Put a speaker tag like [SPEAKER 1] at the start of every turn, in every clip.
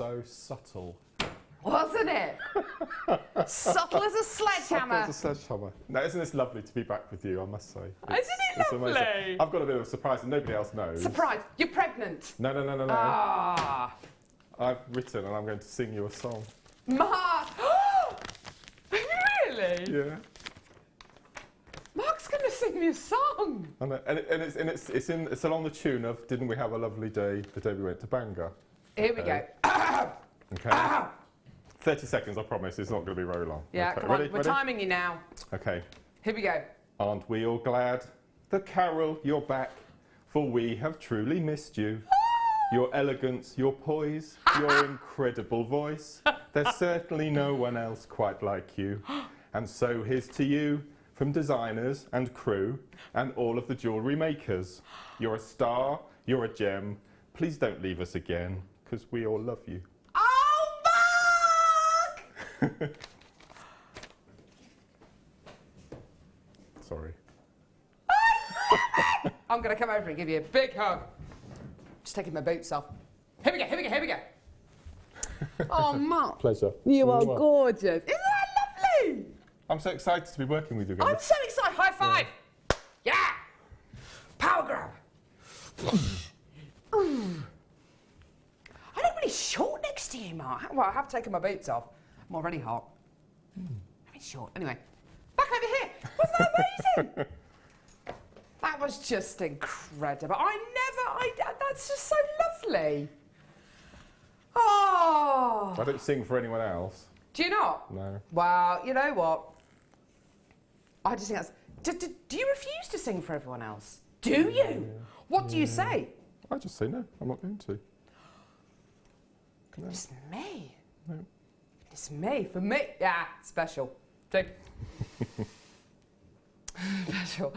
[SPEAKER 1] so subtle.
[SPEAKER 2] Wasn't it? Subtle as a sledgehammer.
[SPEAKER 1] Subtle as a sledgehammer. Now, isn't this lovely to be back with you, I must say.
[SPEAKER 2] Isn't it lovely?
[SPEAKER 1] Amazing. I've got a bit of a surprise and nobody else knows.
[SPEAKER 2] Surprise! You're pregnant.
[SPEAKER 1] No.
[SPEAKER 2] Ah.
[SPEAKER 1] I've written and I'm going to sing you a song.
[SPEAKER 2] Mark! Really?
[SPEAKER 1] Yeah.
[SPEAKER 2] Mark's going to sing me a song.
[SPEAKER 1] And it's along the tune of "Didn't we have a lovely day the day we went to Bangor?"
[SPEAKER 2] Here we go.
[SPEAKER 1] Okay. 30 seconds, I promise. It's not going to be very long.
[SPEAKER 2] Yeah,
[SPEAKER 1] okay.
[SPEAKER 2] come on.
[SPEAKER 1] Ready?
[SPEAKER 2] We're timing you now.
[SPEAKER 1] Okay.
[SPEAKER 2] Here we go.
[SPEAKER 1] Aren't we all glad that Carol, you're back? For we have truly missed you. Your elegance, your poise, your incredible voice. There's certainly no one else quite like you. And so here's to you from designers and crew and all of the jewellery makers. You're a star, you're a gem. Please don't leave us again, because we all love you.
[SPEAKER 2] Oh, Mark!
[SPEAKER 1] Sorry.
[SPEAKER 2] I'm going to come over and give you a big hug. Just taking my boots off. Here we go. Oh, Mark.
[SPEAKER 1] Pleasure.
[SPEAKER 2] You are gorgeous. Isn't that lovely?
[SPEAKER 1] I'm so excited to be working with you again.
[SPEAKER 2] I'm so excited. High five. Yeah. Power grab. I look really short next to you, Mark. Well, I have taken my boots off. I'm already hot. I'm short. Anyway, back over here. Wasn't that amazing? That was just incredible. That's just so lovely. Oh.
[SPEAKER 1] I don't sing for anyone else.
[SPEAKER 2] Do you not?
[SPEAKER 1] No.
[SPEAKER 2] Well, you know what? I just think that's... Do you refuse to sing for everyone else? Do you? Yeah. What do you say?
[SPEAKER 1] I just say no, I'm not going to.
[SPEAKER 2] Goodness me.
[SPEAKER 1] No.
[SPEAKER 2] Goodness me. For me, yeah, special. Two. Special.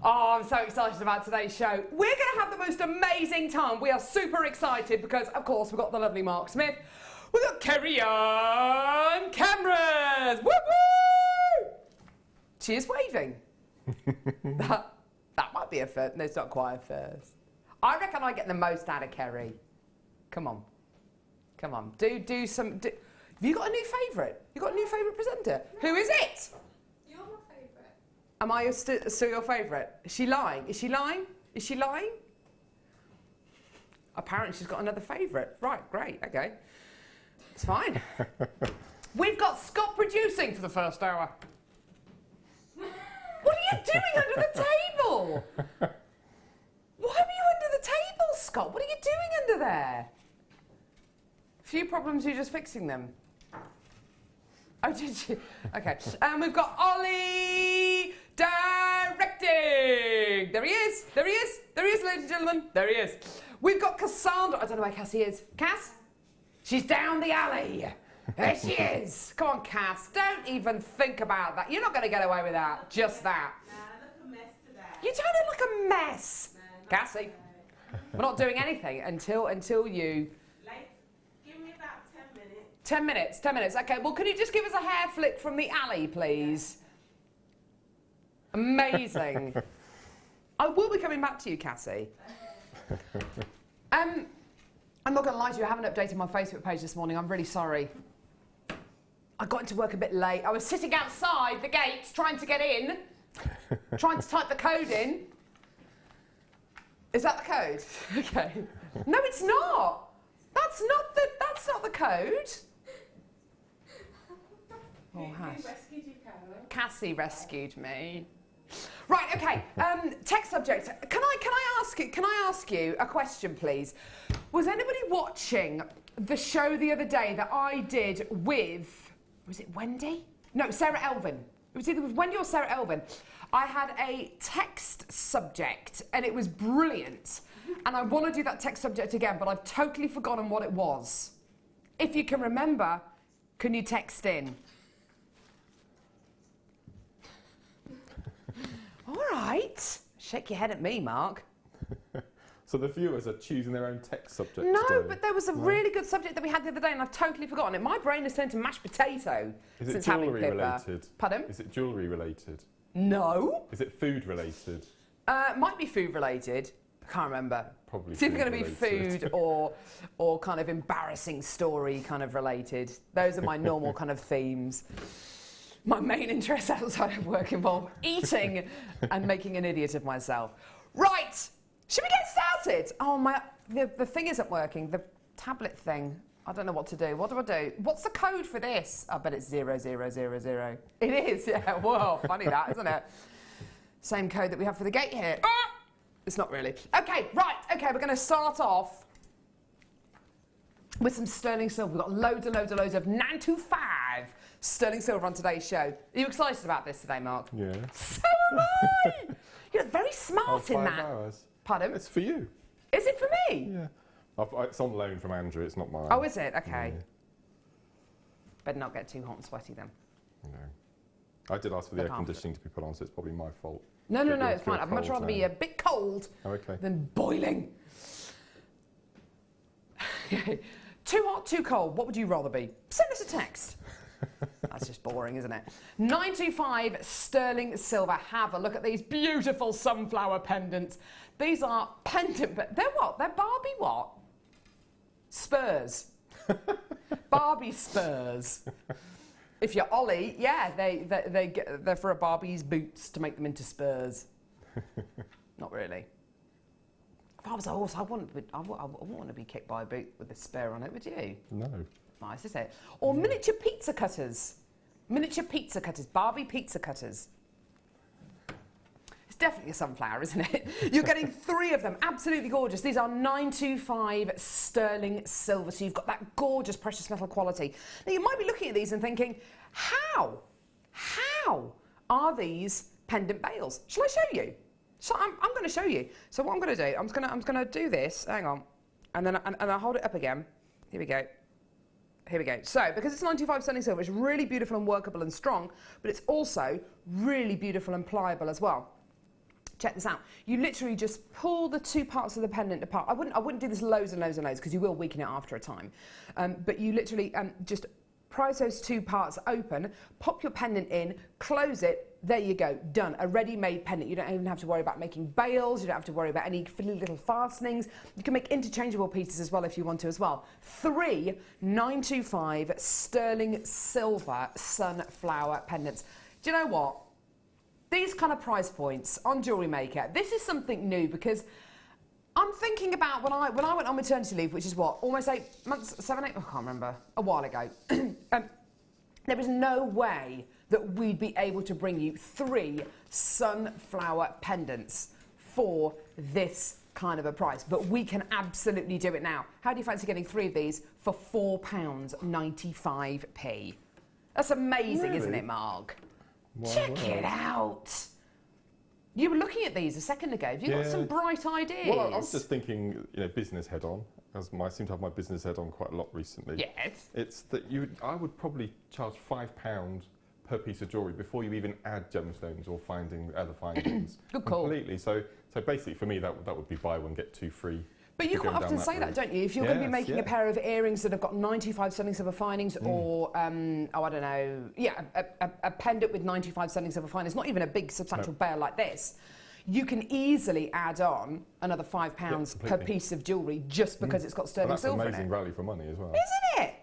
[SPEAKER 2] Oh, I'm so excited about today's show. We're going to have the most amazing time. We are super excited because, of course, we've got the lovely Mark Smith. We've got Kerry on cameras. Woo woo! She is waving. that might be a first. No, it's not quite a first. I reckon I get the most out of Kerry. Come on. Come on. Do some... have you got a new favourite? You got a new favourite presenter? No. Who is it?
[SPEAKER 3] You're my favourite.
[SPEAKER 2] Am I still your favourite? Is she lying? Is she lying? Is she lying? Apparently she's got another favourite. Right, great, okay. It's fine. We've got Scott producing for the first hour. What are you doing under the table? Why are you under the table, Scott? What are you doing under there? Few problems, you're just fixing them. Oh, did you? Okay. And we've got Ollie directing. There he is. There he is. There he is, ladies and gentlemen. There he is. We've got Cassandra. I don't know where Cassie is. Cass? She's down the alley. There she is. Come on, Cass. Don't even think about that. You're not going to get away with that. Just that.
[SPEAKER 3] No, I look a mess today.
[SPEAKER 2] You don't look like a mess.
[SPEAKER 3] No,
[SPEAKER 2] Cassie. We're not doing anything until you...
[SPEAKER 3] Like, give me about 10 minutes.
[SPEAKER 2] 10 minutes, 10 minutes. Okay, well, could you just give us a hair flick from the alley, please? Amazing. I will be coming back to you, Cassie. I'm not going to lie to you, I haven't updated my Facebook page this morning. I'm really sorry. I got into work a bit late. I was sitting outside the gates trying to get in, trying to type the code in. Is that the code? Okay. No, it's not. That's not the code. Oh,
[SPEAKER 3] Who
[SPEAKER 2] hush.
[SPEAKER 3] rescued you, Carol?
[SPEAKER 2] Cassie rescued me. Right, okay. Text subject. Can I ask you a question, please? Was anybody watching the show the other day that I did with, was it Wendy? No, Sarah Elvin. It was either with Wendy or Sarah Elvin. I had a text subject and it was brilliant. And I want to do that text subject again, but I've totally forgotten what it was. If you can remember, can you text in? All right. Shake your head at me, Mark.
[SPEAKER 1] So the viewers are choosing their own text subject
[SPEAKER 2] No,
[SPEAKER 1] today.
[SPEAKER 2] but there was a really good subject that we had the other day and I've totally forgotten it. My brain has turned to mashed potato since having
[SPEAKER 1] jewellery
[SPEAKER 2] Pippa.
[SPEAKER 1] related?
[SPEAKER 2] Pardon?
[SPEAKER 1] Is it jewellery related?
[SPEAKER 2] No.
[SPEAKER 1] Is it food related?
[SPEAKER 2] Might be food related. I can't remember.
[SPEAKER 1] Probably
[SPEAKER 2] It's either going to be
[SPEAKER 1] food-related.
[SPEAKER 2] food or kind of embarrassing story kind of related. Those are my normal kind of themes. My main interests outside of work involve eating and making an idiot of myself. Right, should we get started? Oh, the thing isn't working, the tablet thing. I don't know what to do. What do I do? What's the code for this? I bet it's 0000. It is, yeah. Whoa, funny that, isn't it? Same code that we have for the gate here. Ah! It's not really. Okay, right. Okay, we're going to start off with some sterling silver. We've got loads and loads and loads of 925 sterling silver on today's show. Are you excited about this today, Mark?
[SPEAKER 1] Yeah.
[SPEAKER 2] So am I! You're very smart in
[SPEAKER 1] 5
[SPEAKER 2] that.
[SPEAKER 1] hours.
[SPEAKER 2] Pardon?
[SPEAKER 1] It's for you.
[SPEAKER 2] Is it for me?
[SPEAKER 1] Yeah. It's on loan from Andrew, it's not mine.
[SPEAKER 2] Oh, is it? Okay.
[SPEAKER 1] Yeah.
[SPEAKER 2] Better not get too hot and sweaty then.
[SPEAKER 1] No. I did ask for the
[SPEAKER 2] I
[SPEAKER 1] air
[SPEAKER 2] can't.
[SPEAKER 1] conditioning to be put on, so it's probably my fault.
[SPEAKER 2] No,
[SPEAKER 1] But
[SPEAKER 2] it's fine. I'd much rather be a bit cold
[SPEAKER 1] Oh, okay.
[SPEAKER 2] than boiling. Too hot, too cold. What would you rather be? Send us a text. That's just boring, isn't it? 925 sterling silver. Have a look at these beautiful sunflower pendants. These are pendant, but they're what? They're Barbie what? Spurs. Barbie spurs. If you're Ollie, yeah, they're for a Barbie's boots to make them into spurs. Not really. If I was a horse, I wouldn't want to be kicked by a boot with a spur on it, would you?
[SPEAKER 1] No.
[SPEAKER 2] Nice, isn't it? Or miniature pizza cutters. Miniature pizza cutters, Barbie pizza cutters. It's definitely a sunflower, isn't it? You're getting 3 of them, absolutely gorgeous. These are 925 sterling silver, so you've got that gorgeous precious metal quality. Now, you might be looking at these and thinking, how are these pendant bales? Shall I show you? So I'm going to show you. So what I'm going to do, I'm going to do this. Hang on, and then I'll hold it up again. Here we go. Here we go. So, because it's 95 sterling silver, it's really beautiful and workable and strong, but it's also really beautiful and pliable as well. Check this out. You literally just pull the 2 parts of the pendant apart. I wouldn't do this loads and loads and loads because you will weaken it after a time. But you literally just prise those 2 parts open, pop your pendant in, close it. There you go, done. A ready-made pendant. You don't even have to worry about making bales. You don't have to worry about any little fastenings. You can make interchangeable pieces as well if you want to as well. 3 925 sterling silver sunflower pendants. Do you know what? These kind of price points on JewelleryMaker, this is something new because I'm thinking about when I went on maternity leave, which is what, almost 8 months, 7, 8, I can't remember, a while ago. There is no way that we'd be able to bring you 3 sunflower pendants for this kind of a price, but we can absolutely do it now. How do you fancy getting 3 of these for £4.95p? That's amazing,
[SPEAKER 1] Really?
[SPEAKER 2] Isn't it, Mark?
[SPEAKER 1] My
[SPEAKER 2] Check
[SPEAKER 1] word.
[SPEAKER 2] it out. You were looking at these a second ago. Have you got
[SPEAKER 1] Yeah.
[SPEAKER 2] some bright ideas?
[SPEAKER 1] Well, I was just thinking, business head on. I seem to have my business head on quite a lot recently.
[SPEAKER 2] Yes.
[SPEAKER 1] It's that I would probably charge £5 per piece of jewellery before you even add gemstones or finding other findings.
[SPEAKER 2] Good call.
[SPEAKER 1] Completely. So basically for me that would be buy one get 2 free.
[SPEAKER 2] But you
[SPEAKER 1] If you're
[SPEAKER 2] quite
[SPEAKER 1] going
[SPEAKER 2] often
[SPEAKER 1] down
[SPEAKER 2] say that,
[SPEAKER 1] route.
[SPEAKER 2] don't you? If you're going to be
[SPEAKER 1] Yes,
[SPEAKER 2] making
[SPEAKER 1] yeah.
[SPEAKER 2] a pair of earrings that have got 95 sterling silver findings, or I don't know, a pendant with 95 sterling silver findings, not even a big substantial bale like this, you can easily add on another £5 per
[SPEAKER 1] completely.
[SPEAKER 2] piece of jewellery just because it's got
[SPEAKER 1] And
[SPEAKER 2] sterling
[SPEAKER 1] that's
[SPEAKER 2] silver in
[SPEAKER 1] amazing
[SPEAKER 2] it.
[SPEAKER 1] value for money as well.
[SPEAKER 2] Isn't it?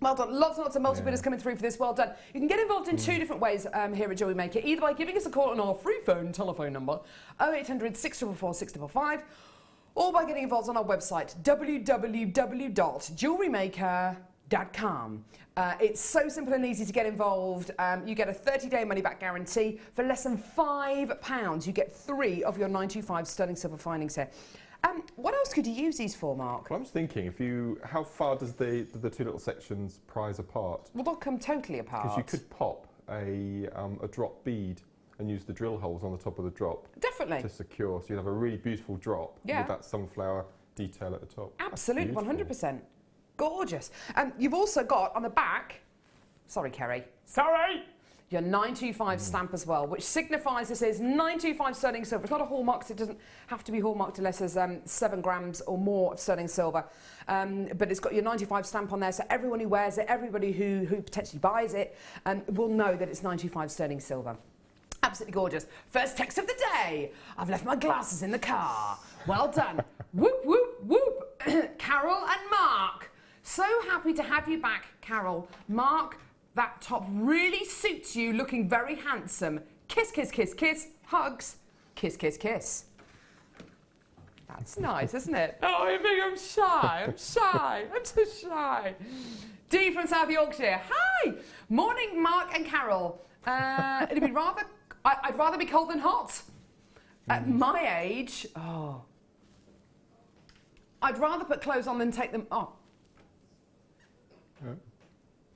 [SPEAKER 2] Well done. Lots and lots of multi bidders coming through for this. Well done. You can get involved in 2 different ways here at JewelleryMaker, either by giving us a call on our free phone telephone number 0800 644 655, or by getting involved on our website www.jewellerymaker.com. It's so simple and easy to get involved. You get a 30-day money-back guarantee. For less than £5, you get 3 of your 925 sterling silver findings here. What else could you use these for, Mark?
[SPEAKER 1] Well, I was thinking, how far does the 2 little sections prise apart?
[SPEAKER 2] Well, they'll come totally apart.
[SPEAKER 1] Because you could pop a drop bead and use the drill holes on the top of the drop
[SPEAKER 2] Definitely.
[SPEAKER 1] to secure. So you'd have a really beautiful drop
[SPEAKER 2] Yeah.
[SPEAKER 1] with that sunflower detail at the top. That's
[SPEAKER 2] Absolutely,
[SPEAKER 1] beautiful.
[SPEAKER 2] 100%. Gorgeous. You've also got on the back, sorry, Kerry, sorry, your 925 stamp as well, which signifies this is 925 sterling silver. It's not a hallmark, so it doesn't have to be hallmarked unless there's 7 grams or more of sterling silver. But it's got your 95 stamp on there, so everyone who wears it, everybody who potentially buys it, will know that it's 95 sterling silver. Absolutely gorgeous. First text of the day. I've left my glasses in the car. Well done. Whoop, whoop, whoop. Carol and Mark. So happy to have you back, Carol. Mark, that top really suits you, looking very handsome. Kiss, kiss, kiss, kiss. Hugs. Kiss, kiss, kiss. That's nice, isn't it? Oh, I'm shy. I'm shy. I'm so shy. Dee from South Yorkshire. Hi. Morning, Mark and Carol. I'd rather be cold than hot. At my age, I'd rather put clothes on than take them off.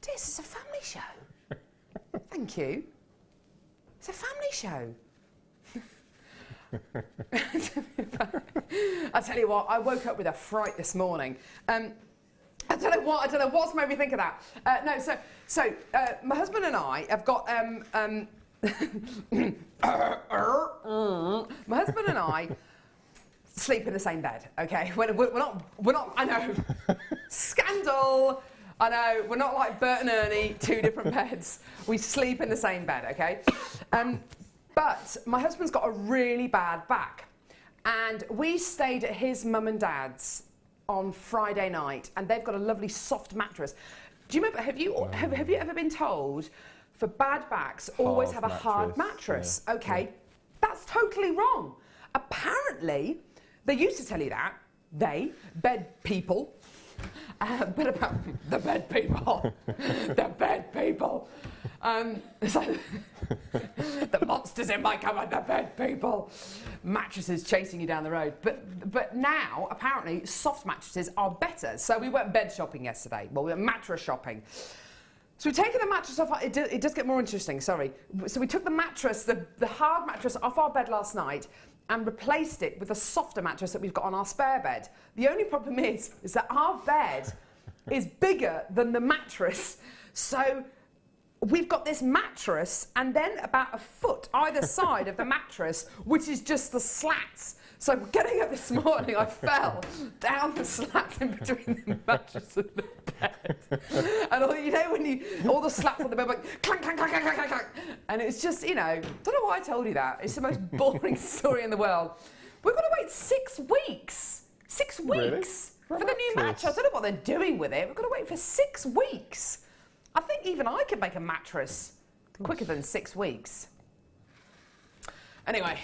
[SPEAKER 2] This is a family show. Thank you. It's a family show. I tell you what, I woke up with a fright this morning. I don't know what's made me think of that. My husband and I have got my husband and I sleep in the same bed. Okay, we're not. I know, scandal. I know, we're not like Bert and Ernie, two different beds. We sleep in the same bed. Okay, but my husband's got a really bad back, and we stayed at his mum and dad's on Friday night, and they've got a lovely soft mattress. Do you remember? Have you ever been told for bad backs always have a hard mattress? Yeah. Okay, yeah. That's totally wrong. Apparently, they used to tell you that bed people. But about the bed people, the bed people. So the monsters in my cupboard, the bed people. Mattresses chasing you down the road. But now, apparently, soft mattresses are better. So we went bed shopping yesterday. Well, we went mattress shopping. So we've taken the mattress off. It does get more interesting, sorry. So we took the mattress, the hard mattress off our bed last night and replaced it with a softer mattress that we've got on our spare bed. The only problem is that our bed is bigger than the mattress. So we've got this mattress and then about a foot either side of the mattress, which is just the slats. So getting up this morning, I fell down the slats in between the mattress and the bed. And all the slats on the bed, like clank, clank, clank, clank, clank, clank. And it's just, don't know why I told you that. It's the most boring story in the world. We've got to wait 6 weeks. 6 weeks
[SPEAKER 1] Really?
[SPEAKER 2] for the new mattress. I don't know what they're doing with it. We've got to wait for 6 weeks. I think even I could make a mattress quicker than 6 weeks. Anyway,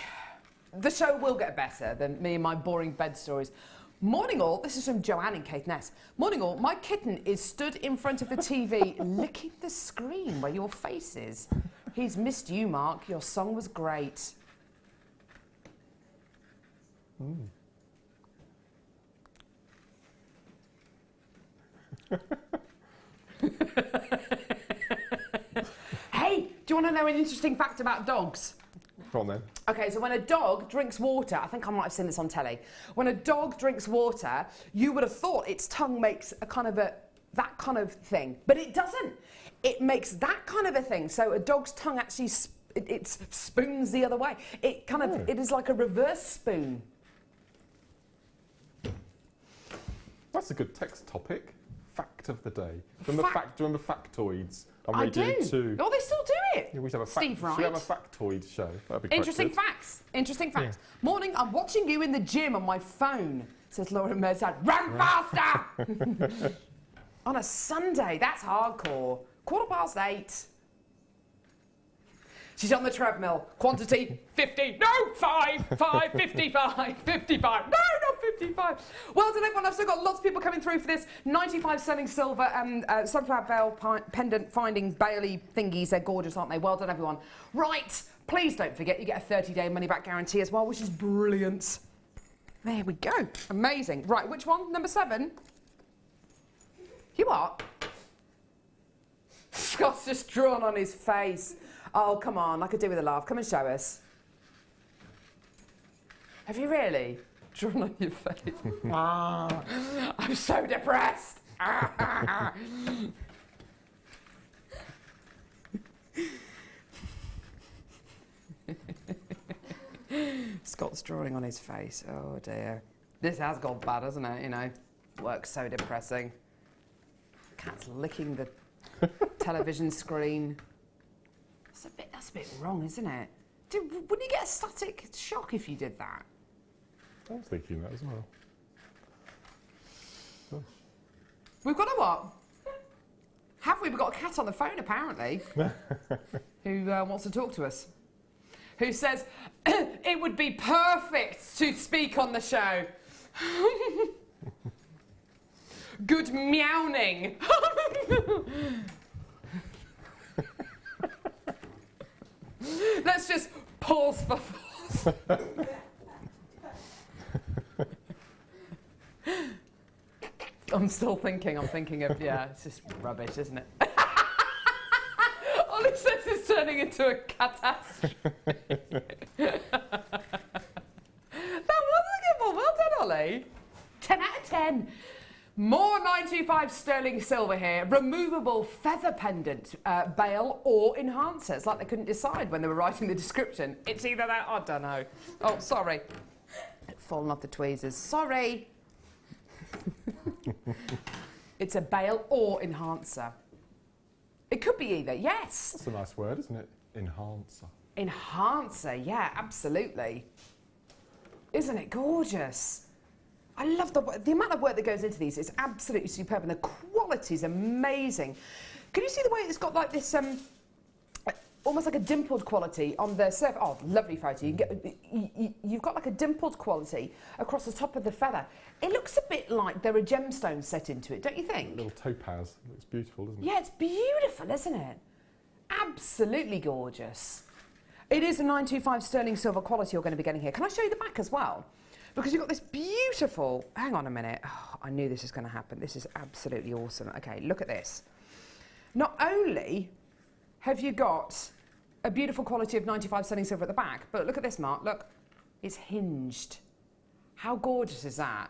[SPEAKER 2] the show will get better than me and my boring bed stories. Morning all, this is from Joanne in Caithness. Morning all, my kitten is stood in front of the TV licking the screen where your face is. He's missed you, Mark. Your song was great. Hey, do you want to know an interesting fact about dogs?
[SPEAKER 1] Go on then.
[SPEAKER 2] Okay, so when a dog drinks water, I think I might have seen this on telly. When a dog drinks water, you would have thought its tongue makes that kind of thing, but it doesn't. It makes that kind of a thing. So a dog's tongue actually it spoons the other way. It is like a reverse spoon.
[SPEAKER 1] That's a good text topic. Fact of the day. Do you remember factoids?
[SPEAKER 2] I do.
[SPEAKER 1] Too.
[SPEAKER 2] Oh, they still do it.
[SPEAKER 1] Yeah, we should have a
[SPEAKER 2] Steve Wright.
[SPEAKER 1] Should we have a factoid show? That'd be quite
[SPEAKER 2] Interesting
[SPEAKER 1] good.
[SPEAKER 2] facts. Interesting facts.
[SPEAKER 1] Yeah.
[SPEAKER 2] Morning, I'm watching you in the gym on my phone, says Laura Merzad. Run faster! On a Sunday, that's hardcore. 8:15. She's on the treadmill. Quantity, 50. No, 5, 55, 55. No, not 55. Well done, everyone. I've still got lots of people coming through for this 95 sterling silver and sunflower bell pendant finding Bailey thingies. They're gorgeous, aren't they? Well done, everyone. Right, please don't forget you get a 30-day money-back guarantee as well, which is brilliant. There we go. Amazing. Right, which one? Number 7? You are? Scott's just drawn on his face. Oh, come on, I could do with a laugh. Come and show us. Have you really drawn on your face? I'm so depressed. Scott's drawing on his face. Oh, dear. This has gone bad, hasn't it? Work's so depressing. Cat's licking the television screen. That's a bit wrong, isn't it? Wouldn't you get a static shock if you did that?
[SPEAKER 1] I was thinking that as well. Gosh.
[SPEAKER 2] We've got a what? Have we? We've got a cat on the phone, apparently, who wants to talk to us. Who says, it would be perfect to speak on the show. Good meowing. Let's just pause for thought. I'm still thinking. I'm thinking of, yeah, it's just rubbish, isn't it? Ollie says it's turning into a catastrophe. That was a good one. Well done, Ollie. 10 out of 10. More 925 sterling silver here. Removable feather pendant, bail or enhancer. It's like they couldn't decide when they were writing the description. It's either that, I don't know. Oh, sorry. Fallen off the tweezers. Sorry. It's a bail or enhancer. It could be either, yes.
[SPEAKER 1] That's a nice word, isn't it? Enhancer.
[SPEAKER 2] Enhancer, yeah, absolutely. Isn't it gorgeous? I love the amount of work that goes into these. It's absolutely superb, and the quality is amazing. Can you see the way it's got like this, almost like a dimpled quality on the surface? Oh, lovely photo. You've got like a dimpled quality across the top of the feather. It looks a bit like there are gemstones set into it, don't you think?
[SPEAKER 1] A little topaz. It looks beautiful, doesn't it?
[SPEAKER 2] Yeah, it's beautiful, isn't it? Absolutely gorgeous. It is a 925 sterling silver quality you're going to be getting here. Can I show you the back as well? Because you've got this beautiful... Hang on a minute. Oh, I knew this was going to happen. This is absolutely awesome. Okay, look at this. Not only have you got a beautiful quality of 95 sterling silver at the back, but look at this, Mark. Look, it's hinged. How gorgeous is that?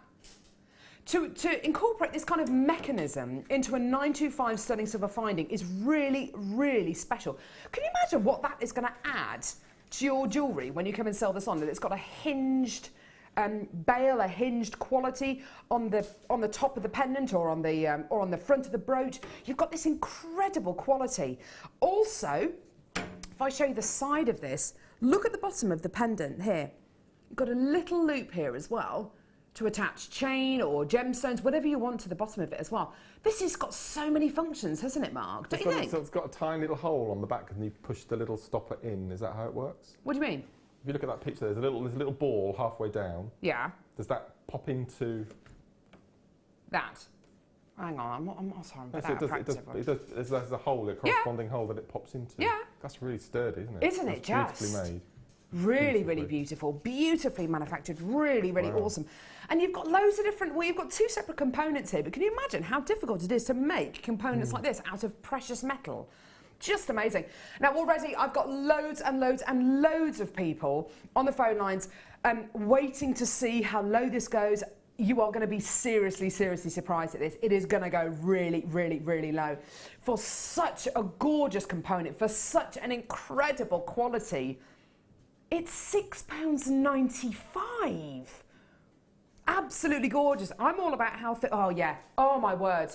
[SPEAKER 2] To incorporate this kind of mechanism into a 925 sterling silver finding is really, really special. Can you imagine what that is going to add to your jewellery when you come and sell this on? That it's got a hinged bail, a hinged quality on the top of the pendant or on the front of the brooch. You've got this incredible quality. Also, if I show you the side of this, look at the bottom of the pendant here. You've got a little loop here as well to attach chain or gemstones, whatever you want to the bottom of it as well. This has got so many functions, hasn't it, Mark? Don't you think?
[SPEAKER 1] So it's got a tiny little hole on the back and you push the little stopper in. Is that how it works?
[SPEAKER 2] What do you mean?
[SPEAKER 1] If you look at that picture, there's a little ball halfway down.
[SPEAKER 2] Yeah.
[SPEAKER 1] Does that pop into...
[SPEAKER 2] That? Hang on, I'm sorry, I'm
[SPEAKER 1] there's a hole, a corresponding hole that it pops into.
[SPEAKER 2] Yeah.
[SPEAKER 1] That's really sturdy, isn't it?
[SPEAKER 2] Isn't it just?
[SPEAKER 1] Beautifully made.
[SPEAKER 2] Really, really beautiful, beautifully manufactured, really, really awesome. And you've got loads of different, well, you've got two separate components here, but can you imagine how difficult it is to make components like this out of precious metal? Just amazing. Now, already I've got loads and loads and loads of people on the phone lines waiting to see how low this goes. You are going to be seriously, seriously surprised at this. It is going to go really, really, really low. For such a gorgeous component, for such an incredible quality, it's £6.95. Absolutely gorgeous. I'm all about how oh yeah, oh my word.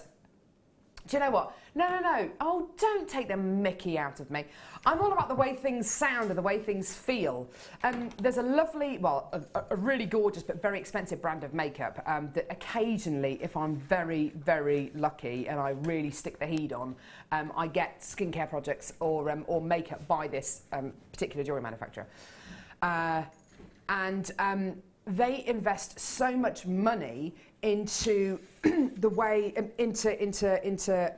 [SPEAKER 2] Do you know what? No. Oh, don't take the mickey out of me. I'm all about the way things sound and the way things feel. There's a lovely, well, a really gorgeous but very expensive brand of makeup that occasionally, if I'm very, very lucky and I really stick the heat on, I get skincare projects or makeup by this particular jewellery manufacturer. They invest so much money into the way into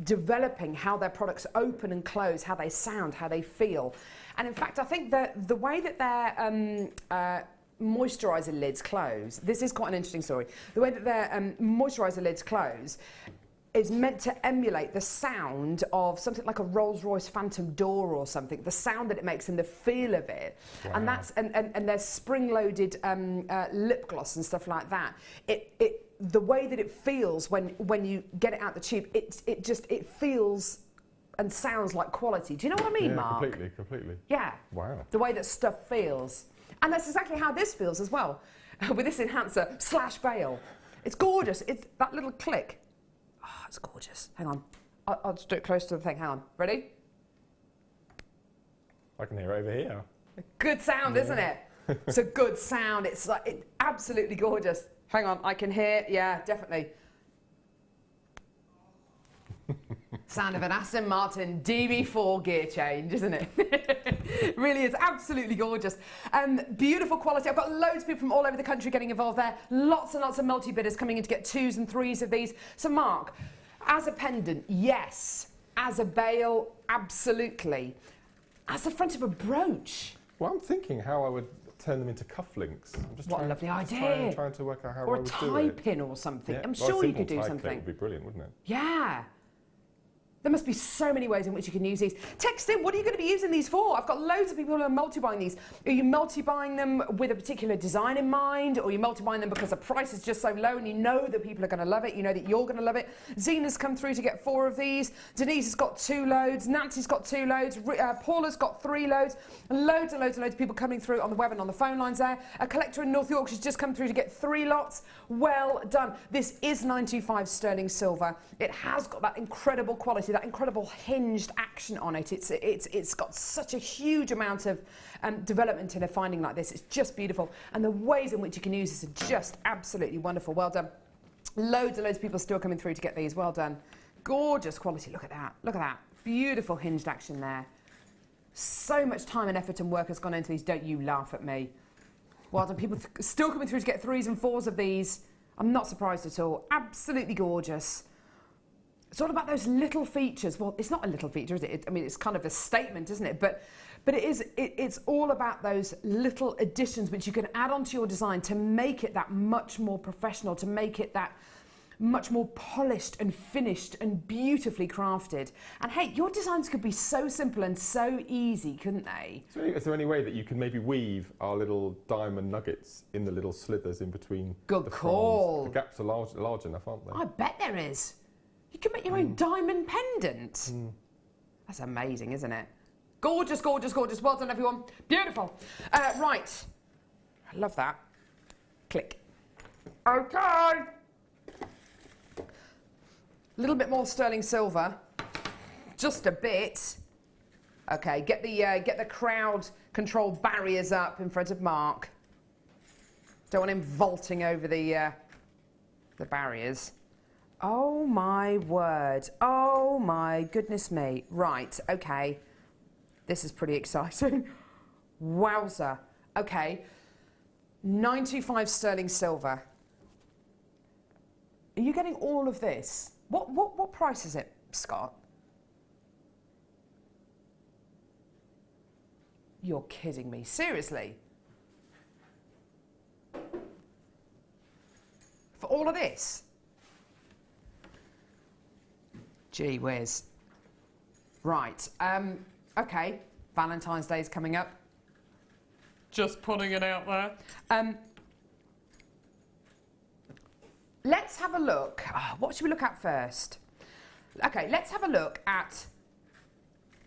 [SPEAKER 2] developing how their products open and close, how they sound, how they feel. And in fact, I think that the way that their moisturiser lids close, this is quite an interesting story, the way that their moisturiser lids close is meant to emulate the sound of something like a Rolls-Royce Phantom door or something, the sound that it makes and the feel of it. Wow. And that's and there's spring-loaded lip gloss and stuff like that. The way that it feels when you get it out the tube, it feels and sounds like quality. Do you know what I mean, Mark?
[SPEAKER 1] Completely.
[SPEAKER 2] Yeah.
[SPEAKER 1] Wow.
[SPEAKER 2] The way that stuff feels. And that's exactly how this feels as well, with this enhancer / bail. It's gorgeous. It's that little click. Oh, it's gorgeous. Hang on. I'll just do it close to the thing. Hang on. Ready?
[SPEAKER 1] I can hear it over here.
[SPEAKER 2] Good sound, isn't it? It's a good sound. It's like absolutely gorgeous. Hang on, I can hear. Yeah, definitely. Sound of an Aston Martin DB4 gear change, isn't it? It really is absolutely gorgeous. Beautiful quality. I've got loads of people from all over the country getting involved there. Lots and lots of multi-bidders coming in to get 2s and 3s of these. So Mark, as a pendant, yes. As a bail, absolutely. As the front of a brooch.
[SPEAKER 1] Well, I'm thinking how I would turn them into cufflinks. I'm just
[SPEAKER 2] What a lovely idea.
[SPEAKER 1] Trying to work out how I
[SPEAKER 2] Or a
[SPEAKER 1] would do
[SPEAKER 2] tie
[SPEAKER 1] it.
[SPEAKER 2] pin or something.
[SPEAKER 1] Yeah.
[SPEAKER 2] I'm
[SPEAKER 1] Well, a
[SPEAKER 2] sure you
[SPEAKER 1] simple
[SPEAKER 2] could do
[SPEAKER 1] tie
[SPEAKER 2] something.
[SPEAKER 1] clip would be brilliant, wouldn't it?
[SPEAKER 2] Yeah. There must be so many ways in which you can use these. Text in, what are you going to be using these for? I've got loads of people who are multi-buying these. Are you multi-buying them with a particular design in mind? Or are you multi-buying them because the price is just so low and you know that people are going to love it, you know that you're going to love it? Zena's come through to get 4 of these. Denise has got 2 loads. Nancy's got 2 loads. Paula's got 3 loads. Loads and loads and loads of people coming through on the web and on the phone lines there. A collector in North Yorkshire's just come through to get 3 lots. Well done. This is 925 sterling silver. It has got that incredible quality, that incredible hinged action on it. It's got such a huge amount of development in a finding like this. It's just beautiful. And the ways in which you can use this are just absolutely wonderful. Well done. Loads and loads of people still coming through to get these. Well done. Gorgeous quality. Look at that. Look at that. Beautiful hinged action there. So much time and effort and work has gone into these. Don't you laugh at me. Well done. People still coming through to get 3s and 4s of these. I'm not surprised at all. Absolutely gorgeous. It's all about those little features. Well, it's not a little feature, is it? I mean, it's kind of a statement, isn't it? But it is. It's all about those little additions which you can add onto your design to make it that much more professional, to make it that much more polished and finished and beautifully crafted. And hey, your designs could be so simple and so easy, couldn't they?
[SPEAKER 1] Is there any way that you can maybe weave our little diamond nuggets in the little slithers in between?
[SPEAKER 2] Good
[SPEAKER 1] the
[SPEAKER 2] call.
[SPEAKER 1] fronds? The gaps are large enough, aren't they?
[SPEAKER 2] I bet there is. You can make your own diamond pendant. That's amazing, isn't it? Gorgeous, gorgeous, gorgeous. Well done, everyone. Beautiful. Right. I love that. Click. Okay. A little bit more sterling silver. Just a bit. Okay, get the crowd control barriers up in front of Mark. Don't want him vaulting over the barriers. Oh my word. Oh my goodness me. Right, okay. This is pretty exciting. Wowza. Okay. 925 sterling silver. Are you getting all of this? What price is it, Scott? You're kidding me. Seriously? For all of this? Gee whiz. Right, okay, Valentine's Day is coming up. Just putting it out there. Let's have a look. What should we look at first? Okay, let's have a look at...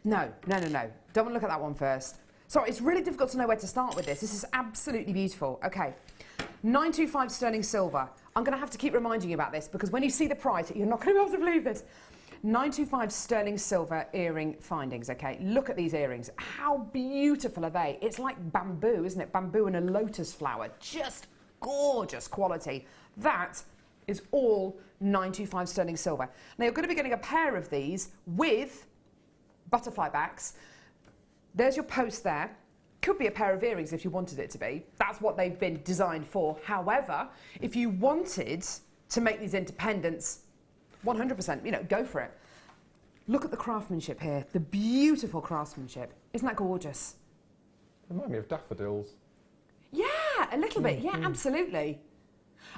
[SPEAKER 2] No. Don't want to look at that one first. Sorry, it's really difficult to know where to start with this. This is absolutely beautiful. Okay, 925 sterling silver. I'm going to have to keep reminding you about this because when you see the price, you're not going to be able to believe this. 925 sterling silver earring findings, okay? Look at these earrings. How beautiful are they? It's like bamboo, isn't it? Bamboo and a lotus flower. Just gorgeous quality. That is all 925 sterling silver. Now, you're going to be getting a pair of these with butterfly backs. There's your post there. Could be a pair of earrings if you wanted it to be. That's what they've been designed for. However, if you wanted to make these into pendants, 100%, go for it. Look at the craftsmanship here, the beautiful craftsmanship. Isn't that gorgeous?
[SPEAKER 1] They remind me of daffodils.
[SPEAKER 2] Yeah, a little bit, yeah, absolutely.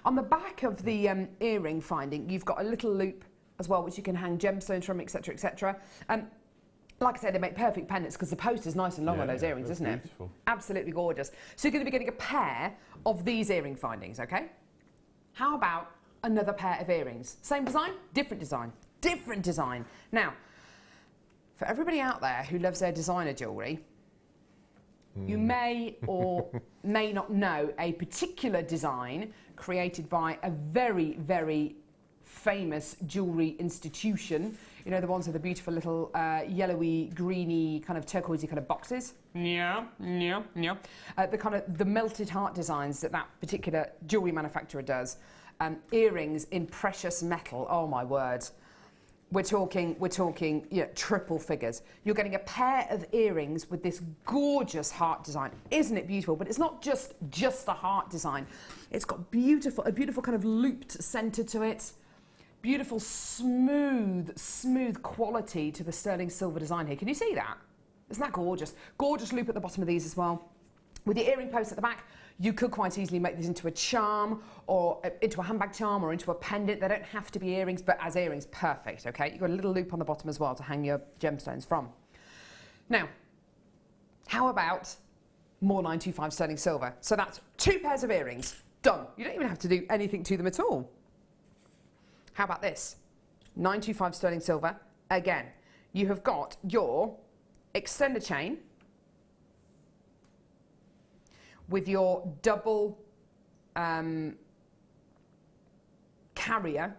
[SPEAKER 2] On the back of the earring finding, you've got a little loop as well, which you can hang gemstones from, etc., etc. Like I said, they make perfect pendants because the post is nice and long on those earrings, isn't it?
[SPEAKER 1] Beautiful.
[SPEAKER 2] Absolutely gorgeous. So you're going to be getting a pair of these earring findings, okay? How about another pair of earrings? Same design, different design, different design. Now, for everybody out there who loves their designer jewellery, you may or may not know a particular design created by a very, very famous jewellery institution You know, the ones with the beautiful little yellowy, greeny, kind of turquoisey kind of boxes. Yeah. The melted heart designs that particular jewellery manufacturer does. Earrings in precious metal. Oh my word. We're talking, triple figures. You're getting a pair of earrings with this gorgeous heart design. Isn't it beautiful? But it's not just a heart design. It's got a beautiful kind of looped centre to it. Beautiful, smooth quality to the sterling silver design here. Can you see that? Isn't that gorgeous? Gorgeous loop at the bottom of these as well. With the earring post at the back, you could quite easily make this into a charm or into a handbag charm or into a pendant. They don't have to be earrings, but as earrings, perfect, okay? You've got a little loop on the bottom as well to hang your gemstones from. Now, how about more 925 sterling silver? So that's 2 pairs of earrings, done. You don't even have to do anything to them at all. How about this? 925 sterling silver. Again, you have got your extender chain with your double carrier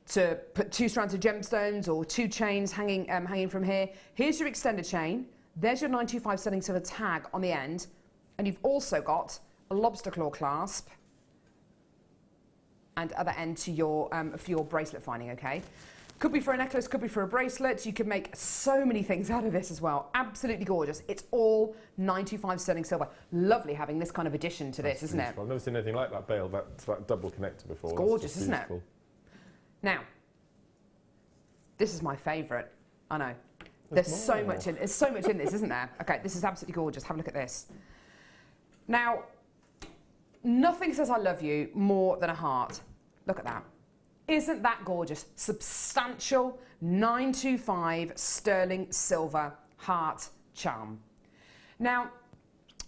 [SPEAKER 2] to put 2 strands of gemstones or 2 chains hanging from here. Here's your extender chain. There's your 925 sterling silver tag on the end. And you've also got a lobster claw clasp and other end to your for your bracelet finding, okay? Could be for a necklace, could be for a bracelet. You could make so many things out of this as well. Absolutely gorgeous. It's all 925 sterling silver. Lovely having this kind of addition to this, isn't it?
[SPEAKER 1] I've never seen anything like that bail, that double connector before.
[SPEAKER 2] It's gorgeous, isn't it? Now, this is my favourite. I know. There's so much in this, isn't there? Okay, this is absolutely gorgeous. Have a look at this. Now, nothing says I love you more than a heart. Look at that. Isn't that gorgeous? Substantial 925 sterling silver heart charm. Now,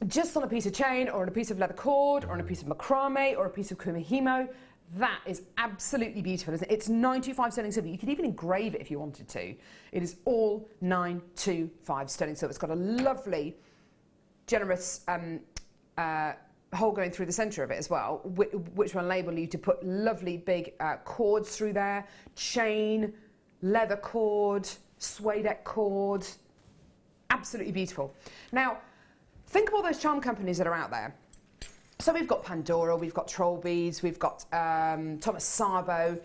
[SPEAKER 2] just on a piece of chain or on a piece of leather cord or on a piece of macrame or a piece of kumihimo, that is absolutely beautiful, isn't it? It's 925 sterling silver. You could even engrave it if you wanted to. It is all 925 sterling silver. It's got a lovely, generous hole going through the centre of it as well, which will enable you to put lovely big cords through there, chain, leather cord, suede cord, absolutely beautiful. Now, think of all those charm companies that are out there. So we've got Pandora, we've got Troll Beads, we've got Thomas Sabo.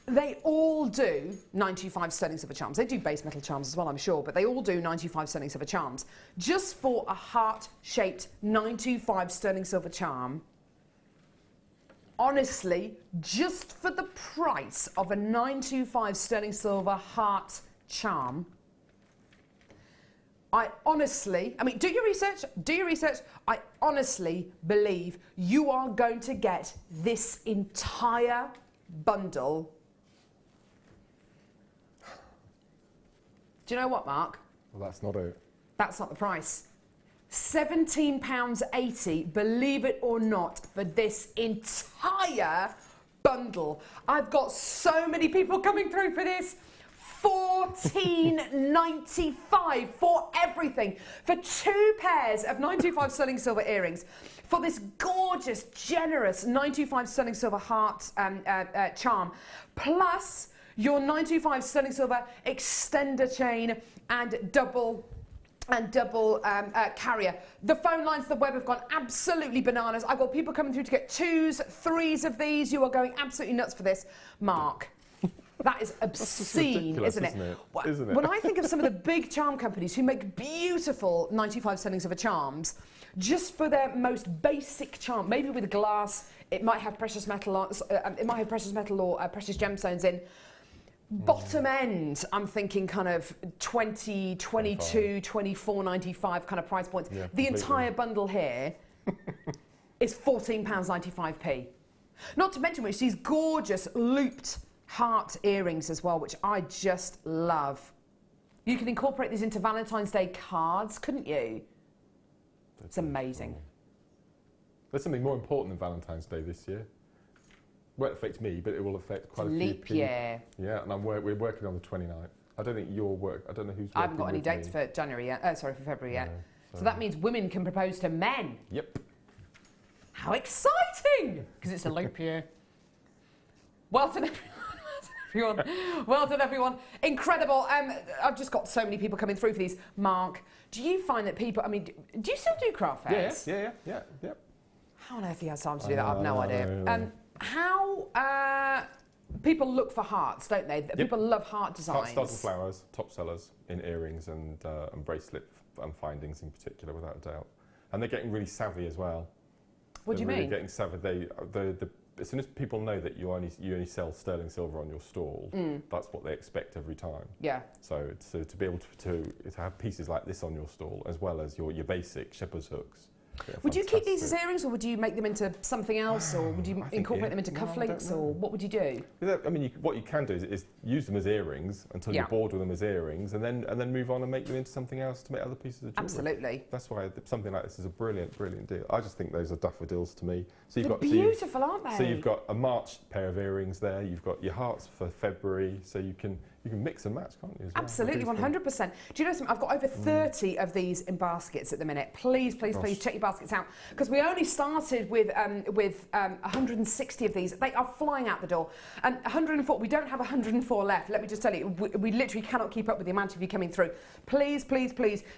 [SPEAKER 2] They all do 925 sterling silver charms. They do base metal charms as well, I'm sure, but they all do 925 sterling silver charms. Just for a heart-shaped 925 sterling silver charm, honestly, just for the price of a 925 sterling silver heart charm, I mean, do your research. I honestly believe you are going to get this entire bundle. Do you know what, Mark?
[SPEAKER 1] Well, that's not it.
[SPEAKER 2] That's not the price. £17.80, believe it or not, for this entire bundle. I've got so many people coming through for this. £14.95 for everything, for 2 pairs of 925 sterling silver earrings, for this gorgeous, generous 925 sterling silver heart charm, plus your 925 sterling silver extender chain and double carrier. The phone lines, the web have gone absolutely bananas. I've got people coming through to get 2s, 3s of these. You are going absolutely nuts for this, Mark. That is obscene, isn't it? When I think of some of the big charm companies who make beautiful 95 sterling silver charms, just for their most basic charm, maybe with glass, it might have precious metal, or precious gemstones in. Bottom end, I'm thinking kind of 20, 22, 24.95 kind of price points. Yeah, the entire bundle here is £14.95p. Not to mention which these gorgeous looped heart earrings as well, which I just love. You can incorporate these into Valentine's Day cards, couldn't you? It's amazing.
[SPEAKER 1] There's something more important than Valentine's Day this year. Won't affect me, but it will affect quite a few people.
[SPEAKER 2] Leap year.
[SPEAKER 1] Yeah, and we're working on the 29th. I don't think you'll work. I don't know who's working.
[SPEAKER 2] I haven't got any dates for January yet. For February yet. So that means women can propose to men.
[SPEAKER 1] Yep.
[SPEAKER 2] How exciting! Because it's a leap year. Well done, everyone. everyone. Well done, everyone. Incredible. I've just got so many people coming through for these. Mark, do you find that people, I mean, do you still do craft fairs?
[SPEAKER 1] Yeah.
[SPEAKER 2] How on earth he has time to do that? I've no idea. How people look for hearts, don't they? People love heart designs.
[SPEAKER 1] Heart stars and flowers, top sellers in earrings and bracelet and findings in particular, without a doubt. And they're getting really savvy as well.
[SPEAKER 2] What do you
[SPEAKER 1] really
[SPEAKER 2] mean?
[SPEAKER 1] Getting savvy. As soon as people know that you only sell sterling silver on your stall, that's what they expect every time.
[SPEAKER 2] Yeah.
[SPEAKER 1] So to be able to have pieces like this on your stall, as well as your basic shepherd's hooks.
[SPEAKER 2] Would you keep these as earrings, or would you make them into something else, or would you incorporate them into
[SPEAKER 1] No, I
[SPEAKER 2] cufflinks,
[SPEAKER 1] don't know.
[SPEAKER 2] or what would you do?
[SPEAKER 1] I mean, what you can do is use them as earrings until you're bored with them as earrings, and then move on and make them into something else to make other pieces of jewellery.
[SPEAKER 2] Absolutely.
[SPEAKER 1] That's why something like this is a brilliant deal. I just think those are daffodils to me. So
[SPEAKER 2] They're beautiful, aren't they?
[SPEAKER 1] So you've got a March pair of earrings there. You've got your hearts for February. So you can mix and match, can't you? As well?
[SPEAKER 2] Absolutely, 100%. Do you know something? I've got over 30 of these in baskets at the minute. Please check your baskets out, because we only started with 160 of these. They are flying out the door, and 104. We don't have 104 left. Let me just tell you, we literally cannot keep up with the amount of you coming through. Please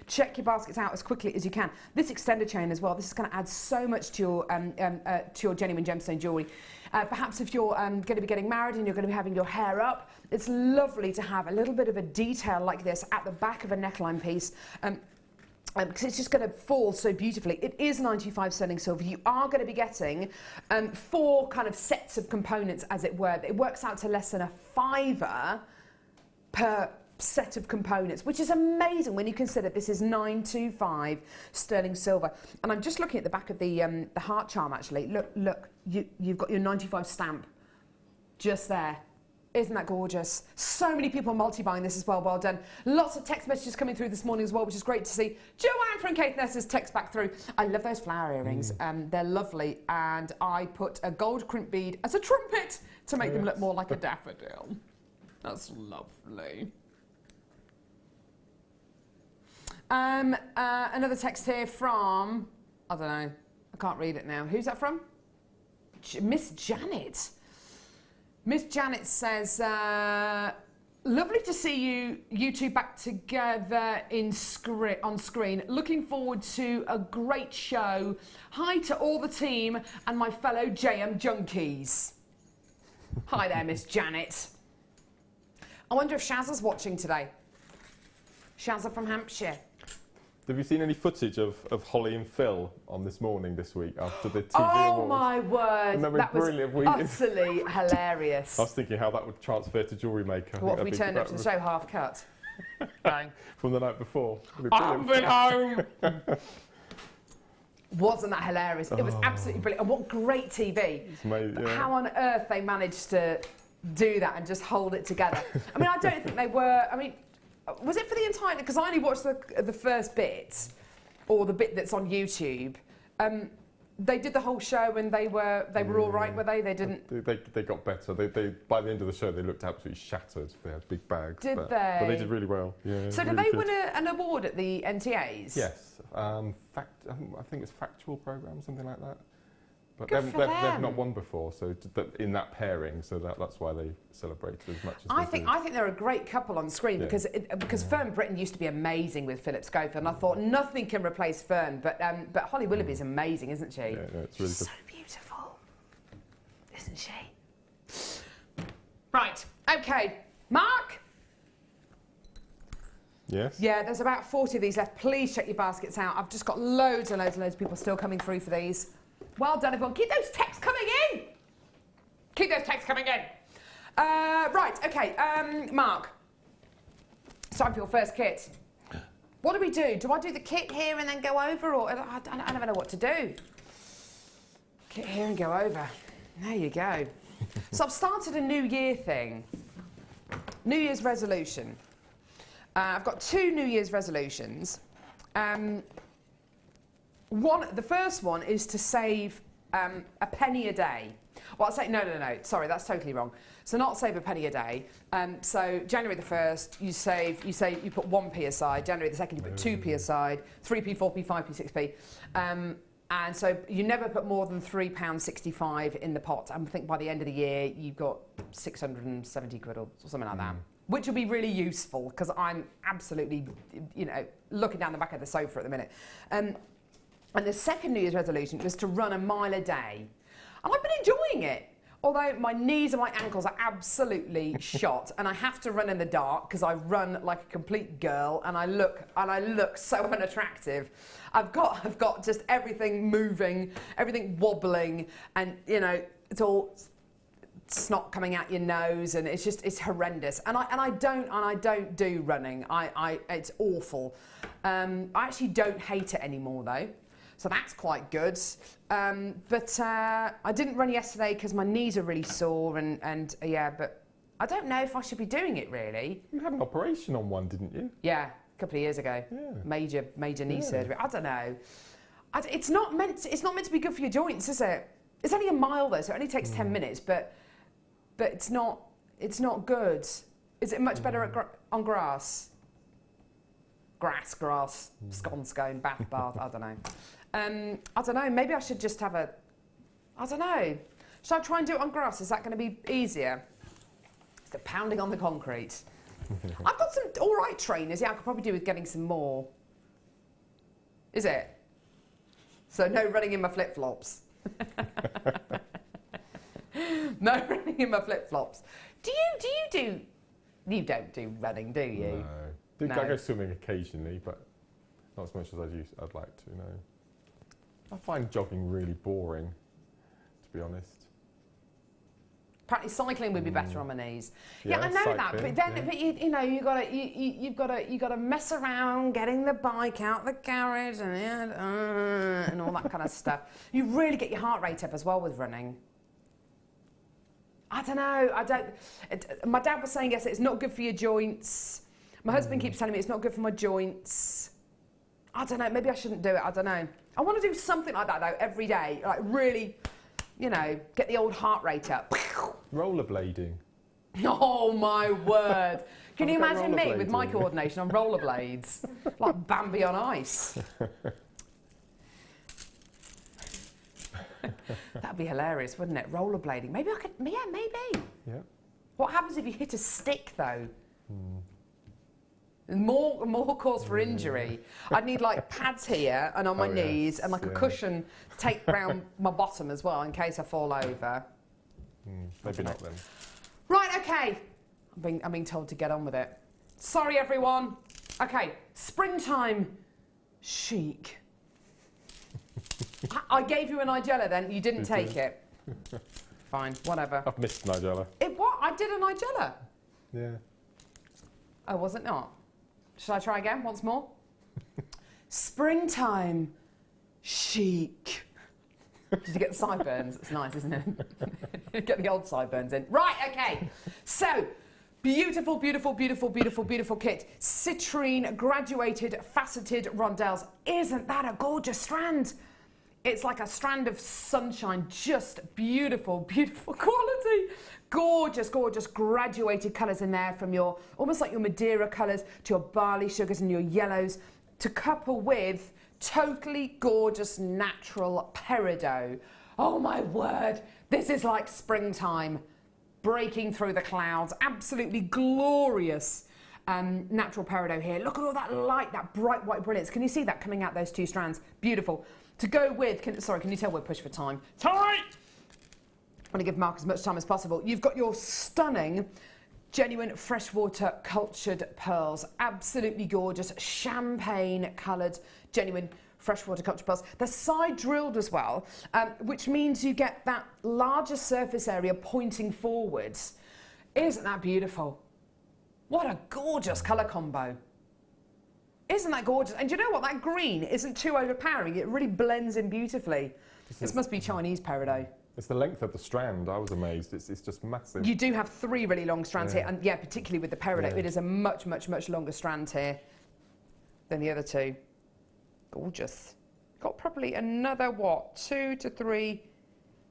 [SPEAKER 2] check your baskets out as quickly as you can. This extender chain as well. This is going to add so much to your genuine gemstone jewellery. Perhaps if you're going to be getting married and you're going to be having your hair up, it's lovely to have a little bit of a detail like this at the back of a neckline piece. Because it's just going to fall so beautifully. It is 95 sterling silver. You are going to be getting 4 kind of sets of components, as it were. It works out to less than a £5 per set of components, which is amazing when you consider this is 925 sterling silver. And I'm just looking at the back of the heart charm, actually. Look, you've got your 95 stamp just there. Isn't that gorgeous? So many people multi-buying this as well. Well done. Lots of text messages coming through this morning as well, which is great to see. Joanne from Caithness's text back through. I love those flower earrings. They're lovely. And I put a gold crimp bead as a trumpet to make them look more like a daffodil. That's lovely. Another text here from, I don't know, I can't read it now. Who's that from? Miss Janet. Miss Janet says, lovely to see you two back together on screen. Looking forward to a great show. Hi to all the team and my fellow JM junkies. Hi there, Miss Janet. I wonder if Shazza's watching today. Shazza from Hampshire.
[SPEAKER 1] Have you seen any footage of Holly and Phil on This Morning this week after the TV
[SPEAKER 2] Oh
[SPEAKER 1] awards?
[SPEAKER 2] my word, that was utterly hilarious.
[SPEAKER 1] I was thinking how that would transfer to JewelleryMaker.
[SPEAKER 2] What if we turned up to the show half cut? Bang.
[SPEAKER 1] From the night before.
[SPEAKER 2] I've been home. Wasn't that hilarious? It was absolutely brilliant. And what great TV.
[SPEAKER 1] It's amazing, yeah.
[SPEAKER 2] How on earth they managed to do that and just hold it together. I mean, I don't think they were, I mean, was it for the entire, because I only watched the first bit, or the bit that's on YouTube. They did the whole show and they were all right, were they? They didn't...
[SPEAKER 1] They got better. They by the end of the show, they looked absolutely shattered. They had big bags.
[SPEAKER 2] Did
[SPEAKER 1] but
[SPEAKER 2] they?
[SPEAKER 1] But they did really well. Yeah.
[SPEAKER 2] So
[SPEAKER 1] really
[SPEAKER 2] did they
[SPEAKER 1] good.
[SPEAKER 2] win an award at the NTAs?
[SPEAKER 1] Yes. I think it's Factual Programme, something like that. But
[SPEAKER 2] Good
[SPEAKER 1] they've
[SPEAKER 2] for them.
[SPEAKER 1] not won before, so in that pairing, so that's why they celebrated as much as
[SPEAKER 2] I
[SPEAKER 1] they
[SPEAKER 2] think
[SPEAKER 1] did.
[SPEAKER 2] they're a great couple on screen, because Fern Britton used to be amazing with Philip Schofield, and I thought nothing can replace Fern, but Holly Willoughby's amazing, isn't she?
[SPEAKER 1] Yeah, it's really
[SPEAKER 2] She's
[SPEAKER 1] good.
[SPEAKER 2] so beautiful, isn't she? Right, okay, Mark.
[SPEAKER 1] Yes.
[SPEAKER 2] Yeah, there's about 40 of these left. Please check your baskets out. I've just got loads and loads of people still coming through for these. Well done, everyone. Keep those texts coming in. Keep those texts coming in. Right, okay, Mark. It's time for your first kit. What do we do? Do I do the kit here and then go over, or I never know what to do. Kit here and go over. There you go. So I've started a New Year thing. New Year's resolution. I've got 2 New Year's resolutions. The first one is to save a penny a day. Well, I'll say, no, sorry, that's totally wrong. So not save a penny a day. So January the 1st, you put 1p aside. January the 2nd, you put 2p aside. 3p, 4p, 5p, 6p. And so you never put more than £3.65 in the pot. And I think by the end of the year, you've got 670 quid or something like that, which will be really useful because I'm absolutely, you know, looking down the back of the sofa at the minute. And the second New Year's resolution was to run a mile a day. And I've been enjoying it. Although my knees and my ankles are absolutely shot, and I have to run in the dark because I run like a complete girl, and I look so unattractive. I've got just everything moving, everything wobbling, and you know it's all snot coming out your nose, and it's horrendous. And I don't do running. It's awful. I actually don't hate it anymore though. So that's quite good. But I didn't run yesterday because my knees are really sore and yeah, but I don't know if I should be doing it really.
[SPEAKER 1] You had an operation on one, didn't you?
[SPEAKER 2] Yeah, a couple of years ago.
[SPEAKER 1] Yeah.
[SPEAKER 2] Major knee surgery. I don't know. It's not meant to be good for your joints, is it? It's only a mile though, so it only takes 10 minutes, but it's not good. Is it much better on grass? Grass, scone, bath, I don't know. I don't know, maybe I should just have I don't know. Should I try and do it on grass? Is that going to be easier? Instead of pounding on the concrete. I've got some all right trainers. Yeah, I could probably do with getting some more. Is it? So no running in my flip-flops. No running in my flip-flops. You don't do running, do you?
[SPEAKER 1] No. I go swimming occasionally, but not as much as I'd like to, no. I find jogging really boring, to be honest.
[SPEAKER 2] Apparently cycling would be better on my knees. Yeah, I know
[SPEAKER 1] cycling,
[SPEAKER 2] that, but then you've got to mess around getting the bike out the garage and all that kind of stuff. You really get your heart rate up as well with running. I don't know. My dad was saying yesterday it's not good for your joints. My husband keeps telling me it's not good for my joints. I don't know. Maybe I shouldn't do it. I don't know. I want to do something like that though every day, like really, you know, get the old heart rate up.
[SPEAKER 1] Rollerblading.
[SPEAKER 2] Oh my word! Can you imagine me with my coordination on rollerblades, like Bambi on ice? That'd be hilarious, wouldn't it? Rollerblading. Maybe I could. Yeah, maybe.
[SPEAKER 1] Yeah.
[SPEAKER 2] What happens if you hit a stick though? More cause for injury. I'd need like pads here and on my knees and like a cushion taped round my bottom as well in case I fall over.
[SPEAKER 1] Maybe not then.
[SPEAKER 2] Right, okay. I'm being told to get on with it. Sorry, everyone. Okay, springtime chic. I gave you a Nigella then, you didn't take it. Fine, whatever.
[SPEAKER 1] I've missed Nigella.
[SPEAKER 2] What? I did a Nigella.
[SPEAKER 1] Yeah.
[SPEAKER 2] Oh, was it not? Should I try again once more? Springtime chic. Did you get the sideburns? It's nice, isn't it? Get the old sideburns in. Right, okay. So, beautiful, beautiful, beautiful, beautiful, beautiful kit. Citrine graduated faceted rondelles. Isn't that a gorgeous strand? It's like a strand of sunshine, just beautiful, beautiful quality. Gorgeous, gorgeous graduated colours in there from your, almost like your Madeira colours to your barley sugars and your yellows to couple with totally gorgeous natural peridot. Oh my word, this is like springtime breaking through the clouds. Absolutely glorious natural peridot here. Look at all that light, that bright white brilliance. Can you see that coming out those two strands? Beautiful. To go with, can you tell we're pushed for time? Time! I want to give Mark as much time as possible. You've got your stunning, genuine freshwater cultured pearls. Absolutely gorgeous, champagne coloured, genuine freshwater cultured pearls. They're side drilled as well, which means you get that larger surface area pointing forwards. Isn't that beautiful? What a gorgeous colour combo. Isn't that gorgeous? And do you know what? That green isn't too overpowering. It really blends in beautifully. This must be Chinese peridot.
[SPEAKER 1] It's the length of the strand. I was amazed. It's just massive.
[SPEAKER 2] You do have 3 really long strands here. And yeah, particularly with the peridot, it is a much, much, much longer strand here than the other two. Gorgeous. Got probably another, 2 to 3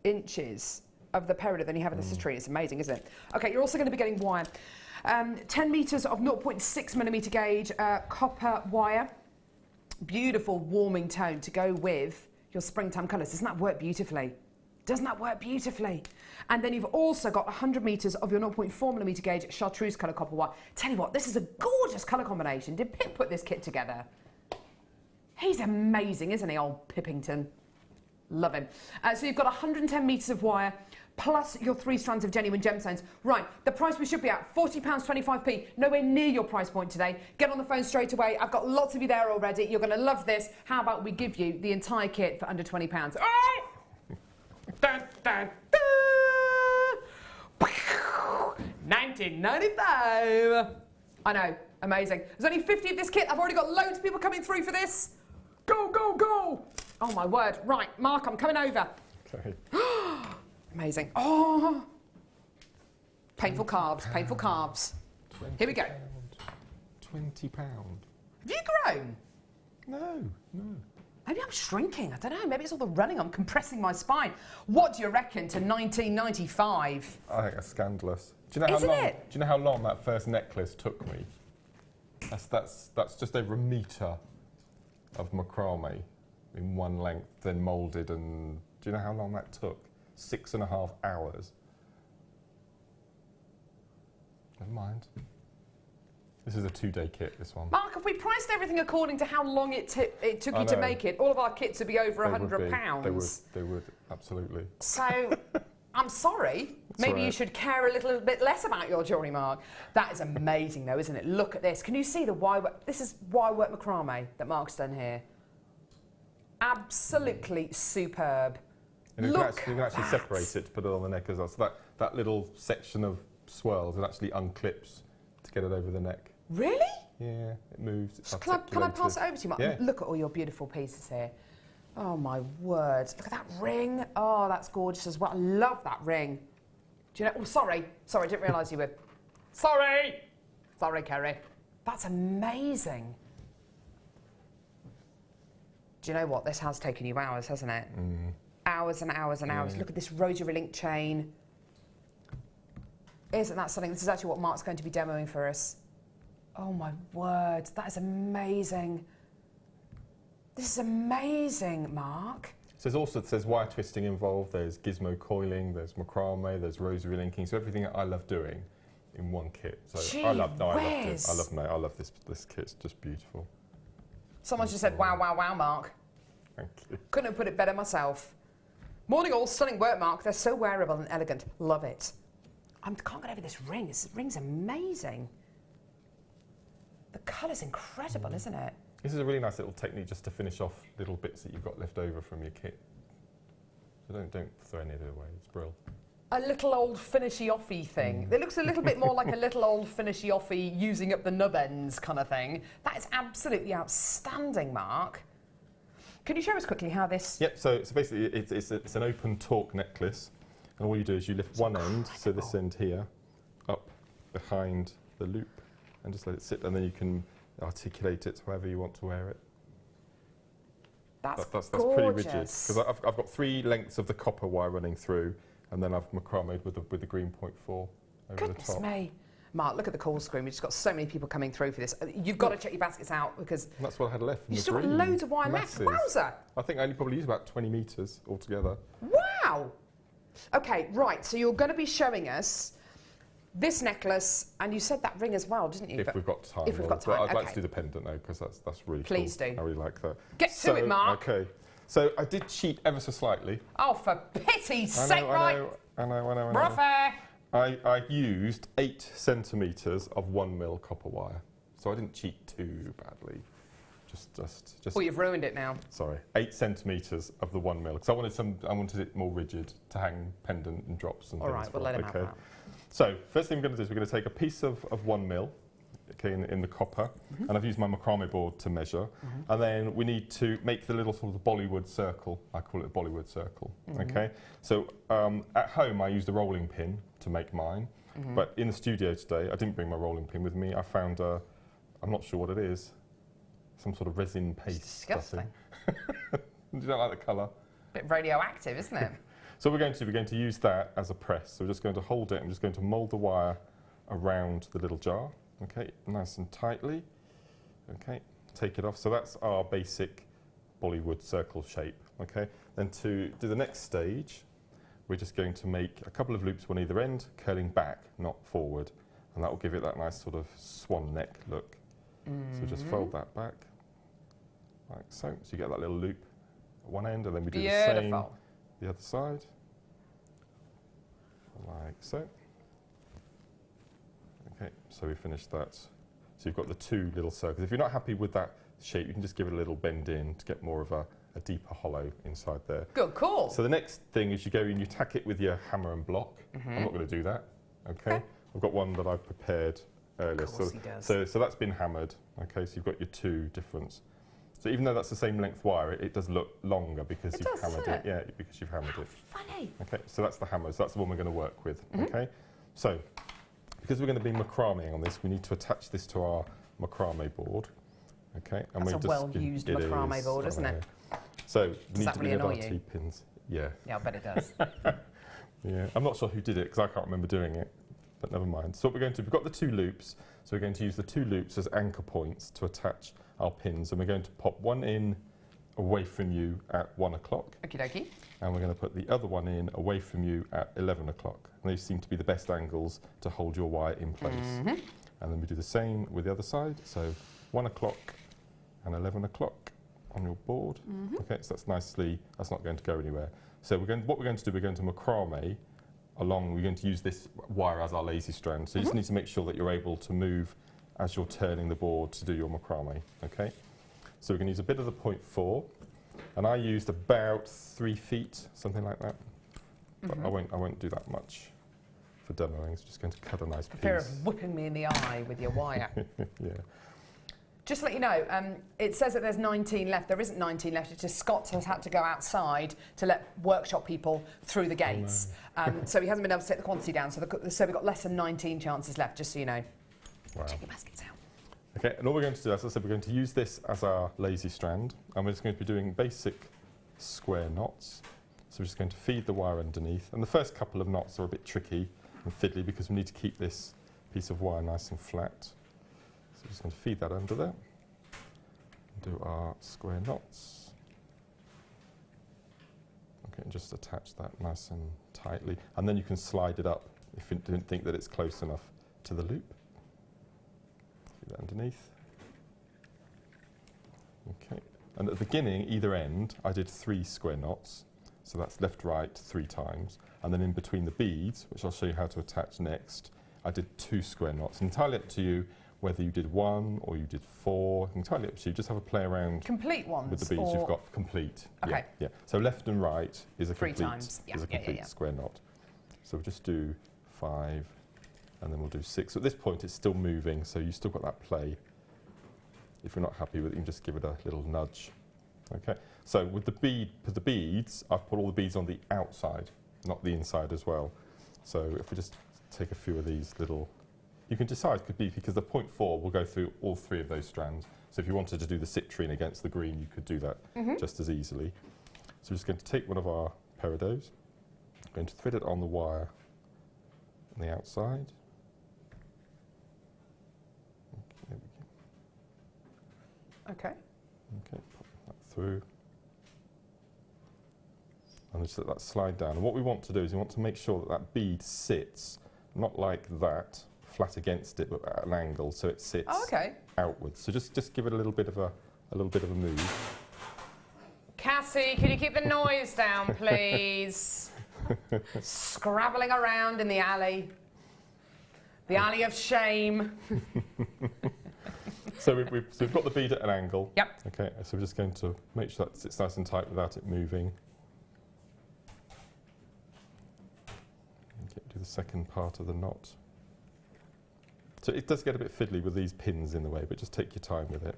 [SPEAKER 2] inches of the peridot than you have in the citrine. It's amazing, isn't it? Okay, you're also going to be getting wire. 10 metres of 0.6 millimetre gauge copper wire. Beautiful warming tone to go with your springtime colours. Doesn't that work beautifully? Doesn't that work beautifully? And then you've also got 100 metres of your 0.4mm gauge chartreuse colour copper wire. Tell you what, this is a gorgeous colour combination. Did Pip put this kit together? He's amazing, isn't he, old Pippington? Love him. So you've got 110 metres of wire, plus your 3 strands of genuine gemstones. Right, the price we should be at, £40.25p, nowhere near your price point today. Get on the phone straight away. I've got lots of you there already. You're going to love this. How about we give you the entire kit for under £20? Oh! Dun, dun, dun. 1995. I know, amazing. There's only 50 of this kit. I've already got loads of people coming through for this. Go, go, go. Oh, my word. Right, Mark, I'm coming over.
[SPEAKER 1] Okay.
[SPEAKER 2] Amazing. Oh. Painful calves, painful calves. Here we go.
[SPEAKER 1] £20.
[SPEAKER 2] Have you grown?
[SPEAKER 1] No, no.
[SPEAKER 2] Maybe I'm shrinking. I don't know. Maybe it's all the running. I'm compressing my spine. What do you reckon to 1995?
[SPEAKER 1] I think that's scandalous. Do you know
[SPEAKER 2] Isn't
[SPEAKER 1] how long?
[SPEAKER 2] it?
[SPEAKER 1] Do you know how long that first necklace took me? That's just over a metre of macrame in one length, then moulded, and do you know how long that took? 6.5 hours. Never mind. This is a 2-day kit, this one.
[SPEAKER 2] Mark, if we priced everything according to how long it took you to make it, all of our kits would be over £100.
[SPEAKER 1] They would, absolutely.
[SPEAKER 2] So, I'm sorry. Maybe you should care a little bit less about your jewellery, Mark. That is amazing, though, isn't it? Look at this. Can you see the wire work? This is wire work macrame that Mark's done here. Absolutely superb.
[SPEAKER 1] And you can actually
[SPEAKER 2] that.
[SPEAKER 1] separate it to put it on the neck as well. So that little section of swirls, it actually unclips to get it over the neck.
[SPEAKER 2] Really?
[SPEAKER 1] Yeah, it moves. It's
[SPEAKER 2] Can I pass it over to you, Mark?
[SPEAKER 1] Yeah.
[SPEAKER 2] Look at all your beautiful pieces here. Oh, my word. Look at that ring. Oh, that's gorgeous as well. I love that ring. Do you know? Oh, sorry. Sorry, I didn't realise you were... Sorry! Sorry, Kerry. That's amazing. Do you know what? This has taken you hours, hasn't it?
[SPEAKER 1] Mm.
[SPEAKER 2] Hours and hours and hours. Look at this rosary link chain. Isn't that something? This is actually what Mark's going to be demoing for us. Oh, my word. That is amazing. This is amazing, Mark.
[SPEAKER 1] So there's wire twisting involved, there's gizmo coiling, there's macrame, there's rosary linking, so everything that I love doing in one kit. So
[SPEAKER 2] Gee
[SPEAKER 1] I love
[SPEAKER 2] whiz.
[SPEAKER 1] this kit, it's just beautiful.
[SPEAKER 2] Someone just said, wow, wow, wow, Mark.
[SPEAKER 1] Thank you.
[SPEAKER 2] Couldn't have put it better myself. Morning all, stunning work, Mark. They're so wearable and elegant. Love it. I can't get over this ring. This ring's amazing. The colour's incredible, isn't it?
[SPEAKER 1] This is a really nice little technique just to finish off little bits that you've got left over from your kit. So don't throw any of it away, it's brilliant.
[SPEAKER 2] A little old finishy-offy thing. It looks a little bit more like a little old finishy-offy using up the nub ends kind of thing. That is absolutely outstanding, Mark. Can you show us quickly how this...
[SPEAKER 1] Yep, so basically it's an open torque necklace, and all you do is you lift one end, so this end here, up behind the loop, and just let it sit, and then you can articulate it however you want to wear it.
[SPEAKER 2] That's
[SPEAKER 1] pretty rigid, because I've got 3 lengths of the copper wire running through, and then I've macrameed with the green 0.4 over
[SPEAKER 2] Goodness
[SPEAKER 1] the top.
[SPEAKER 2] me. Mark, look at the call screen. We've just got so many people coming through for this. You've got to check your baskets out because...
[SPEAKER 1] And that's what I had left from
[SPEAKER 2] you've
[SPEAKER 1] the
[SPEAKER 2] still got
[SPEAKER 1] green.
[SPEAKER 2] loads of wire left. Wowzer!
[SPEAKER 1] I think I only probably used about 20 metres altogether.
[SPEAKER 2] Wow! Okay, right, so you're going to be showing us this necklace, and you said that ring as well, didn't you?
[SPEAKER 1] If we've got time.
[SPEAKER 2] If we've got time,
[SPEAKER 1] I'd like
[SPEAKER 2] okay.
[SPEAKER 1] to do the pendant though, because that's really
[SPEAKER 2] Please
[SPEAKER 1] cool.
[SPEAKER 2] do.
[SPEAKER 1] I really like that.
[SPEAKER 2] Get to it, Mark.
[SPEAKER 1] Okay. So I did cheat ever so slightly.
[SPEAKER 2] Oh, for pity's sake, right?
[SPEAKER 1] I know.
[SPEAKER 2] Brother!
[SPEAKER 1] I used 8 centimetres of 1mm copper wire. So I didn't cheat too badly. Just.
[SPEAKER 2] Well, you've ruined it now.
[SPEAKER 1] Sorry, 8 centimetres of the 1mm, because I wanted it more rigid to hang pendant and drops and
[SPEAKER 2] All
[SPEAKER 1] things.
[SPEAKER 2] right, we'll let him have that.
[SPEAKER 1] So first thing we're going to do is we're going to take a piece of 1mm, okay, in the copper, and I've used my macrame board to measure, and then we need to make the little sort of Bollywood circle. I call it a Bollywood circle. Okay. So at home I used a rolling pin to make mine, but in the studio today I didn't bring my rolling pin with me. I found I'm not sure what it is. Some sort of resin paste.
[SPEAKER 2] It's disgusting.
[SPEAKER 1] You don't like the colour?
[SPEAKER 2] Bit radioactive, isn't it?
[SPEAKER 1] So we're going to use that as a press. So we're just going to hold it. I'm just going to mould the wire around the little jar. Okay, nice and tightly. Okay, take it off. So that's our basic Bollywood circle shape. Okay, then to do the next stage, we're just going to make a couple of loops on either end, curling back, not forward. And that will give it that nice sort of swan neck look. So just fold that back, like so. So you get that little loop at one end, and then we do the same the other side, like so. Okay, so we finished that. So you've got the two little circles. If you're not happy with that shape, you can just give it a little bend in to get more of a deeper hollow inside there.
[SPEAKER 2] Good, cool.
[SPEAKER 1] So the next thing is you go and you tack it with your hammer and block. I'm not going to do that. Okay. I've got one that I've prepared earlier.
[SPEAKER 2] Of course he does.
[SPEAKER 1] So that's been hammered. Okay, so you've got your two different. So even though that's the same length wire, it does look longer because you've hammered it. Yeah, because you've hammered it.
[SPEAKER 2] Funny.
[SPEAKER 1] Okay, so that's the hammer. So that's the one we're going to work with. Okay, so because we're going to be macrameing on this, we need to attach this to our macrame board. Okay, and
[SPEAKER 2] that's a well-used macrame board, isn't it?
[SPEAKER 1] So
[SPEAKER 2] does that really annoy you?
[SPEAKER 1] T-pins. Yeah.
[SPEAKER 2] Yeah, I bet it does.
[SPEAKER 1] Yeah, I'm not sure who did it because I can't remember doing it, but never mind. So what we're going to do, we've got the two loops, so we're going to use the two loops as anchor points to attach our pins, and we're going to pop one in away from you at 1 o'clock.
[SPEAKER 2] Okie dokie.
[SPEAKER 1] And we're going to put the other one in away from you at 11 o'clock. And these seem to be the best angles to hold your wire in place. And then we do the same with the other side, so 1 o'clock and 11 o'clock on your board. Okay, so that's not going to go anywhere. So what we're going to do, we're going to macrame along, we're going to use this wire as our lazy strand. So you just need to make sure that you're able to move as you're turning the board to do your macrame, okay? So we're going to use a bit of the 0.4, and I used about 3 feet, something like that. But I won't do that much for demoing. I'm just going to cut a nice piece.
[SPEAKER 2] Fear of whipping me in the eye with your wire.
[SPEAKER 1] Yeah.
[SPEAKER 2] Just to let you know, it says that there's 19 left. There isn't 19 left. It's just Scott has had to go outside to let workshop people through the gates. So he hasn't been able to take the quantity down. So we've got less than 19 chances left, just so you know.
[SPEAKER 1] Wow.
[SPEAKER 2] Check your baskets out.
[SPEAKER 1] Okay, and all we're going to do, as I said, we're going to use this as our lazy strand, and we're just going to be doing basic square knots. So we're just going to feed the wire underneath. And the first couple of knots are a bit tricky and fiddly because we need to keep this piece of wire nice and flat. So we're just going to feed that under there. And do our square knots. Okay, and just attach that nice and tightly. And then you can slide it up if you didn't think that it's close enough to the loop. Feed that underneath. Okay, and at the beginning, either end, I did 3 square knots. So that's left, right 3 times. And then in between the beads, which I'll show you how to attach next, I did 2 square knots. Entirely up to you whether you did 1 or you did 4. Entirely up to you. Just have a play around
[SPEAKER 2] Complete ones
[SPEAKER 1] with the beads you've got. Complete.
[SPEAKER 2] Okay.
[SPEAKER 1] Yeah. So left and right is a
[SPEAKER 2] 3
[SPEAKER 1] complete,
[SPEAKER 2] times. Yeah,
[SPEAKER 1] is a complete square knot. So we'll just do 5 and then we'll do 6. So at this point it's still moving, so you've still got that play. If you're not happy with it, you can just give it a little nudge. Okay. So with the beads, I've put all the beads on the outside, not the inside as well. So if we just take a few of these little, you can decide, could be because the 0.4 will go through all 3 of those strands. So if you wanted to do the citrine against the green, you could do that just as easily. So we're just going to take one of our peridot, going to thread it on the wire on the outside.
[SPEAKER 2] Okay.
[SPEAKER 1] Okay, pop that through. And just let that slide down. And what we want to do is we want to make sure that that bead sits, not like that, flat against it, but at an angle, so it sits outwards. So just give it a little bit of a move.
[SPEAKER 2] Cassie, can you keep the noise down, please? Scrabbling around in the alley. The alley of shame.
[SPEAKER 1] So we've got the bead at an angle.
[SPEAKER 2] Yep.
[SPEAKER 1] Okay, so we're just going to make sure that sits nice and tight without it moving. Okay, do the second part of the knot. So it does get a bit fiddly with these pins in the way, but just take your time with it.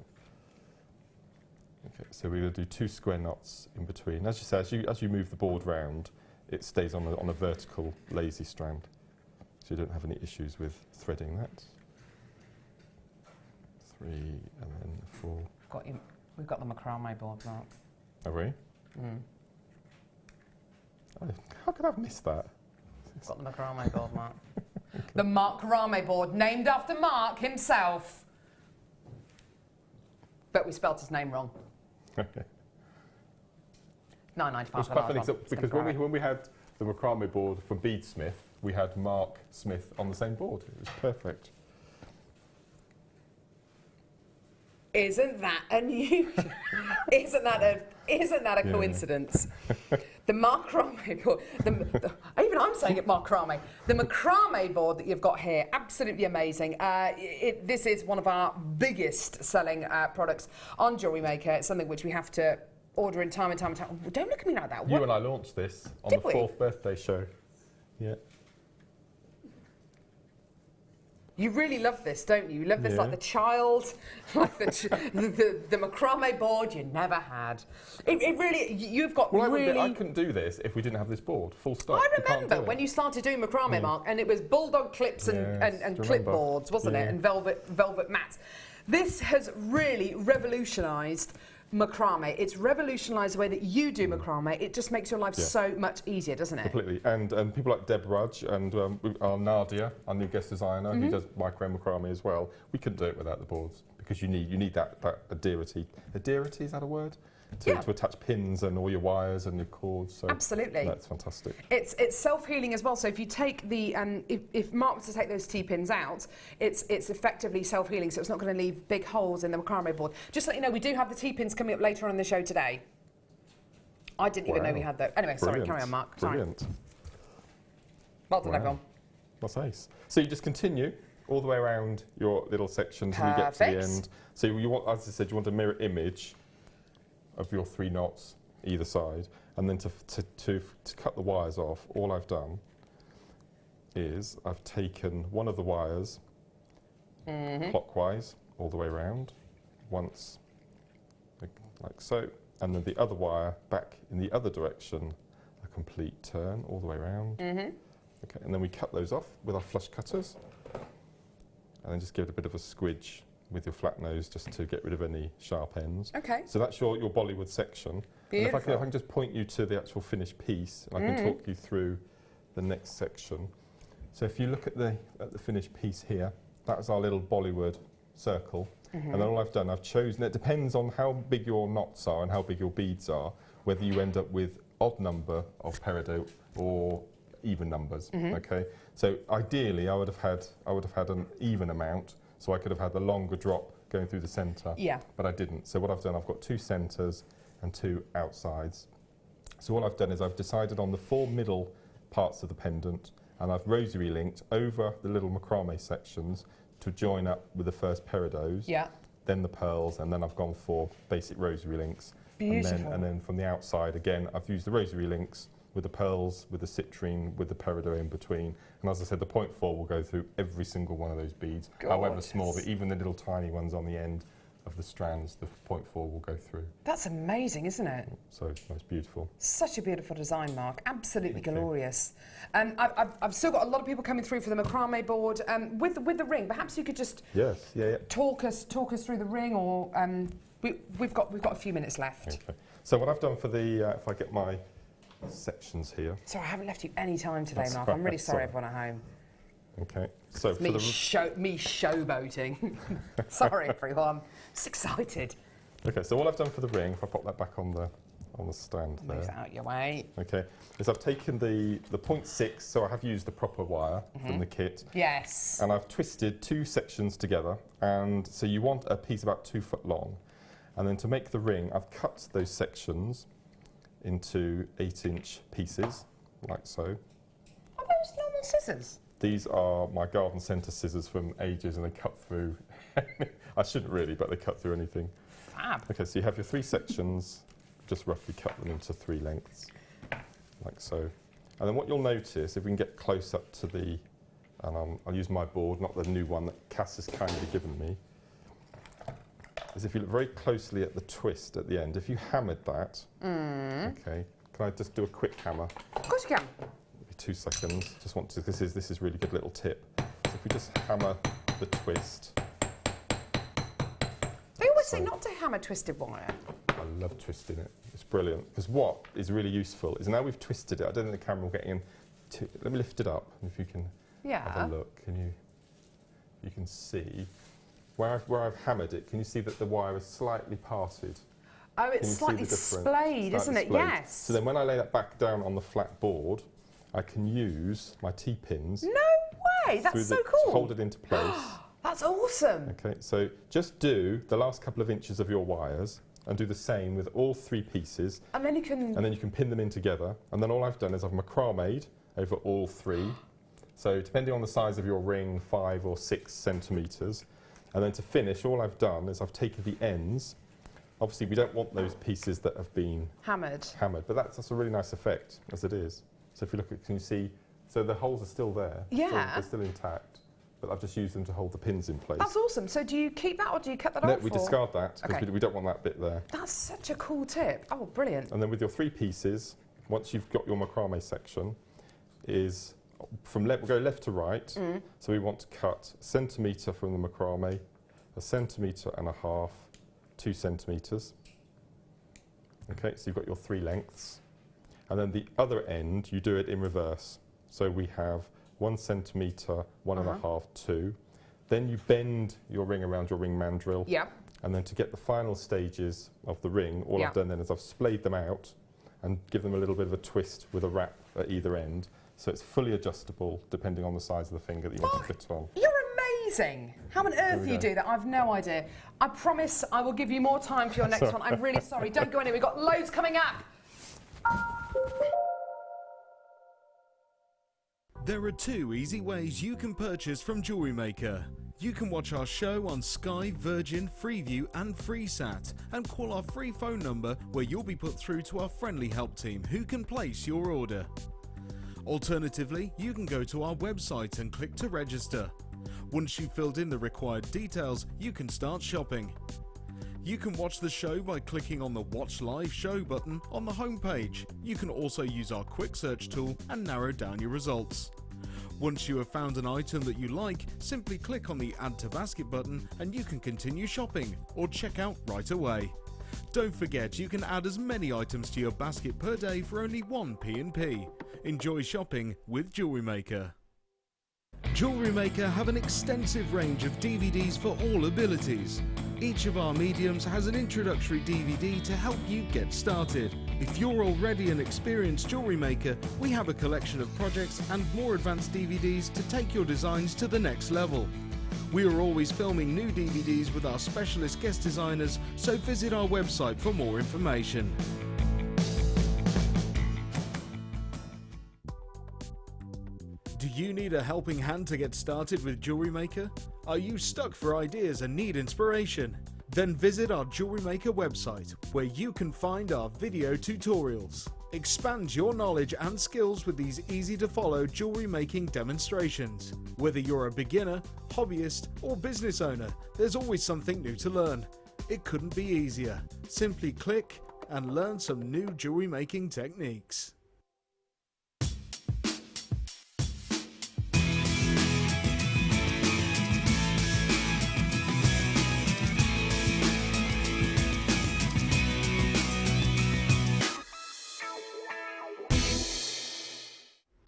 [SPEAKER 1] Okay, so we're going to do 2 square knots in between. As you say, as you move the board round, it stays on a vertical lazy strand, so you don't have any issues with threading that. 3 and then 4.
[SPEAKER 2] We've got the macrame board, Mark.
[SPEAKER 1] Have we? Oh, how could I have missed that?
[SPEAKER 2] We've got the macrame board, Mark. The macrame board, named after Mark himself. But we spelt his name wrong.
[SPEAKER 1] Okay.
[SPEAKER 2] £9.95
[SPEAKER 1] It was
[SPEAKER 2] for the
[SPEAKER 1] quite
[SPEAKER 2] large
[SPEAKER 1] funny
[SPEAKER 2] one. It's
[SPEAKER 1] because
[SPEAKER 2] gonna be
[SPEAKER 1] when we had the Macrame board from Beadsmith, we had Mark Smith on the same board. It was perfect.
[SPEAKER 2] Isn't that unusual? isn't that a coincidence? The Macrame board, even I'm saying it Macrame. The Macrame board that you've got here, absolutely amazing. This is one of our biggest selling products on JewelleryMaker. It's something which we have to order in time and time and time. Don't look at me like that.
[SPEAKER 1] You and I launched this on the 4th birthday show. Yeah.
[SPEAKER 2] You really love this, don't you? You love this like the child, like the Macrame board you never had. It really, you've got really...
[SPEAKER 1] I couldn't do this if we didn't have this board, full stop.
[SPEAKER 2] I remember when you started doing Macrame, Mark, and it was bulldog clips and clipboards, wasn't it? And velvet mats. This has really revolutionised Macrame. It's revolutionised the way that you do Macrame. It just makes your life so much easier, doesn't it?
[SPEAKER 1] Completely. And people like Deb Rudge and our Nadia, our new guest designer, who does micro Macrame as well, we couldn't do it without the boards because you need that adherity. Adherity, is that a word? To attach pins and all your wires and your cords. So
[SPEAKER 2] absolutely.
[SPEAKER 1] That's fantastic.
[SPEAKER 2] It's self-healing as well. So if you take the, if Mark was to take those T-pins out, it's effectively self-healing. So it's not going to leave big holes in the Macrame board. Just to let you know, we do have the T-pins coming up later on in the show today. I didn't even know we had those. Anyway, sorry, carry on, Mark.
[SPEAKER 1] Brilliant.
[SPEAKER 2] Well done, everyone.
[SPEAKER 1] That's nice. So you just continue all the way around your little section until you get to the end. So you want, as I said, you want a mirror image of your 3 knots either side, and then to cut the wires off, all I've done is I've taken one of the wires clockwise all the way around once, like so, and then the other wire back in the other direction, a complete turn all the way around. Okay, and then we cut those off with our flush cutters, and then just give it a bit of a squidge with your flat nose just to get rid of any sharp ends.
[SPEAKER 2] Okay.
[SPEAKER 1] So that's your Bollywood section.
[SPEAKER 2] Beautiful.
[SPEAKER 1] And if I can just point you to the actual finished piece, and I can talk you through the next section. So if you look at the finished piece here, that's our little Bollywood circle. And then all I've done, I've chosen, it depends on how big your knots are and how big your beads are, whether you end up with odd number of peridot or even numbers. Okay. So ideally, I would have had an even amount. So I could have had the longer drop going through the centre, but I didn't. So what I've done, I've got 2 centres and 2 outsides. So what I've done is I've decided on the 4 middle parts of the pendant, and I've rosary linked over the little Macrame sections to join up with the first peridots, then the pearls, and then I've gone for basic rosary links.
[SPEAKER 2] Beautiful.
[SPEAKER 1] And then from the outside, again, I've used the rosary links with the pearls, with the citrine, with the peridot in between. And as I said, the 0.4 will go through every single one of those beads, however small, but even the little tiny ones on the end of the strands, the 0.4 will go through.
[SPEAKER 2] That's amazing, isn't it?
[SPEAKER 1] So that's beautiful.
[SPEAKER 2] Such a beautiful design, Mark. Absolutely glorious. I've still got a lot of people coming through for the Macrame board with the ring. Perhaps you could just talk us through the ring, or we've got a few minutes left.
[SPEAKER 1] Okay. So what I've done for the if I get my sections here.
[SPEAKER 2] Sorry, I haven't left you any time today, Mark. I'm really sorry, everyone at home.
[SPEAKER 1] Okay, so
[SPEAKER 2] me showboating. Sorry, everyone. Just excited.
[SPEAKER 1] Okay, so what I've done for the ring, if I pop that back on the stand there.
[SPEAKER 2] Move that out your way.
[SPEAKER 1] Okay, is I've taken the 0.6, so I have used the proper wire from the kit.
[SPEAKER 2] Yes.
[SPEAKER 1] And I've twisted 2 sections together, and so you want a piece about 2 foot long. And then to make the ring, I've cut those sections into 8-inch pieces, like so.
[SPEAKER 2] Are those normal scissors?
[SPEAKER 1] These are my garden centre scissors from ages, and they cut through. I shouldn't really, but they cut through anything.
[SPEAKER 2] Fab.
[SPEAKER 1] Okay, so you have your 3 sections, just roughly cut them into 3 lengths, like so. And then what you'll notice, if we can get close up to the, and I'll use my board, not the new one that Cass has kindly given me, is if you look very closely at the twist at the end, if you hammered that, okay, can I just do a quick hammer?
[SPEAKER 2] Of course you can.
[SPEAKER 1] 2 seconds. Just want to. This is really good little tip. So if we just hammer the twist.
[SPEAKER 2] They always say not to hammer twisted wire.
[SPEAKER 1] I love twisting it. It's brilliant. Because what is really useful is now we've twisted it. I don't think the camera will get in. Let me lift it up, and if you can have a look, you can see where I've hammered it. Can you see that the wire is slightly parted?
[SPEAKER 2] Oh, it's
[SPEAKER 1] Can you see
[SPEAKER 2] slightly
[SPEAKER 1] the difference?
[SPEAKER 2] splayed, isn't it?
[SPEAKER 1] Splayed.
[SPEAKER 2] Yes.
[SPEAKER 1] So then when I lay that back down on the flat board, I can use my T-pins
[SPEAKER 2] No way, that's so
[SPEAKER 1] to
[SPEAKER 2] cool.
[SPEAKER 1] hold it into place.
[SPEAKER 2] That's awesome.
[SPEAKER 1] Okay, so just do the last couple of inches of your wires and do the same with all 3 pieces.
[SPEAKER 2] And then you can...
[SPEAKER 1] And then you can pin them in together. And then all I've done is I've macrame'd over all 3. So depending on the size of your ring, 5 or 6 centimetres. And then to finish, all I've done is I've taken the ends. Obviously, we don't want those pieces that have been
[SPEAKER 2] hammered,
[SPEAKER 1] but that's a really nice effect as it is. So if you look at, can you see, so the holes are still there.
[SPEAKER 2] Yeah.
[SPEAKER 1] They're still intact, but I've just used them to hold the pins in place.
[SPEAKER 2] That's awesome. So do you keep that or do you cut that
[SPEAKER 1] No,
[SPEAKER 2] off?
[SPEAKER 1] we discard that because we don't want that bit there.
[SPEAKER 2] That's such a cool tip. Oh, brilliant.
[SPEAKER 1] And then with your 3 pieces, once you've got your macrame section, is we'll go left to right. So we want to cut a centimetre from the macrame, 1.5 centimetres, 2 centimetres. Okay, so you've got your 3 lengths. And then the other end, you do it in reverse. So we have 1 centimetre, 1.5, 2. Then you bend your ring around your ring mandrel.
[SPEAKER 2] Yeah.
[SPEAKER 1] And then to get the final stages of the ring, all I've done then is I've splayed them out and give them a little bit of a twist with a wrap at either end. So it's fully adjustable depending on the size of the finger that you want to fit on.
[SPEAKER 2] You're amazing. How on earth you do that? I've no idea. I promise I will give you more time for your next one. I'm really sorry. Don't go anywhere. We've got loads coming up.
[SPEAKER 4] There are 2 easy ways you can purchase from JewelleryMaker. You can watch our show on Sky, Virgin, Freeview and FreeSat and call our free phone number where you'll be put through to our friendly help team who can place your order. Alternatively, you can go to our website and click to register. Once you've filled in the required details, you can start shopping. You can watch the show by clicking on the Watch Live Show button on the homepage. You can also use our quick search tool and narrow down your results. Once you have found an item that you like, simply click on the Add to Basket button and you can continue shopping or check out right away. Don't forget you can add as many items to your basket per day for only 1 P&P. Enjoy shopping with JewelleryMaker. JewelleryMaker have an extensive range of DVDs for all abilities. Each of our mediums has an introductory DVD to help you get started. If you're already an experienced jewellery maker, we have a collection of projects and more advanced DVDs to take your designs to the next level. We are always filming new DVDs with our specialist guest designers, so visit our website for more information. Do you need a helping hand to get started with JewelleryMaker? Are you stuck for ideas and need inspiration? Then visit our JewelleryMaker website, where you can find our video tutorials. Expand your knowledge and skills with these easy-to-follow jewellery making demonstrations. Whether you're a beginner, hobbyist, or business owner, there's always something new to learn. It couldn't be easier. Simply click and learn some new jewellery making techniques.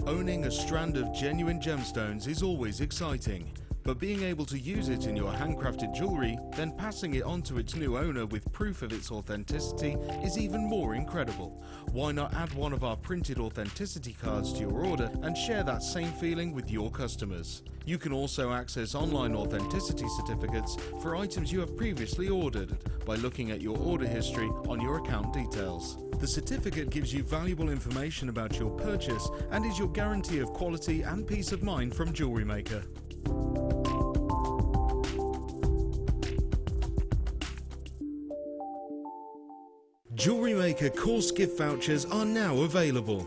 [SPEAKER 4] Owning a strand of genuine gemstones is always exciting, but being able to use it in your handcrafted jewellery, then passing it on to its new owner with proof of its authenticity is even more incredible. Why not add one of our printed authenticity cards to your order and share that same feeling with your customers? You can also access online authenticity certificates for items you have previously ordered by looking at your order history on your account details. The certificate gives you valuable information about your purchase and is your guarantee of quality and peace of mind from JewelleryMaker. JewelleryMaker course gift vouchers are now available.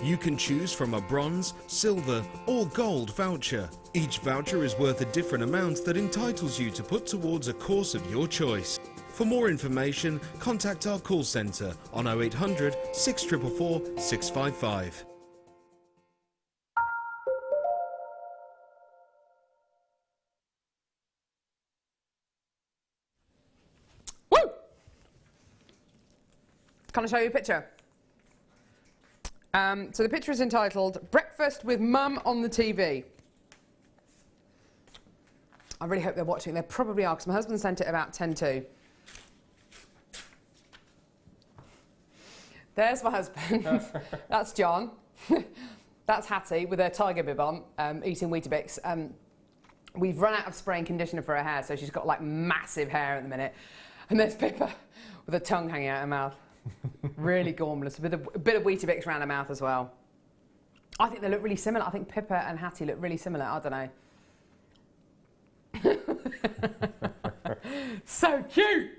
[SPEAKER 4] You can choose from a bronze, silver or gold voucher. Each voucher is worth a different amount that entitles you to put towards a course of your choice. For more information, contact our call centre on 0800 644 655.
[SPEAKER 2] Woo! Can I show you a picture? So the picture is entitled Breakfast with Mum on the TV. I really hope they're watching. They probably are, because my husband sent it about 10 to. There's my husband. That's John. That's Hattie with her tiger bib on, eating Weetabix. We've run out of spray and conditioner for her hair, so she's got like massive hair at the minute. And there's Pippa with her tongue hanging out her mouth. Really gormless. A bit of Weetabix around her mouth as well. I think they look really similar. I think Pippa and Hattie look really similar. I don't know. So cute.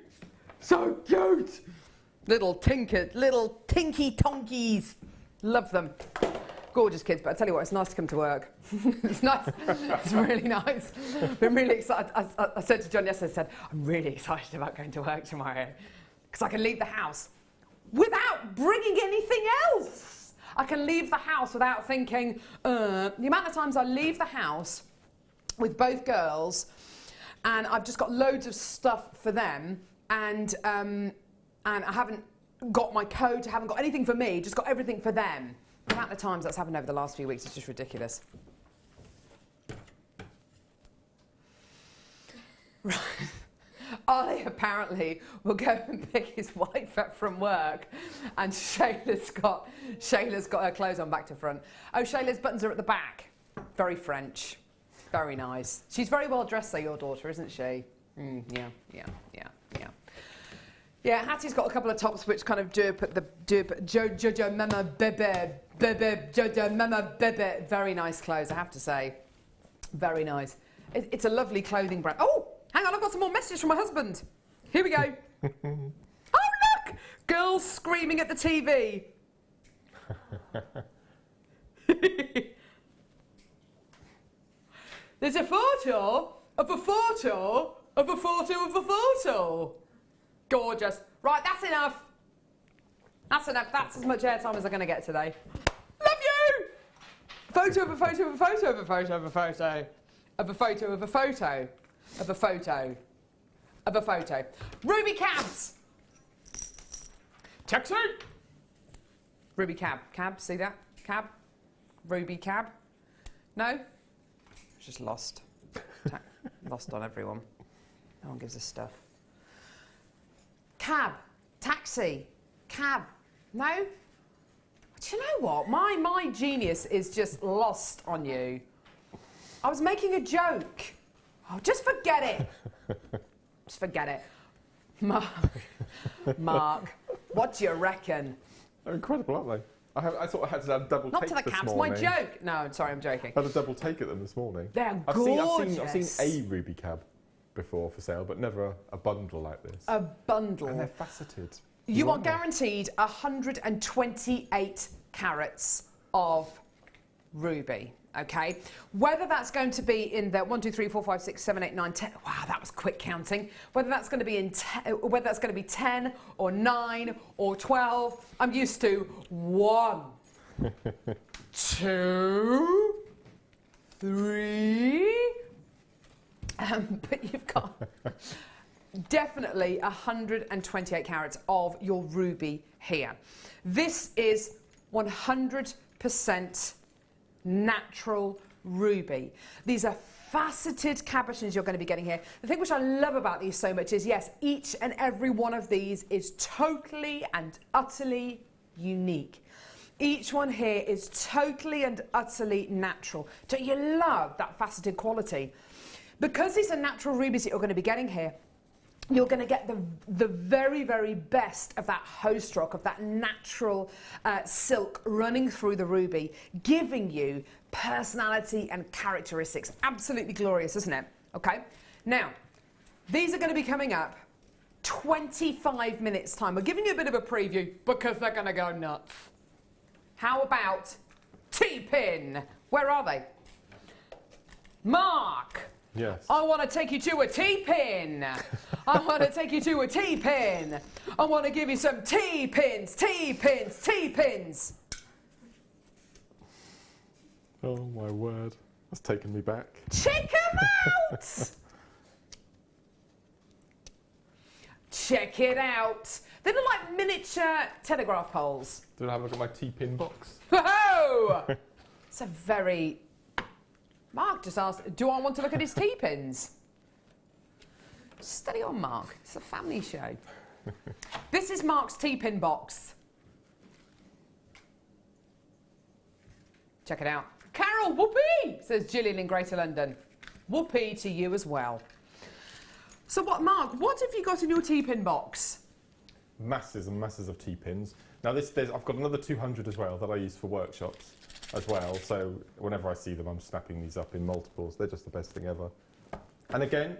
[SPEAKER 2] So cute. Little tinky tonkies. Love them. Gorgeous kids, but I tell you what, it's nice to come to work. It's nice. It's really nice. I'm really excited. I said to John yesterday, I said, I'm really excited about going to work tomorrow because I can leave the house without bringing anything else. I can leave the house without thinking, the amount of times I leave the house with both girls and I've just got loads of stuff for them and I haven't got my coat, I haven't got anything for me, just got everything for them. The amount of times that's happened over the last few weeks is just ridiculous. Right. Ollie apparently will go and pick his wife up from work and Shayla's got her clothes on back to front. Oh, Shayla's buttons are at the back. Very French. Very nice. She's very well dressed though, your daughter, isn't she? Yeah. Yeah, Hattie's got a couple of tops which kind of Jojo Mama Bebe. Very nice clothes, I have to say. Very nice. It's a lovely clothing brand. Oh, hang on, I've got some more messages from my husband. Here we go. Oh, look! Girls screaming at the TV. There's a photo of a photo of a photo of a photo. Gorgeous. Right, that's enough. That's enough. That's as much airtime as I'm going to get today. Love you! Photo of a photo of a photo of a photo of a photo. Of a photo of a photo. Of a photo. Of a photo. Ruby cabs! Taxi! Ruby cab. Cab, see that? Cab? Ruby cab? No? Just lost. Lost on everyone. No one gives a stuff. Cab, taxi, cab. No? Do you know what? My genius is just lost on you. I was making a joke. Oh, just forget it. Just forget it. Mark, what do you reckon?
[SPEAKER 1] They're incredible, aren't they? I thought I had to have a double
[SPEAKER 2] Not
[SPEAKER 1] take
[SPEAKER 2] to the
[SPEAKER 1] this
[SPEAKER 2] cabs,
[SPEAKER 1] morning.
[SPEAKER 2] my joke. No, sorry, I'm joking.
[SPEAKER 1] I had a double take at them this morning.
[SPEAKER 2] They're
[SPEAKER 1] I've
[SPEAKER 2] gorgeous.
[SPEAKER 1] seen a Ruby cab before for sale, but never a bundle like this.
[SPEAKER 2] A bundle.
[SPEAKER 1] And they're faceted.
[SPEAKER 2] You are guaranteed 128 carats of ruby, okay? Whether that's going to be in the 1, 2, 3, 4, 5, 6, 7, 8, 9, 10. Wow, that was quick counting. Whether that's going to be whether that's going to be 10 or 9 or 12. I'm used to 1, 2, 3. But you've got definitely 128 carats of your ruby here. This is 100% natural ruby. These are faceted cabochons you're going to be getting here. The thing which I love about these so much is, yes, each and every one of these is totally and utterly unique. Each one here is totally and utterly natural. Don't you love that faceted quality? Because these are natural rubies that you're going to be getting here, you're going to get the very, very best of that host rock, of that natural silk running through the ruby, giving you personality and characteristics. Absolutely glorious, isn't it? Okay. Now, these are going to be coming up 25 minutes time. We're giving you a bit of a preview because they're going to go nuts. How about T-pin? Where are they? Mark.
[SPEAKER 1] Yes.
[SPEAKER 2] I want to take you to a T-pin. I want to take you to a T-pin. I want to give you some T-pins, T-pins, T-pins.
[SPEAKER 1] Oh my word. That's taken me back.
[SPEAKER 2] Check them out. Check it out. They look like miniature telegraph poles.
[SPEAKER 1] Did I have a look at my T-pin box?
[SPEAKER 2] Whoa! It's a very... Mark just asked, do I want to look at his T-pins? Steady on, Mark. It's a family show. This is Mark's T-pin box. Check it out. Carol, whoopee, says Gillian in Greater London. Whoopee to you as well. So what, Mark, what have you got in your T-pin box?
[SPEAKER 1] Masses and masses of T-pins. Now I've got another 200 as well that I use for workshops as well. So whenever I see them, I'm snapping these up in multiples. They're just the best thing ever. And again,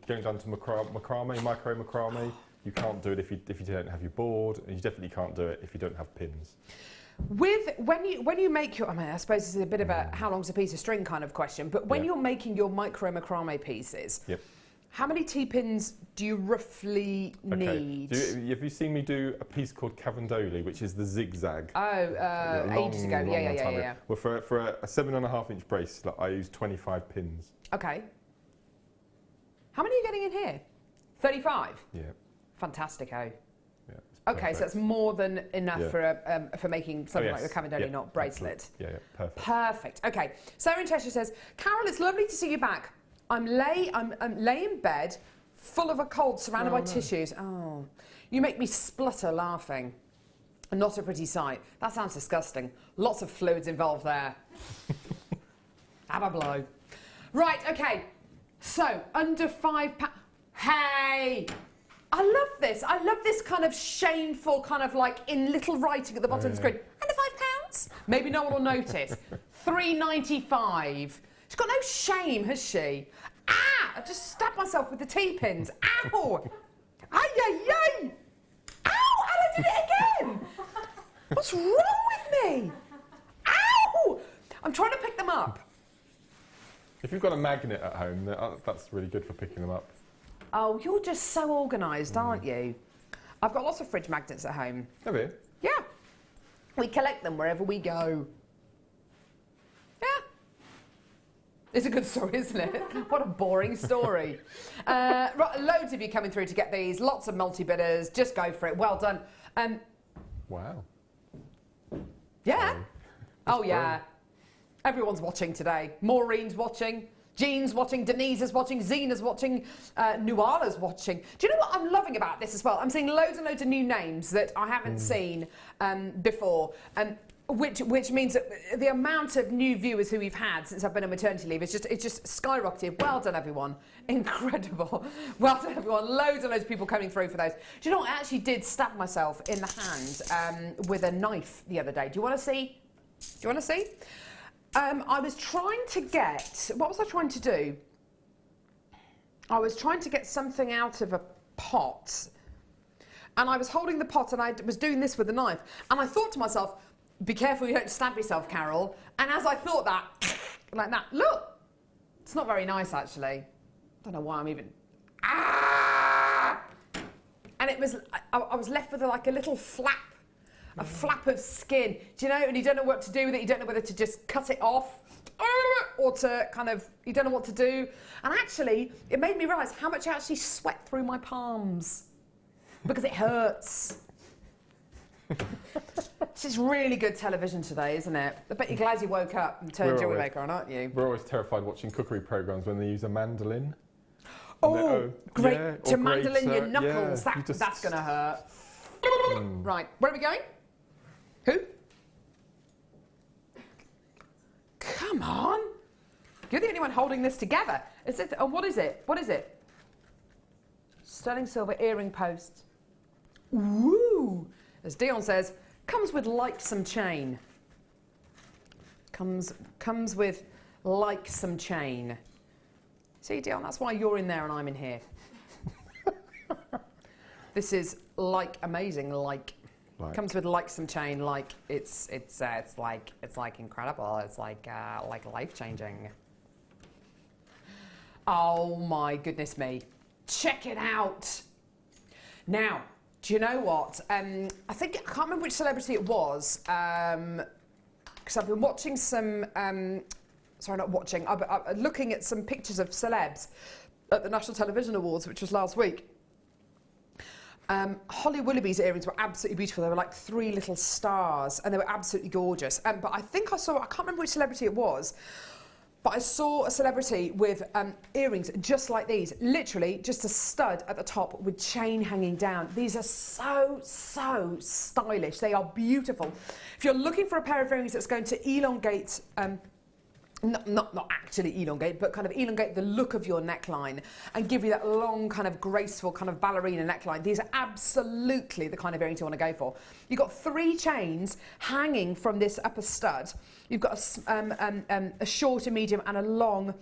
[SPEAKER 1] going down to macrame, you can't do it if you don't have your board, and you definitely can't do it if you don't have pins.
[SPEAKER 2] When you make your, I mean, I suppose this is a bit of a how long's a piece of string kind of question, but when you're making your micro macrame pieces, how many T-pins do you roughly need?
[SPEAKER 1] Have you seen me do a piece called Cavendoli, which is the zigzag?
[SPEAKER 2] Ages ago. Yeah.
[SPEAKER 1] Well, for a 7.5-inch bracelet, I use 25 pins.
[SPEAKER 2] Okay. How many are you getting in here? 35?
[SPEAKER 1] Yeah.
[SPEAKER 2] Fantastico.
[SPEAKER 1] Yeah,
[SPEAKER 2] okay, so that's more than enough for making something like the Cavendoli knot bracelet.
[SPEAKER 1] Yeah, perfect.
[SPEAKER 2] Perfect. Okay. Sarah in Cheshire says, Carol, it's lovely to see you back. I'm lay in bed, full of a cold, surrounded by tissues. Oh, you make me splutter laughing. Not a pretty sight. That sounds disgusting. Lots of fluids involved there. Have a blow. Right. Okay. So under £5. Hey. I love this. I love this kind of shameful, kind of like in little writing at the bottom of the screen. Under £5? Maybe no one will notice. £3.95. She's got no shame, has she? Ah! I just stabbed myself with the T-pins. Ow! Ay, ay, ay! Ow! And I did it again! What's wrong with me? Ow! I'm trying to pick them up.
[SPEAKER 1] If you've got a magnet at home, that's really good for picking them up.
[SPEAKER 2] Oh, you're just so organised, aren't you? I've got lots of fridge magnets at home.
[SPEAKER 1] Have you?
[SPEAKER 2] Yeah. We collect them wherever we go. Yeah. It's a good story, isn't it? What a boring story. Right, loads of you coming through to get these. Lots of multi-bidders. Just go for it. Well done.
[SPEAKER 1] Wow.
[SPEAKER 2] Yeah.
[SPEAKER 1] Sorry.
[SPEAKER 2] Oh, yeah. Everyone's watching today. Maureen's watching. Jean's watching, Denise is watching, Zena's watching, Nuala's watching. Do you know what I'm loving about this as well? I'm seeing loads and loads of new names that I haven't seen before, which means that the amount of new viewers who we've had since I've been on maternity leave it's just skyrocketed. Well done, everyone. Incredible. Well done, everyone. Loads and loads of people coming through for those. Do you know what? I actually did stab myself in the hand with a knife the other day. Do you want to see? Do you want to see? I was trying to get, what was I trying to do? I was trying to get something out of a pot. And I was holding the pot and I was doing this with a knife. And I thought to myself, be careful you don't stab yourself, Carol. And as I thought that, like that, look, it's not very nice actually. Don't know why I'm even, And it was, I was left with like a little flap. A flap of skin, do you know? And you don't know what to do with it. You don't know whether to just cut it off or to kind of, you don't know what to do. And actually, it made me realise how much I actually sweat through my palms because it hurts. This is really good television today, isn't it? I bet you're glad you woke up and turned JewelleryMaker on, aren't you?
[SPEAKER 1] We're always terrified watching cookery programmes when they use a mandolin.
[SPEAKER 2] Oh, great.
[SPEAKER 1] Yeah,
[SPEAKER 2] to mandolin your knuckles,
[SPEAKER 1] yeah,
[SPEAKER 2] that's going to hurt. Right, where are we going? Who? Come on. You're the only one holding this together. Is it? Oh, what is it? What is it? Sterling silver earring post. Ooh. As Dion says, comes with like some chain. Comes with like some chain. See, Dion, that's why you're in there and I'm in here. This is like amazing, like. Comes with like some chain, like it's like incredible. It's like life changing. Oh my goodness me! Check it out. Now, do you know what? I can't remember which celebrity it was because I've been watching some. Sorry, not watching. I'm looking at some pictures of celebs at the National Television Awards, which was last week. Holly Willoughby's earrings were absolutely beautiful. They were like 3 little stars and they were absolutely gorgeous. But I think I can't remember which celebrity it was, But I saw a celebrity with earrings just like these, literally just a stud at the top with chain hanging down. These are so, so stylish. They are beautiful. If you're looking for a pair of earrings that's going to elongate, not actually elongate, but kind of elongate the look of your neckline and give you that long, kind of graceful, kind of ballerina neckline, these are absolutely the kind of earrings you want to go for. You've got 3 chains hanging from this upper stud. You've got a short, a medium, and a long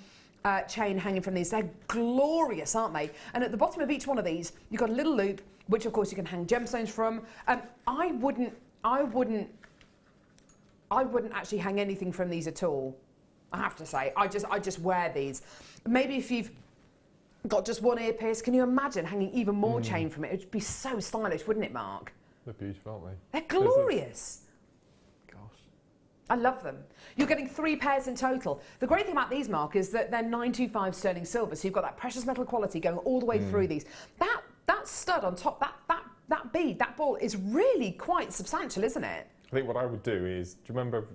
[SPEAKER 2] chain hanging from these. They're glorious, aren't they? And at the bottom of each one of these, you've got a little loop, which of course you can hang gemstones from. I wouldn't actually hang anything from these at all. I have to say, I just wear these. Maybe if you've got just one earpiece, can you imagine hanging even more chain from it? It would be so stylish, wouldn't it, Mark?
[SPEAKER 1] They're beautiful, aren't they?
[SPEAKER 2] They're glorious.
[SPEAKER 1] Gosh.
[SPEAKER 2] I love them. You're getting 3 pairs in total. The great thing about these, Mark, is that they're 925 sterling silver, so you've got that precious metal quality going all the way through these. That stud on top, that bead, that ball is really quite substantial, isn't it?
[SPEAKER 1] I think what I would do is, do you remember,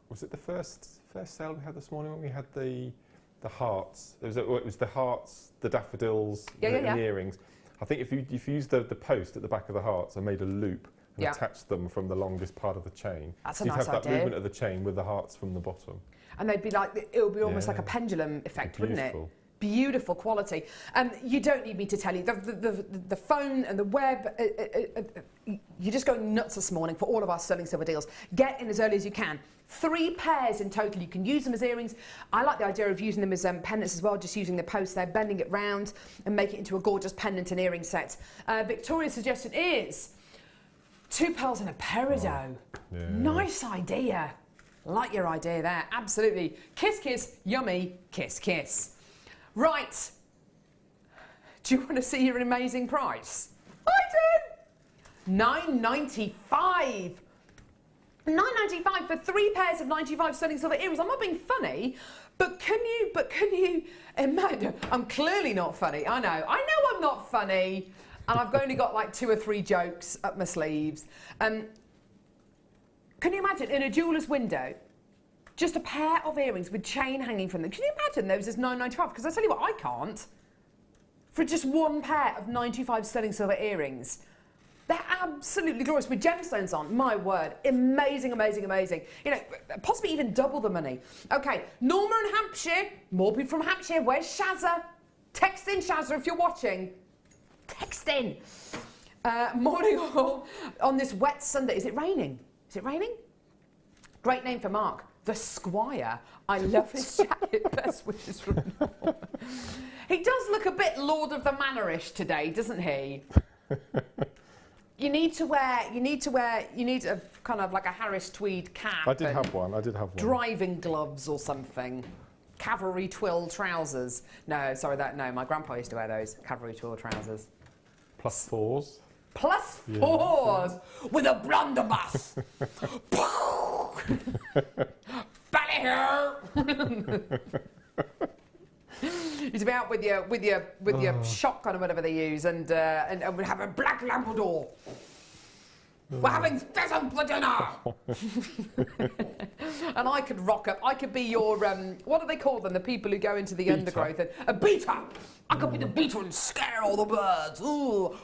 [SPEAKER 1] was it the first sale we had this morning when we had the hearts? It was the hearts, the daffodils, and the earrings. I think if you use the post at the back of the hearts and made a loop and attached them from the longest part of the chain,
[SPEAKER 2] That's a
[SPEAKER 1] you'd
[SPEAKER 2] nice
[SPEAKER 1] have that
[SPEAKER 2] idea.
[SPEAKER 1] movement of the chain with the hearts from the bottom.
[SPEAKER 2] And they'd be like, it would be almost like a pendulum effect, wouldn't it? Beautiful quality. You don't need me to tell you, the phone and the web, you're just going nuts this morning for all of our sterling silver deals. Get in as early as you can. 3 pairs in total. You can use them as earrings. I like the idea of using them as pendants as well, just using the post there, bending it round and make it into a gorgeous pendant and earring set. Victoria's suggestion is 2 pearls and a peridot. Nice idea. Like your idea there, absolutely. Kiss, kiss, yummy, kiss, kiss. Right, do you want to see your amazing price? I do! £9.95. £9.95 for 3 pairs of 95 sterling silver earrings. I'm not being funny, but can you imagine? I'm clearly not funny. I know I'm not funny, and I've only got like 2 or 3 jokes up my sleeves. Can you imagine in a jeweller's window? Just a pair of earrings with chain hanging from them. Can you imagine those as £9.95? Because I tell you what, I can't. For just 1 pair of 95 sterling silver earrings. They're absolutely glorious with gemstones on. My word. Amazing, amazing, amazing. You know, possibly even double the money. Okay, Norma in Hampshire. More people from Hampshire. Where's Shazza? Text in, Shazza, if you're watching. Text in. Morning all on this wet Sunday. Is it raining? Is it raining? Great name for Mark. The Squire. I love his jacket. Best wishes from Norm. He does look a bit Lord of the Manor-ish today, doesn't he? You need a kind of like a Harris tweed cap.
[SPEAKER 1] I did have one.
[SPEAKER 2] Driving gloves or something. Cavalry twill trousers. No, sorry, no. My grandpa used to wear those cavalry twill trousers.
[SPEAKER 1] +4s.
[SPEAKER 2] +4s with a blunderbuss. Ballyhoo. You'd be out with your shotgun or whatever they use, and we'd have a black Labrador. We're having pheasant for dinner. And I could rock up. I could be your what do they call them? The people who go into the undergrowth. A beater. I could be the beater and scare all the birds. Ooh.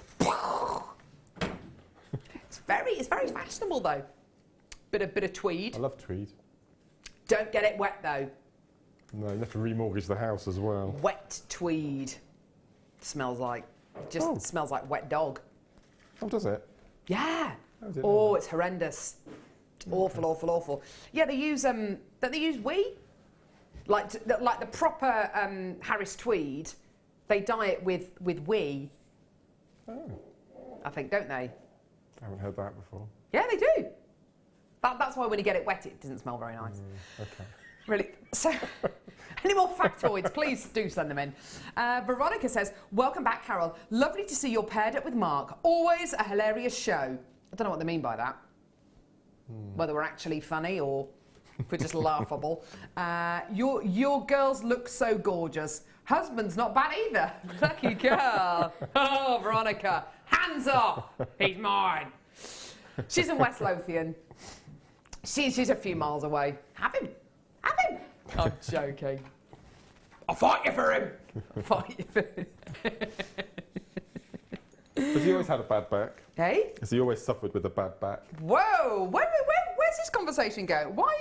[SPEAKER 2] It's very fashionable though. Bit of tweed.
[SPEAKER 1] I love tweed.
[SPEAKER 2] Don't get it wet though.
[SPEAKER 1] No, you have to remortgage the house as well.
[SPEAKER 2] Wet tweed. Smells like smells like wet dog.
[SPEAKER 1] Oh, does it?
[SPEAKER 2] Yeah. Oh, it's horrendous. Awful, awful, awful. Yeah, they use wee, like the proper Harris tweed. They dye it with wee.
[SPEAKER 1] Oh.
[SPEAKER 2] I think, don't they?
[SPEAKER 1] I haven't heard that before.
[SPEAKER 2] Yeah, they do. That's why when you get it wet, it doesn't smell very nice.
[SPEAKER 1] Okay.
[SPEAKER 2] Really. So, any more factoids, please do send them in. Veronica says, welcome back, Carol. Lovely to see you're paired up with Mark. Always a hilarious show. I don't know what they mean by that. Whether we're actually funny or if we're just laughable. Your girls look so gorgeous. Husband's not bad either. Lucky girl. Oh, Veronica. Hands off. He's mine. She's in West Lothian. She's a few miles away. Have him. I'm joking. I'll fight you for him. I'll fight you for him.
[SPEAKER 1] Has he always had a bad back?
[SPEAKER 2] Hey?
[SPEAKER 1] Has he always suffered with a bad back?
[SPEAKER 2] Whoa! Where's this conversation going? Why?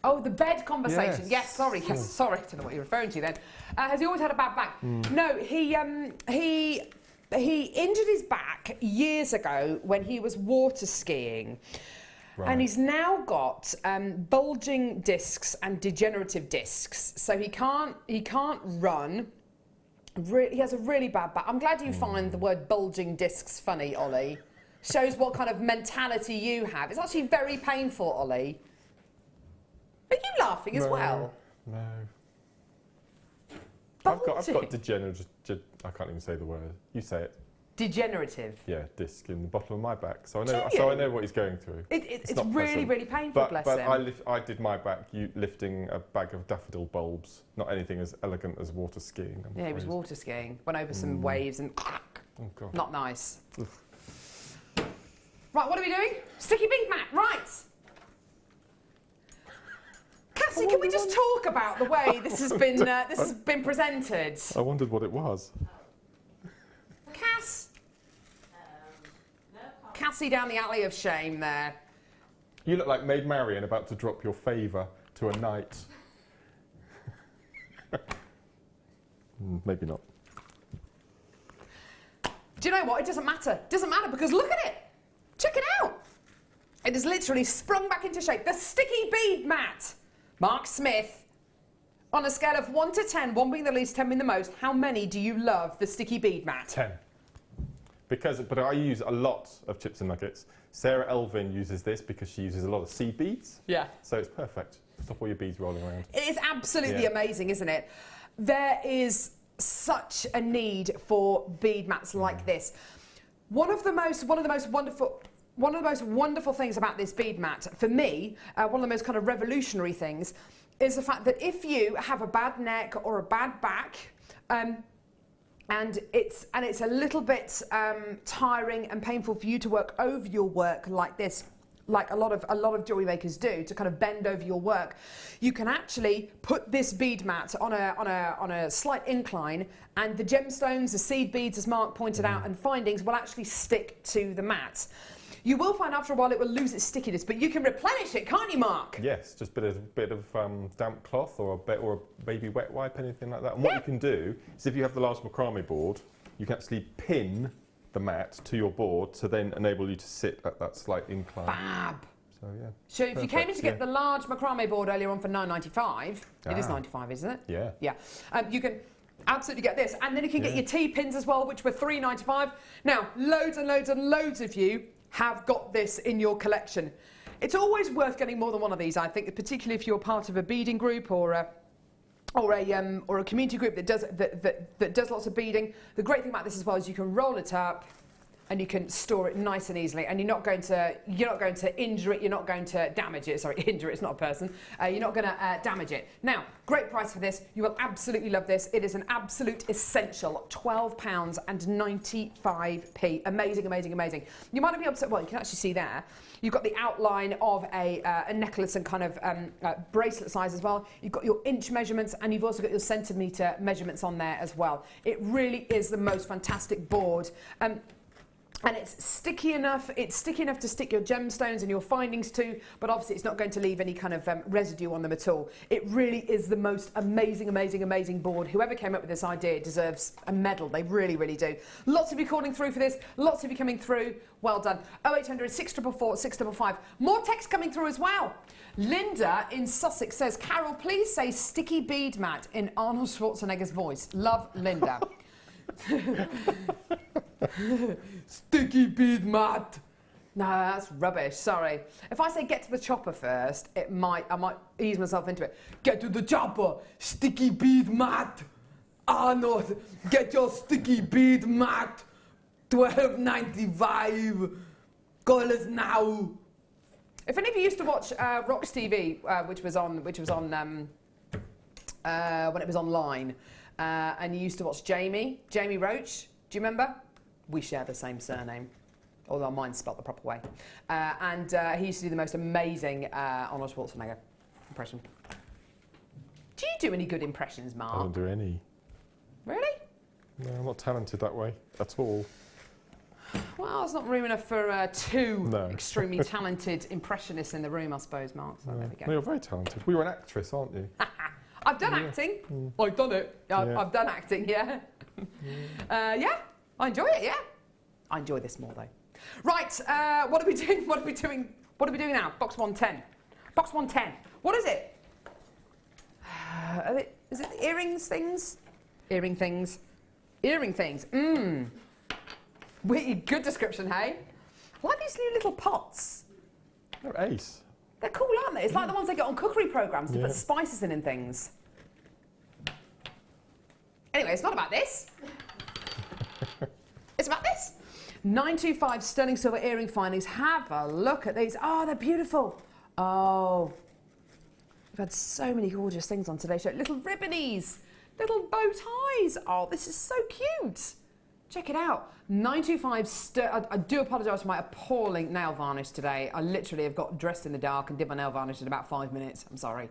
[SPEAKER 2] Oh, the bed conversation. Yes, sorry. Yes, sorry. I don't know what you're referring to then. Has he always had a bad back? No, he injured his back years ago when he was water skiing.
[SPEAKER 1] Right.
[SPEAKER 2] And he's now got bulging discs and degenerative discs, so he can't run. He has a really bad back. I'm glad you find the word bulging discs funny, Ollie. Shows what kind of mentality you have. It's actually very painful, Ollie. Are you laughing as well?
[SPEAKER 1] No.
[SPEAKER 2] Bulging.
[SPEAKER 1] I've got degenerative. I can't even say the word. You say it.
[SPEAKER 2] Degenerative.
[SPEAKER 1] Yeah, disc in the bottom of my back. So I know.
[SPEAKER 2] Do you?
[SPEAKER 1] So I know what he's going through.
[SPEAKER 2] It's
[SPEAKER 1] not
[SPEAKER 2] really,
[SPEAKER 1] pleasant.
[SPEAKER 2] really painful.
[SPEAKER 1] But I did my back lifting a bag of daffodil bulbs. Not anything as elegant as water skiing.
[SPEAKER 2] Yeah, he was water skiing. Went over some waves and
[SPEAKER 1] Oh God.
[SPEAKER 2] not nice. Right, what are we doing? Sticky bead mat. Right. Cassie, can we just talk about the way this has been presented?
[SPEAKER 1] I wondered what it was.
[SPEAKER 2] Cass. Cassie down the alley of shame there.
[SPEAKER 1] You look like Maid Marian about to drop your favour to a knight. Maybe not.
[SPEAKER 2] Do you know what? It doesn't matter. It doesn't matter because look at it. Check it out. It has literally sprung back into shape. The sticky bead mat. Mark Smith. On a scale of 1 to 10, 1 being the least, 10 being the most, how many do you love the sticky bead mat?
[SPEAKER 1] 10. But I use a lot of chips and nuggets. Sarah Elvin uses this because she uses a lot of seed beads.
[SPEAKER 2] Yeah.
[SPEAKER 1] So it's perfect. Stop all your beads rolling around.
[SPEAKER 2] It is absolutely amazing, isn't it? There is such a need for bead mats like this. One of the most wonderful things about this bead mat, for me, one of the most kind of revolutionary things, is the fact that if you have a bad neck or a bad back, and it's a little bit tiring and painful for you to work over your work like this, like a lot of jewellery makers do, to kind of bend over your work, you can actually put this bead mat on a slight incline, and the gemstones, the seed beads, as Mark pointed out, and findings will actually stick to the mat. You will find after a while it will lose its stickiness, but you can replenish it, can't you, Mark?
[SPEAKER 1] Yes, just a bit of damp cloth or a baby wet wipe, anything like that. And what you can do is, if you have the large macrame board, you can actually pin the mat to your board to then enable you to sit at that slight incline.
[SPEAKER 2] Fab.
[SPEAKER 1] So yeah.
[SPEAKER 2] So if you came in to get the large macrame board earlier on for $9.95, it is $9.95, isn't it?
[SPEAKER 1] Yeah.
[SPEAKER 2] Yeah. You can absolutely get this, and then you can get your T-pins as well, which were $3.95. Now, loads and loads and loads of you have got this in your collection. It's always worth getting more than one of these, I think, particularly if you're part of a beading group or a community group that does lots of beading. The great thing about this as well is you can roll it up and you can store it nice and easily, and you're not going to injure it, you're not going to damage it. Sorry, injure it, it's not a person. You're not going to damage it. Now, great price for this. You will absolutely love this. It is an absolute essential, £12.95. Amazing, amazing, amazing. You might be able to, well, you can actually see there, you've got the outline of a necklace and kind of bracelet size as well. You've got your inch measurements, and you've also got your centimetre measurements on there as well. It really is the most fantastic board. And it's sticky enough to stick your gemstones and your findings to, but obviously it's not going to leave any kind of residue on them at all. It really is the most amazing, amazing, amazing board. Whoever came up with this idea deserves a medal. They really, really do. Lots of you calling through for this. Lots of you coming through. Well done. 0800 644 655. More text coming through as well. Linda in Sussex says, Carol, please say sticky bead mat in Arnold Schwarzenegger's voice. Love, Linda. Sticky bead mat. No, that's rubbish. Sorry. If I say get to the chopper first, I might ease myself into it. Get to the chopper. Sticky bead mat. Arnold, get your sticky bead mat. $12.95. Call us now. If any of you used to watch Roache TV, which was on when it was online, and you used to watch Jamie Roache, do you remember? We share the same surname, although mine's spelt the proper way. And he used to do the most amazing Arnold Schwarzenegger. impression. Do you do any good impressions, Mark?
[SPEAKER 1] I don't do any.
[SPEAKER 2] Really?
[SPEAKER 1] No, I'm not talented that way at all.
[SPEAKER 2] Well, there's not room enough for two
[SPEAKER 1] No.
[SPEAKER 2] extremely talented impressionists in the room, I suppose, Mark. So there we go.
[SPEAKER 1] No, you're very talented. Well, you're an actress, aren't you?
[SPEAKER 2] I've done acting. I've done it.
[SPEAKER 1] Yeah.
[SPEAKER 2] I've done acting, yeah. Yeah, I enjoy it, yeah. I enjoy this more, though. Right, what are we doing? What are we doing? What are we doing now? Box 110. Box 110. What is it? Is it earrings things? Earring things. Earring things. Good description, hey? I like these new little pots.
[SPEAKER 1] They're ace.
[SPEAKER 2] They're cool, aren't they? It's like the ones they get on cookery programmes to
[SPEAKER 1] Yeah.
[SPEAKER 2] put spices in and things. Anyway, it's not about this. It's about this. 925 sterling silver earring findings. Have a look at these. Oh, they're beautiful. Oh, we've had so many gorgeous things on today's show. Little ribbonies, little bow ties. Oh, this is so cute. Check it out. 925 I do apologise for my appalling nail varnish today. I literally have got dressed in the dark and did my nail varnish in about 5 minutes. I'm sorry.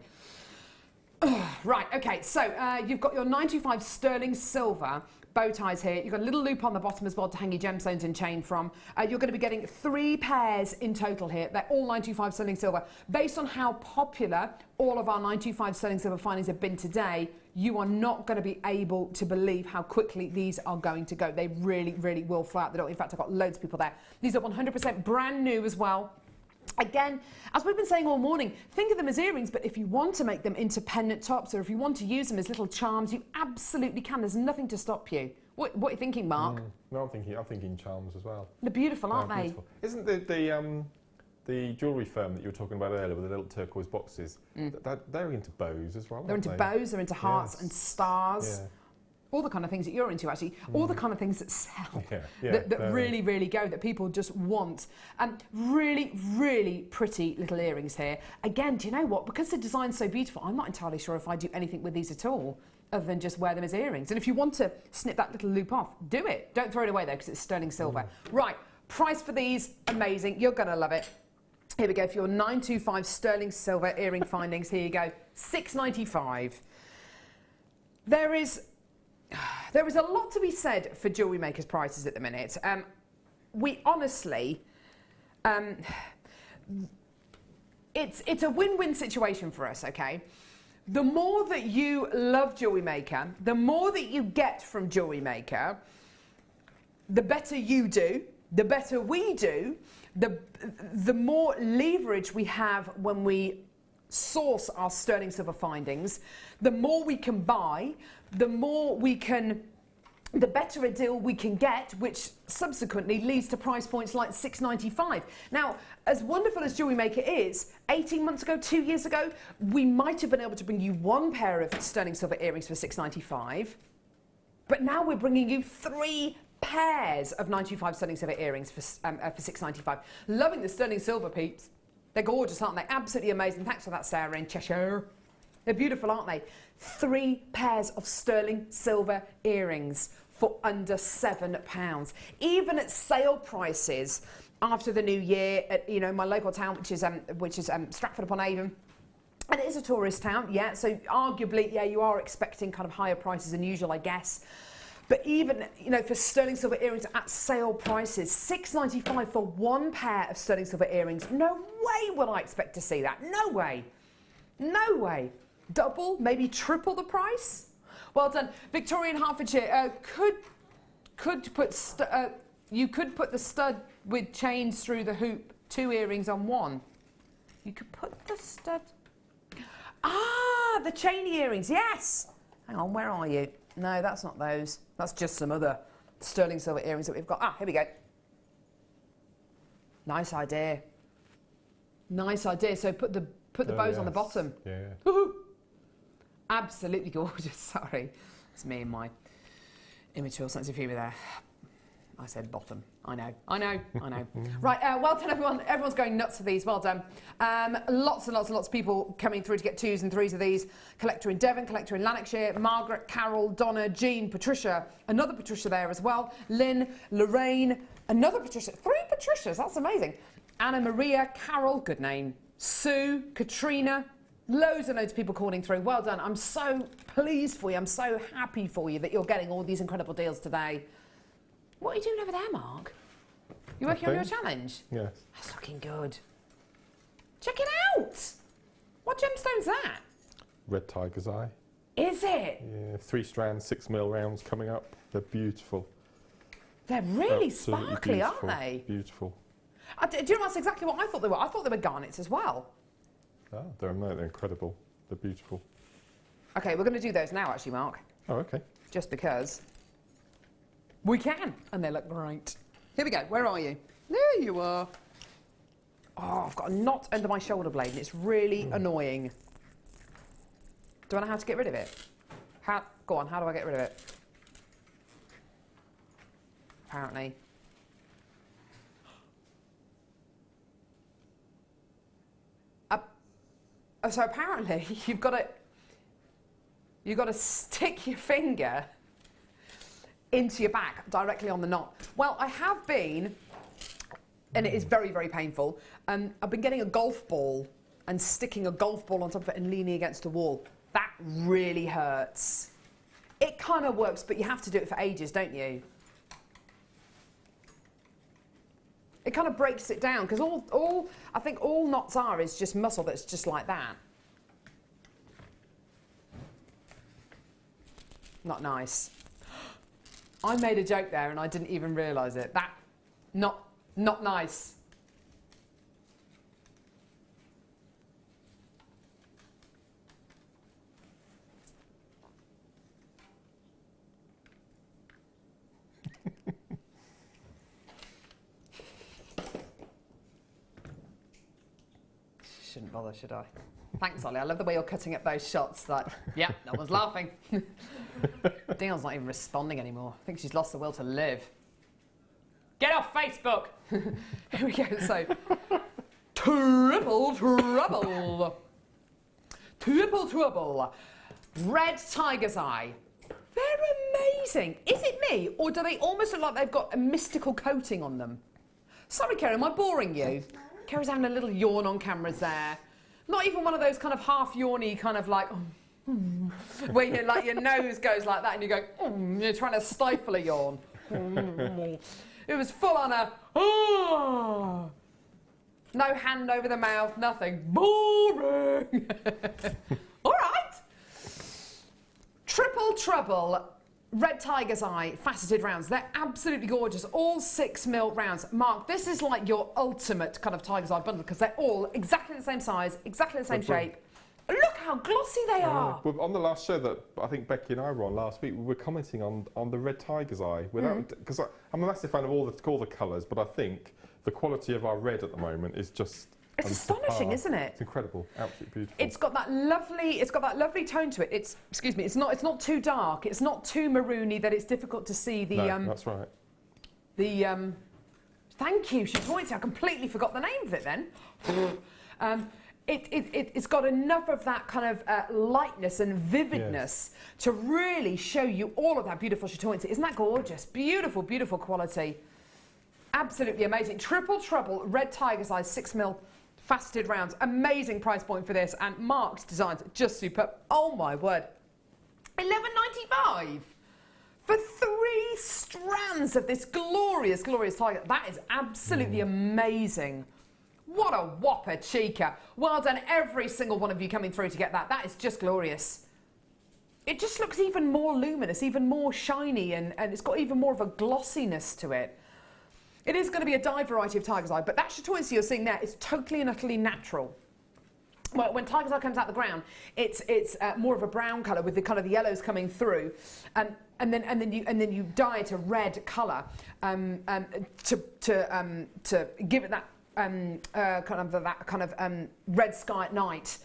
[SPEAKER 2] Right, okay, so you've got your 925 sterling silver bow ties here. You've got a little loop on the bottom as well to hang your gemstones and chain from. You're going to be getting 3 pairs in total here. They're all 925 sterling silver. Based on how popular all of our 925 sterling silver findings have been today, you are not going to be able to believe how quickly these are going to go. They really, really will fly out the door. In fact, I've got loads of people there. These are 100% brand new as well. Again, as we've been saying all morning, think of them as earrings, but if you want to make them into pendant tops or if you want to use them as little charms, you absolutely can. There's nothing to stop you. What are you thinking, Mark?
[SPEAKER 1] No, I'm thinking charms as well.
[SPEAKER 2] They're beautiful, aren't they?
[SPEAKER 1] Beautiful. Isn't the jewellery firm that you were talking about earlier with the little turquoise boxes, they're into bows as well,
[SPEAKER 2] They're
[SPEAKER 1] aren't
[SPEAKER 2] into
[SPEAKER 1] they?
[SPEAKER 2] bows, they're into hearts and stars.
[SPEAKER 1] Yeah.
[SPEAKER 2] All the kind of things that you're into, actually. All the kind of things that sell, that really, really go, that people just want. Really, really pretty little earrings here. Again, do you know what? Because the design's so beautiful, I'm not entirely sure if I do anything with these at all, other than just wear them as earrings. And if you want to snip that little loop off, do it. Don't throw it away, though, because it's sterling silver. Right, price for these, amazing. You're going to love it. Here we go, for your 925 sterling silver earring findings. Here you go, $6.95. There is a lot to be said for jewellery makers' prices at the minute. We honestly, it's a win-win situation for us, okay? The more that you love Jewellery Maker, the more that you get from Jewellery Maker, the better you do, the better we do, the more leverage we have when we source our sterling silver findings, the more we can buy, the better a deal we can get, which subsequently leads to price points like $6.95. Now, as wonderful as Jewellery Maker is, 18 months ago, 2 years ago, we might have been able to bring you 1 pair of sterling silver earrings for $6.95, but now we're bringing you 3 pairs of 925 sterling silver earrings for $6.95. Loving the sterling silver, peeps. They're gorgeous, aren't they? Absolutely amazing. Thanks for that, Sarah in Cheshire. They're beautiful, aren't they? 3 pairs of sterling silver earrings for under £7. Even at sale prices after the new year at my local town, which is Stratford upon Avon. And it is a tourist town, yeah. So arguably, yeah, you are expecting kind of higher prices than usual, I guess. But even, for sterling silver earrings at sale prices, $6.95 for 1 pair of sterling silver earrings. No way will I expect to see that. No way. No way. Double, maybe triple the price? Well done. Victoria in Hertfordshire, you could put the stud with chains through the hoop, 2 earrings on 1. You could put the stud... Ah, the chain earrings, yes. Hang on, where are you? No, that's not those. That's just some other sterling silver earrings that we've got. Ah, here we go. Nice idea. Nice idea. So put the bows on the bottom.
[SPEAKER 1] Yeah.
[SPEAKER 2] Woohoo! Absolutely gorgeous. Sorry, it's me and my immature sense of humour there. I said bottom. I know. Right, well done everyone. Everyone's going nuts for these. Well done. Lots and lots of people coming through to get 2s and 3s of these. Collector in Devon, collector in Lanarkshire, Margaret, Carol, Donna, Jean, Patricia, another Patricia there as well, Lynn, Lorraine, another Patricia, 3 Patricias, that's amazing. Anna Maria, Carol, good name, Sue, Katrina, Loads and loads of people calling through. Well done. I'm so pleased for you. I'm so happy for you that you're getting all these incredible deals today. What are you doing over there, Mark? You working on your challenge?
[SPEAKER 1] Yes.
[SPEAKER 2] That's looking good. Check it out. What gemstone's that?
[SPEAKER 1] Red tiger's eye.
[SPEAKER 2] Is it?
[SPEAKER 1] Yeah, 3 strands, 6mm rounds coming up. They're beautiful.
[SPEAKER 2] They're really
[SPEAKER 1] Absolutely
[SPEAKER 2] sparkly,
[SPEAKER 1] beautiful.
[SPEAKER 2] aren't they?
[SPEAKER 1] Beautiful.
[SPEAKER 2] Do you know that's exactly what I thought they were? I thought they were garnets as well.
[SPEAKER 1] Oh, they're incredible. They're beautiful.
[SPEAKER 2] Okay, we're going to do those now, actually, Mark.
[SPEAKER 1] Oh, okay.
[SPEAKER 2] Just because we can, and they look great. Here we go. Where are you? There you are. Oh, I've got a knot under my shoulder blade, and it's really annoying. Do I know how to get rid of it? Go on, how do I get rid of it? Apparently. So apparently you've got to stick your finger into your back directly on the knot. Well, I have been, and it is very, very painful. I've been getting a golf ball and sticking a golf ball on top of it and leaning against a wall. That really hurts. It kind of works, but you have to do it for ages, don't you? It kind of breaks it down, because I think all knots are is just muscle that's just like that. Not nice. I made a joke there and I didn't even realise it. Not nice. Shouldn't bother, should I? Thanks, Ollie. I love the way you're cutting up those shots. Like, yeah, no one's laughing. Dion's not even responding anymore. I think she's lost the will to live. Get off Facebook! Here we go. So, triple trouble. Triple trouble. Red tiger's eye. They're amazing. Is it me, or do they almost look like they've got a mystical coating on them? Sorry, Kerry, am I boring you? Kerry's having a little yawn on cameras there. Not even one of those kind of half yawny kind of like, where you like your nose goes like that and you go, you're trying to stifle a yawn. It was full on a, no hand over the mouth, nothing. Boring. All right. Triple trouble. Red tiger's eye, faceted rounds. They're absolutely gorgeous. All 6mm rounds. Mark, this is like your ultimate kind of tiger's eye bundle because they're all exactly the same size, exactly the same shape. Look how glossy they are.
[SPEAKER 1] Well, on the last show that I think Becky and I were on last week, we were commenting on the red tiger's eye. Because I'm a massive fan of all the colours, but I think the quality of our red at the moment is just...
[SPEAKER 2] It's astonishing, isn't it?
[SPEAKER 1] It's incredible, absolutely beautiful.
[SPEAKER 2] It's got that lovely tone to it. It's not too dark. It's not too maroony that it's difficult to see the.
[SPEAKER 1] No, that's right.
[SPEAKER 2] Thank you. She points out. I completely forgot the name of it then. It's got enough of that kind of lightness and vividness to really show you all of that beautiful chatoyancy. Isn't that gorgeous? Beautiful, beautiful quality. Absolutely amazing. Triple trouble, red tiger's eyes, 6mm. Faceted rounds, amazing price point for this, and Mark's designs just superb. Oh my word, $11.95 for 3 strands of this glorious, glorious tiger. That is absolutely amazing. What a whopper chica. Well done, every single one of you coming through to get that. That is just glorious. It just looks even more luminous, even more shiny, and it's got even more of a glossiness to it. It is going to be a dyed variety of tiger's eye, but that chatoyancy you're seeing there is totally and utterly natural. Well, when tiger's eye comes out the ground, it's more of a brown colour with the kind of the yellows coming through, and then you dye it a red colour to give it that red sky at night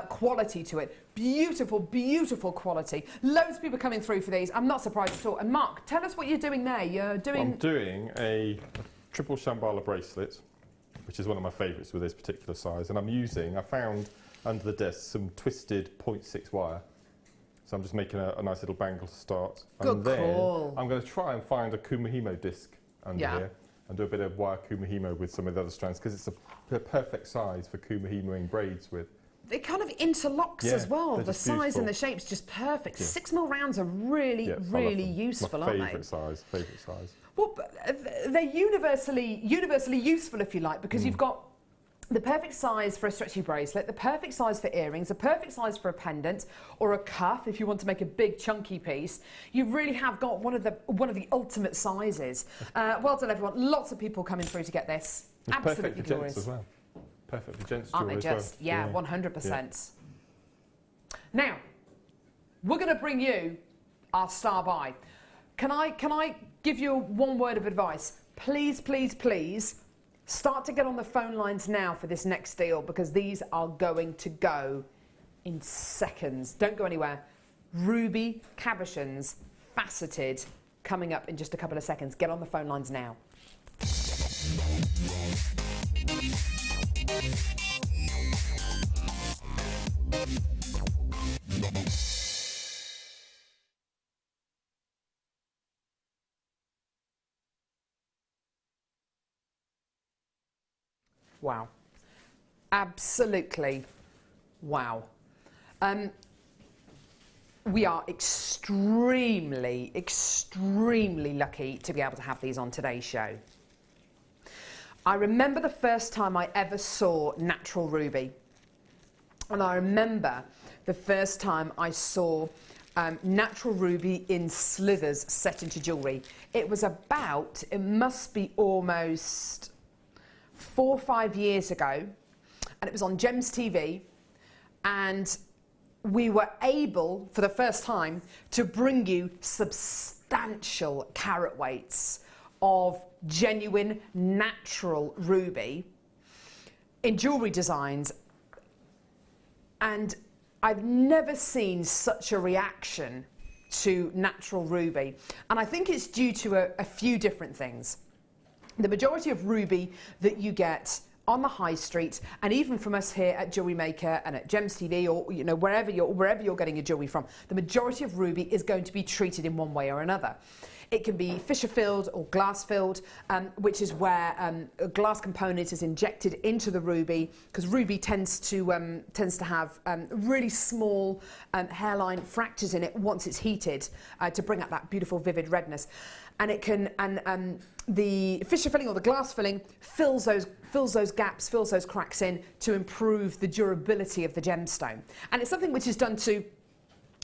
[SPEAKER 2] quality to it. Beautiful, beautiful quality. Loads of people coming through for these. I'm not surprised at all. And Mark, tell us what you're doing there. You're doing...
[SPEAKER 1] I'm doing a triple shambhala bracelet, which is one of my favourites with this particular size. And I found under the desk some twisted 0.6 wire. So I'm just making a nice little bangle to start.
[SPEAKER 2] Good call.
[SPEAKER 1] I'm going to try and find a kumihimo disc under here and do a bit of wire kumihimo with some of the other strands because it's a perfect size for kumihimoing braids with.
[SPEAKER 2] it kind of interlocks
[SPEAKER 1] Yeah,
[SPEAKER 2] as well.
[SPEAKER 1] they're
[SPEAKER 2] The
[SPEAKER 1] just
[SPEAKER 2] size and
[SPEAKER 1] beautiful.
[SPEAKER 2] the shape's just perfect.
[SPEAKER 1] Yeah.
[SPEAKER 2] 6mm rounds are really,
[SPEAKER 1] Yeah, I love
[SPEAKER 2] really
[SPEAKER 1] them.
[SPEAKER 2] useful,
[SPEAKER 1] My
[SPEAKER 2] aren't they?
[SPEAKER 1] favourite size. Favourite size.
[SPEAKER 2] Well, they're universally useful, if you like, because you've got the perfect size for a stretchy bracelet, the perfect size for earrings, the perfect size for a pendant or a cuff if you want to make a big chunky piece. You really have got one of the ultimate sizes. Well done, everyone. Lots of people coming through to get this.
[SPEAKER 1] It's
[SPEAKER 2] Absolutely
[SPEAKER 1] perfect for
[SPEAKER 2] glorious.
[SPEAKER 1] gents as well. Perfect for gents
[SPEAKER 2] Aren't
[SPEAKER 1] jewellery
[SPEAKER 2] they
[SPEAKER 1] as
[SPEAKER 2] just?
[SPEAKER 1] well.
[SPEAKER 2] Yeah, 100%. Now, we're going to bring you our star buy. Can I give you one word of advice? Please, please, please start to get on the phone lines now for this next deal, because these are going to go in seconds. Don't go anywhere. Ruby cabochons, faceted, coming up in just a couple of seconds. Get on the phone lines now. Wow. Absolutely wow. We are extremely, extremely lucky to be able to have these on today's show. I remember the first time I ever saw natural ruby. And I remember the first time I saw natural ruby in slithers set into jewellery. It was about, it must be almost 4 or 5 years ago, and it was on Gems TV, and we were able, for the first time, to bring you substantial carat weights of genuine natural ruby in jewellery designs, and I've never seen such a reaction to natural ruby, and I think it's due to a few different things. The majority of ruby that you get on the high street, and even from us here at JewelleryMaker and at Gems TV, or wherever you're getting your jewellery from, the majority of ruby is going to be treated in one way or another. It can be fissure filled or glass filled, which is where a glass component is injected into the ruby, because ruby tends to have really small hairline fractures in it once it's heated to bring out that beautiful vivid redness. And it can, the fissure filling or the glass filling fills those gaps, fills those cracks in to improve the durability of the gemstone. And it's something which is done to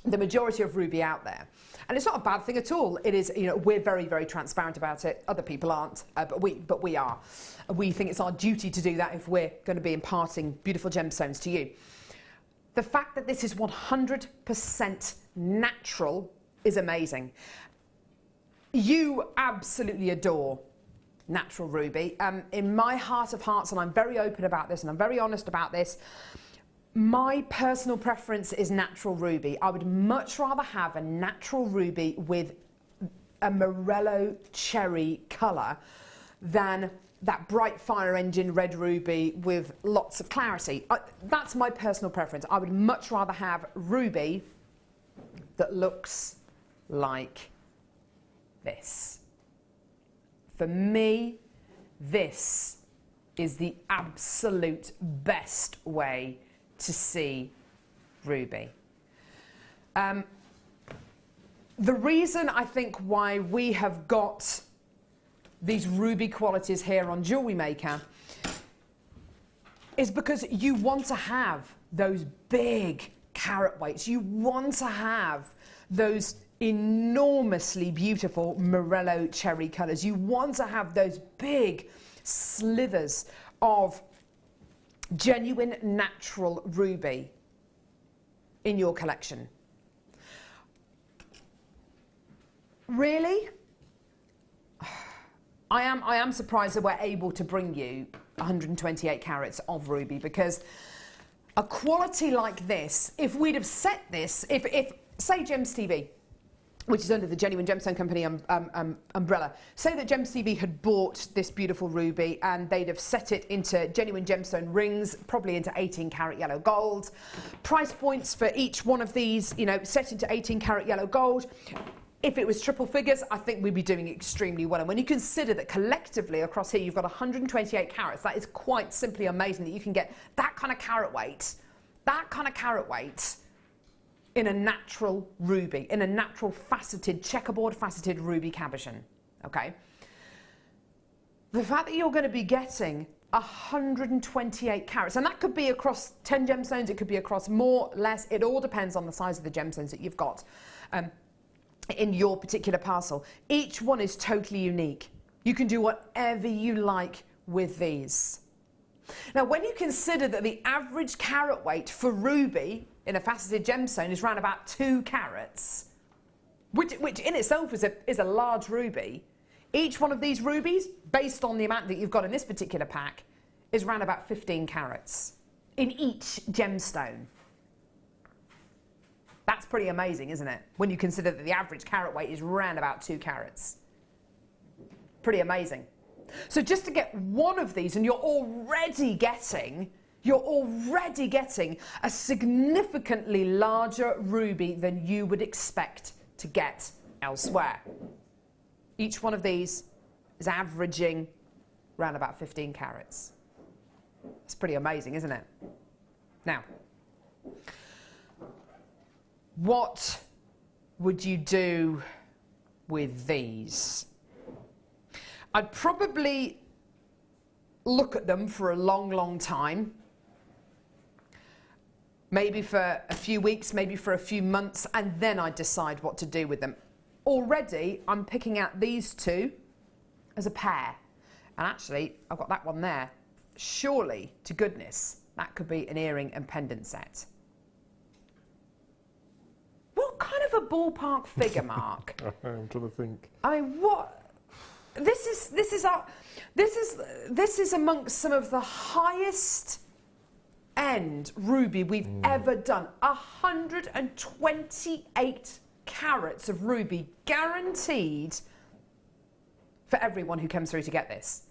[SPEAKER 2] the majority of ruby out there. And it's not a bad thing at all. It is, we're very, very transparent about it. Other people aren't, but we are. We think it's our duty to do that if we're going to be imparting beautiful gemstones to you. The fact that this is 100% natural is amazing. You absolutely adore natural ruby. In my heart of hearts, and I'm very open about this and I'm very honest about this, my personal preference is natural ruby. I would much rather have a natural ruby with a morello cherry colour than that bright fire engine red ruby with lots of clarity. That's my personal preference. I would much rather have ruby that looks like this. For me, this is the absolute best way to see ruby. The reason I think why we have got these ruby qualities here on JewelleryMaker is because you want to have those big carat weights. You want to have those enormously beautiful morello cherry colours. You want to have those big slithers of genuine natural ruby in your collection. Really? I am surprised that we're able to bring you 128 carats of ruby, because a quality like this, if we'd have set this, if say Gems TV, which is under the Genuine Gemstone Company umbrella. Say that Gems TV had bought this beautiful ruby and they'd have set it into genuine gemstone rings, probably into 18 karat yellow gold. Price points for each one of these, set into 18 karat yellow gold. If it was triple figures, I think we'd be doing extremely well. And when you consider that collectively across here, you've got 128 carats, that is quite simply amazing that you can get that kind of carat weight that kind of carat weight in a natural ruby, in a natural faceted, checkerboard faceted ruby cabochon, okay? The fact that you're going to be getting 128 carats, and that could be across 10 gemstones, it could be across more, less, it all depends on the size of the gemstones that you've got in your particular parcel. Each one is totally unique. You can do whatever you like with these. Now, when you consider that the average carat weight for ruby in a faceted gemstone is around about 2 carats, which in itself is a large ruby, each one of these rubies, based on the amount that you've got in this particular pack, is around about 15 carats in each gemstone. That's pretty amazing, isn't it? When you consider that the average carat weight is around about 2 carats. Pretty amazing. So just to get one of these, and you're already getting a significantly larger ruby than you would expect to get elsewhere. Each one of these is averaging around about 15 carats. It's pretty amazing, isn't it? Now, what would you do with these? I'd probably look at them for a long, long time. Maybe for a few weeks, maybe for a few months, and then I'd decide what to do with them. Already, I'm picking out these two as a pair. And actually, I've got that one there. Surely, to goodness, that could be an earring and pendant set. What kind of a ballpark figure, Mark?
[SPEAKER 1] I'm trying to think.
[SPEAKER 2] I mean, what? This is amongst some of the highest end ruby we've ever done. 128 carats of ruby guaranteed for everyone who comes through to get this.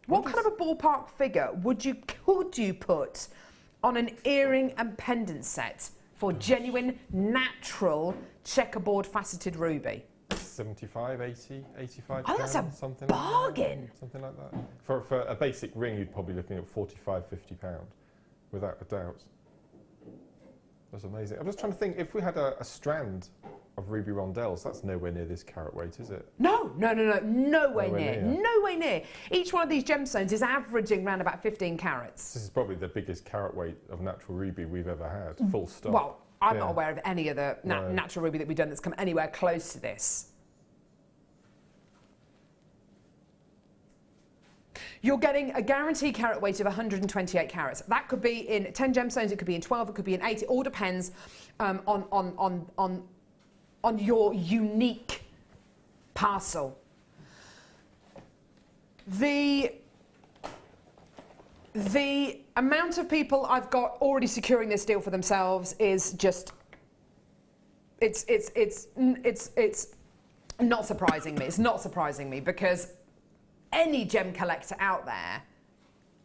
[SPEAKER 2] What kind of a ballpark figure could you put on an earring and pendant set for genuine, natural, checkerboard faceted ruby?
[SPEAKER 1] 75, 80, 85
[SPEAKER 2] Oh, that's a
[SPEAKER 1] something
[SPEAKER 2] bargain.
[SPEAKER 1] Like that. Something like that. For a basic ring, you'd probably be looking at 45, 50 pound, without a doubt. That's amazing. I'm just trying to think, if we had a strand of ruby rondelles, that's nowhere near this carat weight, is it?
[SPEAKER 2] No, nowhere near. Each one of these gemstones is averaging around about 15 carats.
[SPEAKER 1] This is probably the biggest carat weight of natural ruby we've ever had, full stop.
[SPEAKER 2] Well, I'm not aware of any other
[SPEAKER 1] No.
[SPEAKER 2] natural ruby that we've done that's come anywhere close to this. You're getting a guaranteed carat weight of 128 carats. That could be in 10 gemstones, it could be in 12, it could be in 8. It all depends on your unique parcel. The amount of people I've got already securing this deal for themselves is just, it's not surprising me. It's not surprising me because any gem collector out there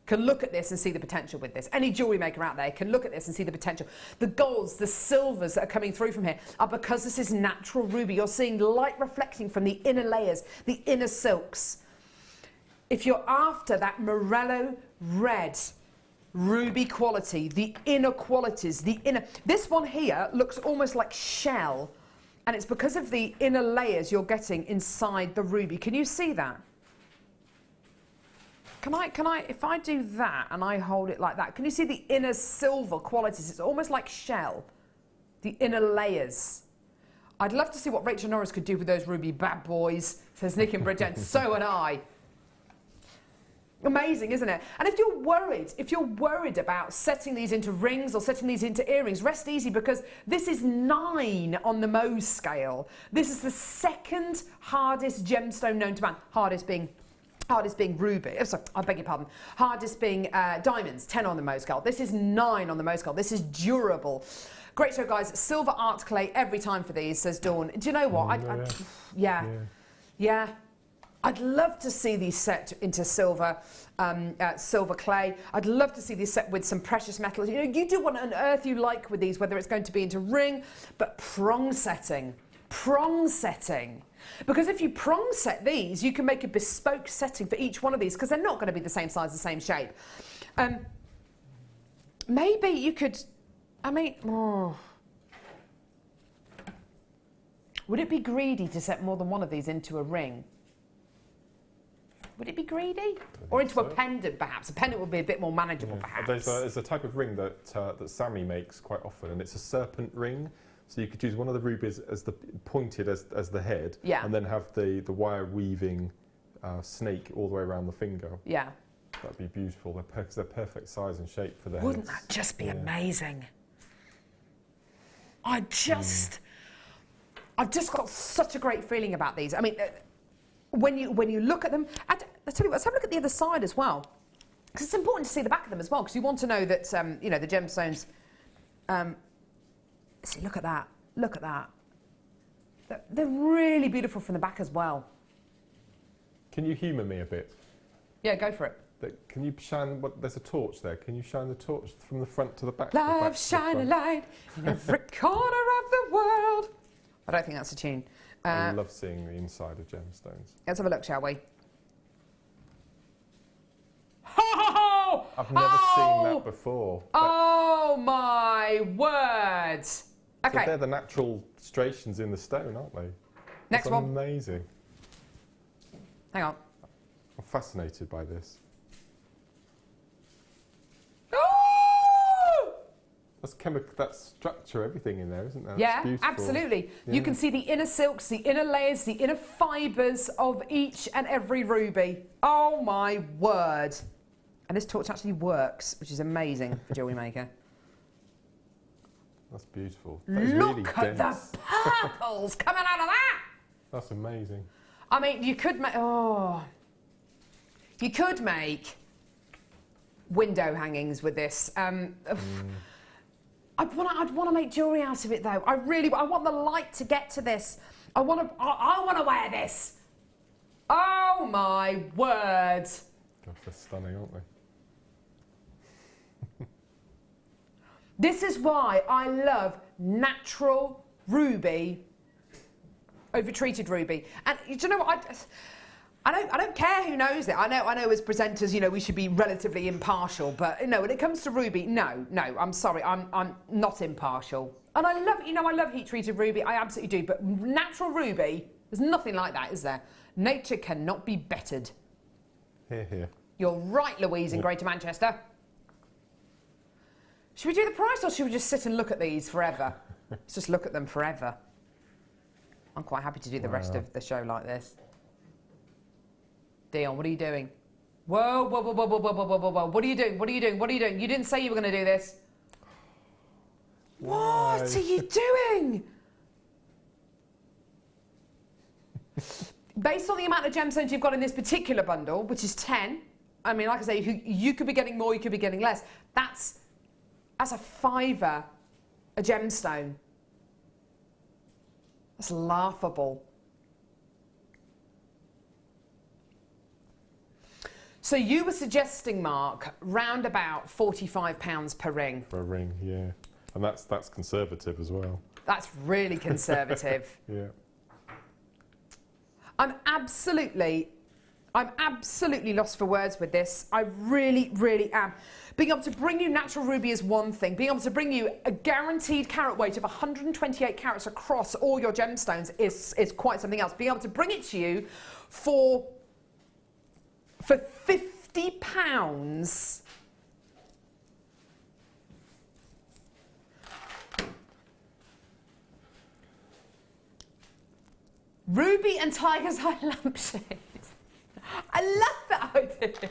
[SPEAKER 2] can look at this and see the potential with this. Any jewellery maker out there can look at this and see the potential. The golds, the silvers that are coming through from here are because this is natural ruby. You're seeing light reflecting from the inner layers, the inner silks. If you're after that morello red ruby quality, the inner qualities, this one here looks almost like shell, and it's because of the inner layers you're getting inside the ruby. Can you see that? Can I, if I do that and I hold it like that, can you see the inner silver qualities? It's almost like shell, the inner layers. I'd love to see what Rachel Norris could do with those ruby bad boys, says Nick and Bridget, so would I. Amazing, isn't it? And if you're worried about setting these into rings or setting these into earrings, rest easy because this is 9 on the Mohs scale. This is the second hardest gemstone known to man, hardest being ruby, sorry, I beg your pardon, hardest being diamonds, 10 on the Mohs scale. This is 9 on the Mohs scale. This is durable. Great show, guys. Silver art clay every time for these, says Dawn. Do you know what? Yeah. I'd love to see these set into silver, silver clay. I'd love to see these set with some precious metals. You know, you do what on earth you like with these, whether it's going to be into ring, but prong setting. Because if you prong set these, you can make a bespoke setting for each one of these because they're not going to be the same size, the same shape. Maybe you could I mean, would it be greedy to set more than one of these into a ring? Would it be greedy? Or into a pendant, perhaps? A pendant would be a bit more manageable, perhaps.
[SPEAKER 1] There's a type of ring that that Sammy makes quite often, and it's a serpent ring. So you could use one of the rubies as the pointed as the head, and then have the wire weaving snake all the way around the finger.
[SPEAKER 2] Yeah.
[SPEAKER 1] That'd be beautiful. They're perfect size and shape for their
[SPEAKER 2] Wouldn't
[SPEAKER 1] heads.
[SPEAKER 2] that just be amazing? I've just got such a great feeling about these. I mean, when you look at them, and I tell you what, let's have a look at the other side as well, because it's important to see the back of them as well, because you want to know that you know, the gemstones. See, look at that. Look at that. They're really beautiful from the back as well.
[SPEAKER 1] Can you humour me a bit?
[SPEAKER 2] Yeah, go for it.
[SPEAKER 1] Can you shine? There's a torch there. Can you shine the torch from the front to the back?
[SPEAKER 2] Love, shine a light in every corner of the world. I don't think that's a tune.
[SPEAKER 1] I love seeing the inside of gemstones.
[SPEAKER 2] Let's have a look, shall we?
[SPEAKER 1] I've never seen that before.
[SPEAKER 2] Oh my word! Okay.
[SPEAKER 1] So they're the natural striations in the stone, aren't they?
[SPEAKER 2] Next one.
[SPEAKER 1] Amazing.
[SPEAKER 2] Hang on.
[SPEAKER 1] I'm fascinated by this.
[SPEAKER 2] Oh!
[SPEAKER 1] That's chemical. That structure, everything in there, isn't there?
[SPEAKER 2] Yeah,
[SPEAKER 1] beautiful.
[SPEAKER 2] absolutely.
[SPEAKER 1] Yeah.
[SPEAKER 2] You can see the inner silks, the inner layers, the inner fibres of each and every ruby. Oh my word! And this torch actually works, which is amazing for JewelleryMaker.
[SPEAKER 1] That's beautiful. That is
[SPEAKER 2] Look
[SPEAKER 1] really
[SPEAKER 2] at
[SPEAKER 1] dense.
[SPEAKER 2] the purples coming out of that!
[SPEAKER 1] That's amazing.
[SPEAKER 2] I mean, you could make... Oh. You could make window hangings with this. I'd want to make jewellery out of it, though. I want the light to get to this. I want to wear this. Oh, my word.
[SPEAKER 1] Gosh, they're stunning, aren't they?
[SPEAKER 2] This is why I love natural ruby over treated ruby. And do you know what? I don't care who knows it. I know as presenters, you know, we should be relatively impartial, but you know, when it comes to ruby, no, I'm sorry, I'm not impartial. And I love heat treated ruby, I absolutely do, but natural ruby, there's nothing like that, is there? Nature cannot be bettered.
[SPEAKER 1] Here, here.
[SPEAKER 2] You're right, Louise in Greater Manchester. Should we do the price, or should we just sit and look at these forever? Let's just look at them forever. I'm quite happy to do the rest of the show like this. Dion, what are you doing? Whoa, whoa, whoa, whoa, whoa, whoa, whoa, whoa, whoa. What are you doing? What are you doing? What are you doing? You didn't say you were going to do this.
[SPEAKER 1] Why?
[SPEAKER 2] What are you doing? Based on the amount of gemstones you've got in this particular bundle, which is 10, I mean, like I say, you could be getting more, you could be getting less. That's a £5 a gemstone. That's laughable. So you were suggesting, Mark, round about £45 per ring.
[SPEAKER 1] For a ring, yeah. And that's conservative as well.
[SPEAKER 2] That's really conservative.
[SPEAKER 1] Yeah.
[SPEAKER 2] I'm absolutely lost for words with this. I really, really am. Being able to bring you natural ruby is one thing. Being able to bring you a guaranteed carat weight of 128 carats across all your gemstones is quite something else. Being able to bring it to you for £50. Ruby and Tiger's Eye lampshade. I love that idea.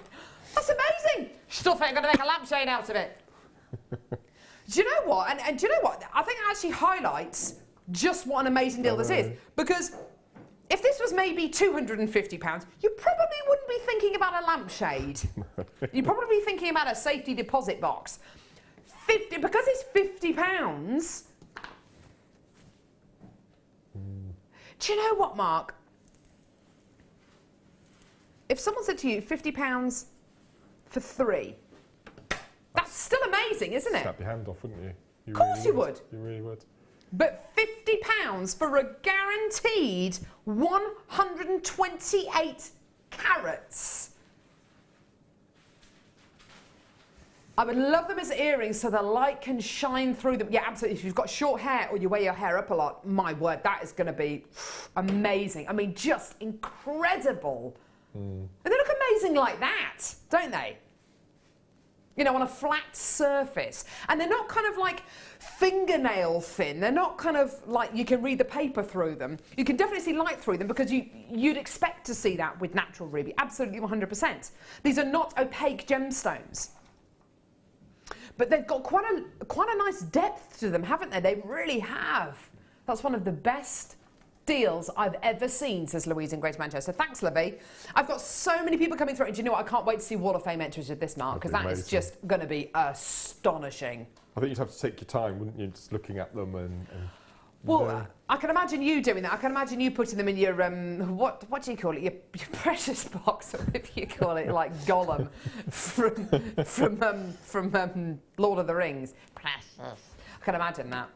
[SPEAKER 2] That's amazing. Still think I'm going to make a lampshade out of it. Do you know what? And do you know what? I think it actually highlights just what an amazing deal this is. Because if this was maybe £250, you probably wouldn't be thinking about a lampshade. You'd probably be thinking about a safety deposit box. Because it's £50. Do you know what, Mark? If someone said to you, £50 for 3, that's still amazing, isn't it?
[SPEAKER 1] Snap your hand off, wouldn't you?
[SPEAKER 2] Of course you would.
[SPEAKER 1] You really would.
[SPEAKER 2] But £50 for a guaranteed 128 carats. I would love them as earrings so the light can shine through them. Yeah, absolutely. If you've got short hair or you wear your hair up a lot, my word, that is going to be amazing. I mean, just incredible. And they look amazing like that, don't they? You know, on a flat surface. And they're not kind of like fingernail thin. They're not kind of like you can read the paper through them. You can definitely see light through them because you'd expect to see that with natural ruby. Absolutely 100%. These are not opaque gemstones. But they've got quite a nice depth to them, haven't they? They really have. That's one of the best deals I've ever seen, says Louise in Greater Manchester. Thanks, Libby. I've got so many people coming through. And do you know what? I can't wait to see Wall of Fame entries with this, Mark, because that is just going to be astonishing.
[SPEAKER 1] I think you'd have to take your time, wouldn't you? Just looking at them and
[SPEAKER 2] well, I can imagine you doing that. I can imagine you putting them in your what do you call it? Your precious box, or if you call it like Gollum from Lord of the Rings. Precious. I can imagine that.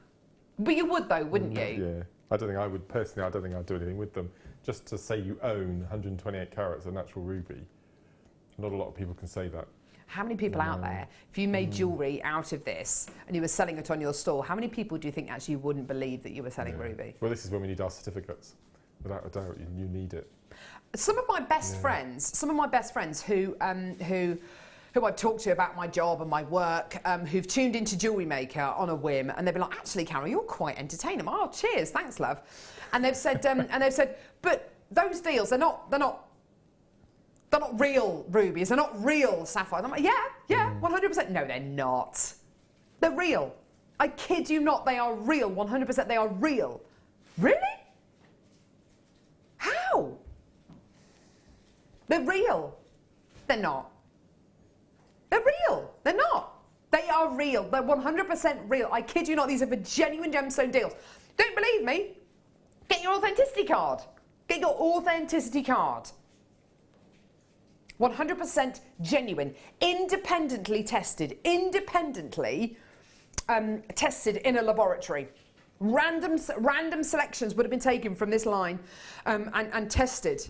[SPEAKER 2] But you would, though, wouldn't you?
[SPEAKER 1] Yeah. I don't think I would personally. I don't think I'd do anything with them. Just to say you own 128 carats of natural ruby. Not a lot of people can say that.
[SPEAKER 2] How many people out there, if you made jewellery out of this and you were selling it on your store, how many people do you think actually wouldn't believe that you were selling ruby?
[SPEAKER 1] Well, this is when we need our certificates. Without a doubt, you need it.
[SPEAKER 2] Some of my best friends who I've talked to about my job and my work, who've tuned into JewelleryMaker on a whim, and they've been like, actually, Carol, you're quite entertaining. I'm, oh, cheers, thanks, love. And they've said, but those deals, they're not real rubies. They're not real sapphires. I'm like, yeah, 100%. No, they're not. They're real. I kid you not. They are real. 100%. They are real. Really? How? They're real. They're not. They're real. They're not. They are real. They're 100% real. I kid you not. These are for genuine gemstone deals. Don't believe me? Get your authenticity card. Get your authenticity card. 100% genuine, independently tested tested in a laboratory. Random selections would have been taken from this line and tested.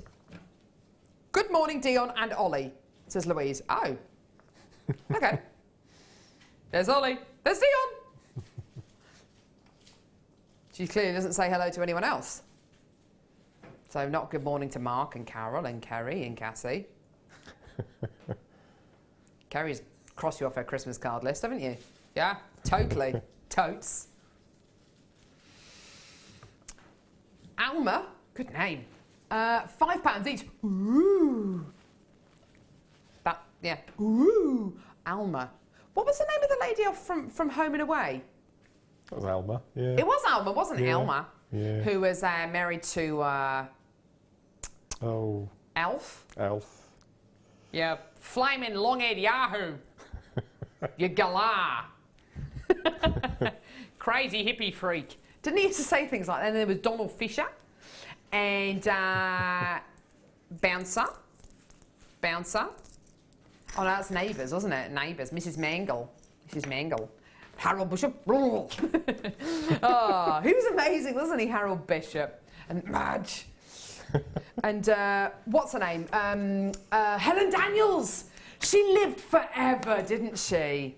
[SPEAKER 2] Good morning, Dion and Ollie, says Louise. Oh, okay. There's Ollie. There's Dion. She clearly doesn't say hello to anyone else. So not good morning to Mark and Carol and Kerry and Cassie. Kerry's crossed you off her Christmas card list, haven't you? Yeah, totally. Totes. Alma, good name. £5 each. Ooh. That, yeah. Ooh. Alma. What was the name of the lady off from Home and Away?
[SPEAKER 1] That was Alma, yeah.
[SPEAKER 2] It was Alma, wasn't it? Alma.
[SPEAKER 1] Yeah.
[SPEAKER 2] Who was married to... Elf?
[SPEAKER 1] Elf.
[SPEAKER 2] Yeah, flaming long-haired Yahoo. You galah. Crazy hippie freak. Didn't he used to say things like that? And there was Donald Fisher and Bouncer. Oh, no, that's Neighbours, wasn't it? Neighbours. Mrs. Mangle. Harold Bishop. Oh, he was amazing, wasn't he, Harold Bishop? And Madge. And what's her name? Helen Daniels. She lived forever, didn't she?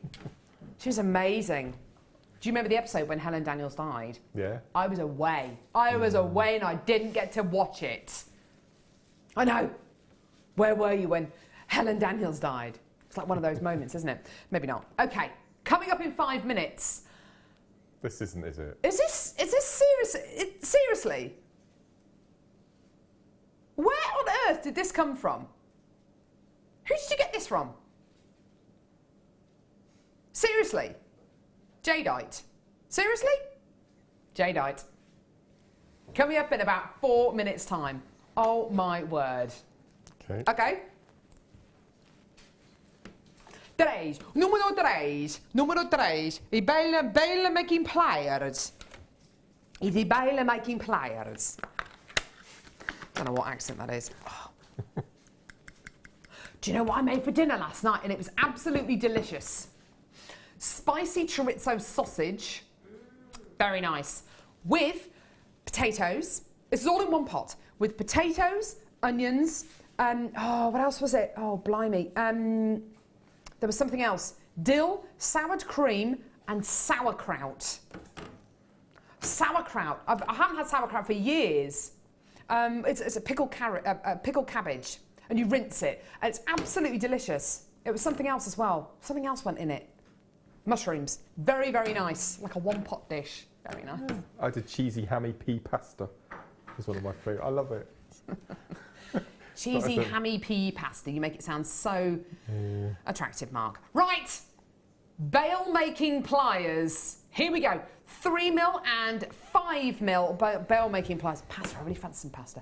[SPEAKER 2] She was amazing. Do you remember the episode when Helen Daniels died? Yeah. I was away and I didn't get to watch it. I know. Where were you when Helen Daniels died? It's like one of those moments, isn't it? Maybe not. Okay, coming up in 5 minutes.
[SPEAKER 1] This isn't, is it?
[SPEAKER 2] Is this serious? Seriously? Where on earth did this come from? Who did you get this from? Seriously? Jadeite. Seriously? Jadeite. Coming up in about 4 minutes' time. Oh my word.
[SPEAKER 1] Okay.
[SPEAKER 2] Okay. Numero 3. I belle making pliers. I belle making pliers. I don't know what accent that is. Oh. Do you know what I made for dinner last night? And it was absolutely delicious. Spicy chorizo sausage. Very nice. With potatoes. This is all in one pot. With potatoes, onions, what else was it? Oh, blimey. There was something else. dill, soured cream, and sauerkraut. Sauerkraut. I haven't had sauerkraut for years. It's a pickled cabbage, and you rinse it, and it's absolutely delicious. It was something else as well. Something else went in it. Mushrooms. Very, very nice. Like a one-pot dish. Very nice.
[SPEAKER 1] I did cheesy hammy pea pasta. It's one of my favourite. I love it.
[SPEAKER 2] Cheesy hammy pea pasta. You make it sound so attractive, Mark. Right. Bail making pliers. Here we go. 3mm and 5mm bail making pliers. Pasta. I really fancy some pasta.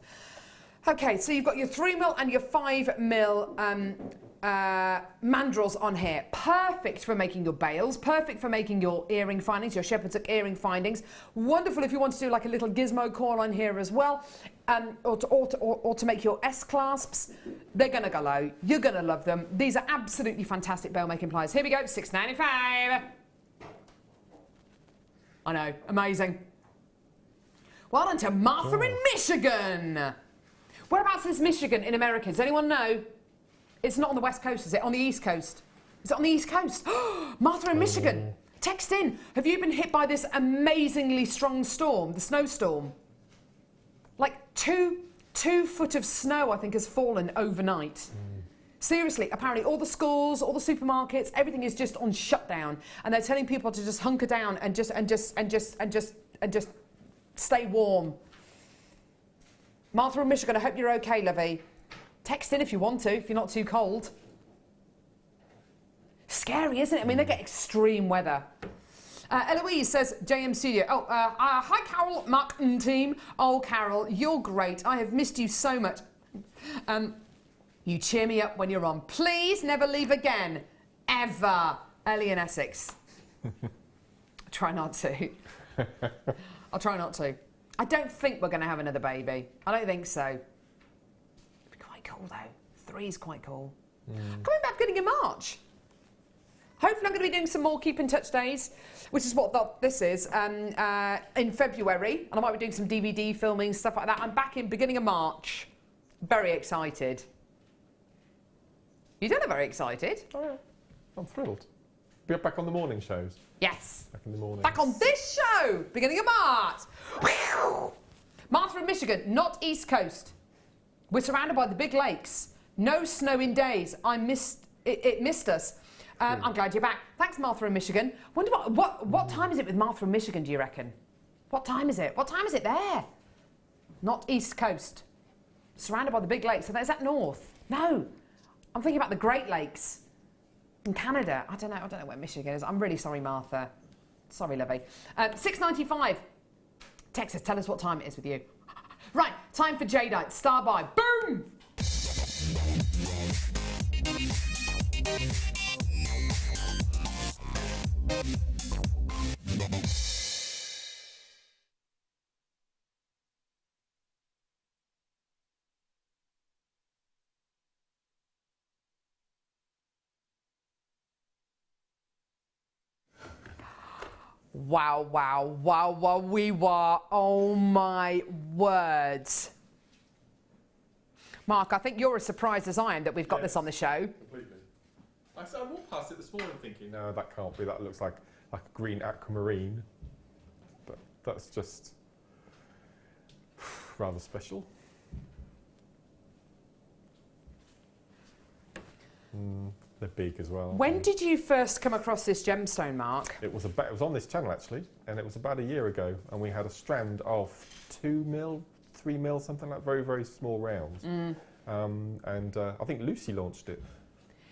[SPEAKER 2] Okay, so you've got your 3mm and your 5mm mandrels on here. Perfect for making your bails, perfect for making your earring findings, your shepherd's hook earring findings. Wonderful if you want to do like a little gizmo coil on here as well, or to make your S-clasps. They're going to go low. You're going to love them. These are absolutely fantastic bail making pliers. Here we go, $6.95. I know, amazing. Well done to Martha in Michigan. Whereabouts is Michigan in America? Does anyone know? It's not on the West Coast, is it? On the East Coast? Is it on the East Coast? Martha in Michigan. Text in. Have you been hit by this amazingly strong storm, the snowstorm? Like two foot of snow, I think, has fallen overnight. Seriously, apparently all the schools, all the supermarkets, everything is just on shutdown, and they're telling people to just hunker down and just stay warm. Martha in Michigan, I hope you're okay, lovey. Text in if you want to, if you're not too cold. Scary, isn't it? I mean, they get extreme weather. Eloise says, JM Studio. Hi, Carol, Mark and team. Oh, Carol, you're great. I have missed you so much. You cheer me up when you're on. Please never leave again. Ever. Ellie in Essex. Try not to. I'll try not to. I don't think we're going to have another baby. I don't think so. It'd be quite cool, though. 3 is quite cool. Coming back beginning of March. Hopefully I'm going to be doing some more Keep in Touch days, which is what this is, in February. And I might be doing some DVD filming, stuff like that. I'm back in beginning of March. Very excited. You don't look very excited.
[SPEAKER 1] Oh, yeah. I'm thrilled. Be back on the morning shows.
[SPEAKER 2] Yes.
[SPEAKER 1] Back in the morning.
[SPEAKER 2] Back on this show, beginning of March. Martha in Michigan, not East Coast. We're surrounded by the big lakes. No snow in days. It missed us. I'm glad you're back. Thanks, Martha in Michigan. Wonder what time is it with Martha in Michigan, do you reckon? What time is it? What time is it there? Not East Coast. Surrounded by the big lakes. So is that north? No. I'm thinking about the Great Lakes in Canada. I don't know where Michigan is. I'm really sorry, Martha. Sorry, lovey. $6.95. Text us. Tell us what time it is with you. Right. Time for Jadeite. Star by. Boom! Wow, oh my words. Mark, I think you're as surprised as I am that we've got this on the show.
[SPEAKER 1] Completely. I walked past it this morning thinking, no, that can't be. That looks like a green aquamarine. But that's just rather special. They're big as well.
[SPEAKER 2] When did you first come across this gemstone, Mark?
[SPEAKER 1] It was on this channel actually, and it was about a year ago, and we had a strand of 2mm, 3mm, something like very, very small rounds. I think Lucy launched it.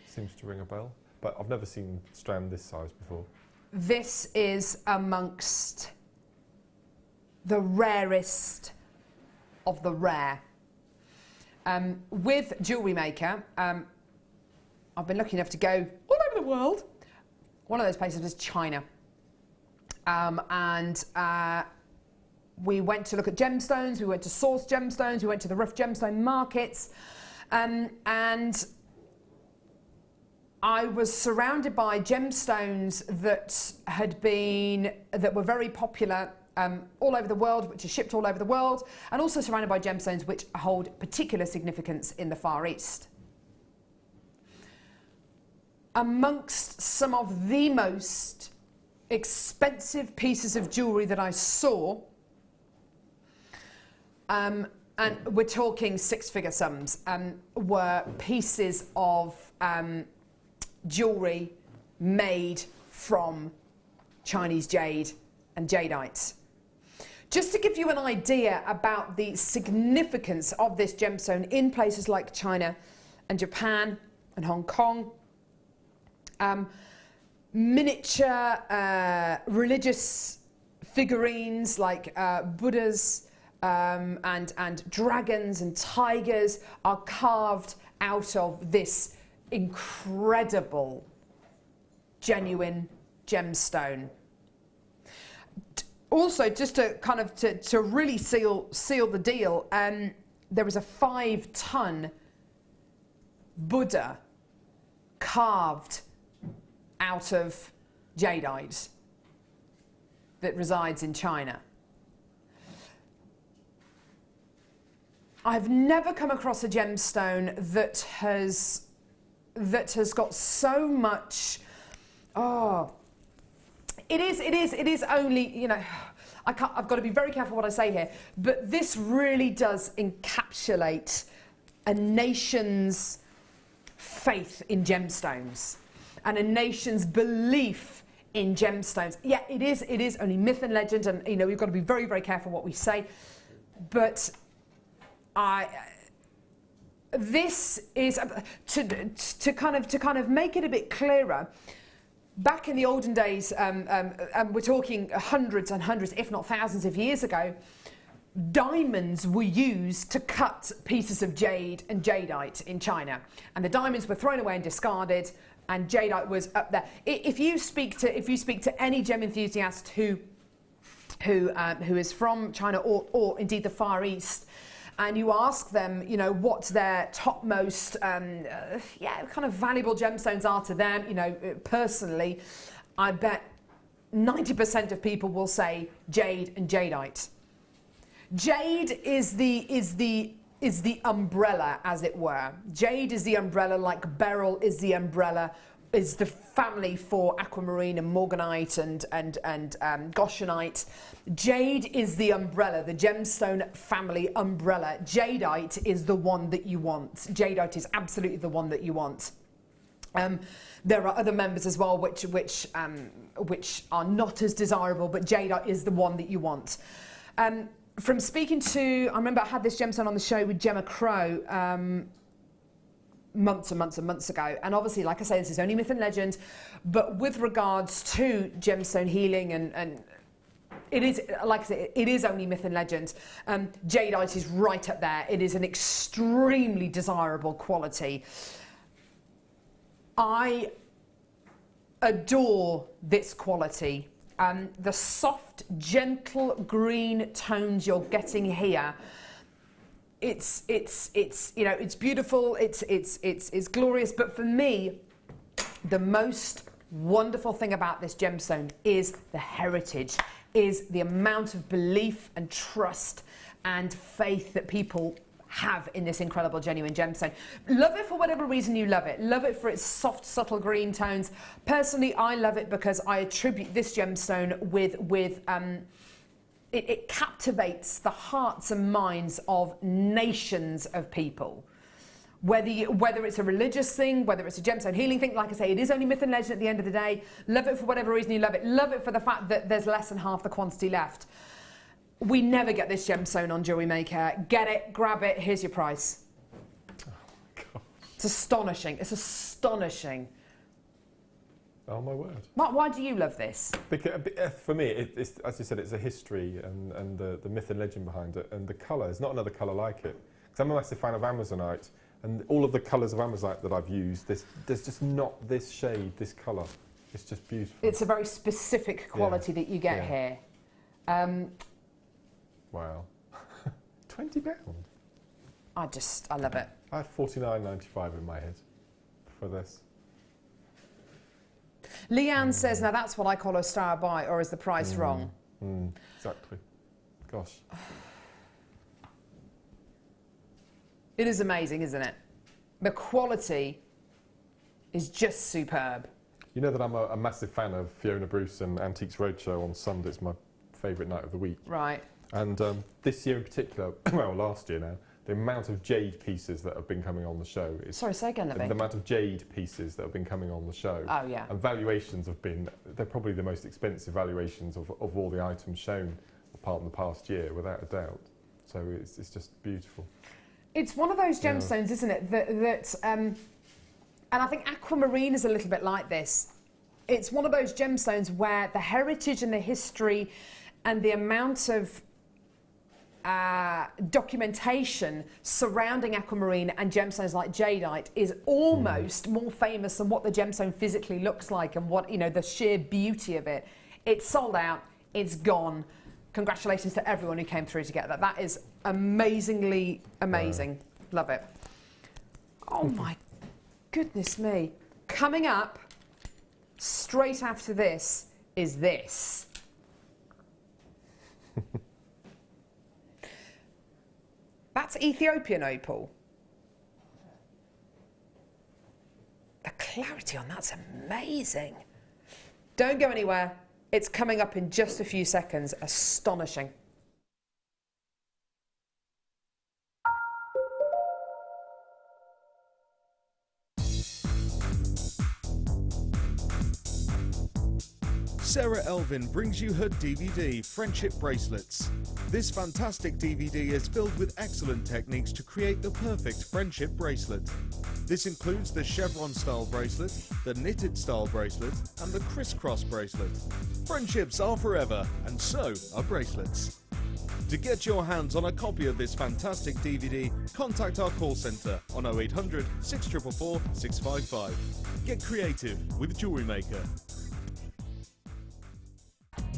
[SPEAKER 1] Seems to ring a bell, but I've never seen a strand this size before.
[SPEAKER 2] This is amongst the rarest of the rare. With JewelleryMaker, I've been lucky enough to go all over the world. One of those places was China. We went to look at gemstones, we went to source gemstones, we went to the rough gemstone markets, and I was surrounded by gemstones that were very popular all over the world, which are shipped all over the world, and also surrounded by gemstones which hold particular significance in the Far East. amongst some of the most expensive pieces of jewellery that I saw, and we're talking six-figure sums, were pieces of jewellery made from Chinese jade and jadeite. Just to give you an idea about the significance of this gemstone in places like China and Japan and Hong Kong, miniature religious figurines like Buddhas and dragons and tigers are carved out of this incredible, genuine gemstone. Also, just to kind of to really seal the deal, there was a 5-ton Buddha carved out of jadeite that resides in China. I've never come across a gemstone that has got so much. It is only, you know, I've got to be very careful what I say here, but this really does encapsulate a nation's faith in gemstones and a nation's belief in gemstones. Yeah, it is only myth and legend, and you know, we've got to be very, very careful what we say, but this is to kind of make it a bit clearer. Back in the olden days, and we're talking hundreds and hundreds, if not thousands of years ago, diamonds were used to cut pieces of jade and jadeite in China, and the diamonds were thrown away and discarded, and jadeite was up there. If you speak to any gem enthusiast who is from China or indeed the Far East, and you ask them, you know, what their topmost, kind of valuable gemstones are to them, you know, personally, I bet 90% of people will say jade and jadeite. Jade is the umbrella, as it were. Jade is the umbrella, like beryl is the umbrella, is the family for aquamarine and morganite and goshenite. Jade is the umbrella, the gemstone family umbrella. Jadeite is the one that you want. Jadeite is absolutely the one that you want. There are other members as well which are not as desirable, but jadeite is the one that you want. From speaking to, I remember I had this gemstone on the show with Gemma Crow months and months and months ago, and obviously, like I say, this is only myth and legend, but with regards to gemstone healing and it is, like I say, it is only myth and legend. Jadeite is right up there. It is an extremely desirable quality. I adore this quality. The soft, gentle green tones you're getting here. It's you know, it's beautiful. It's glorious. But for me, the most wonderful thing about this gemstone is the heritage, is the amount of belief and trust and faith that people have in this incredible, genuine gemstone. Love it for whatever reason you love it. Love it for its soft, subtle green tones. Personally, I love it because I attribute this gemstone with it captivates the hearts and minds of nations of people. Whether it's a religious thing, whether it's a gemstone healing thing, like I say, it is only myth and legend at the end of the day. Love it for whatever reason you love it. Love it for the fact that there's less than half the quantity left. We never get this gemstone on JewelleryMaker. Get it, grab it, here's your price.
[SPEAKER 1] Oh my God.
[SPEAKER 2] It's astonishing. It's astonishing.
[SPEAKER 1] Oh my word.
[SPEAKER 2] Why do you love this?
[SPEAKER 1] Because, for me, it's, as you said, it's a history and the myth and legend behind it, and the colour, there's not another colour like it. Because I'm a massive fan of Amazonite, and all of the colours of Amazonite that I've used, there's just not this shade, this colour. It's just beautiful. It's
[SPEAKER 2] a very specific quality that you get here.
[SPEAKER 1] Wow. £20?
[SPEAKER 2] I love it.
[SPEAKER 1] I have $49.95 in my head for this.
[SPEAKER 2] Leanne says, now that's what I call a star buy, or is the price wrong?
[SPEAKER 1] Exactly. Gosh.
[SPEAKER 2] It is amazing, isn't it? The quality is just superb.
[SPEAKER 1] You know that I'm a massive fan of Fiona Bruce and Antiques Roadshow on Sunday. It's my favourite night of the week.
[SPEAKER 2] Right.
[SPEAKER 1] And this year in particular, well, last year now, the amount of jade pieces that have been coming on the show is...
[SPEAKER 2] Sorry, say again, Libby.
[SPEAKER 1] The amount of jade pieces that have been coming on the show.
[SPEAKER 2] Oh, yeah.
[SPEAKER 1] And valuations have been... They're probably the most expensive valuations of all the items shown apart in the past year, without a doubt. So it's just beautiful.
[SPEAKER 2] It's one of those gemstones, isn't it, that and I think aquamarine is a little bit like this. It's one of those gemstones where the heritage and the history and the amount of documentation surrounding aquamarine and gemstones like jadeite is almost more famous than what the gemstone physically looks like and what, you know, the sheer beauty of it. It's sold out, it's gone. Congratulations to everyone who came through to get that. That is amazingly amazing. Love it. Oh my goodness me. Coming up straight after this is this. That's Ethiopian opal. The clarity on that's amazing. Don't go anywhere. It's coming up in just a few seconds. Astonishing.
[SPEAKER 4] Sarah Elvin brings you her DVD, Friendship Bracelets. This fantastic DVD is filled with excellent techniques to create the perfect friendship bracelet. This includes the chevron style bracelet, the knitted style bracelet, and the crisscross bracelet. Friendships are forever, and so are bracelets. To get your hands on a copy of this fantastic DVD, contact our call centre on 0800 644 655. Get creative with JewelleryMaker.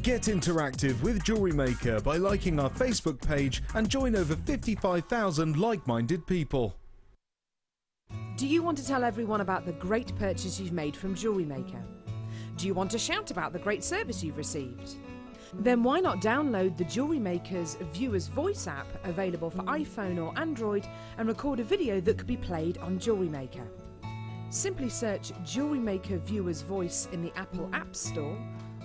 [SPEAKER 4] Get interactive with JewelleryMaker by liking our Facebook page and join over 55,000 like-minded people.
[SPEAKER 2] Do you want to tell everyone about the great purchase you've made from JewelleryMaker? Do you want to shout about the great service you've received? Then why not download the JewelleryMaker's Viewer's Voice app, available for iPhone or Android, and record a video that could be played on JewelleryMaker. Simply search JewelleryMaker Viewer's Voice in the Apple App Store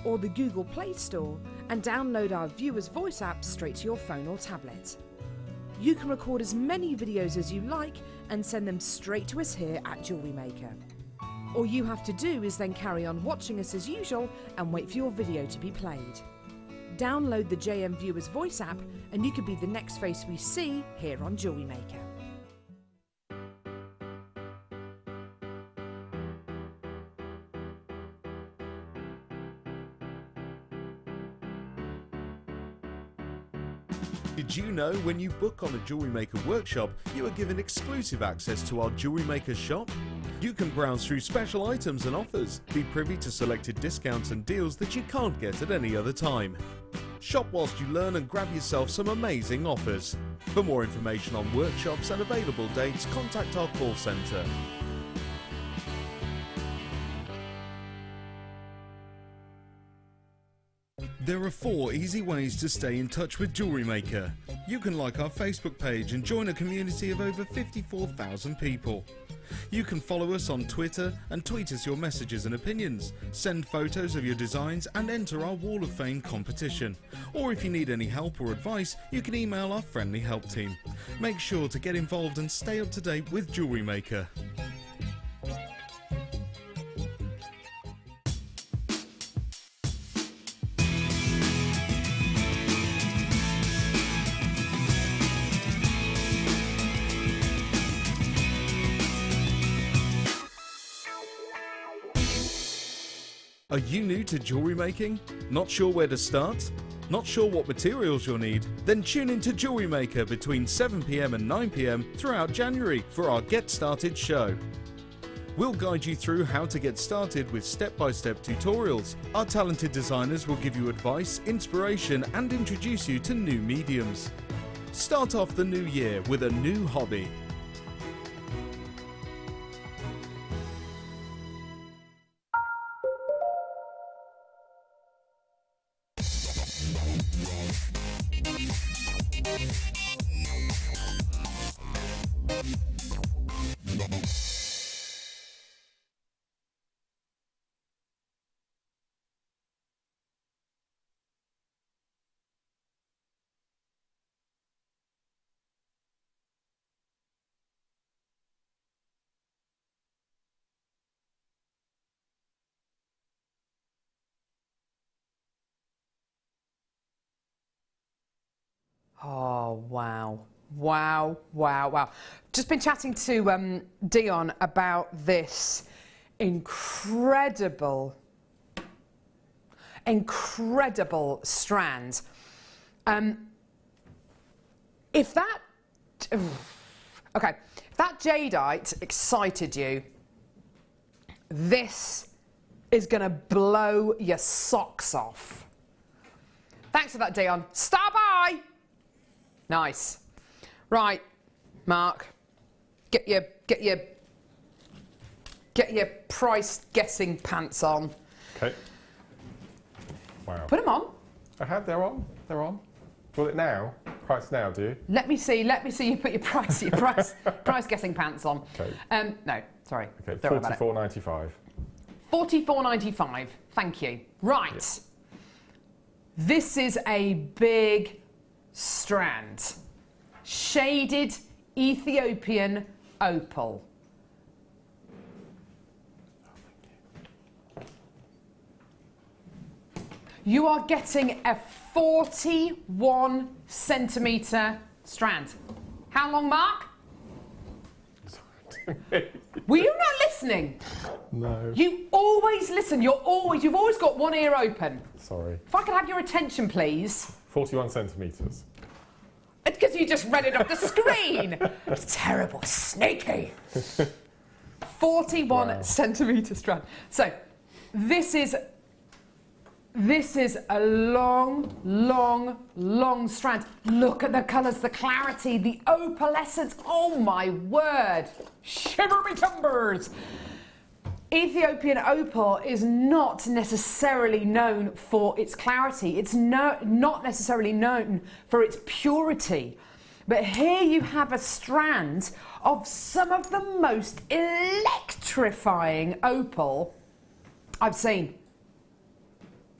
[SPEAKER 2] or the Google Play Store and download our Viewer's Voice app straight to your phone or tablet. You can record as many videos as you like and send them straight to us here at JewelleryMaker. All you have to do is then carry on watching us as usual and wait for your video to be played. Download the JM Viewer's Voice app and you could be the next face we see here on JewelleryMaker.
[SPEAKER 4] Did you know when you book on a JewelleryMaker workshop, you are given exclusive access to our JewelleryMaker shop? You can browse through special items and offers, be privy to selected discounts and deals that you can't get at any other time. Shop whilst you learn and grab yourself some amazing offers. For more information on workshops and available dates, contact our call centre. There are 4 easy ways to stay in touch with JewelleryMaker. You can like our Facebook page and join a community of over 54,000 people. You can follow us on Twitter and tweet us your messages and opinions, send photos of your designs and enter our Wall of Fame competition. Or if you need any help or advice, you can email our friendly help team. Make sure to get involved and stay up to date with JewelleryMaker. Are you new to jewellery making? Not sure where to start? Not sure what materials you'll need? Then tune in to JewelleryMaker between 7 PM and 9 PM throughout January for our Get Started show. We'll guide you through how to get started with step-by-step tutorials. Our talented designers will give you advice, inspiration and introduce you to new mediums. Start off the new year with a new hobby.
[SPEAKER 2] Oh, wow. Wow, wow, wow. Just been chatting to Dion about this incredible strand. If that jadeite excited you, this is going to blow your socks off. Thanks for that, Dion. Stop by. Nice. Right, Mark. Get your price guessing pants on.
[SPEAKER 1] Okay. Wow.
[SPEAKER 2] Put them on.
[SPEAKER 1] I have. They're on. They're on. Will it now? Price now, do you?
[SPEAKER 2] Let me see you put your price guessing pants on.
[SPEAKER 1] Okay.
[SPEAKER 2] No, sorry.
[SPEAKER 1] Okay.
[SPEAKER 2] Don't worry about it.
[SPEAKER 1] $44.95.
[SPEAKER 2] $44.95. Thank you. Right. Yes. This is a big strand. Shaded Ethiopian opal. You are getting a 41 centimetre strand. How long, Mark? Were you not listening?
[SPEAKER 1] No.
[SPEAKER 2] You always listen. You've always got one ear open.
[SPEAKER 1] Sorry.
[SPEAKER 2] If I could have your attention, please.
[SPEAKER 1] 41 centimetres.
[SPEAKER 2] It's because you just read it off the screen. It's terrible, sneaky. 41 centimetre strand. So, this is a long, long, long strand. Look at the colours, the clarity, the opalescence. Oh my word. Shiver me timbers. Ethiopian opal is not necessarily known for its clarity. It's not necessarily known for its purity. But here you have a strand of some of the most electrifying opal I've seen.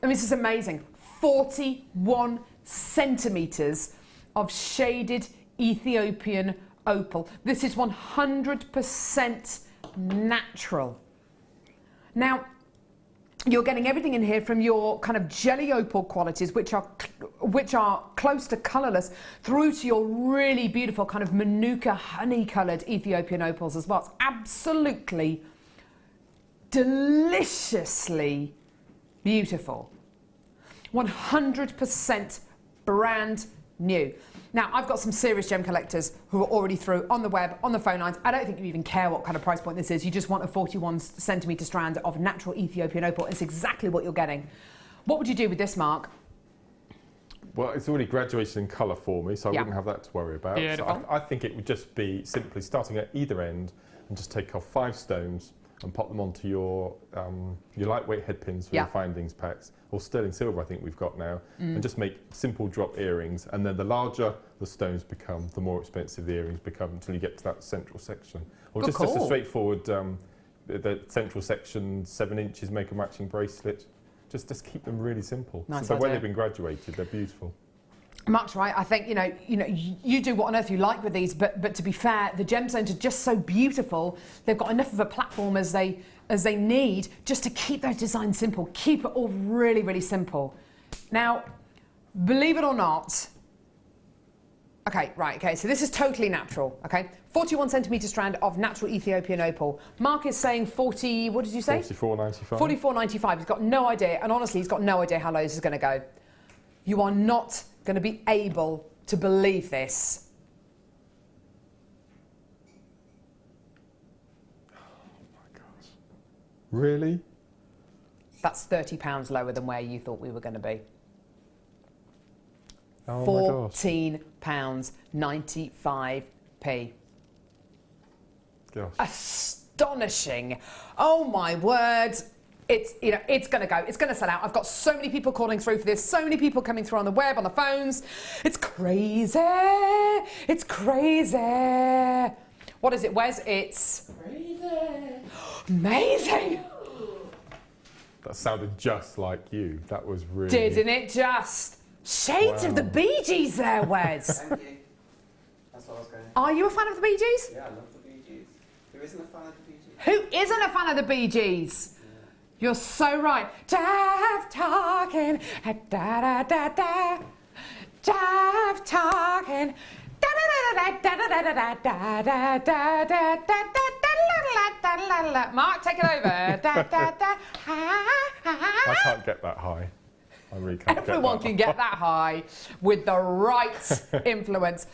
[SPEAKER 2] I mean, this is amazing. 41 centimetres of shaded Ethiopian opal. This is 100% natural. Now, you're getting everything in here from your kind of jelly opal qualities, which are close to colourless, through to your really beautiful kind of manuka honey-coloured Ethiopian opals as well. It's absolutely deliciously beautiful. 100% brand new. Now, I've got some serious gem collectors who are already through on the web, on the phone lines. I don't think you even care what kind of price point this is. You just want a 41 centimetre strand of natural Ethiopian opal. It's exactly what you're getting. What would you do with this, Mark?
[SPEAKER 1] Well, it's already graduated in colour for me, so I wouldn't have that to worry about. So I think it would just be simply starting at either end and just take off 5 stones and pop them onto your lightweight head pins for your findings packs, or sterling silver I think we've got now, and just make simple drop earrings, and then the larger the stones become, the more expensive the earrings become until you get to that central section. Or just a straightforward, the central section, 7 inches, make a matching bracelet. Just keep them really simple.
[SPEAKER 2] Nice
[SPEAKER 1] so
[SPEAKER 2] idea.
[SPEAKER 1] when they've been graduated, they're beautiful.
[SPEAKER 2] Mark's right. I think you do what on earth you like with these, but to be fair, the gemstones are just so beautiful. They've got enough of a platform as they need just to keep those designs simple. Keep it all really, really simple. Now, believe it or not. Okay, right. Okay, so this is totally natural. Okay, 41 centimetre strand of natural Ethiopian opal. Mark is saying 40. What did you say?
[SPEAKER 1] 44.95.
[SPEAKER 2] 44.95. He's got no idea, and honestly, he's got no idea how low this is going to go. You are not going to be able to believe this.
[SPEAKER 1] Oh my gosh. Really?
[SPEAKER 2] That's £30 lower than where you thought we were going to be.
[SPEAKER 1] Oh
[SPEAKER 2] £14.95p.
[SPEAKER 1] Gosh.
[SPEAKER 2] Astonishing. Oh my word. It's going to go. It's going to sell out. I've got so many people calling through for this. So many people coming through on the web, on the phones. It's crazy. It's crazy. What is it, Wes? It's
[SPEAKER 3] Crazy.
[SPEAKER 2] amazing.
[SPEAKER 1] That sounded just like you. That was really...
[SPEAKER 2] Didn't it just? Shades of the Bee Gees there, Wes.
[SPEAKER 5] Thank you. That's what I was going to.
[SPEAKER 2] Are you a fan of the Bee Gees?
[SPEAKER 5] Yeah, I love the Bee Gees. Who isn't a fan of the Bee Gees?
[SPEAKER 2] Who isn't a fan of the Bee Gees? You're so right. Jive talking, da da da da. Jive talking. Mark, take it over.
[SPEAKER 1] I can't get that high. I really can't
[SPEAKER 2] Everyone
[SPEAKER 1] get that
[SPEAKER 2] can get that high with the right influence.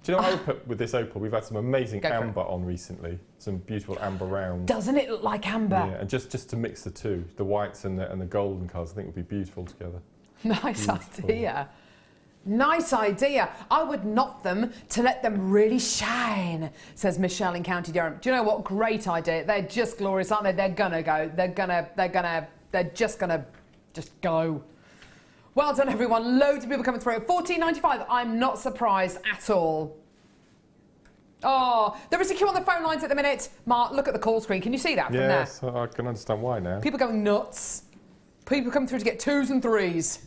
[SPEAKER 1] Do you know what I would put with this opal? We've had some amazing
[SPEAKER 2] Go for it.
[SPEAKER 1] amber on recently. Some beautiful amber rounds.
[SPEAKER 2] Doesn't it look like amber?
[SPEAKER 1] Yeah, and just to mix the two, the whites and the golden colours, I think would be beautiful together.
[SPEAKER 2] Nice
[SPEAKER 1] Beautiful.
[SPEAKER 2] idea. Nice idea. I would knot them to let them really shine, says Michelle in County Durham. Do you know what? Great idea. They're just glorious, aren't they? They're gonna go. They're just gonna go. Well done, everyone. Loads of people coming through. $14.95. I'm not surprised at all. Oh, there is a queue on the phone lines at the minute. Mark, look at the call screen. Can you see that from there?
[SPEAKER 1] Yes, I can understand why now.
[SPEAKER 2] People going nuts. People coming through to get 2s and 3s.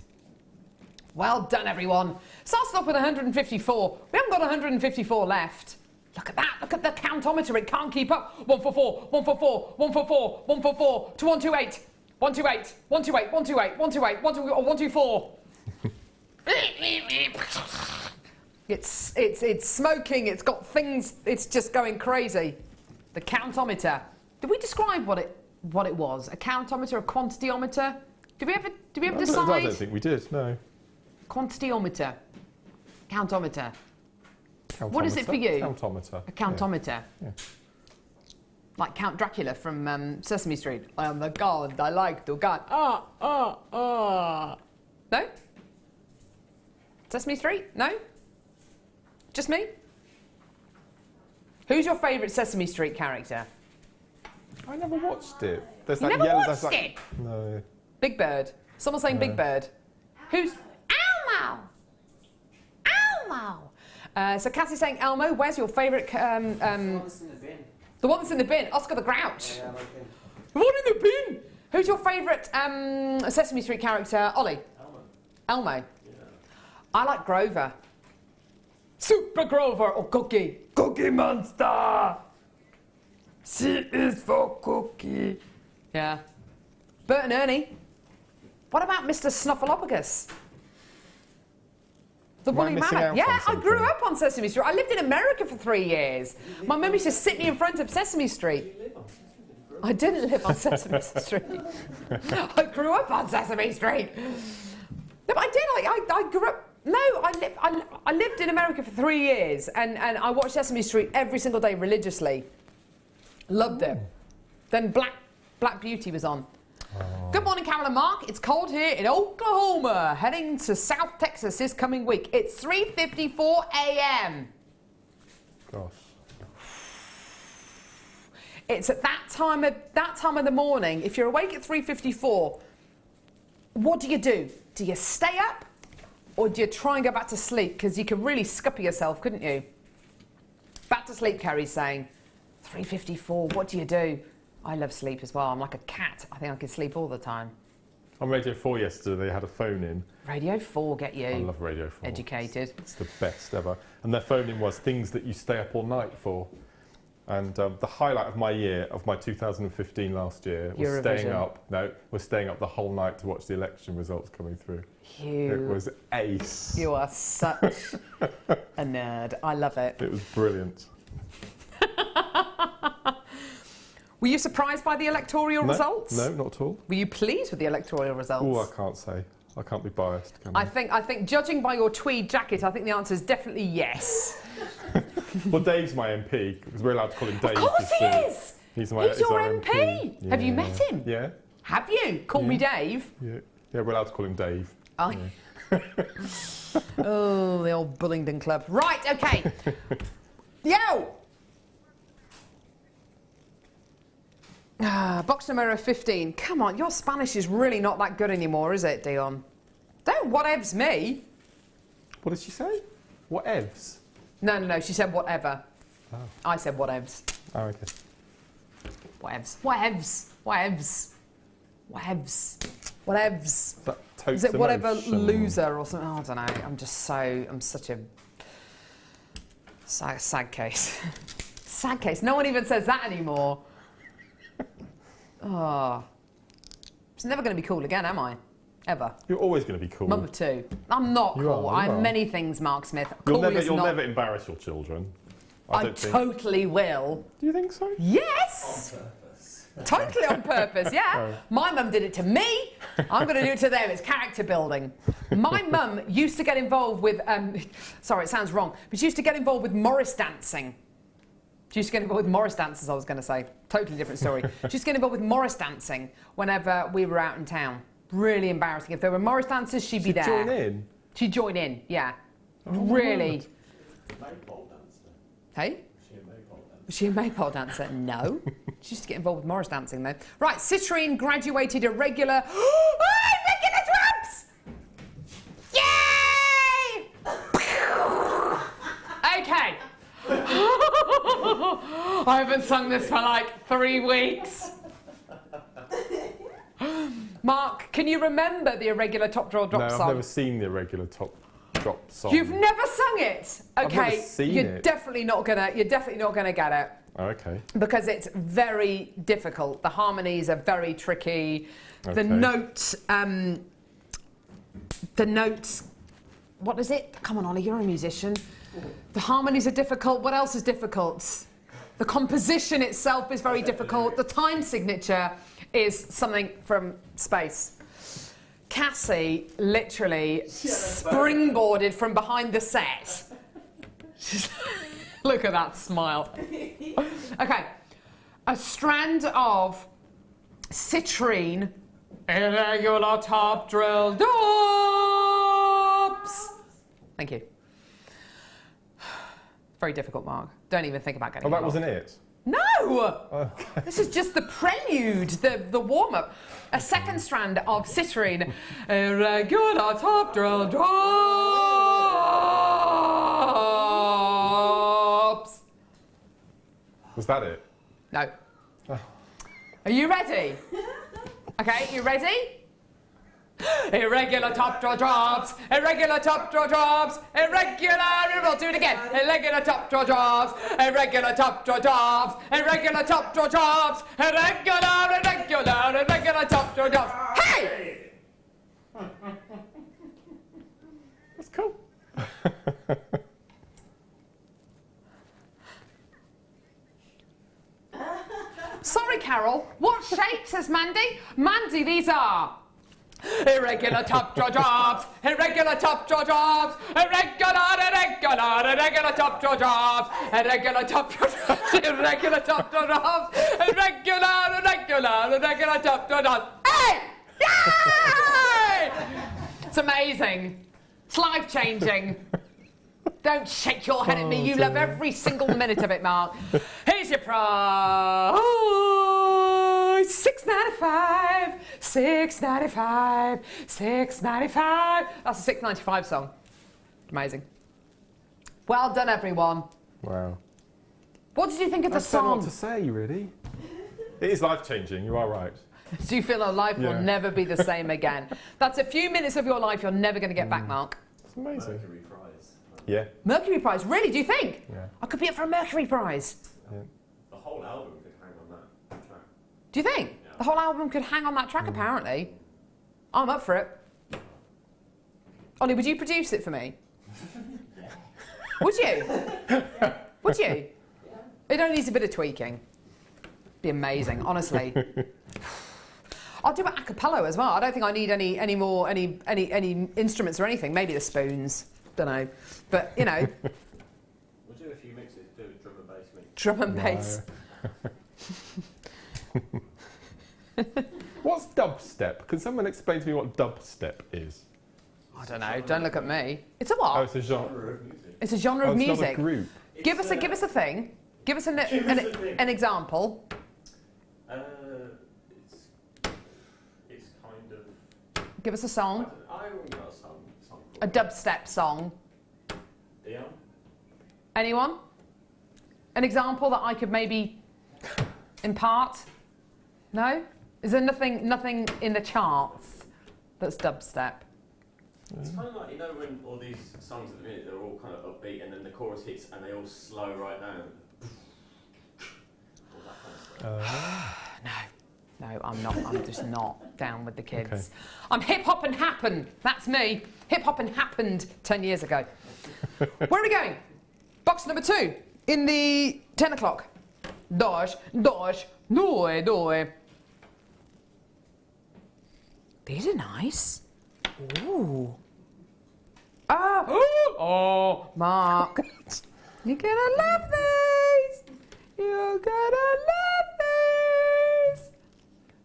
[SPEAKER 2] Well done, everyone. Started off with 154. We haven't got 154 left. Look at that. Look at the countometer. It can't keep up. 144, 144, 144, 144 to 128. 128, 128, 128, 128, 124. It's smoking. It's got things. It's just going crazy. The countometer. Did we describe what it was? A countometer, a quantityometer? Did we ever decide?
[SPEAKER 1] I don't think we did. No.
[SPEAKER 2] Quantityometer. Countometer. What is it for you?
[SPEAKER 1] Countometer.
[SPEAKER 2] A countometer.
[SPEAKER 1] Yeah.
[SPEAKER 2] Like Count Dracula from Sesame Street. I am the god, I like to count. No? Sesame Street? No? Just me? Who's your favourite Sesame Street character?
[SPEAKER 1] I never watched it. There's
[SPEAKER 2] You
[SPEAKER 1] that
[SPEAKER 2] never
[SPEAKER 1] yellow.
[SPEAKER 2] watched
[SPEAKER 1] There's
[SPEAKER 2] it?
[SPEAKER 1] that, no.
[SPEAKER 2] Big Bird. Someone saying Big Bird. Who's... Elmo! Elmo! So Cassie's saying Elmo. Where's your favourite...
[SPEAKER 5] The one that's in the bin.
[SPEAKER 2] the one that's in the bin. Oscar the Grouch.
[SPEAKER 5] Yeah, I like him.
[SPEAKER 2] The one in the bin. Who's your favourite Sesame Street character? Ollie? Elmo.
[SPEAKER 5] Yeah.
[SPEAKER 2] I like Grover. Super Grover or Cookie. Cookie Monster. C is for Cookie. Yeah. Bert and Ernie. What about Mr. Snuffleupagus? The
[SPEAKER 1] Am I
[SPEAKER 2] woolly
[SPEAKER 1] missing
[SPEAKER 2] mammoth.
[SPEAKER 1] out
[SPEAKER 2] Yeah,
[SPEAKER 1] on
[SPEAKER 2] I grew
[SPEAKER 1] something?
[SPEAKER 2] up on Sesame Street. I lived in America for 3 years. My mum used to sit me in front of Sesame Street. I didn't live on Sesame Street. I grew up on Sesame Street. No, but I did. I grew up. No, I lived in America for 3 years, and I watched Sesame Street every single day religiously. Loved it. Then Black Beauty was on. Good morning, Carol and Mark. It's cold here in Oklahoma. Heading to South Texas this coming week. It's 3:54 a.m.
[SPEAKER 1] Gosh.
[SPEAKER 2] It's at that time of the morning. If you're awake at 3:54, what do? Do you stay up, or do you try and go back to sleep? Because you could really scupper yourself, couldn't you? Back to sleep, Carrie's saying. 3:54. What do? I love sleep as well. I'm like a cat. I think I can sleep all the time.
[SPEAKER 1] On Radio 4 yesterday, they had a phone in.
[SPEAKER 2] Radio 4, get you.
[SPEAKER 1] I love Radio 4.
[SPEAKER 2] Educated.
[SPEAKER 1] It's the best ever. And their phone in was things that you stay up all night for. And the highlight of my year, of my 2015 last year, was staying up the whole night to watch the election results coming through. It was ace.
[SPEAKER 2] You are such a nerd. I love it.
[SPEAKER 1] It was brilliant.
[SPEAKER 2] Were you surprised by the electoral results?
[SPEAKER 1] No, not at all.
[SPEAKER 2] Were you pleased with the electoral results?
[SPEAKER 1] Oh, I can't say. I can't be biased, can
[SPEAKER 2] I think, judging by your tweed jacket, I think the answer is definitely yes.
[SPEAKER 1] Well, Dave's my MP, because we're allowed to call him Dave.
[SPEAKER 2] Of course he is!
[SPEAKER 1] He's
[SPEAKER 2] He's your
[SPEAKER 1] our
[SPEAKER 2] MP.
[SPEAKER 1] Yeah.
[SPEAKER 2] Have you met him?
[SPEAKER 1] Yeah.
[SPEAKER 2] Have you? Call me Dave.
[SPEAKER 1] Yeah, we're allowed to call him Dave.
[SPEAKER 2] Oh, oh, the old Bullingdon Club. Right, okay. Yo! Box number 15. Come on, your Spanish is really not that good anymore, is it, Dion? Don't whatevs me.
[SPEAKER 1] What did she say? Whatevs?
[SPEAKER 2] No, she said whatever.
[SPEAKER 1] Oh.
[SPEAKER 2] I said whatevs.
[SPEAKER 1] Oh, okay.
[SPEAKER 2] Whatevs.
[SPEAKER 1] That totes
[SPEAKER 2] Is it whatever
[SPEAKER 1] emotion.
[SPEAKER 2] loser or something? Oh, I don't know. I'm such a sad case. Sad case. No one even says that anymore. Oh. It's never going to be cool again, am I? Ever.
[SPEAKER 1] You're always going to be cool.
[SPEAKER 2] Mum of two. I'm not
[SPEAKER 1] You
[SPEAKER 2] cool.
[SPEAKER 1] are, you
[SPEAKER 2] I'm
[SPEAKER 1] are.
[SPEAKER 2] many things, Mark Smith.
[SPEAKER 1] You'll
[SPEAKER 2] Cool is
[SPEAKER 1] never
[SPEAKER 2] not.
[SPEAKER 1] embarrass your children.
[SPEAKER 2] I
[SPEAKER 1] don't think.
[SPEAKER 2] totally will.
[SPEAKER 1] Do you think so?
[SPEAKER 2] Yes! Totally on purpose, yeah.
[SPEAKER 1] Oh.
[SPEAKER 2] My mum did it to me. I'm going to do it to them. It's character building. My mum used to get involved with, sorry, it sounds wrong, but she used to get involved with Morris dancing. She used to get involved with Morris dancers, I was going to say. Totally different story. She used to get involved with Morris dancing whenever we were out in town. Really embarrassing. If there were Morris dancers, she'd be there.
[SPEAKER 1] Join in.
[SPEAKER 2] She'd join in, yeah.
[SPEAKER 1] Oh, my
[SPEAKER 2] really.
[SPEAKER 5] Maypole dancer.
[SPEAKER 2] Hey?
[SPEAKER 5] She a maypole dancer.
[SPEAKER 2] Was she a maypole dancer? No. She used to get involved with Morris dancing, though. Right, citrine graduated irregular... irregular drums! Yay! Okay. I haven't sung this for like 3 weeks. Mark, can you remember the irregular top drawer drop
[SPEAKER 1] No,
[SPEAKER 2] song?
[SPEAKER 1] I've never seen the irregular top drop song.
[SPEAKER 2] You've never sung it? Okay.
[SPEAKER 1] I've never seen
[SPEAKER 2] you're
[SPEAKER 1] it.
[SPEAKER 2] definitely not gonna get it.
[SPEAKER 1] Oh, okay.
[SPEAKER 2] Because it's very difficult. The harmonies are very tricky. The
[SPEAKER 1] Okay.
[SPEAKER 2] notes, what is it? Come on, Ollie, you're a musician. The harmonies are difficult. What else is difficult? The composition itself is very difficult. The time signature is something from space. Cassie literally springboarded from behind the set. Look at that smile. Okay, a strand of citrine, irregular top drill drops. Thank you. Very difficult, Mark. Don't even think about getting
[SPEAKER 1] Oh, that
[SPEAKER 2] involved.
[SPEAKER 1] wasn't it?
[SPEAKER 2] No!
[SPEAKER 1] Okay.
[SPEAKER 2] This is just the prelude, the warm-up. A second strand of citrine, irregular top drill drops.
[SPEAKER 1] Was that it?
[SPEAKER 2] No. Are you ready? Okay, you ready? Irregular top drawer drops, irregular top drawer drops, irregular, we'll do it again. Irregular top drawer drops, irregular top drawer drops, irregular top drawer drops, irregular top drawer drops. Hey!
[SPEAKER 1] That's cool.
[SPEAKER 2] Sorry, Carol. What shape, says Mandy? Mandy, these are irregular top drawer drops, irregular top drawer drops, irregular top drawer drops, irregular top drawer drops, irregular top drawer drops, irregular top drawer drops. Hey! Yay! It's amazing. It's life-changing. Don't shake your head at me. You love every single minute of it, Mark. Here's your prize. $6.95. $6.95. $6.95. That's a $6.95 song. Amazing. Well done, everyone.
[SPEAKER 1] Wow.
[SPEAKER 2] What did you think of the
[SPEAKER 1] I don't know
[SPEAKER 2] song?
[SPEAKER 1] what to say, really. It is life-changing, you are right.
[SPEAKER 2] Do you feel our life will
[SPEAKER 1] Yeah.
[SPEAKER 2] never be the same again? That's a few minutes of your life you're never going to get back, Mark.
[SPEAKER 1] It's amazing.
[SPEAKER 5] Mercury Prize.
[SPEAKER 1] Yeah.
[SPEAKER 2] Mercury Prize, really? Do you think?
[SPEAKER 1] Yeah.
[SPEAKER 2] I could be up for a Mercury Prize.
[SPEAKER 5] The whole album could hang on that track.
[SPEAKER 2] Do you think?
[SPEAKER 5] Yeah.
[SPEAKER 2] The whole album could hang on that track, apparently. I'm up for it. Ollie, would you produce it for me? Would you? Would you?
[SPEAKER 3] Yeah.
[SPEAKER 2] It only needs a bit of tweaking. Be amazing, honestly. I'll do it a cappella as well. I don't think I need any instruments or anything. Maybe the spoons. Don't know. But, you know,
[SPEAKER 5] We'll do a few mixes, do a drum and bass mix.
[SPEAKER 2] drum and bass.
[SPEAKER 1] What's dubstep? Can someone explain to me what dubstep is?
[SPEAKER 2] I don't know. Don't look at me. It's a what?
[SPEAKER 1] Oh, it's a genre.
[SPEAKER 5] Genre of music.
[SPEAKER 2] It's a genre
[SPEAKER 1] Oh,
[SPEAKER 2] of
[SPEAKER 1] it's not
[SPEAKER 2] music.
[SPEAKER 1] a group.
[SPEAKER 2] Give us a thing. Give us
[SPEAKER 5] Give us a thing.
[SPEAKER 2] an example.
[SPEAKER 5] It's kind of.
[SPEAKER 2] Give us a song.
[SPEAKER 5] I already got a song
[SPEAKER 2] A
[SPEAKER 5] called
[SPEAKER 2] dubstep song.
[SPEAKER 5] Dion.
[SPEAKER 2] Anyone? An example that I could maybe impart? No? Is there nothing in the charts that's dubstep?
[SPEAKER 5] It's kind of like, you know, when all these songs at the minute, they're all kind of upbeat and then the chorus hits and they all slow right down. All that kind of stuff.
[SPEAKER 2] No, I'm not. I'm just not down with the kids.
[SPEAKER 1] Okay.
[SPEAKER 2] I'm hip hop and happen. That's me. Hip hop and happened 10 years ago. Where are we going? Box number 2 in the 10 o'clock. Dois. These are nice. Ooh. Ah. Oh, Mark. You're gonna love these. You're gonna love these.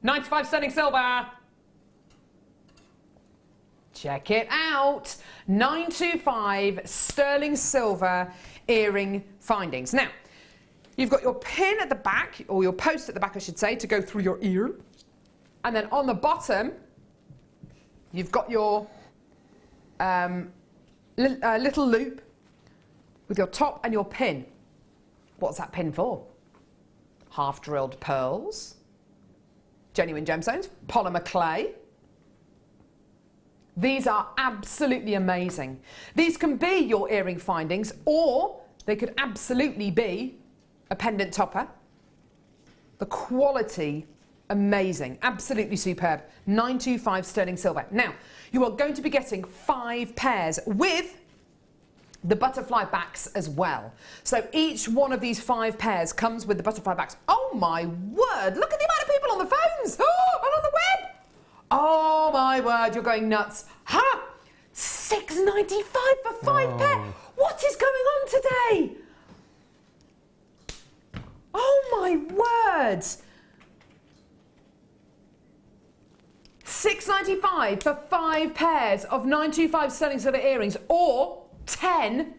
[SPEAKER 2] 95 sterling silver. Check it out. 925 sterling silver earring findings. Now, you've got your pin at the back, or your post at the back, I should say, to go through your ear. And then on the bottom, you've got your little loop with your top and your pin. What's that pin for? Half-drilled pearls, genuine gemstones, polymer clay. These are absolutely amazing. These can be your earring findings, or they could absolutely be a pendant topper. The quality, amazing, absolutely superb. 925 sterling silver. Now, you are going to be getting 5 pairs with the butterfly backs as well. So each one of these 5 pairs comes with the butterfly backs. Oh my word, look at the amount of people on the phones and on the web. Oh my word, you're going nuts. Ha! $6.95 for 5 pairs. What is going on today? Oh my word. $6.95 for 5 pairs of 925 sterling silver earrings, or 10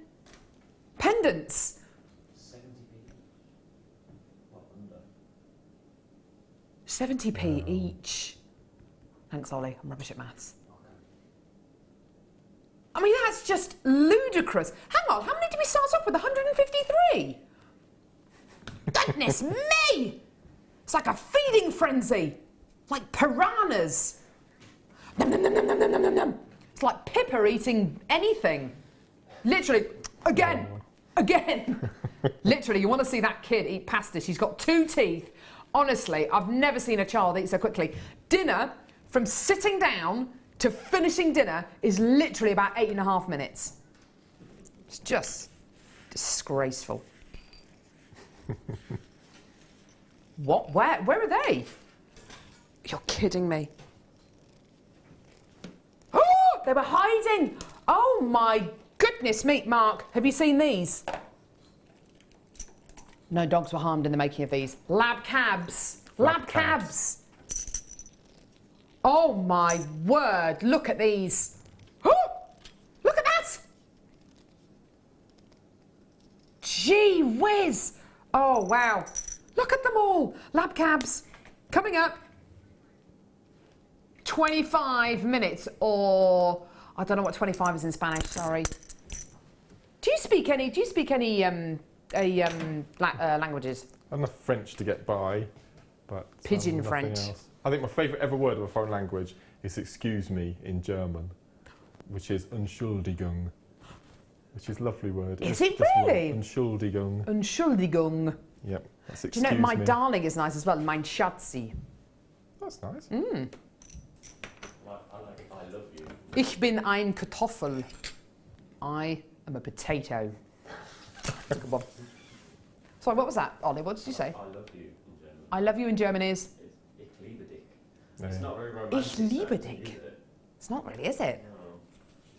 [SPEAKER 2] pendants.
[SPEAKER 5] 70p. What, under?
[SPEAKER 2] 70p each. Thanks, Ollie. I'm rubbish at maths. I mean, that's just ludicrous. Hang on, how many did we start off with? 153? Goodness me! It's like a feeding frenzy. Like piranhas. Nom, nom, nom, nom, nom, nom, nom, nom. It's like Pippa eating anything. Literally, again. Literally, you want to see that kid eat pasta. She's got 2 teeth. Honestly, I've never seen a child eat so quickly. Dinner, from sitting down to finishing dinner, is literally about 8.5 minutes. It's just disgraceful. What? Where are they? You're kidding me. Oh, they were hiding. Oh my goodness me, Mark. Have you seen these? No dogs were harmed in the making of these. Lab cabs. Lab cabs. Oh my word, look at these. Oh, look at that. Gee whiz. Oh wow. Look at them all. Lab cabs. Coming up. 25 minutes, or I don't know what 25 is in Spanish, sorry. Do you speak any languages?
[SPEAKER 1] Enough French to get by, but
[SPEAKER 2] Pigeon
[SPEAKER 1] nothing
[SPEAKER 2] French.
[SPEAKER 1] else. I think my favourite ever word of a foreign language is "excuse me" in German, which is Entschuldigung, which is a lovely word.
[SPEAKER 2] Is
[SPEAKER 1] It's
[SPEAKER 2] it
[SPEAKER 1] just
[SPEAKER 2] really?
[SPEAKER 1] Entschuldigung.
[SPEAKER 2] Entschuldigung.
[SPEAKER 1] Yep, that's
[SPEAKER 2] Do
[SPEAKER 1] excuse
[SPEAKER 2] you know, my
[SPEAKER 1] me.
[SPEAKER 2] darling is nice as well, mein Schatzi.
[SPEAKER 1] That's nice.
[SPEAKER 5] I like I love you.
[SPEAKER 2] Ich bin ein Kartoffel. I am a potato. That's a good one. Sorry, what was that, Ollie? What did you say?
[SPEAKER 5] I love you in German.
[SPEAKER 2] I love you in German is?
[SPEAKER 5] Ich liebe dich.
[SPEAKER 1] Yeah.
[SPEAKER 5] It's not very romantic.
[SPEAKER 2] Ich liebe
[SPEAKER 5] so,
[SPEAKER 2] dich.
[SPEAKER 5] is it?
[SPEAKER 2] It's not really, is it?
[SPEAKER 5] No.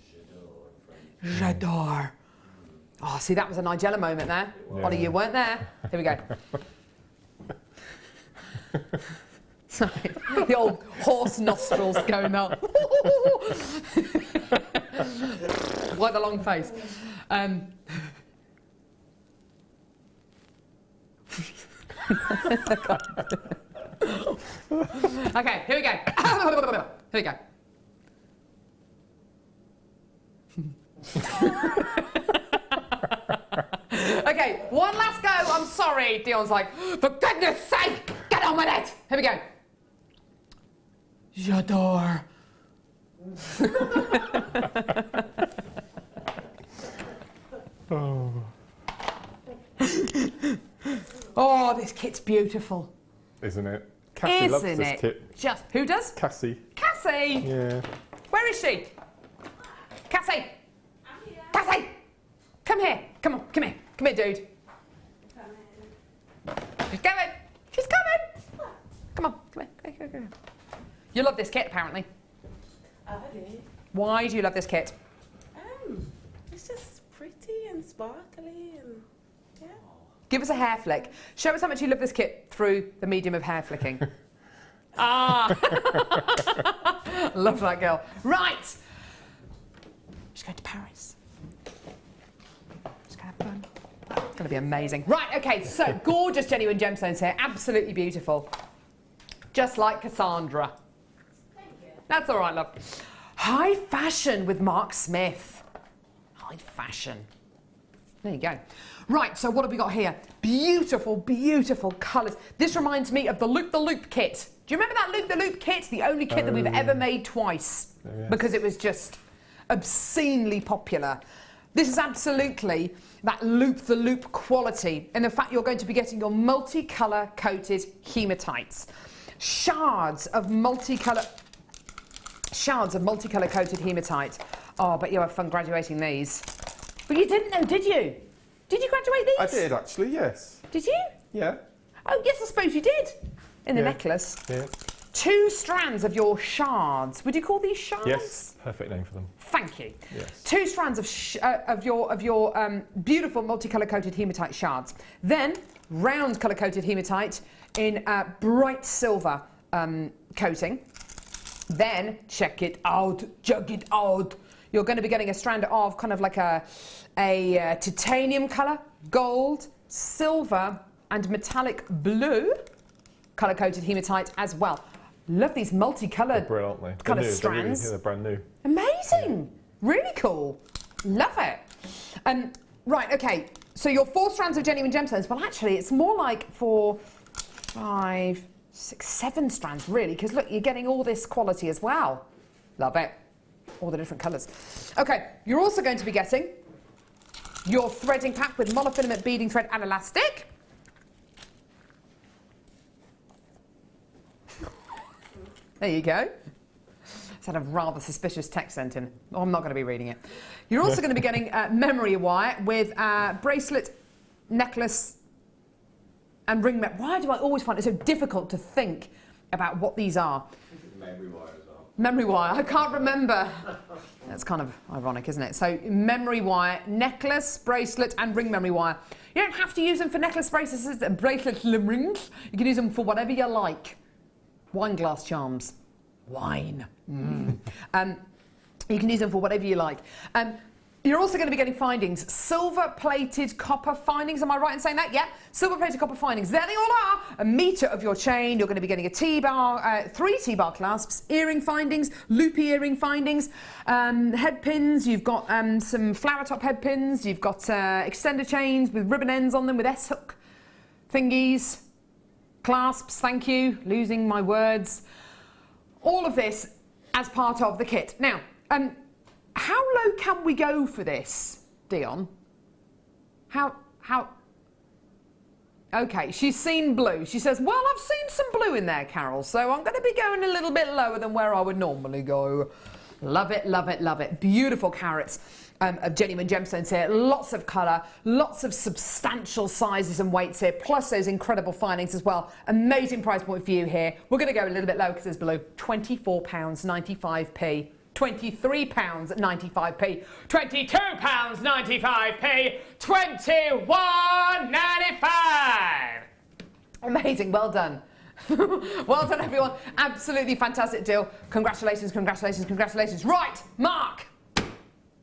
[SPEAKER 5] J'adore in French.
[SPEAKER 2] J'adore. Oh, see, that was a Nigella moment there.
[SPEAKER 1] Yeah.
[SPEAKER 2] Ollie, you weren't there. Here we go. Sorry, the old horse nostrils going up. Like the long face. Okay, here we go. Here we go. Okay, one last go. I'm sorry. Dion's like, for goodness sake, get on with it. Here we go. J'adore.
[SPEAKER 1] Oh,
[SPEAKER 2] Oh, this kit's beautiful.
[SPEAKER 1] isn't it? Cassie loves
[SPEAKER 2] Isn't
[SPEAKER 1] this
[SPEAKER 2] it?
[SPEAKER 1] kit.
[SPEAKER 2] Just who does?
[SPEAKER 1] Cassie.
[SPEAKER 2] Cassie.
[SPEAKER 1] Yeah.
[SPEAKER 2] Where is she? Cassie.
[SPEAKER 3] I'm here.
[SPEAKER 2] Cassie. Come here. Come on. Come here. Come here, dude. She's coming. She's coming. Come on. Come here. Come here. You love this kit, apparently.
[SPEAKER 3] I do.
[SPEAKER 2] Why do you love this kit?
[SPEAKER 3] It's just pretty and sparkly and yeah.
[SPEAKER 2] Give us a hair flick. Show us how much you love this kit through the medium of hair flicking. Ah! Love that girl. Right! She's going to Paris. She's going to have fun. It's going to be amazing. Right, okay, so gorgeous genuine gemstones here. Absolutely beautiful. Just like Cassandra.
[SPEAKER 3] Thank you.
[SPEAKER 2] That's all right, love. High fashion with Mark Smith. High fashion. There you go. Right, so what have we got here? Beautiful, beautiful colours. This reminds me of the Loop the Loop kit. Do you remember that Loop the Loop kit? The only kit that we've ever made twice.
[SPEAKER 1] Oh, yes.
[SPEAKER 2] Because it was just obscenely popular. This is absolutely that Loop the Loop quality. And in fact, you're going to be getting your multicolour coated hematites. Shards of multicolour coated hematite. Oh, I bet you have fun graduating these. But you didn't know, did you? Did you graduate these?
[SPEAKER 1] I did actually, yes.
[SPEAKER 2] Did you?
[SPEAKER 1] Yeah.
[SPEAKER 2] Oh, yes, I suppose you did. In the
[SPEAKER 1] Yeah.
[SPEAKER 2] necklace.
[SPEAKER 1] Yeah.
[SPEAKER 2] 2 strands of your shards. Would you call these shards?
[SPEAKER 1] Yes. Perfect name for them.
[SPEAKER 2] Thank you.
[SPEAKER 1] Yes.
[SPEAKER 2] 2 strands of your beautiful multicolour coated hematite shards. Then round colour coated hematite in bright silver coating. Then check it out, jug it out. You're going to be getting a strand of kind of like a titanium colour, gold, silver, and metallic blue colour coated hematite as well. Love these multicoloured
[SPEAKER 1] Brilliant, aren't they?
[SPEAKER 2] kind of
[SPEAKER 1] They're new.
[SPEAKER 2] strands.
[SPEAKER 1] They're brand new.
[SPEAKER 2] Amazing. Really cool. Love it. Right, okay. So your 4 strands of genuine gemstones, well, actually, it's more like 4, 5, 6, 7 strands, really, because look, you're getting all this quality as well. Love it. All the different colours. Okay, you're also going to be getting your threading pack with monofilament beading thread and elastic. There you go. It's had a rather suspicious text sent in. Oh, I'm not going to be reading it. You're also going to be getting memory wire with bracelet, necklace, and ring. Why do I always find it so difficult to think about what these are?
[SPEAKER 5] Memory wire as well.
[SPEAKER 2] Memory wire. I can't remember. That's kind of ironic, isn't it? So memory wire, necklace, bracelet, and ring memory wire. You don't have to use them for necklace, bracelets, and bracelet rings. You can use them for whatever you like. Wine glass charms. Wine. You can use them for whatever you like. You're also going to be getting findings. Silver-plated copper findings. Am I right in saying that? Yeah. Silver-plated copper findings. There they all are. A metre of your chain. You're going to be getting a T-bar, 3 T-bar clasps, earring findings, loopy earring findings, head pins. You've got some flower top head pins. You've got extender chains with ribbon ends on them with S-hook thingies. Clasps, thank you. Losing my words. All of this as part of the kit. Now, how low can we go for this, Dion? How? Okay, she's seen blue. She says, well, I've seen some blue in there, Carol, so I'm going to be going a little bit lower than where I would normally go. Love it, love it, love it. Beautiful carats of genuine gemstones here. Lots of colour, lots of substantial sizes and weights here, plus those incredible findings as well. Amazing price point for you here. We're going to go a little bit low because there's below £24.95p. £23.95p, £22.95p, £21.95. Amazing, well done. Well done, everyone. Absolutely fantastic deal. Congratulations, congratulations, congratulations. Right, Mark,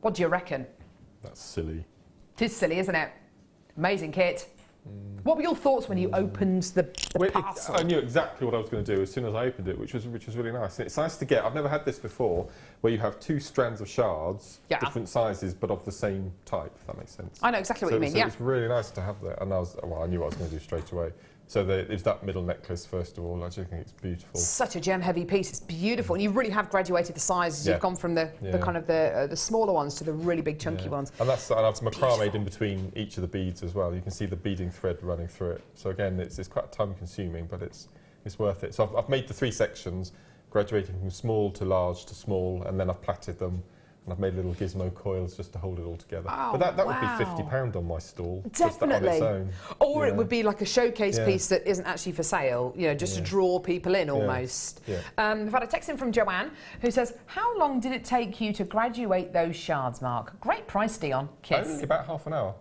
[SPEAKER 2] what do you reckon?
[SPEAKER 1] That's silly.
[SPEAKER 2] It is silly, isn't it? Amazing kit. What were your thoughts when you opened the parcel?
[SPEAKER 1] I knew exactly what I was going to do as soon as I opened it, which was really nice. And it's nice to get. I've never had this before, where you have 2 strands of shards,
[SPEAKER 2] Yeah.
[SPEAKER 1] different sizes, but of the same type. If that makes sense.
[SPEAKER 2] I know exactly what you mean.
[SPEAKER 1] So
[SPEAKER 2] Yeah.
[SPEAKER 1] it's really nice to have that. And I knew what I was going to do straight away. So it's that middle necklace first of all. I just think it's beautiful.
[SPEAKER 2] Such a gem-heavy piece. It's beautiful, and you really have graduated the sizes.
[SPEAKER 1] Yeah.
[SPEAKER 2] You've gone from the kind of the smaller ones to the really big chunky ones.
[SPEAKER 1] And I've macrame in between each of the beads as well. You can see the beading thread running through it. So again, it's quite time consuming, but it's It's worth it. So I've made the 3 sections, graduating from small to large to small, and then I've plaited them. And I've made little gizmo coils just to hold it all together.
[SPEAKER 2] Oh,
[SPEAKER 1] but that would be
[SPEAKER 2] wow.
[SPEAKER 1] £50 on my stall.
[SPEAKER 2] Definitely.
[SPEAKER 1] Just on its own.
[SPEAKER 2] Or
[SPEAKER 1] Yeah.
[SPEAKER 2] it would be like a showcase
[SPEAKER 1] Yeah.
[SPEAKER 2] piece that isn't actually for sale, you know, just to draw people in almost.
[SPEAKER 1] Yeah.
[SPEAKER 2] We've had a text in from Joanne who says, how long did it take you to graduate those shards, Mark? Great price, Dion. Kiss.
[SPEAKER 1] Only about half an hour.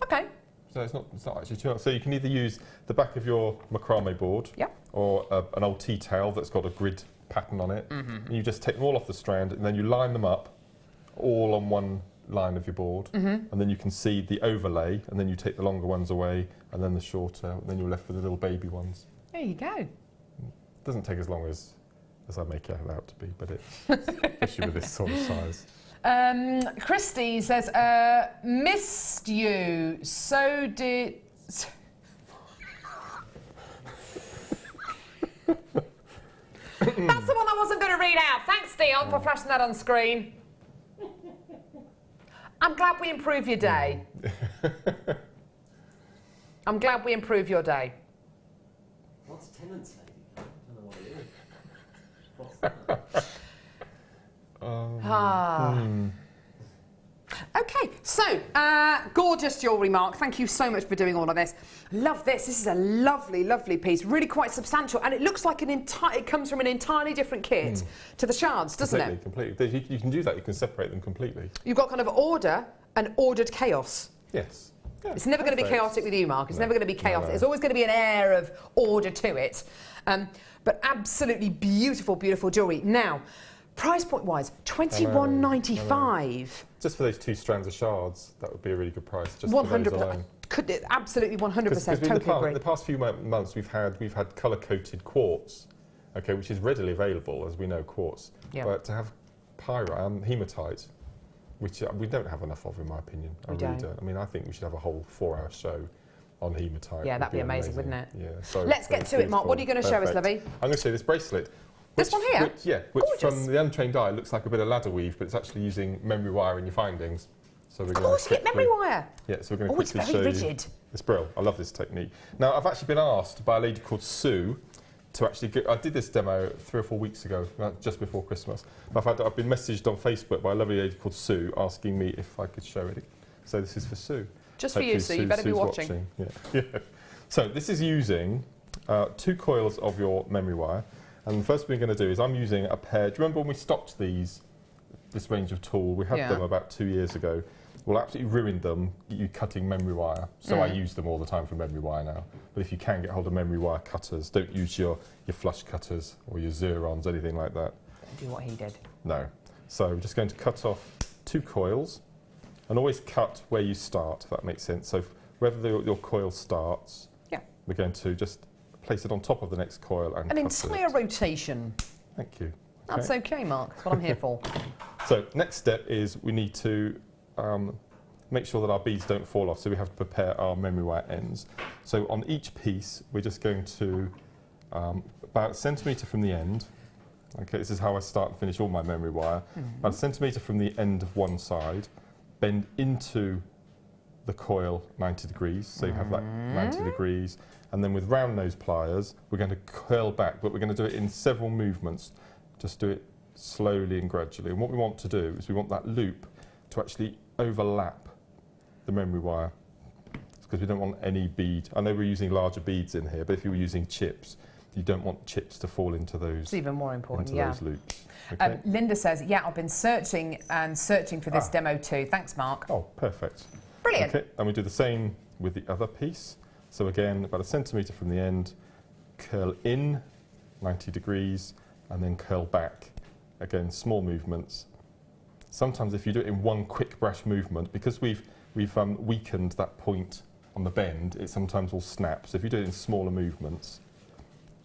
[SPEAKER 2] Okay.
[SPEAKER 1] So it's not actually too long. So you can either use the back of your macrame board
[SPEAKER 2] Yep.
[SPEAKER 1] or an old tea towel that's got a grid pattern on it. And you just take them all off the strand and then you line them up all on one line of your board. And then you can see the overlay, and then you take the longer ones away and then the shorter, and then you're left with the little baby ones.
[SPEAKER 2] There you go.
[SPEAKER 1] Doesn't take as long as I make it out to be, but it's especially with this sort of size.
[SPEAKER 2] Christy says, missed you, so did... That's the one I wasn't going to read out. Thanks, Dion, for flashing that on screen. I'm glad we improve your day. I'm glad we improve your day.
[SPEAKER 5] What's tenant say? I don't know what it is. What's
[SPEAKER 2] Okay, so gorgeous jewellery, Mark. Thank you so much for doing all of this. Love this. This is a lovely, lovely piece. Really quite substantial, and it looks like it comes from an entirely different kit to the shards, doesn't it?
[SPEAKER 1] Completely. You can do that. You can separate them completely.
[SPEAKER 2] You've got kind of order and ordered chaos.
[SPEAKER 1] Yes. Yeah,
[SPEAKER 2] It's never going to be chaotic with you, Mark. It's never going to be chaotic. There's always going to be an air of order to it. But absolutely beautiful, beautiful jewellery. Now, price point wise, $21.95.
[SPEAKER 1] Just for those 2 strands of shards, that would be a really good price. Just
[SPEAKER 2] 100%.
[SPEAKER 1] for those alone.
[SPEAKER 2] Absolutely 100%. Totally agree.
[SPEAKER 1] The past few months, we've had colour-coated quartz, okay, which is readily available, as we know, quartz.
[SPEAKER 2] Yeah.
[SPEAKER 1] But to have hematite, which we don't have enough of, in my opinion. I really don't. I mean, I think we should have a whole 4-hour show on hematite.
[SPEAKER 2] Yeah, that'd be amazing, wouldn't it?
[SPEAKER 1] Yeah. So
[SPEAKER 2] Let's get to it, Mark. What are you going to show us, Libby?
[SPEAKER 1] I'm going to show this bracelet.
[SPEAKER 2] This one here?
[SPEAKER 1] Which
[SPEAKER 2] Gorgeous.
[SPEAKER 1] from the untrained eye looks like a bit of ladder weave, but it's actually using memory wire in your findings. So we're
[SPEAKER 2] Of course, you get memory wire.
[SPEAKER 1] Yeah, so we're going to
[SPEAKER 2] Oh, it's
[SPEAKER 1] quickly
[SPEAKER 2] very
[SPEAKER 1] show
[SPEAKER 2] rigid.
[SPEAKER 1] you. It's brilliant. I love this technique. Now, I've actually been asked by a lady called Sue to actually I did this demo 3 or 4 weeks ago, just before Christmas. I've been messaged on Facebook by a lovely lady called Sue asking me if I could show it. So this is for Sue.
[SPEAKER 2] Just for you, Sue. You better be watching.
[SPEAKER 1] Yeah. So this is using 2 coils of your memory wire. And the first thing we're going to do is I'm using a pair. Do you remember when we stocked this range of tool? We had them about 2 years ago. Well, absolutely ruined them, you cutting memory wire. So I use them all the time for memory wire now. But if you can get hold of memory wire cutters, don't use your flush cutters or your Xerons, anything like that.
[SPEAKER 2] Do what he did.
[SPEAKER 1] No. So we're just going to cut off 2 coils, and always cut where you start, if that makes sense. So wherever your coil starts, we're going to just place it on top of the next coil and
[SPEAKER 2] An
[SPEAKER 1] cut
[SPEAKER 2] entire
[SPEAKER 1] it.
[SPEAKER 2] rotation.
[SPEAKER 1] Thank you.
[SPEAKER 2] That's okay, Mark. That's what I'm here for.
[SPEAKER 1] So next step is we need to make sure that our beads don't fall off, so we have to prepare our memory wire ends. So on each piece, we're just going to, about a centimetre from the end, okay, this is how I start and finish all my memory wire, about a centimetre from the end of one side, bend into the coil 90 degrees, so you have that 90 degrees, and then with round nose pliers, we're going to curl back, but we're going to do it in several movements. Just do it slowly and gradually. And what we want to do is we want that loop to actually overlap the memory wire, because we don't want any bead. I know we're using larger beads in here, but if you were using chips, you don't want chips to fall into those.
[SPEAKER 2] It's even more important,
[SPEAKER 1] those loops. Okay?
[SPEAKER 2] Linda says, I've been searching for this demo too. Thanks, Mark.
[SPEAKER 1] Oh, perfect.
[SPEAKER 2] Brilliant.
[SPEAKER 1] Okay, and we do the same with the other piece. So again, about a centimetre from the end, curl in 90 degrees, and then curl back. Again, small movements. Sometimes if you do it in one quick brush movement, because we've weakened that point on the bend, it sometimes will snap. So if you do it in smaller movements,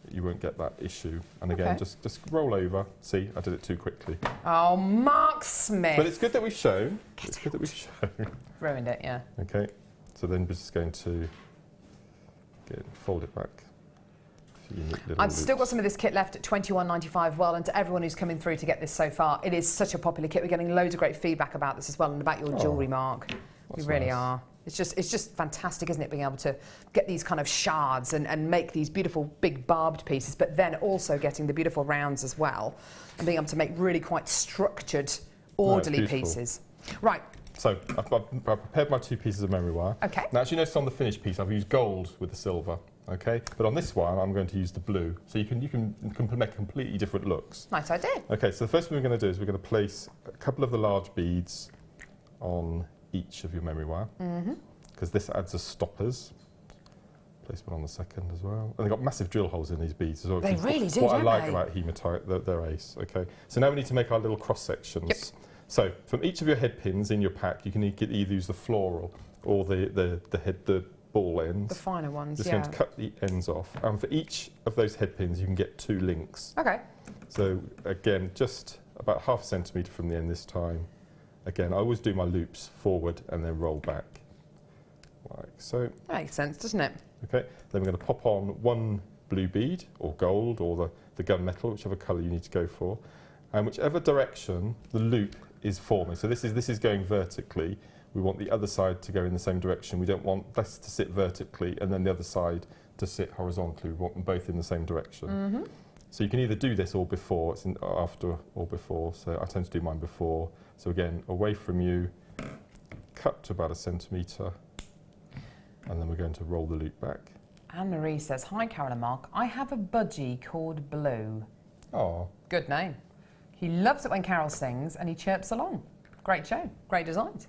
[SPEAKER 1] you won't get that issue. And again, just roll over. See, I did it too quickly.
[SPEAKER 2] Oh, Mark Smith.
[SPEAKER 1] But it's good that we've shown. It's good that we've shown.
[SPEAKER 2] Ruined it, yeah.
[SPEAKER 1] Okay, so then we're just going to fold it back.
[SPEAKER 2] I've still got some of this kit left at $21.95. Well, and to everyone who's coming through to get this so far, it is such a popular kit. We're getting loads of great feedback about this as well, and about your jewellery, Mark. You really are. It's just fantastic, isn't it, being able to get these kind of shards and make these beautiful big barbed pieces, but then also getting the beautiful rounds as well, and being able to make really quite structured, orderly pieces. Right.
[SPEAKER 1] So I've prepared my 2 pieces of memory wire.
[SPEAKER 2] Okay.
[SPEAKER 1] Now, as you notice on the finished piece, I've used gold with the silver. Okay. But on this one, I'm going to use the blue. So you can make completely different looks.
[SPEAKER 2] Nice idea.
[SPEAKER 1] Okay. So the first thing we're going to do is we're going to place a couple of the large beads on each of your memory wire, because this adds as stoppers. Place one on the second as well. And they've got massive drill holes in these beads as well.
[SPEAKER 2] They really do,
[SPEAKER 1] What I
[SPEAKER 2] don't
[SPEAKER 1] like
[SPEAKER 2] they?
[SPEAKER 1] about hematite, they're ace. Okay. So now we need to make our little cross sections.
[SPEAKER 2] Yep.
[SPEAKER 1] So from each of your head pins in your pack, you can either use the floral or the ball ends.
[SPEAKER 2] The finer ones,
[SPEAKER 1] Just
[SPEAKER 2] yeah.
[SPEAKER 1] going to cut the ends off. And for each of those head pins, you can get 2 links.
[SPEAKER 2] Okay.
[SPEAKER 1] So again, just about ½ centimetre from the end this time. Again, I always do my loops forward and then roll back, like so.
[SPEAKER 2] That makes sense, doesn't it?
[SPEAKER 1] Okay, then we're going to pop on 1 blue bead, or gold, or the gunmetal, whichever colour you need to go for. And whichever direction the loop is forming. So this is going vertically. We want the other side to go in the same direction. We don't want this to sit vertically and then the other side to sit horizontally. We want them both in the same direction. So you can either do this or before, it's after or before. So I tend to do mine before. So again, away from you, cut to about 1 centimetre, and then we're going to roll the loop back.
[SPEAKER 2] Anne-Marie says, hi Carol and Mark, I have a budgie called Blue.
[SPEAKER 1] Oh,
[SPEAKER 2] Good name. He loves it when Carol sings and he chirps along. Great show, great designs.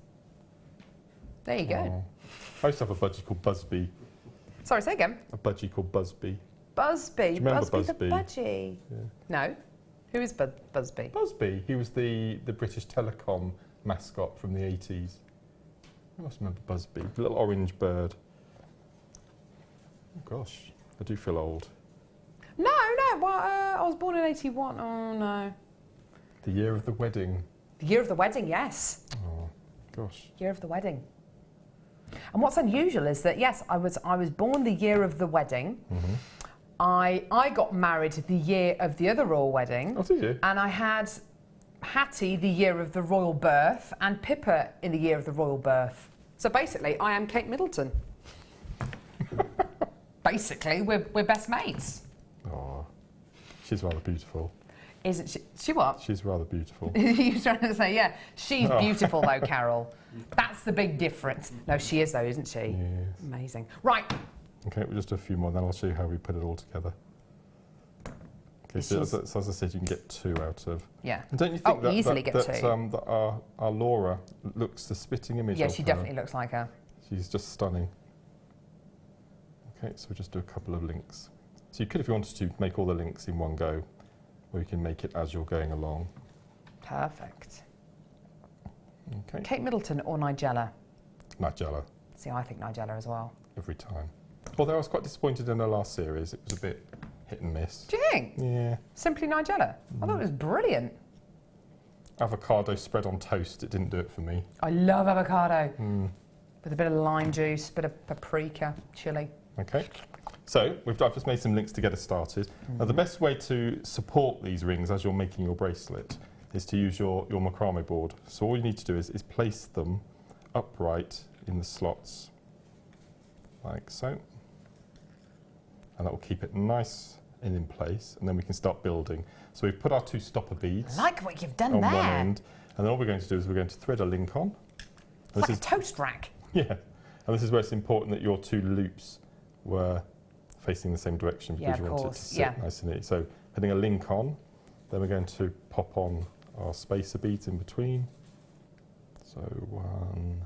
[SPEAKER 2] There you go.
[SPEAKER 1] I used to have a budgie called Busby.
[SPEAKER 2] Sorry, say again.
[SPEAKER 1] A budgie called Busby.
[SPEAKER 2] Busby.
[SPEAKER 1] Do you remember
[SPEAKER 2] Busby the
[SPEAKER 1] Busby?
[SPEAKER 2] budgie.
[SPEAKER 1] Yeah.
[SPEAKER 2] No. Who is Busby?
[SPEAKER 1] Busby, he was the British Telecom mascot from the 80s. I must remember Busby, the little orange bird. Oh gosh, I do feel old.
[SPEAKER 2] No. Well, I was born in 81. Oh, no.
[SPEAKER 1] The year of the wedding.
[SPEAKER 2] The year of the wedding, yes.
[SPEAKER 1] Oh, gosh.
[SPEAKER 2] Year of the wedding. And what's unusual is that, yes, I was born the year of the wedding. I got married the year of the other royal wedding.
[SPEAKER 1] Oh, did you?
[SPEAKER 2] And I had Hattie the year of the royal birth and Pippa in the year of the royal birth. So basically, I am Kate Middleton. Basically, we're best mates.
[SPEAKER 1] Oh, she's rather beautiful.
[SPEAKER 2] Isn't she? She what?
[SPEAKER 1] She's rather beautiful.
[SPEAKER 2] You were trying to say, yeah. She's beautiful though, Carol. That's the big difference. No, she is though, isn't she?
[SPEAKER 1] Yes.
[SPEAKER 2] Amazing. Right.
[SPEAKER 1] Okay, we'll just do a few more, then I'll show you how we put it all together. Okay, so as I said, you can get 2 out of.
[SPEAKER 2] Yeah.
[SPEAKER 1] And don't you think that,
[SPEAKER 2] easily
[SPEAKER 1] that,
[SPEAKER 2] get
[SPEAKER 1] that,
[SPEAKER 2] 2.
[SPEAKER 1] that our Laura looks the spitting image
[SPEAKER 2] Yeah,
[SPEAKER 1] of
[SPEAKER 2] she
[SPEAKER 1] her?
[SPEAKER 2] definitely looks like her.
[SPEAKER 1] She's just stunning. Okay, so we'll just do a couple of links. So you could, if you wanted to, make all the links in one go, or you can make it as you're going along.
[SPEAKER 2] Perfect.
[SPEAKER 1] Okay.
[SPEAKER 2] Kate Middleton or Nigella?
[SPEAKER 1] Nigella,
[SPEAKER 2] See, I think Nigella as well.
[SPEAKER 1] every time. Although I was quite disappointed in her last series, it was a bit hit and miss.
[SPEAKER 2] Do you think?
[SPEAKER 1] Yeah.
[SPEAKER 2] Simply Nigella? I thought it was brilliant.
[SPEAKER 1] Avocado spread on toast, it didn't do it for me.
[SPEAKER 2] I love avocado. With a bit of lime juice, bit of paprika, chilli.
[SPEAKER 1] Okay, so I've just made some links to get us started. Now the best way to support these rings as you're making your bracelet is to use your macrame board. So all you need to do is place them upright in the slots, like so. And that will keep it nice and in place, and then we can start building. So we've put our 2 stopper beads
[SPEAKER 2] I like what you've done
[SPEAKER 1] on
[SPEAKER 2] there.
[SPEAKER 1] one end, and then all we're going to do is we're going to thread a link on.
[SPEAKER 2] It's like a toast rack.
[SPEAKER 1] Yeah, and this is where it's important that your 2 loops were facing the same direction because
[SPEAKER 2] Yeah,
[SPEAKER 1] you
[SPEAKER 2] of
[SPEAKER 1] want it to
[SPEAKER 2] course,
[SPEAKER 1] sit
[SPEAKER 2] yeah.
[SPEAKER 1] nice and neat. So putting a link on, then we're going to pop on our spacer beads in between. So 1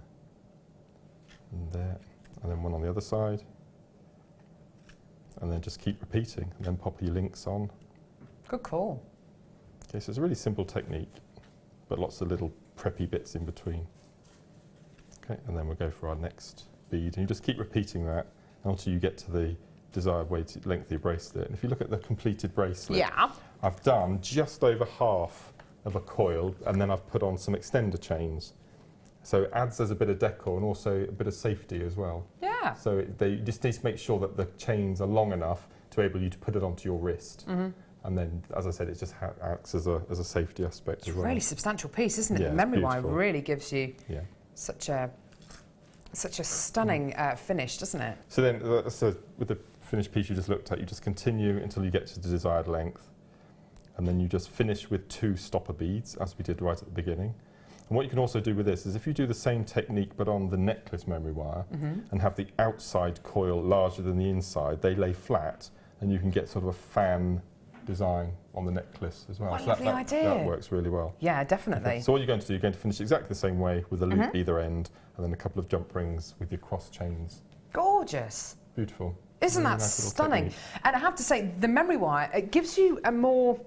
[SPEAKER 1] and there, and then 1 on the other side. And then just keep repeating, and then pop your links on.
[SPEAKER 2] Good call.
[SPEAKER 1] Okay, so it's a really simple technique, but lots of little preppy bits in between. Okay, and then we'll go for our next bead, and you just keep repeating that until you get to the desired length of your bracelet. And if you look at the completed bracelet,
[SPEAKER 2] Yeah.
[SPEAKER 1] I've done just over half of a coil, and then I've put on some extender chains. So it adds as a bit of decor and also a bit of safety as well.
[SPEAKER 2] Yeah.
[SPEAKER 1] So they just need to make sure that the chains are long enough to enable you to put it onto your wrist. And then, as I said, it just acts as a safety aspect
[SPEAKER 2] It's
[SPEAKER 1] as
[SPEAKER 2] a
[SPEAKER 1] well.
[SPEAKER 2] really substantial piece, isn't it?
[SPEAKER 1] Yeah,
[SPEAKER 2] The
[SPEAKER 1] it's
[SPEAKER 2] memory wire
[SPEAKER 1] beautiful.
[SPEAKER 2] really gives you
[SPEAKER 1] Yeah.
[SPEAKER 2] such a Such a stunning finish, doesn't it?
[SPEAKER 1] So then, so with the finished piece you just looked at, you just continue until you get to the desired length. And then you just finish with 2 stopper beads, as we did right at the beginning. And what you can also do with this is if you do the same technique but on the necklace memory wire and have the outside coil larger than the inside, they lay flat and you can get sort of a fan design on the necklace as well.
[SPEAKER 2] What a
[SPEAKER 1] So
[SPEAKER 2] lovely idea.
[SPEAKER 1] That works really well.
[SPEAKER 2] Yeah, definitely.
[SPEAKER 1] Okay, so what you're going to do, you're going to finish exactly the same way with a loop either end and then a couple of jump rings with your cross chains.
[SPEAKER 2] Gorgeous.
[SPEAKER 1] Beautiful.
[SPEAKER 2] Isn't
[SPEAKER 1] Really
[SPEAKER 2] that
[SPEAKER 1] nice little
[SPEAKER 2] stunning?
[SPEAKER 1] technique.
[SPEAKER 2] And I have to say, the memory wire, it gives you a more...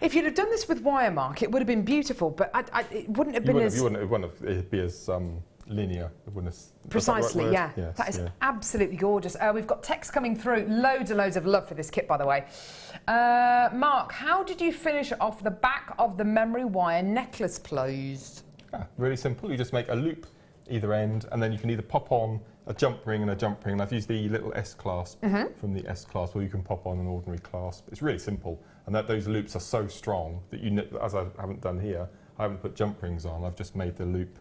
[SPEAKER 2] If you'd have done this with wire mark, it would have been beautiful, but it wouldn't have been as...
[SPEAKER 1] It wouldn't be as linear. It wouldn't have,
[SPEAKER 2] Precisely,
[SPEAKER 1] is
[SPEAKER 2] yeah.
[SPEAKER 1] that the right word? Yes,
[SPEAKER 2] That is
[SPEAKER 1] yeah.
[SPEAKER 2] absolutely gorgeous. We've got text coming through. Loads and loads of love for this kit, by the way. Mark, how did you finish off the back of the memory wire necklace closed?
[SPEAKER 1] Really simple. You just make a loop either end, and then you can either pop on a jump ring and a jump ring. And I've used the little S clasp from the S clasp, where you can pop on an ordinary clasp. It's really simple, and those loops are so strong that as I haven't done here, I haven't put jump rings on. I've just made the loop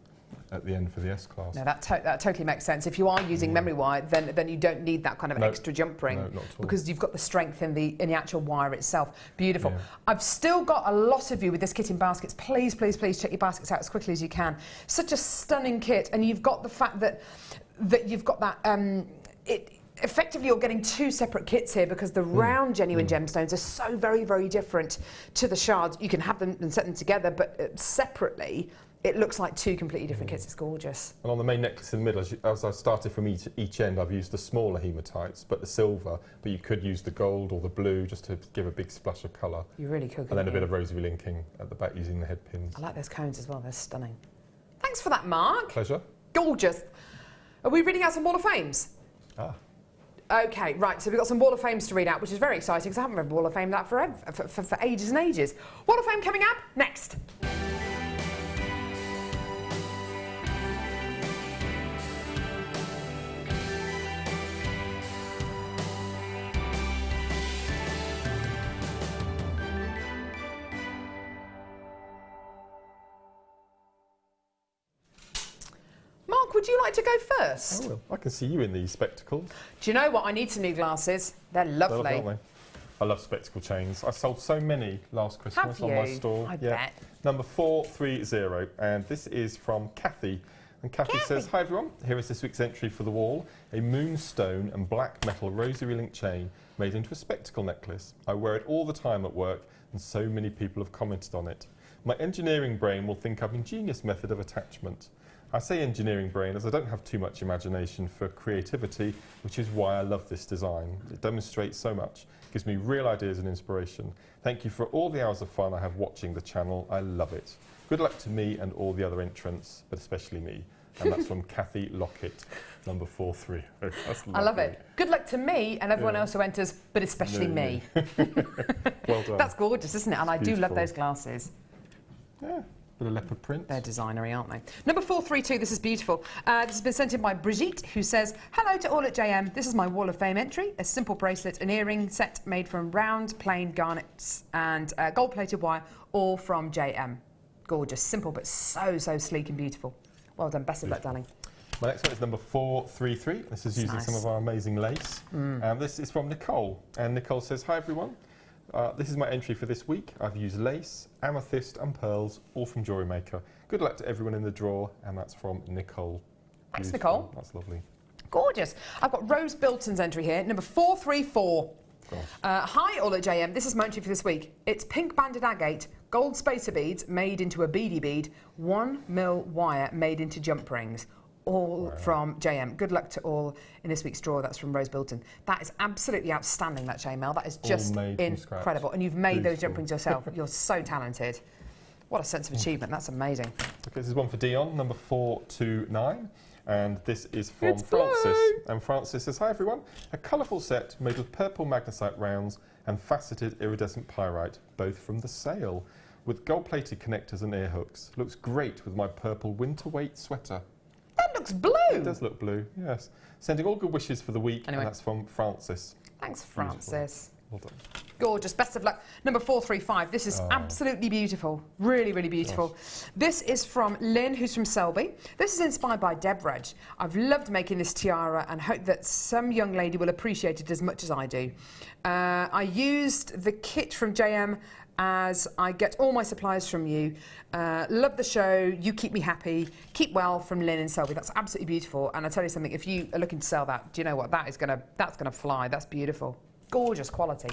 [SPEAKER 1] at the end for the S clasp.
[SPEAKER 2] No, that totally makes sense. If you are using memory wire, then you don't need that kind of extra jump ring,
[SPEAKER 1] not at all.
[SPEAKER 2] because you've got the strength in the actual wire itself. Beautiful.
[SPEAKER 1] Yeah.
[SPEAKER 2] I've still got a lot of you with this kit in baskets. Please, please, please check your baskets out as quickly as you can. Such a stunning kit, and you've got the fact that you've got that. Effectively, you're getting 2 separate kits here because the round genuine gemstones are so very, very different to the shards. You can have them and set them together, but separately, it looks like 2 completely different kits. It's gorgeous.
[SPEAKER 1] And on the main necklace in the middle, as I started from each end, I've used the smaller hematites, but the silver. But you could use the gold or the blue just to give a big splash of colour.
[SPEAKER 2] You really could.
[SPEAKER 1] And then a bit of rosary linking at the back using the head pins.
[SPEAKER 2] I like those cones as well. They're stunning. Thanks for that, Mark.
[SPEAKER 1] Pleasure.
[SPEAKER 2] Gorgeous. Are we reading out some Wall of Fames? Okay, right, so we've got some Wall of Fames to read out, which is very exciting because I haven't read Wall of Fame that for ages and ages. Wall of Fame coming up next. Mark, would you like to go first?
[SPEAKER 1] Oh, well, I can see you in these spectacles.
[SPEAKER 2] Do you know what? I need some new glasses. They're lovely.
[SPEAKER 1] They're lovely, aren't they? I love spectacle chains. I sold so many last Christmas on my stall.
[SPEAKER 2] I bet.
[SPEAKER 1] Number 430, and this is from Kathy. And Kathy says, "Hi everyone, here is this week's entry for the wall. A moonstone and black metal rosary link chain made into a spectacle necklace. I wear it all the time at work and so many people have commented on it. My engineering brain will think of an ingenious method of attachment. I say engineering brain as I don't have too much imagination for creativity, which is why I love this design. It demonstrates so much, gives me real ideas and inspiration. Thank you for all the hours of fun I have watching the channel. I love it. Good luck to me and all the other entrants, but especially me." And that's from Kathy Lockett, number 43.
[SPEAKER 2] I love it. Good luck to me and everyone else who enters, but especially me.
[SPEAKER 1] Well done.
[SPEAKER 2] That's gorgeous, isn't it? And I do love
[SPEAKER 1] Beautiful.
[SPEAKER 2] those glasses.
[SPEAKER 1] Yeah, bit of leopard print.
[SPEAKER 2] They're designery, aren't they? Number 432, this is beautiful. This has been sent in by Brigitte, who says, "Hello to all at JM. This is my Wall of Fame entry, a simple bracelet and earring set made from round, plain garnets and gold-plated wire, all from JM. Gorgeous, simple, but so, so sleek and beautiful. Well done. Best of luck, darling."
[SPEAKER 1] My next one is number 433. This is using some of our amazing lace. This is from Nicole. And Nicole says, "Hi everyone. This is my entry for this week. I've used lace, amethyst and pearls, all from JewelleryMaker. Good luck to everyone in the draw." And that's from Nicole.
[SPEAKER 2] Thanks,
[SPEAKER 1] Beautiful.
[SPEAKER 2] Nicole.
[SPEAKER 1] That's lovely.
[SPEAKER 2] Gorgeous. I've got Rose Bilton's entry here, number 434. "Hi all at JM, this is my entry for this week. It's pink banded agate, gold spacer beads made into a beady bead, 1mm wire made into jump rings, all from JM. Good luck to all in this week's draw." That's from Rose Bilton. That is absolutely outstanding, that chainmail. That is just
[SPEAKER 1] made from scratch.
[SPEAKER 2] incredible. And you've made those
[SPEAKER 1] Beautiful.
[SPEAKER 2] jump rings yourself. You're so talented. What a sense of achievement. That's amazing.
[SPEAKER 1] Okay, this is one for Dion, number 429. And this is from
[SPEAKER 2] It's
[SPEAKER 1] Francis.
[SPEAKER 2] blue.
[SPEAKER 1] And Francis says, "Hi everyone. A colourful set made with purple magnesite rounds and faceted iridescent pyrite, both from the sale, with gold-plated connectors and ear hooks. Looks great with my purple winter weight sweater."
[SPEAKER 2] That looks blue.
[SPEAKER 1] It does look blue, yes. Sending all good wishes for the week,
[SPEAKER 2] Anyway.
[SPEAKER 1] and that's from Francis.
[SPEAKER 2] Thanks, Francis.
[SPEAKER 1] Well done.
[SPEAKER 2] Gorgeous. Best of luck. Number 435. This is absolutely beautiful. Really, really beautiful. This is from Lynn, who's from Selby. This is inspired by Deb Reg. I've loved making this tiara and hope that some young lady will appreciate it as much as I do. I used the kit from JM as I get all my supplies from you. Love the show. You keep me happy. Keep well, from Lynn and Selby. That's absolutely beautiful. And I tell you something, if you are looking to sell that, do you know what? That's gonna fly. That's beautiful. Gorgeous quality.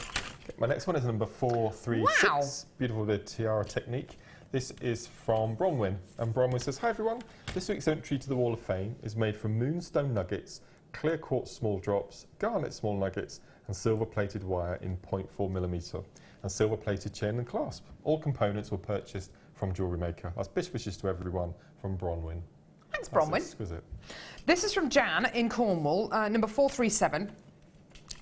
[SPEAKER 1] My next one is number 436.
[SPEAKER 2] Wow.
[SPEAKER 1] Beautiful bit tiara technique. This is from Bronwyn. And Bronwyn says, hi everyone. This week's entry to the Wall of Fame is made from moonstone nuggets, clear quartz small drops, garnet small nuggets, and silver-plated wire in 0.4mm, and silver-plated chain and clasp. All components were purchased from JewelleryMaker. That's best wishes to everyone from Bronwyn.
[SPEAKER 2] Thanks, Bronwyn.
[SPEAKER 1] That's exquisite.
[SPEAKER 2] This is from Jan in Cornwall, number 437.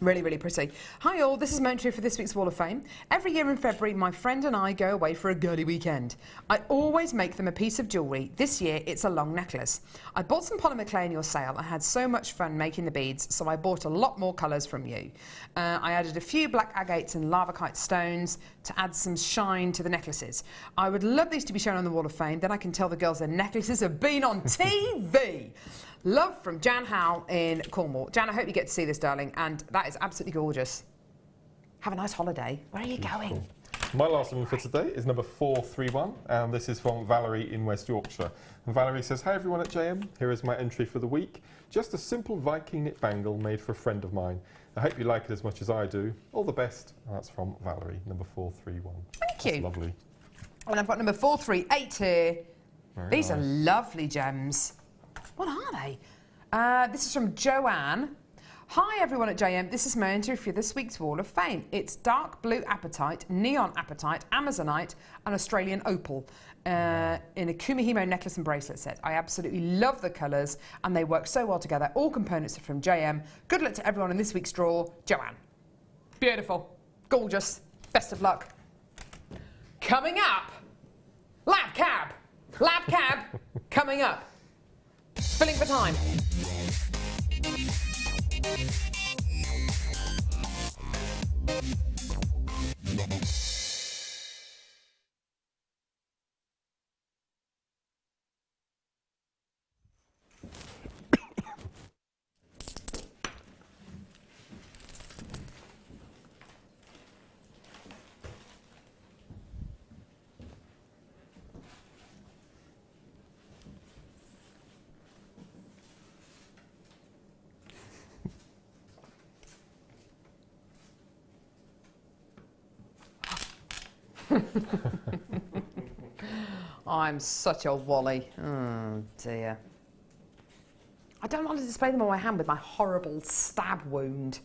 [SPEAKER 2] Really, really pretty. Hi all, this is my entry for this week's Wall of Fame. Every year in February, my friend and I go away for a girly weekend. I always make them a piece of jewellery. This year, it's a long necklace. I bought some polymer clay in your sale and had so much fun making the beads, so I bought a lot more colours from you. I added a few black agates and lavakite stones to add some shine to the necklaces. I would love these to be shown on the Wall of Fame, then I can tell the girls their necklaces have been on TV. Love from Jan Howell in Cornwall. Jan, I hope you get to see this, darling, and that is absolutely gorgeous. Have a nice holiday. Where are you going?
[SPEAKER 1] My last one for today is number 431, and this is from Valerie in West Yorkshire. And Valerie says, hi everyone at JM, here is my entry for the week. Just a simple Viking knit bangle made for a friend of mine. I hope you like it as much as I do. All the best. And that's from Valerie, number 431.
[SPEAKER 2] Thank you.
[SPEAKER 1] That's lovely.
[SPEAKER 2] And I've got number 438 here. These are
[SPEAKER 1] nice.
[SPEAKER 2] lovely gems. What are they? This is from Joanne. Hi everyone at JM, this is my entry for this week's Wall of Fame. It's dark blue apatite, neon apatite, amazonite and Australian opal in a Kumihimo necklace and bracelet set. I absolutely love the colours and they work so well together. All components are from JM. Good luck to everyone in this week's draw. Joanne. Beautiful. Gorgeous. Best of luck. Coming up, Lab Cab. Lab Cab coming up. Filling for time. I'm such a wally. Oh dear. I don't want to display them on my hand with my horrible stab wound.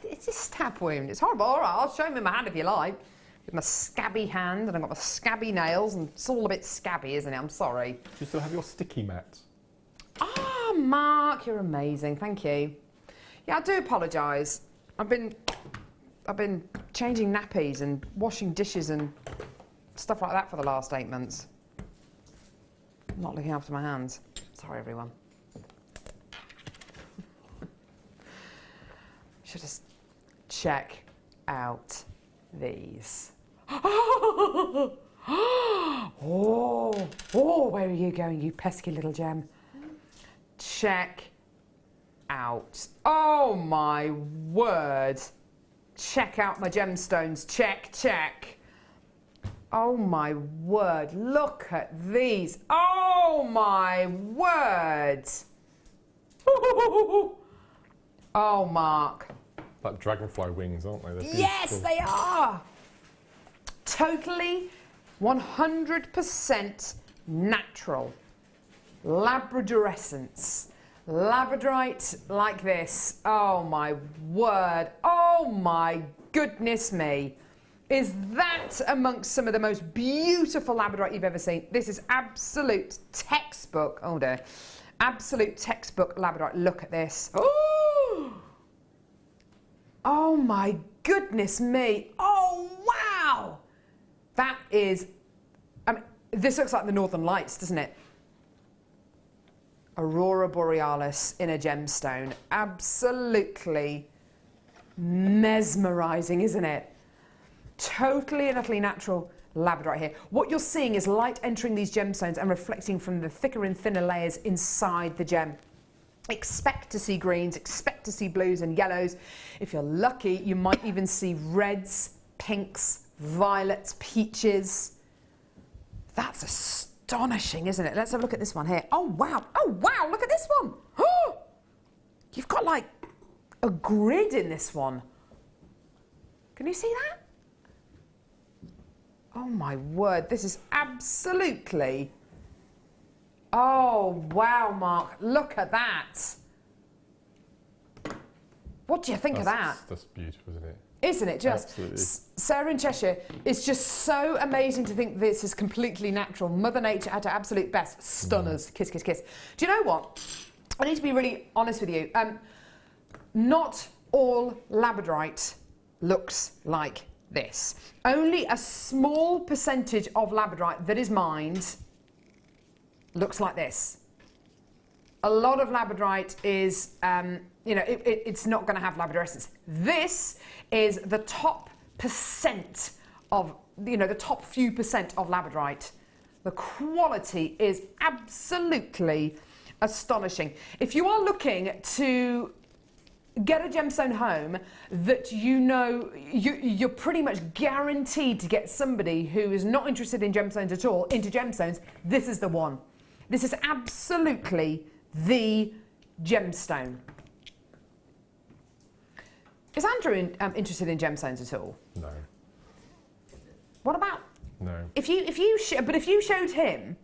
[SPEAKER 2] It's a stab wound. It's horrible. All right, I'll show them in my hand if you like. With my scabby hand, and I've got my scabby nails, and it's all a bit scabby, isn't it? I'm sorry.
[SPEAKER 1] Do you still have your sticky mat?
[SPEAKER 2] Ah, Mark, you're amazing. Thank you. Yeah, I do apologise. I've been changing nappies and washing dishes and stuff like that for the last 8 months. Not looking after my hands. Sorry, everyone. Should just check out these. Oh, where are you going, you pesky little gem? Check out. Oh my word. Check out my gemstones. Check, check. Oh my word. Look at these. Oh my word. Oh, Mark.
[SPEAKER 1] Like dragonfly wings, aren't they? They're
[SPEAKER 2] Yes,
[SPEAKER 1] beautiful.
[SPEAKER 2] they are. Totally 100% natural. Labradorescence. Labradorite like this. Oh my word. Oh my goodness me. Is that amongst some of the most beautiful labradorite you've ever seen? This is absolute textbook. Oh dear. Absolute textbook labradorite. Look at this. Oh! Oh my goodness me. Oh wow. That is, I mean, this looks like the Northern Lights, doesn't it? Aurora Borealis in a gemstone. Absolutely mesmerising, isn't it? Totally and utterly natural labradorite here. What you're seeing is light entering these gemstones and reflecting from the thicker and thinner layers inside the gem. Expect to see greens, expect to see blues and yellows. If you're lucky, you might even see reds, pinks, violets, peaches. That's astonishing, isn't it? Let's have a look at this one here. Oh, wow. Oh, wow. Look at this one. Oh, you've got like a grid in this one. Can you see that? Oh, my word. This is absolutely... Oh, wow, Mark. Look at that. What do you think of that?
[SPEAKER 1] That's beautiful, isn't it?
[SPEAKER 2] Isn't it just?
[SPEAKER 1] Absolutely.
[SPEAKER 2] Sarah in Cheshire, it's just so amazing to think this is completely natural. Mother Nature at her absolute best. Stunners. Kiss, kiss, kiss. Do you know what? I need to be really honest with you. Not all labradorite looks like this. Only a small percentage of labradorite that is mined looks like this. A lot of labradorite is, you know, it's not going to have labradorescence. This is the top percent of, you know, the top few percent of labradorite. The quality is absolutely astonishing. If you are looking to get a gemstone home that you know you're pretty much guaranteed to get somebody who is not interested in gemstones at all into gemstones, this is the one. This is absolutely the gemstone. Is Andrew interested in gemstones at all?
[SPEAKER 1] No.
[SPEAKER 2] What about?
[SPEAKER 1] No.
[SPEAKER 2] If you showed him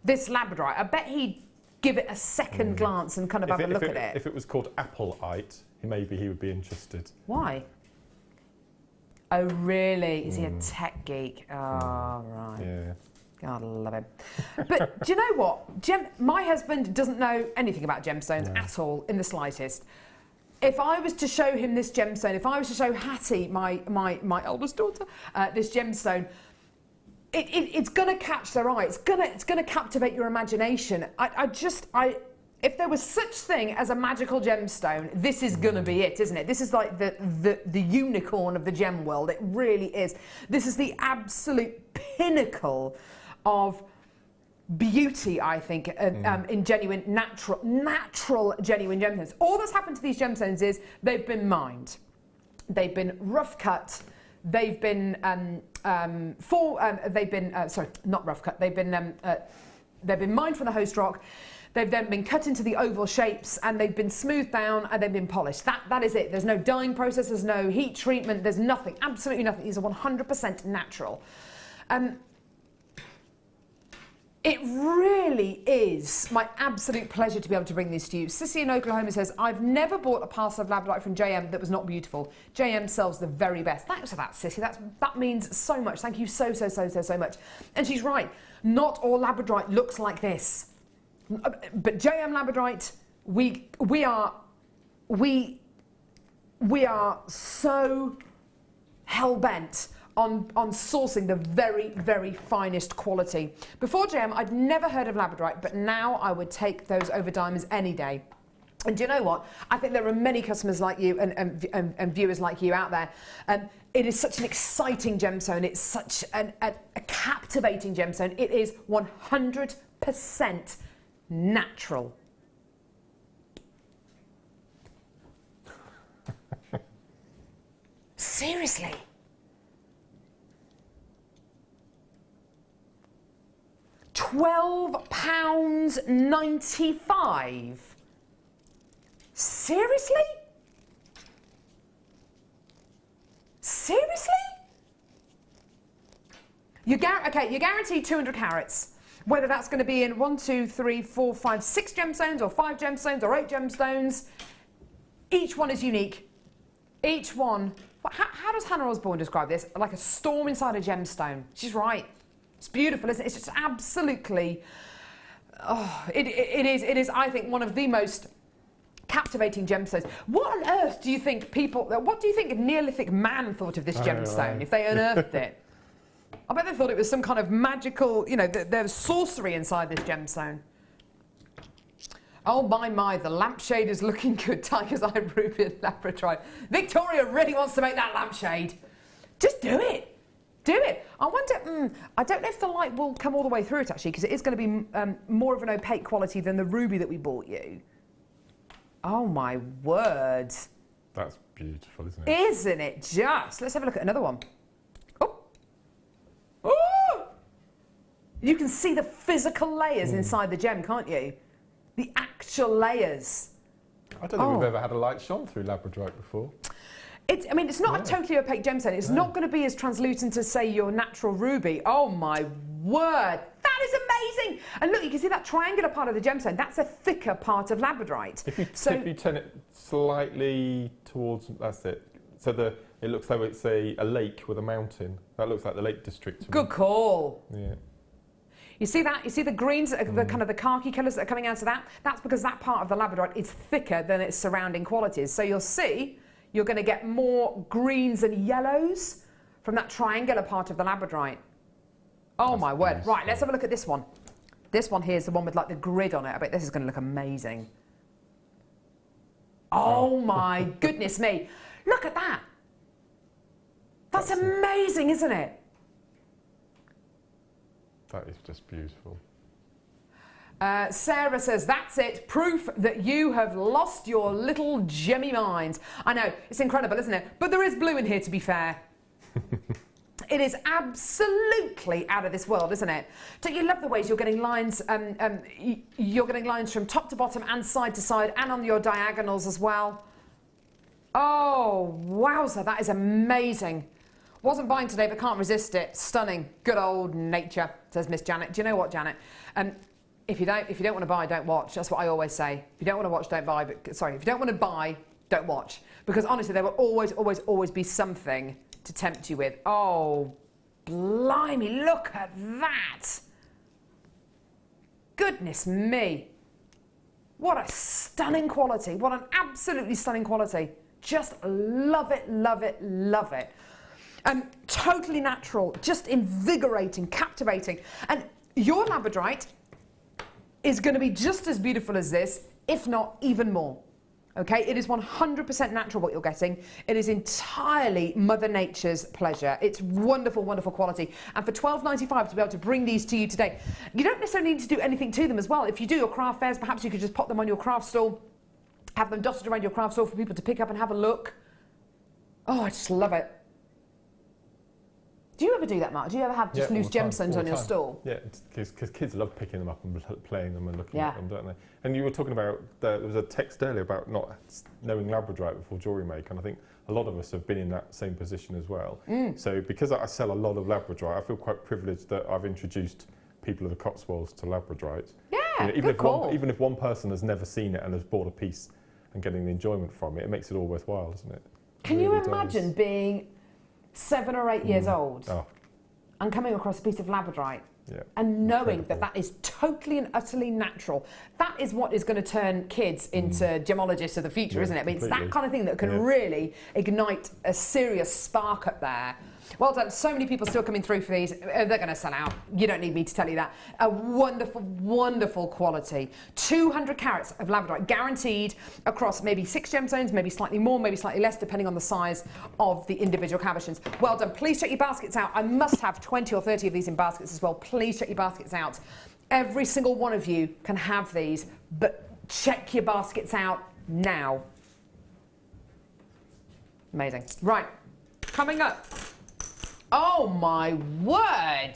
[SPEAKER 2] this labradorite, I bet he'd give it a second glance and kind of have a look at it.
[SPEAKER 1] If it was called Appleite, maybe he would be interested.
[SPEAKER 2] Why? Oh, really? Is he a tech geek? Oh, right.
[SPEAKER 1] Yeah.
[SPEAKER 2] God, I love him. But do you know what? My husband doesn't know anything about gemstones at all, in the slightest. If I was to show him this gemstone, if I was to show Hattie, my eldest daughter, this gemstone, it's going to catch their eye. It's going to captivate your imagination. If there was such thing as a magical gemstone, this is going to be it, isn't it? This is like the unicorn of the gem world. It really is. This is the absolute pinnacle of beauty, I think, in genuine, natural, genuine gemstones. All that's happened to these gemstones is they've been mined, they've been rough cut, they've been sorry, not rough cut. They've been mined from the host rock. They've then been cut into the oval shapes and they've been smoothed down and they've been polished. That is it. There's no dyeing process. There's no heat treatment. There's nothing. Absolutely nothing. These are 100% natural. It really is my absolute pleasure to be able to bring these to you. Sissy in Oklahoma says, I've never bought a parcel of labradorite from JM that was not beautiful. JM sells the very best. Thanks for that, Sissy. That means so much. Thank you so much. And she's right. Not all labradorite looks like this. But JM labradorite, we are so hell-bent on sourcing the very, very finest quality. Before JM, I'd never heard of labradorite, but now I would take those over diamonds any day. And do you know what? I think there are many customers like you and viewers like you out there. It is such an exciting gemstone. It's such a captivating gemstone. It is 100% natural. Seriously. £12.95. Seriously? Seriously? You're guaranteed 200 carats. Whether that's going to be in 1, 2, 3, 4, 5, 6 gemstones or 5 gemstones or 8 gemstones, each one is unique. Each one. How does Hannah Osborne describe this? Like a storm inside a gemstone. She's right. It's beautiful, isn't it? It's just absolutely. Oh, it is. I think one of the most captivating gemstones. What on earth do you think What do you think Neolithic man thought of this gemstone if they unearthed it? I bet they thought it was some kind of magical, you know, there's sorcery inside this gemstone. Oh my, the lampshade is looking good. Tiger's Eye Ruby and Labradorite. Victoria really wants to make that lampshade. Just do it. Do it. I wonder, I don't know if the light will come all the way through it actually, because it is going to be more of an opaque quality than the ruby that we bought you. Oh my word.
[SPEAKER 1] That's beautiful, isn't it?
[SPEAKER 2] Isn't it just? Let's have a look at another one. Oh. Oh! You can see the physical layers inside the gem, can't you? The actual layers.
[SPEAKER 1] I don't think we've ever had a light shone through Labradorite before.
[SPEAKER 2] I mean, it's not a totally opaque gemstone. It's not going to be as translucent as, say, your natural ruby. Oh, my word. That is amazing. And look, you can see that triangular part of the gemstone. That's a thicker part of Labradorite.
[SPEAKER 1] If you turn it slightly towards, that's it. So it looks like it's a lake with a mountain. That looks like the Lake District to me.
[SPEAKER 2] Good call.
[SPEAKER 1] Yeah.
[SPEAKER 2] You see that? You see the greens, the kind of the khaki colours that are coming out of that? That's because that part of the Labradorite is thicker than its surrounding qualities. So you'll see you're going to get more greens and yellows from that triangular part of the Labradorite. Oh, that's my word. Nice. Right, let's have a look at this one. This one here is the one with like the grid on it. I bet this is going to look amazing. Oh my goodness me. Look at that. That's amazing, isn't it?
[SPEAKER 1] That is just beautiful.
[SPEAKER 2] Sarah says, that's it, proof that you have lost your little gemmy minds. I know, it's incredible, isn't it? But there is blue in here, to be fair. It is absolutely out of this world, isn't it? Don't you love the ways you're getting lines, you're getting lines from top to bottom and side to side and on your diagonals as well? Oh, wowza, that is amazing. Wasn't buying today, but can't resist it. Stunning. Good old nature, says Miss Janet. Do you know what, Janet? If you don't want to buy, don't watch. That's what I always say. If you don't want to watch, don't buy. But sorry, if you don't want to buy, don't watch. Because honestly, there will always be something to tempt you with. Oh, blimey! Look at that. Goodness me! What a stunning quality! What an absolutely stunning quality! Just love it, love it, love it. Totally natural, just invigorating, captivating. And your Labradorite is going to be just as beautiful as this, if not even more. Okay, it is 100% natural what you're getting. It is entirely Mother Nature's pleasure. It's wonderful, wonderful quality. And for $12.95 to be able to bring these to you today, you don't necessarily need to do anything to them as well. If you do your craft fairs, perhaps you could just pop them on your craft stall, have them dotted around your craft stall for people to pick up and have a look. Oh, I just love it. Do you ever do that, Mark? Do you ever have just loose gemstones on your stall?
[SPEAKER 1] Yeah, because kids love picking them up and playing them and looking at them, don't they? And you were talking about, there was a text earlier about not knowing Labradorite before JewelleryMaker, and I think a lot of us have been in that same position as well. So because I sell a lot of Labradorite, I feel quite privileged that I've introduced people of the Cotswolds to Labradorite.
[SPEAKER 2] Yeah,
[SPEAKER 1] even if one person has never seen it and has bought a piece and getting the enjoyment from it, it makes it all worthwhile, doesn't it?
[SPEAKER 2] Can you imagine being 7 or 8 years old and coming across a piece of Labradorite and knowing that that is totally and utterly natural? That is what is going to turn kids into gemologists of the future, isn't it? I mean, it's that kind of thing that can really ignite a serious spark up there. Well done. So many people still coming through for these. They're going to sell out. You don't need me to tell you that. A wonderful, wonderful quality. 200 carats of Labradorite guaranteed across maybe 6 gemstones, maybe slightly more, maybe slightly less, depending on the size of the individual cabochons. Well done. Please check your baskets out. I must have 20 or 30 of these in baskets as well. Please check your baskets out. Every single one of you can have these, but check your baskets out now. Amazing. Right. Coming up. Oh my word!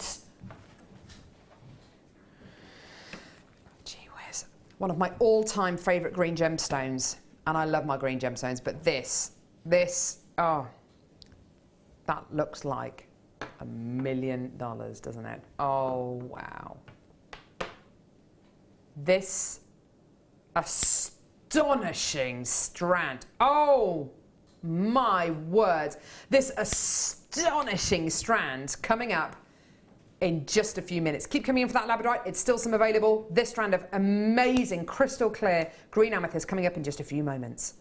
[SPEAKER 2] Gee whiz. One of my all-time favourite green gemstones. And I love my green gemstones, but this, oh, that looks like $1 million, doesn't it? Oh, wow. This astonishing strand. Oh, my word. This astonishing strand coming up in just a few minutes. Keep coming in for that Labradorite. It's still some available. This strand of amazing crystal clear green amethyst coming up in just a few moments.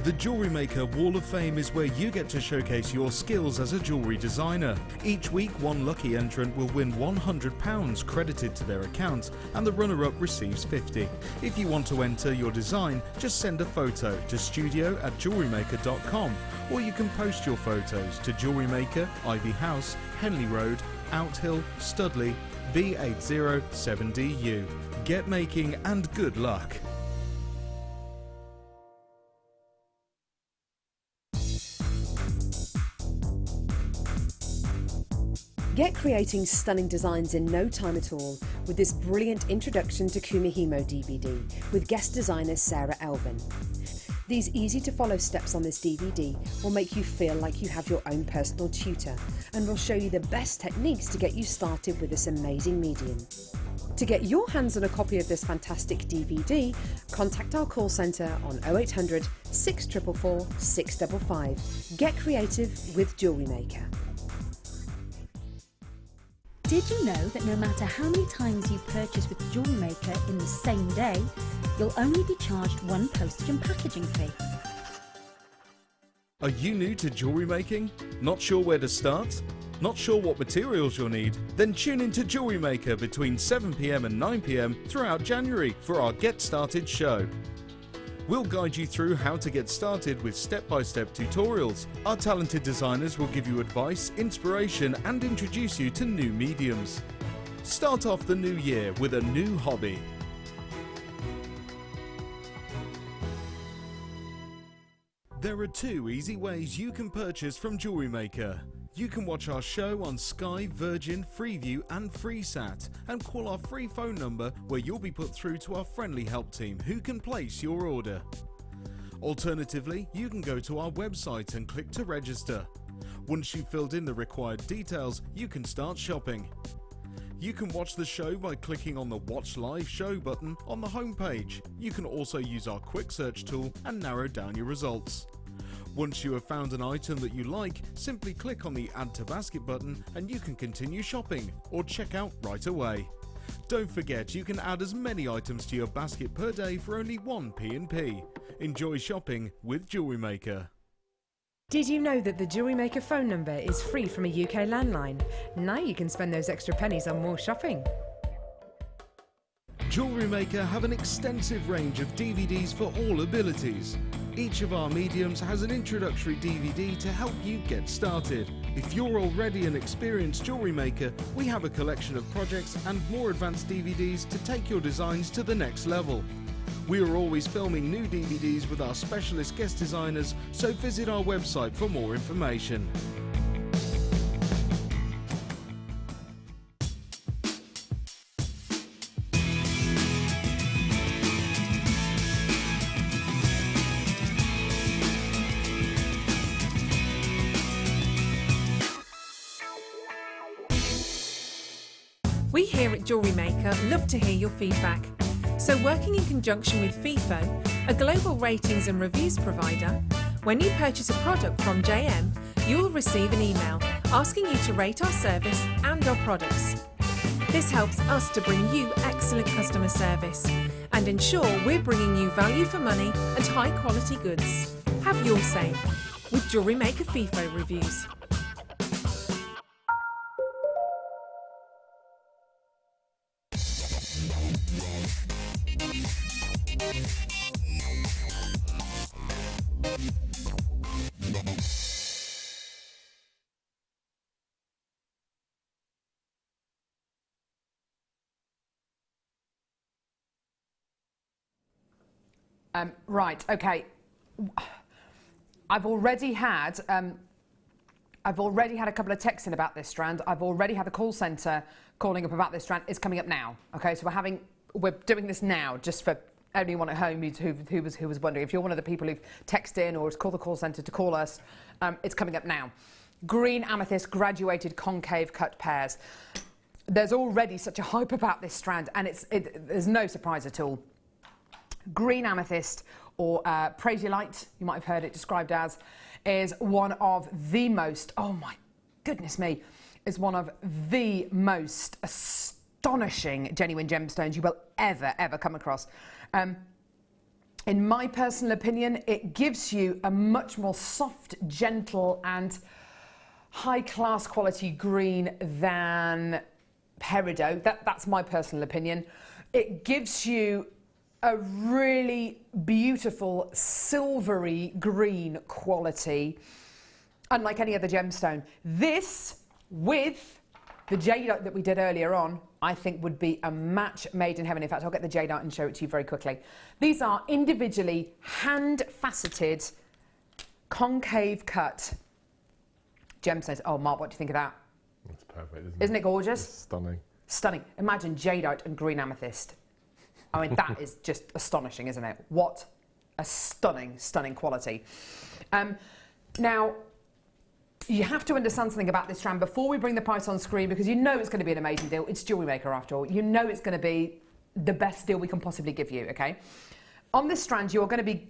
[SPEAKER 4] The Jewellery Maker Wall of Fame is where you get to showcase your skills as a jewellery designer. Each week, one lucky entrant will win £100 credited to their account, and the runner-up receives £50. If you want to enter your design, just send a photo to studio@jewellerymaker.com, or you can post your photos to Jewellery Maker, Ivy House, Henley Road, Outhill, Studley, B807DU. Get making and good luck.
[SPEAKER 6] Get creating stunning designs in no time at all with this brilliant Introduction to Kumihimo DVD with guest designer Sarah Elvin. These easy to follow steps on this DVD will make you feel like you have your own personal tutor and will show you the best techniques to get you started with this amazing medium. To get your hands on a copy of this fantastic DVD, contact our call centre on 0800 644 655. Get creative with Jewellery Maker.
[SPEAKER 7] Did you know that no matter how many times you purchase with Jewellery Maker in the same day, you'll only be charged one postage and packaging fee?
[SPEAKER 4] Are you new to jewellery making? Not sure where to start? Not sure what materials you'll need? Then tune in to Jewellery Maker between 7 PM and 9 PM throughout January for our Get Started show. We'll guide you through how to get started with step-by-step tutorials. Our talented designers will give you advice, inspiration, and introduce you to new mediums. Start off the new year with a new hobby. There are 2 easy ways you can purchase from Jewellery Maker. You can watch our show on Sky, Virgin, Freeview and FreeSat and call our free phone number where you'll be put through to our friendly help team who can place your order. Alternatively, you can go to our website and click to register. Once you've filled in the required details, you can start shopping. You can watch the show by clicking on the Watch Live Show button on the homepage. You can also use our quick search tool and narrow down your results. Once you have found an item that you like, simply click on the Add to Basket button and you can continue shopping or check out right away. Don't forget, you can add as many items to your basket per day for only 1 P&P. Enjoy shopping with Jewellery Maker.
[SPEAKER 8] Did you know that the Jewellery Maker phone number is free from a UK landline? Now you can spend those extra pennies on more shopping.
[SPEAKER 4] Jewellery Maker have an extensive range of DVDs for all abilities. Each of our mediums has an introductory DVD to help you get started. If you're already an experienced jewellery maker, we have a collection of projects and more advanced DVDs to take your designs to the next level. We are always filming new DVDs with our specialist guest designers, so visit our website for more information.
[SPEAKER 8] We here at Jewellery Maker love to hear your feedback. So working in conjunction with FIFO, a global ratings and reviews provider, when you purchase a product from JM, you will receive an email asking you to rate our service and our products. This helps us to bring you excellent customer service and ensure we're bringing you value for money and high quality goods. Have your say with Jewellery Maker FIFO reviews.
[SPEAKER 2] Right, okay. I've already had a couple of texts in about this strand. I've already had the call centre calling up about this strand. It's coming up now. Okay, so we're doing this now, just for anyone at home who was wondering. If you're one of the people who've texted in or has called the call centre to call us, it's coming up now. Green amethyst graduated concave cut pairs. There's already such a hype about this strand, and there's no surprise at all. Green amethyst, or Prasiolite, you might have heard it described as, is one of the most, oh my goodness me, is one of the most astonishing genuine gemstones you will ever come across. in my personal opinion, it gives you a much more soft, gentle and high-class quality green than Peridot. That's my personal opinion. It gives you a really beautiful silvery green quality, unlike any other gemstone. This, with the jadeite that we did earlier on, I think would be a match made in heaven. In fact, I'll get the jadeite and show it to you very quickly. These are individually hand-faceted, concave cut gemstones. Oh, Mark, what do you think of that?
[SPEAKER 1] That's perfect, isn't it?
[SPEAKER 2] Isn't it gorgeous?
[SPEAKER 1] It's stunning.
[SPEAKER 2] Stunning. Imagine jadeite and green amethyst. I mean, that is just astonishing, isn't it? What a stunning, stunning quality. Now, you have to understand something about this strand before we bring the price on screen, because you know it's going to be an amazing deal. It's JewelleryMaker after all. You know it's going to be the best deal we can possibly give you, okay? On this strand, you're going to be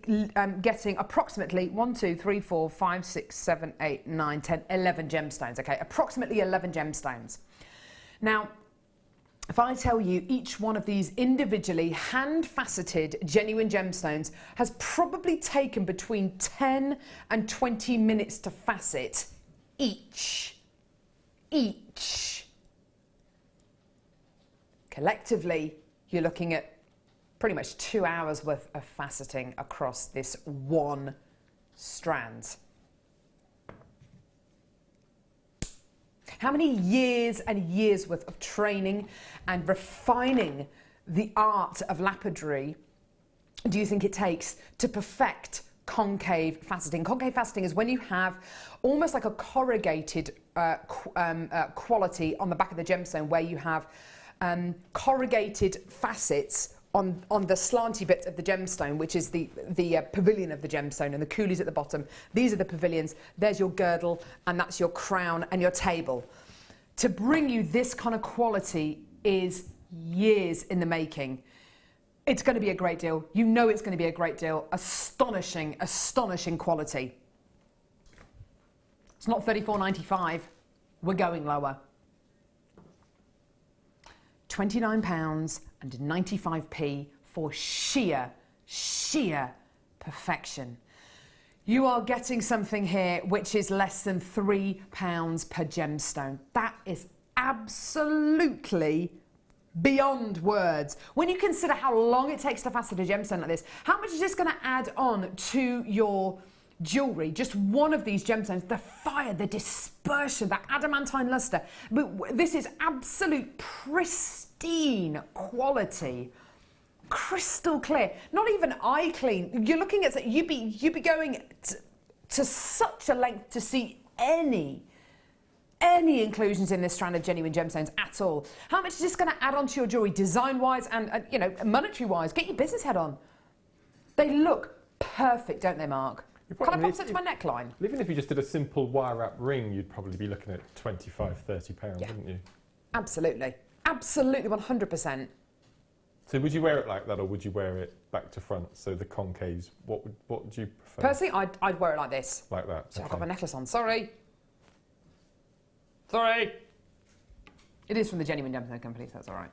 [SPEAKER 2] getting approximately 1, 2, 3, 4, 5, 6, 7, 8, 9, 10, 11 gemstones, okay? Approximately 11 gemstones. Now, if I tell you each one of these individually hand-faceted genuine gemstones has probably taken between 10 and 20 minutes to facet each. Collectively, you're looking at pretty much 2 hours worth of faceting across this one strand. How many years and years worth of training and refining the art of lapidary do you think it takes to perfect concave faceting? Concave faceting is when you have almost like a corrugated quality on the back of the gemstone, where you have corrugated facets on the slanty bit of the gemstone, which is the pavilion of the gemstone, and the coulis at the bottom. These are the pavilions. There's your girdle, and that's your crown and your table. To bring you this kind of quality is years in the making. It's going to be a great deal. You know it's going to be a great deal. Astonishing, astonishing quality. It's not £34.95. We're going lower. £29.95 for sheer perfection. You are getting something here which is less than £3 per gemstone. That is absolutely beyond words. When you consider how long it takes to facet a gemstone like this, how much is this going to add on to your jewellery? Just one of these gemstones, the fire, the dispersion, that adamantine lustre. This is absolute pristine quality. Crystal clear, not even eye clean. You're looking at, you'd be going to such a length to see any inclusions in this strand of genuine gemstones at all. How much is this going to add on to your jewellery, design-wise and you know, monetary-wise? Get your business head on. They look perfect, don't they, Mark? Can I pop that to my neckline?
[SPEAKER 1] Even if you just did a simple wire wrap ring, you'd probably be looking at £25, £30, wouldn't you?
[SPEAKER 2] Absolutely, absolutely, 100%.
[SPEAKER 1] So would you wear it like that, or would you wear it back to front? So the concaves, what would you prefer?
[SPEAKER 2] Personally, I'd wear it like this.
[SPEAKER 1] Like that.
[SPEAKER 2] So okay. I've got my necklace on. Sorry. It is from the Genuine Gemstone Company, so that's all right.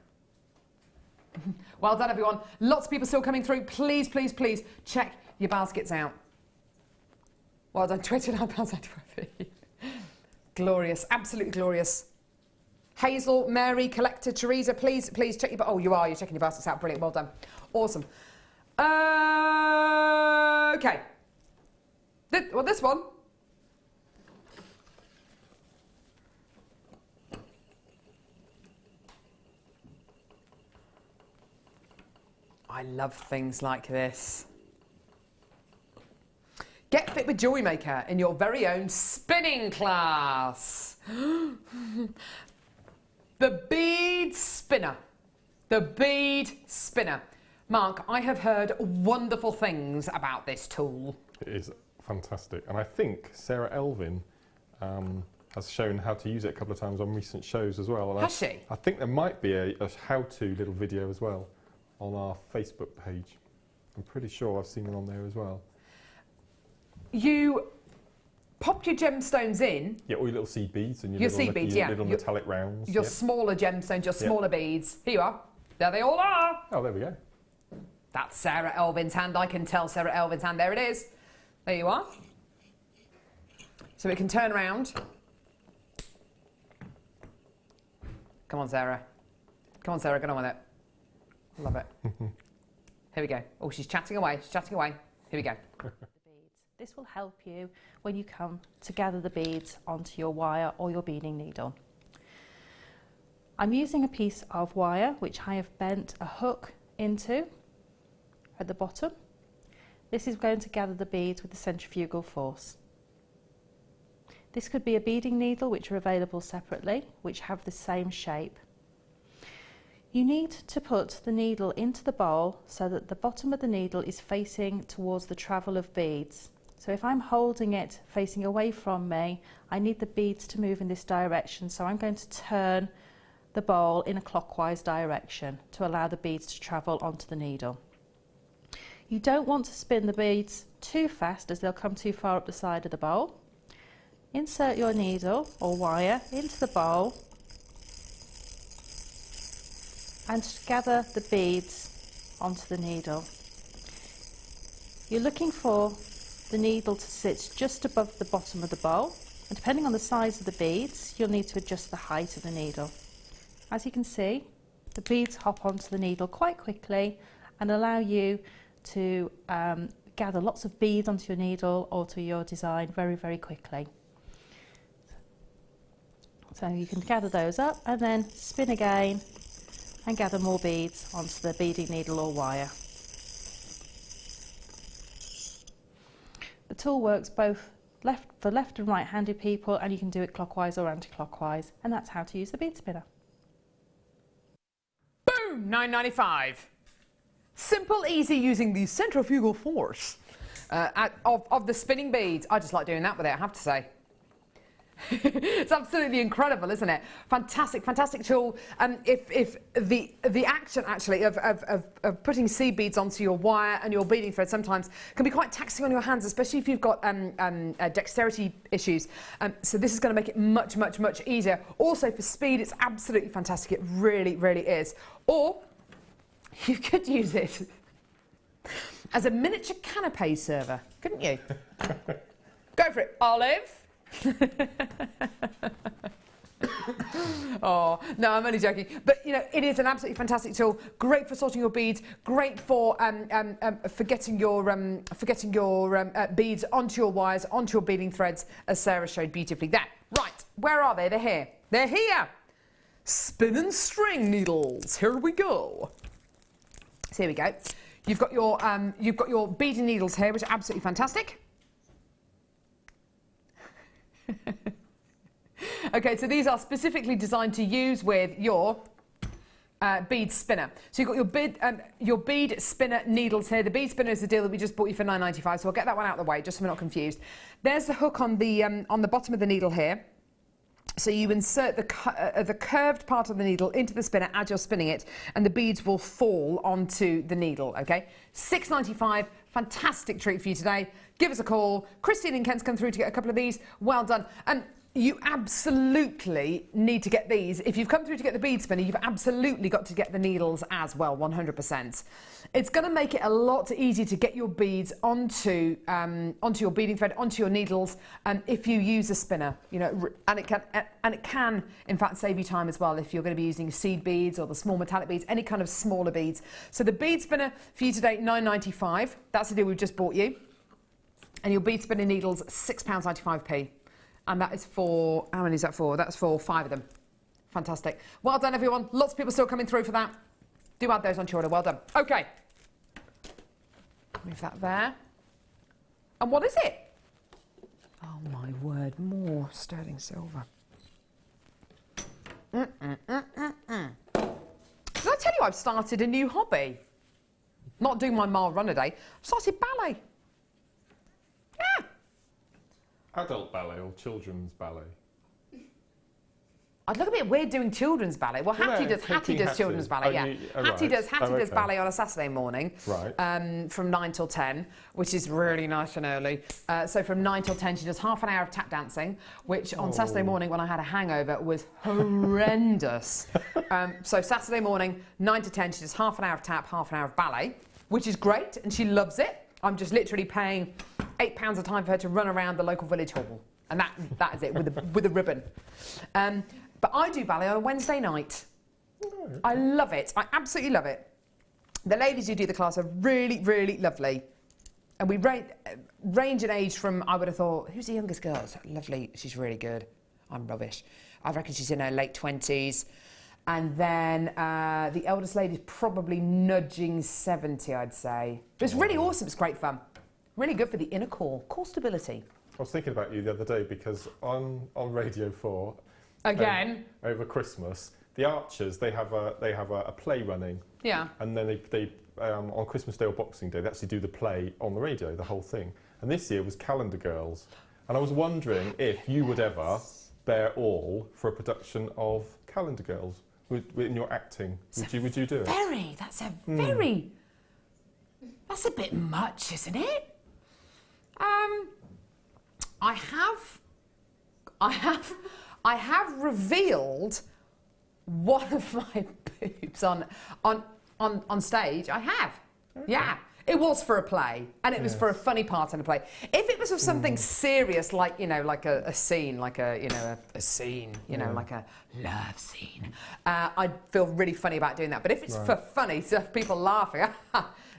[SPEAKER 2] Well done, everyone. Lots of people still coming through. Please, please, please check your baskets out. Well done. £29.95. Glorious. Absolutely glorious. Hazel, Mary, Collector, Teresa, please check your... Oh, you're checking your baskets out. Brilliant. Well done. Awesome. Okay. This one. I love things like this. Get fit with JewelleryMaker in your very own spinning class. The bead spinner. The bead spinner. Mark, I have heard wonderful things about this tool.
[SPEAKER 1] It is fantastic. And I think Sarah Elvin has shown how to use it a couple of times on recent shows as well. And
[SPEAKER 2] Has she?
[SPEAKER 1] I think there might be a how-to little video as well on our Facebook page. I'm pretty sure I've seen it on there as well.
[SPEAKER 2] You pop your gemstones in.
[SPEAKER 1] Yeah, all your little seed beads and your
[SPEAKER 2] little seed beads,
[SPEAKER 1] little metallic rounds.
[SPEAKER 2] Your smaller gemstones, your smaller beads. Here you are. There they all are.
[SPEAKER 1] Oh, there we go.
[SPEAKER 2] That's Sarah Elvin's hand. I can tell Sarah Elvin's hand. There it is. There you are. So we can turn around. Come on, Sarah. Come on, Sarah, get on with it. Love it. Here we go. Oh, she's chatting away. She's chatting away. Here we go.
[SPEAKER 9] This will help you when you come to gather the beads onto your wire or your beading needle. I'm using a piece of wire which I have bent a hook into at the bottom. This is going to gather the beads with the centrifugal force. This could be a beading needle, which are available separately, which have the same shape. You need to put the needle into the bowl so that the bottom of the needle is facing towards the travel of beads. So if I'm holding it facing away from me, I need the beads to move in this direction, so I'm going to turn the bowl in a clockwise direction to allow the beads to travel onto the needle. You don't want to spin the beads too fast as they'll come too far up the side of the bowl. Insert your needle or wire into the bowl and gather the beads onto the needle. You're looking for the needle to sit just above the bottom of the bowl, and depending on the size of the beads, you'll need to adjust the height of the needle. As you can see, the beads hop onto the needle quite quickly and allow you to gather lots of beads onto your needle or to your design very, very quickly. So you can gather those up and then spin again and gather more beads onto the beading needle or wire. The tool works both for left and right handed people, and you can do it clockwise or anti-clockwise, and that's how to use the bead spinner.
[SPEAKER 2] Boom! $9.95. Simple, easy, using the centrifugal force of the spinning beads. I just like doing that with it, I have to say. It's absolutely incredible, isn't it? Fantastic, fantastic tool. If the action actually of putting seed beads onto your wire and your beading thread sometimes can be quite taxing on your hands, especially if you've got dexterity issues. So this is going to make it much, much, much easier. Also for speed, it's absolutely fantastic. It really, really is. Or you could use it as a miniature canapé server, couldn't you? Go for it, Olive. Oh no, I'm only joking, but you know, it is an absolutely fantastic tool. Great for sorting your beads, great for getting your beads onto your wires, onto your beading threads, as Sarah showed beautifully there. Right, where are they? They're here. They're here. Spin and string needles. Here we go. So here we go. You've got your beading needles here, which are absolutely fantastic. Okay, so these are specifically designed to use with your bead spinner. So you've got your bead spinner needles here. The bead spinner is the deal that we just bought you for $9.95, so I'll get that one out of the way just so we're not confused. There's the hook on the bottom of the needle here. So you insert the curved part of the needle into the spinner as you're spinning it, and the beads will fall onto the needle, okay? $6.95, fantastic treat for you today. Give us a call. Christine and Kent's come through to get a couple of these. Well done. You absolutely need to get these. If you've come through to get the bead spinner, you've absolutely got to get the needles as well, 100%. It's going to make it a lot easier to get your beads onto your beading thread, onto your needles, if you use a spinner. You know, and it can, in fact, save you time as well if you're going to be using seed beads or the small metallic beads, any kind of smaller beads. So the bead spinner for you today, $9.95. That's the deal we've just bought you. And your bead spinner needles, £6.95p. And that is for, how many is that for? That's for 5 of them. Fantastic. Well done, everyone. Lots of people still coming through for that. Do add those onto your order. Well done. Okay. Move that there. And what is it? Oh, my word. More sterling silver. Did I tell you I've started a new hobby? Not doing my mile run a day. I've started ballet. Yeah.
[SPEAKER 1] Adult ballet or children's ballet?
[SPEAKER 2] I'd look a bit weird doing children's ballet. Well, Hattie does children's ballet, yeah. Hattie does ballet on a Saturday morning, right? From 9 till 10, which is really nice and early. So from 9 till 10, she does half an hour of tap dancing, which on Saturday morning, when I had a hangover, was horrendous. So Saturday morning, 9 to 10, she does half an hour of tap, half an hour of ballet. which is great, and she loves it. I'm just literally paying £8 a time for her to run around the local village hall, and that is it with a ribbon. But I do ballet on a Wednesday night. I love it. I absolutely love it. The ladies who do the class are really, really lovely. And we range in age from, I would have thought, who's the youngest girl? It's lovely. She's really good. I'm rubbish. I reckon she's in her late 20s. And then the eldest lady's probably nudging 70, I'd say. But it's really awesome. It's great fun. Really good for the inner core stability.
[SPEAKER 1] I was thinking about you the other day because on Radio 4,
[SPEAKER 2] again,
[SPEAKER 1] over Christmas, the Archers, they have a play running.
[SPEAKER 2] Yeah.
[SPEAKER 1] And then they on Christmas Day or Boxing Day, they actually do the play on the radio, the whole thing. And this year was Calendar Girls. And I was wondering if you would ever bear all for a production of Calendar Girls in your acting. Would you do it?
[SPEAKER 2] That's a very... That's a bit much, isn't it? I have revealed one of my boobs on stage. I have. Okay. Yeah. It was for a play, and it was for a funny part in a play. If it was of something serious, like, you know, like a scene, like a scene, you know, like a love scene, I'd feel really funny about doing that. But if it's for funny, so if people laughing,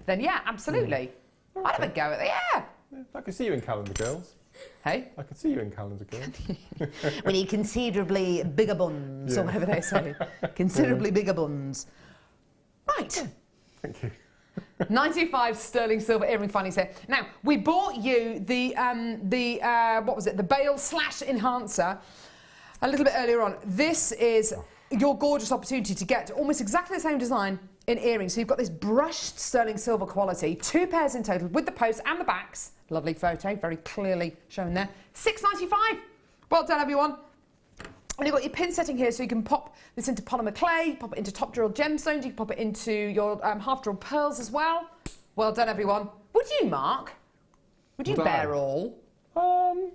[SPEAKER 2] then yeah, absolutely. Okay. I'd have a go at it, yeah.
[SPEAKER 1] I could see you in Calendar Girls.
[SPEAKER 2] Hey?
[SPEAKER 1] I could see you in Calendar Girls.
[SPEAKER 2] We need considerably bigger buns, or whatever they say. Considerably bigger buns. Right.
[SPEAKER 1] Thank you.
[SPEAKER 2] 95 sterling silver earring findings here. Now, we bought you the what was it? The Bale / Enhancer a little bit earlier on. This is your gorgeous opportunity to get almost exactly the same design in earrings. So you've got this brushed sterling silver quality, 2 pairs in total with the posts and the backs. Lovely photo, very clearly shown there. £6.95. Well done, everyone. And you've got your pin setting here, so you can pop this into polymer clay, pop it into top drilled gemstones, you can pop it into your half drilled pearls as well. Well done, everyone. Would you, Mark? Would you bear all?
[SPEAKER 1] I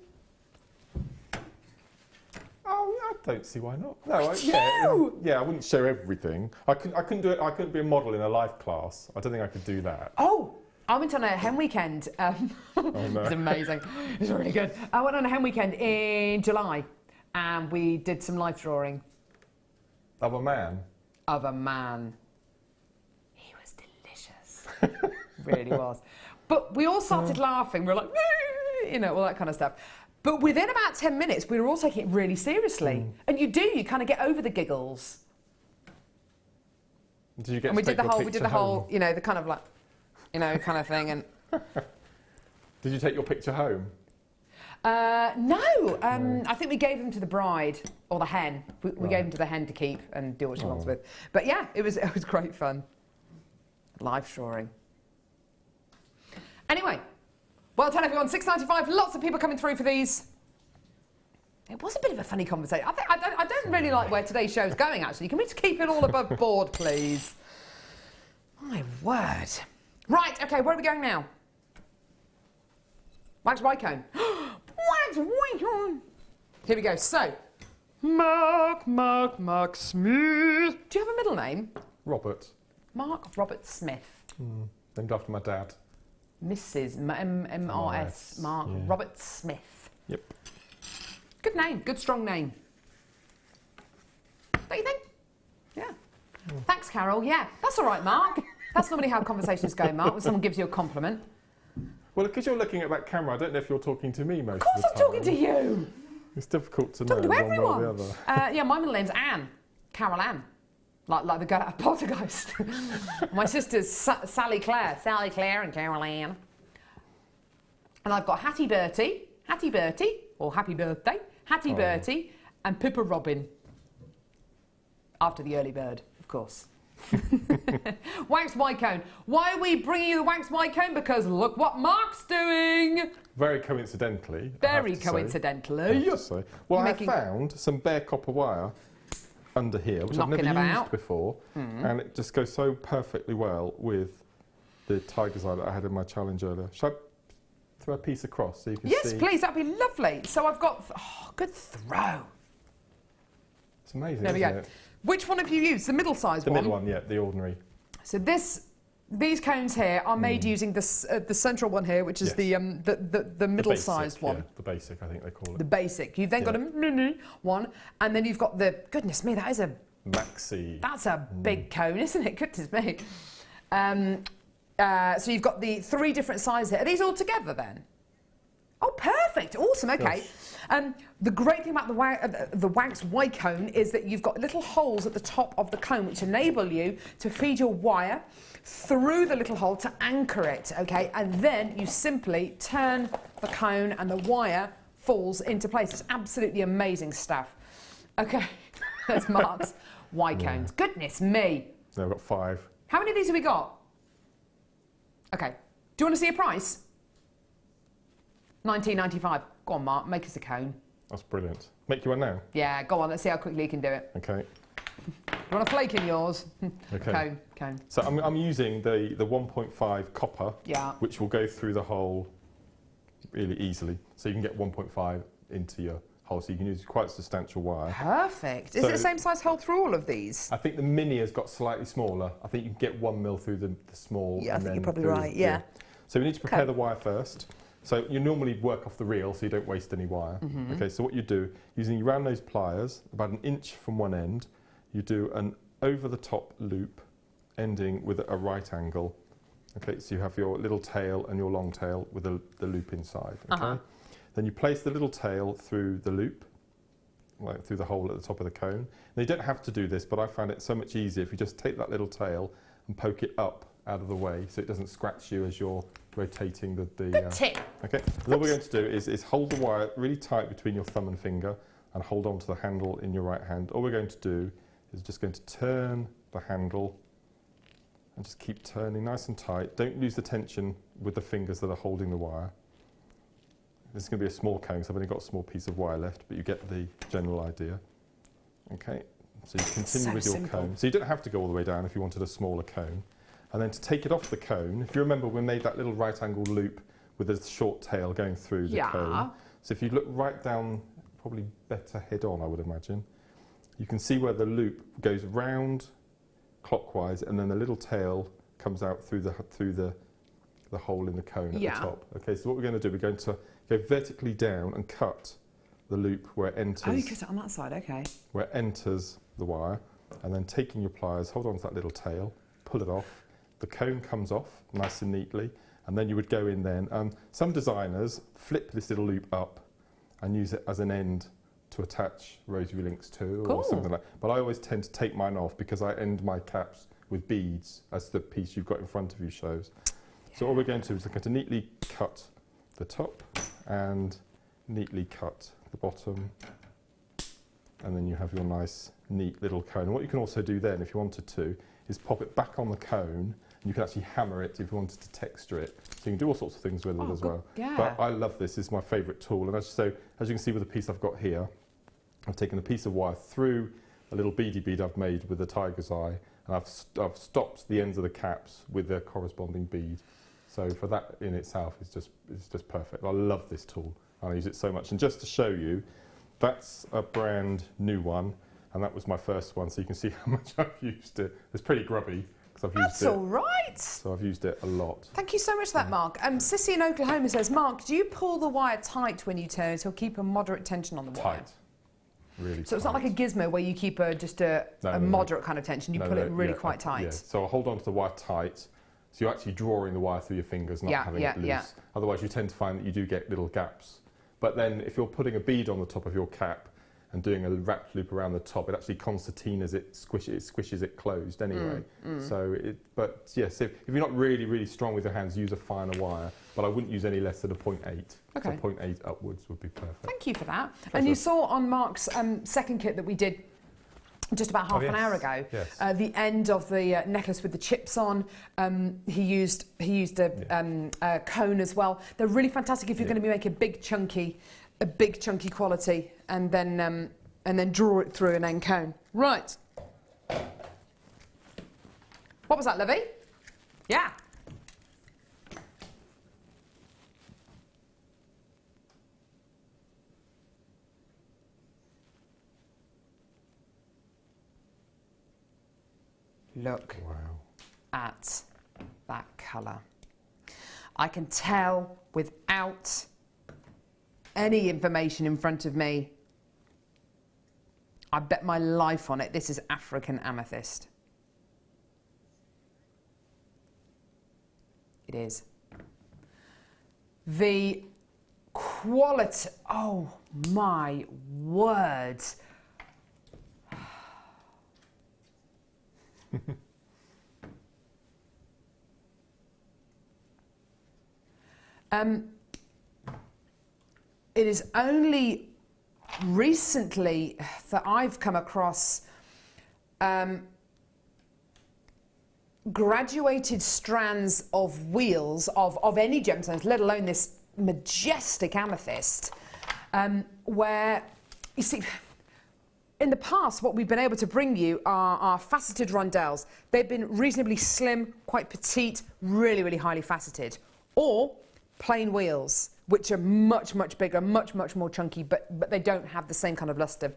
[SPEAKER 1] don't see why not. No, yeah, I wouldn't show everything. I couldn't do it. I couldn't be a model in a live class. I don't think I could do that.
[SPEAKER 2] Oh, I went on a hen weekend.
[SPEAKER 1] Oh, no.
[SPEAKER 2] It's amazing. It's really good. I went on a hen weekend in July. And we did some life drawing.
[SPEAKER 1] Of a man?
[SPEAKER 2] Of a man. He was delicious. Really was. But we all started laughing. We were like, you know, all that kind of stuff. But within about 10 minutes, we were all taking it really seriously. And you kind of get over the giggles.
[SPEAKER 1] Did you get
[SPEAKER 2] and
[SPEAKER 1] to take your picture
[SPEAKER 2] we did the whole, you know, the kind of like, you know, kind of thing. And
[SPEAKER 1] did you take your picture home?
[SPEAKER 2] No, I think we gave them to the bride or the hen. We gave them to the hen to keep and do what she wants with. But yeah, it was great fun. Live drawing. Anyway, well done everyone. £6.95. Lots of people coming through for these. It was a bit of a funny conversation. I don't really like where today's show's going. Actually, can we just keep it all above board, please? My word. Right. Okay. Where are we going now? Wax white cone. Here we go. So, Mark Smith. Do you have a middle name?
[SPEAKER 1] Robert.
[SPEAKER 2] Mark Robert Smith.
[SPEAKER 1] Named after my dad.
[SPEAKER 2] Mrs. M-R-S. Mark Robert Smith.
[SPEAKER 1] Yep.
[SPEAKER 2] Good name. Good strong name. Don't you think? Yeah. Thanks, Carol. Yeah, that's all right, Mark. That's normally how conversations go, Mark, when someone gives you a compliment.
[SPEAKER 1] Well, because you're looking at that camera, I don't know if you're talking to me most of the time.
[SPEAKER 2] Of course I'm talking to you.
[SPEAKER 1] It's difficult to know
[SPEAKER 2] one way or
[SPEAKER 1] the other.
[SPEAKER 2] Yeah, my middle name's Anne. Carol Ann. Like the girl at Poltergeist. My sister's Sally Claire and Carol Ann. And I've got Hattie Bertie, or Happy Birthday, Hattie Bertie, and Pippa Robin. After the early bird, of course. Wax white cone. Why are we bringing you the wax white cone? Because look what Mark's doing.
[SPEAKER 1] Very coincidentally.
[SPEAKER 2] Very coincidentally.
[SPEAKER 1] Well, I found some bare copper wire under here, which I've never used before, and it just goes so perfectly well with the tie design that I had in my challenge earlier. Shall I throw a piece across so you can see?
[SPEAKER 2] Yes, please. That'd be lovely. So I've got. Oh, good throw.
[SPEAKER 1] It's amazing.
[SPEAKER 2] There we go. Which one have you used? The middle size one?
[SPEAKER 1] The middle one, yeah, the ordinary.
[SPEAKER 2] So this these cones here are made using the central one here, which is
[SPEAKER 1] Yes.
[SPEAKER 2] the middle-sized one.
[SPEAKER 1] Yeah, the basic, I think they call it.
[SPEAKER 2] The basic. You've then got a mini one, and then you've got the, goodness me, that is a,
[SPEAKER 1] Maxi.
[SPEAKER 2] that's a big cone, isn't it? Goodness me. So you've got the 3 different sizes here. Are these all together then? Oh, perfect. Awesome. Okay. The great thing about the wax Y cone is that you've got little holes at the top of the cone which enable you to feed your wire through the little hole to anchor it, okay? And then you simply turn the cone and the wire falls into place. It's absolutely amazing stuff. Okay, there's Mark's Y cones. Goodness me.
[SPEAKER 1] No, I've got 5.
[SPEAKER 2] How many of these have we got? Okay. Do you want to see a price? $19.95. Go on, Mark, make us a cone.
[SPEAKER 1] That's brilliant. Make you one now?
[SPEAKER 2] Yeah, go on, let's see how quickly you can do it.
[SPEAKER 1] Okay.
[SPEAKER 2] You want a flake in yours?
[SPEAKER 1] Okay.
[SPEAKER 2] Cone.
[SPEAKER 1] So I'm using the 1.5 copper, which will go through the hole really easily. So you can get 1.5 into your hole, so you can use quite a substantial wire.
[SPEAKER 2] Perfect. Is it the same size hole through all of these?
[SPEAKER 1] I think the mini has got slightly smaller. I think you can get 1 mil through the small.
[SPEAKER 2] Yeah, I
[SPEAKER 1] and
[SPEAKER 2] think
[SPEAKER 1] then
[SPEAKER 2] you're probably
[SPEAKER 1] through,
[SPEAKER 2] right, yeah.
[SPEAKER 1] So we need to prepare the wire first. So you normally work off the reel so you don't waste any wire. Okay, so what you do, using your round nose pliers, about 1 inch from one end, you do an over the top loop ending with a right angle. Okay, so you have your little tail and your long tail with the loop inside. Okay? Then you place the little tail through the loop, like through the hole at the top of the cone. Now you don't have to do this, but I find it so much easier if you just take that little tail and poke it up out of the way so it doesn't scratch you as you're rotating the
[SPEAKER 2] Good tip.
[SPEAKER 1] Okay, so what we're going to do is hold the wire really tight between your thumb and finger and hold on to the handle in your right hand. All we're going to do is just going to turn the handle and just keep turning nice and tight. Don't lose the tension with the fingers that are holding the wire. This is going to be a small cone, so I've only got a small piece of wire left, but you get the general idea. Okay, so you continue with your cone. So you don't have to go all the way down if you wanted a smaller cone. And then to take it off the cone, if you remember, we made that little right angle loop with a short tail going through the cone. So if you look right down, probably better head on, I would imagine, you can see where the loop goes round clockwise, and then the little tail comes out through the hole in the cone at the top. Okay, so what we're going to do, we're going to go vertically down and cut the loop where it enters.
[SPEAKER 2] Oh, you cut it on that side, okay.
[SPEAKER 1] Where it enters the wire, and then taking your pliers, hold on to that little tail, pull it off. The cone comes off nice and neatly, and then you would go in then. Some designers flip this little loop up and use it as an end to attach rosary links to or something like that. But I always tend to take mine off because I end my caps with beads, as the piece you've got in front of you shows. So all we're going to do is we're going to neatly cut the top and neatly cut the bottom, and then you have your nice neat little cone. And what you can also do then, if you wanted to, is pop it back on the cone, and you can actually hammer it if you wanted to texture it. So you can do all sorts of things with it as well.
[SPEAKER 2] Yeah.
[SPEAKER 1] But I love this. It's my favourite tool. And as you can see with the piece I've got here, I've taken a piece of wire through a little beady bead I've made with a tiger's eye, and I've stopped the ends of the caps with their corresponding bead. So for that in itself, it's just perfect. I love this tool. I use it so much. And just to show you, that's a brand new one. And that was my first one, so you can see how much I've used it. It's pretty grubby because I've used it.
[SPEAKER 2] That's all right.
[SPEAKER 1] So I've used it a lot.
[SPEAKER 2] Thank you so much for that, Mark. Sissy in Oklahoma says, Mark, do you pull the wire tight when you turn it or keep a moderate tension on the wire?
[SPEAKER 1] Tight. Really
[SPEAKER 2] So it's not like a gizmo where you keep just a moderate kind of tension. You pull it really quite tight.
[SPEAKER 1] Yeah. So I'll hold on to the wire tight. So you're actually drawing the wire through your fingers, not having it loose. Otherwise, you tend to find that you do get little gaps. But then if you're putting a bead on the top of your cap and doing a wrap loop around the top, it actually concertinas it, squishes it closed anyway. But yes, if you're not really strong with your hands, use a finer wire. But I wouldn't use any less than a 0.8.
[SPEAKER 2] Okay.
[SPEAKER 1] So 0.8 upwards would be perfect.
[SPEAKER 2] Thank you for that.
[SPEAKER 1] Pleasure.
[SPEAKER 2] And you saw on Mark's second kit that we did just about half an hour ago, the end of the necklace with the chips on. He used a cone as well. They're really fantastic if you're going to be making a big chunky quality, and then draw it through an end cone. Right. What was that, Livy? Yeah. Look at that colour. I can tell without any information in front of me. I bet my life on it. This is African amethyst. It is. The quality, oh my word. It is only recently that I've come across graduated strands of wheels of any gemstones, let alone this majestic amethyst, where, you see, in the past, what we've been able to bring you are faceted rondelles. They've been reasonably slim, quite petite, really, really highly faceted. Or plain wheels, which are much, much bigger, much, much more chunky, but they don't have the same kind of luster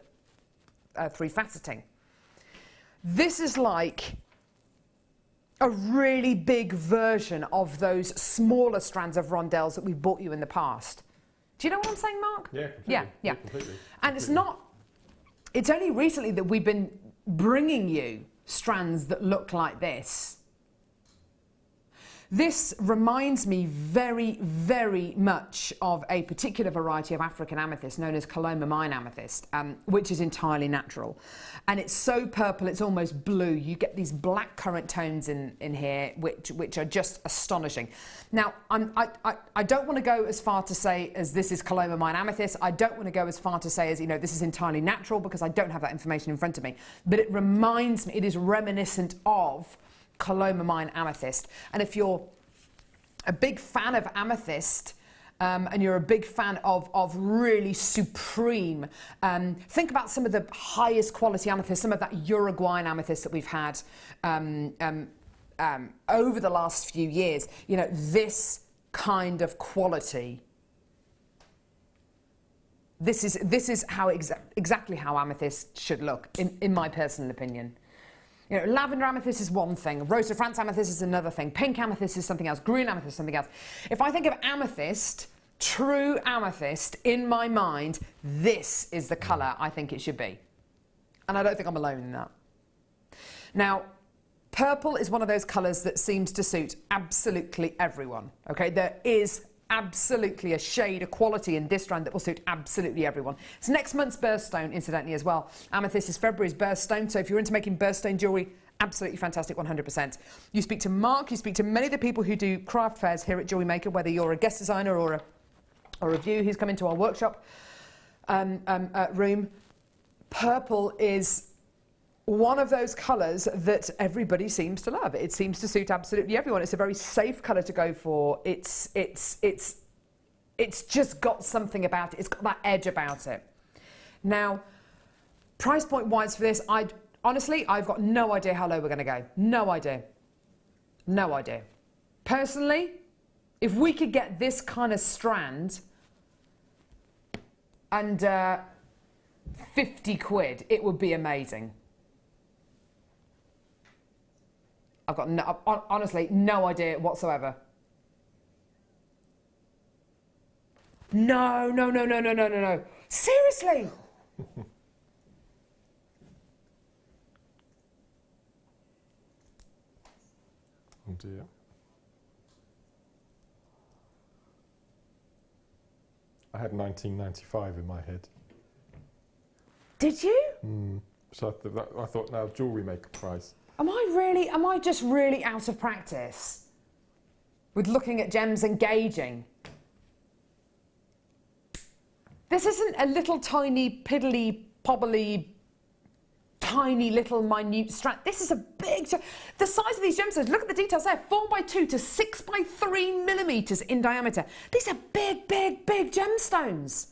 [SPEAKER 2] through faceting. This is like a really big version of those smaller strands of rondelles that we've bought you in the past. Do you know what I'm saying, Mark?
[SPEAKER 1] Yeah, completely.
[SPEAKER 2] Yeah.
[SPEAKER 1] Completely.
[SPEAKER 2] And it's only recently that we've been bringing you strands that look like this. This reminds me very, very much of a particular variety of African amethyst known as Coloma mine amethyst, which is entirely natural. And it's so purple, it's almost blue. You get these black currant tones in here, which are just astonishing. Now, I don't want to go as far to say as this is Coloma mine amethyst. I don't want to go as far to say as, you know, this is entirely natural, because I don't have that information in front of me. But it reminds me, it is reminiscent of Coloma mine amethyst. And if you're a big fan of amethyst, and you're a big fan of really supreme, think about some of the highest quality amethyst, some of that Uruguayan amethyst that we've had over the last few years. You know, this kind of quality, this is how exactly how amethyst should look, in my personal opinion. You know, lavender amethyst is one thing, Rose de France amethyst is another thing, pink amethyst is something else, green amethyst is something else. If I think of amethyst, true amethyst, in my mind, this is the colour I think it should be. And I don't think I'm alone in that. Now, purple is one of those colours that seems to suit absolutely everyone, okay? There is absolutely a shade, a quality in this strand that will suit absolutely everyone. It's next month's birthstone, incidentally, as well. Amethyst is February's birthstone, so if you're into making birthstone jewellery, absolutely fantastic, 100%. You speak to Mark, you speak to many of the people who do craft fairs here at JewelleryMaker, whether you're a guest designer or a viewer who's come into our workshop room. Purple is one of those colours that everybody seems to love. It seems to suit absolutely everyone. It's a very safe colour to go for. It's just got something about it. It's got that edge about it. Now, price point wise for this, honestly, I've got no idea how low we're going to go. No idea. No idea. Personally, if we could get this kind of strand under 50 quid, it would be amazing. I've got honestly no idea whatsoever. No. Seriously?
[SPEAKER 1] Oh dear. I had 1995 in my head.
[SPEAKER 2] Did you?
[SPEAKER 1] So I thought now JewelleryMaker price.
[SPEAKER 2] Am I just really out of practice with looking at gems and gauging? This isn't a little tiny, piddly, pobbly, tiny little minute strand. This is a big, the size of these gemstones, look at the details there, 4x2 to 6x3 millimetres in diameter. These are big, big, big gemstones.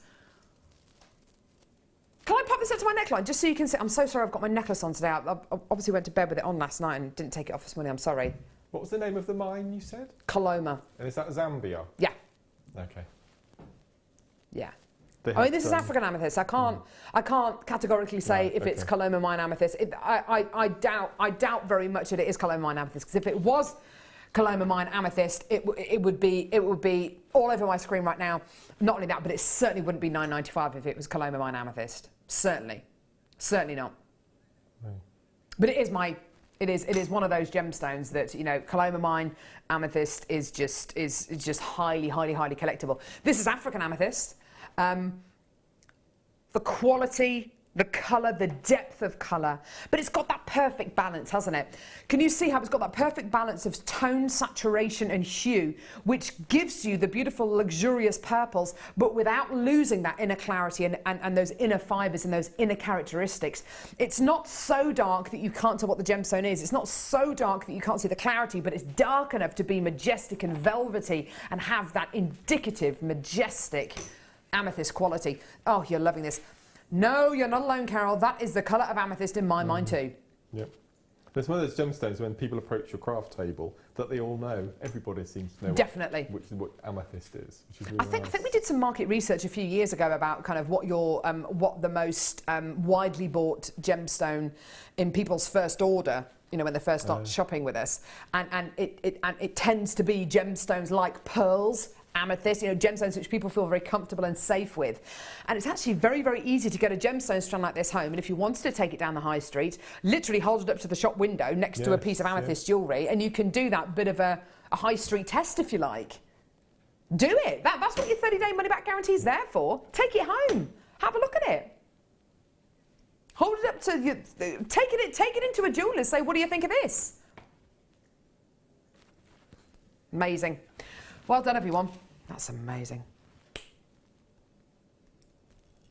[SPEAKER 2] Can I pop this up to my neckline just so you can see? I'm so sorry I've got my necklace on today. I obviously went to bed with it on last night and didn't take it off this morning. I'm sorry.
[SPEAKER 1] What was the name of the mine you said?
[SPEAKER 2] Coloma.
[SPEAKER 1] And is that Zambia?
[SPEAKER 2] Yeah.
[SPEAKER 1] Okay.
[SPEAKER 2] Yeah.
[SPEAKER 1] I
[SPEAKER 2] mean, this is African amethyst. I can't categorically say if it's Coloma mine amethyst. I doubt very much that it is Coloma mine amethyst, because if it was Coloma Mine Amethyst, it would be all over my screen right now. Not only that, but it certainly wouldn't be £9.95 if it was Coloma Mine Amethyst. Certainly not.
[SPEAKER 1] No.
[SPEAKER 2] But it is one of those gemstones that, you know, Coloma Mine Amethyst is just highly collectible. This is African Amethyst. The quality, the colour, the depth of colour, but it's got that perfect balance, hasn't it? Can you see how it's got that perfect balance of tone, saturation and hue, which gives you the beautiful luxurious purples, but without losing that inner clarity and those inner fibres and those inner characteristics. It's not so dark that you can't tell what the gemstone is. It's not so dark that you can't see the clarity, but it's dark enough to be majestic and velvety and have that indicative, majestic amethyst quality. Oh, you're loving this. No, you're not alone, Carol. That is the colour of amethyst in my mind too.
[SPEAKER 1] Yep. There's one of those gemstones when people approach your craft table that they all know. Everybody seems to know.
[SPEAKER 2] Definitely.
[SPEAKER 1] What amethyst is. Which is really
[SPEAKER 2] I think
[SPEAKER 1] nice.
[SPEAKER 2] we did some market research a few years ago about kind of what the most widely bought gemstone in people's first order. You know, when they first start shopping with us, and it tends to be gemstones like pearls, amethyst, you know, gemstones which people feel very comfortable and safe with. And it's actually very, very easy to get a gemstone strand like this home. And if you wanted to take it down the high street, literally hold it up to the shop window next to a piece of amethyst jewellery, and you can do that bit of a high street test if you like. Do it. That's what your 30-day money-back guarantee is there for. Take it home. Have a look at it. Hold it up to you. Take it into a jeweller. Say, what do you think of this? Amazing. Well done, everyone. That's amazing.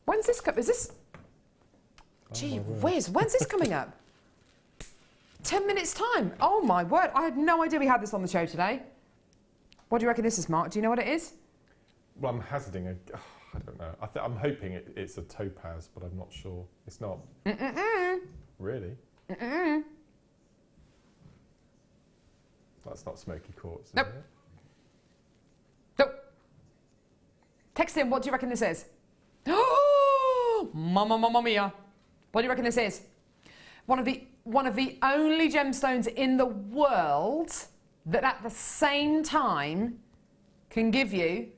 [SPEAKER 2] When's this is this? Gee whiz, when's this coming up? 10 minutes time. Oh my word, I had no idea we had this on the show today. What do you reckon this is, Mark? Do you know what it is?
[SPEAKER 1] Well, I'm hazarding I don't know. I'm hoping it's a topaz, but I'm not sure. It's not. Really? That's not smoky quartz, is
[SPEAKER 2] Nope.
[SPEAKER 1] it?
[SPEAKER 2] Nope. Text him, what do you reckon this is? Oh, mamma mia. What do you reckon this is? One of the only gemstones in the world that at the same time can give you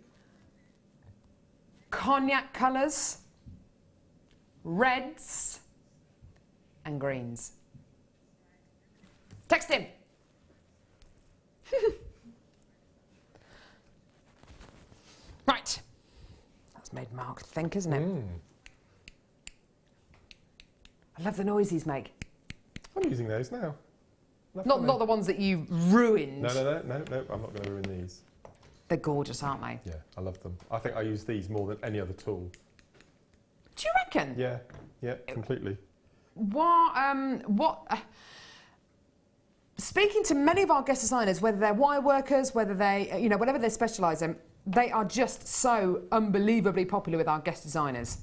[SPEAKER 2] cognac colours, reds and greens. Text him. Right. That's made Mark think, isn't it? I love the noise these make.
[SPEAKER 1] I'm using those now.
[SPEAKER 2] Not the ones that you ruined.
[SPEAKER 1] No, I'm not going to ruin these.
[SPEAKER 2] They're gorgeous, aren't they?
[SPEAKER 1] Yeah, I love them. I think I use these more than any other tool.
[SPEAKER 2] Do you reckon?
[SPEAKER 1] Yeah, completely.
[SPEAKER 2] Speaking to many of our guest designers, whether they're wire workers, whether they, you know, whatever they specialise in, they are just so unbelievably popular with our guest designers.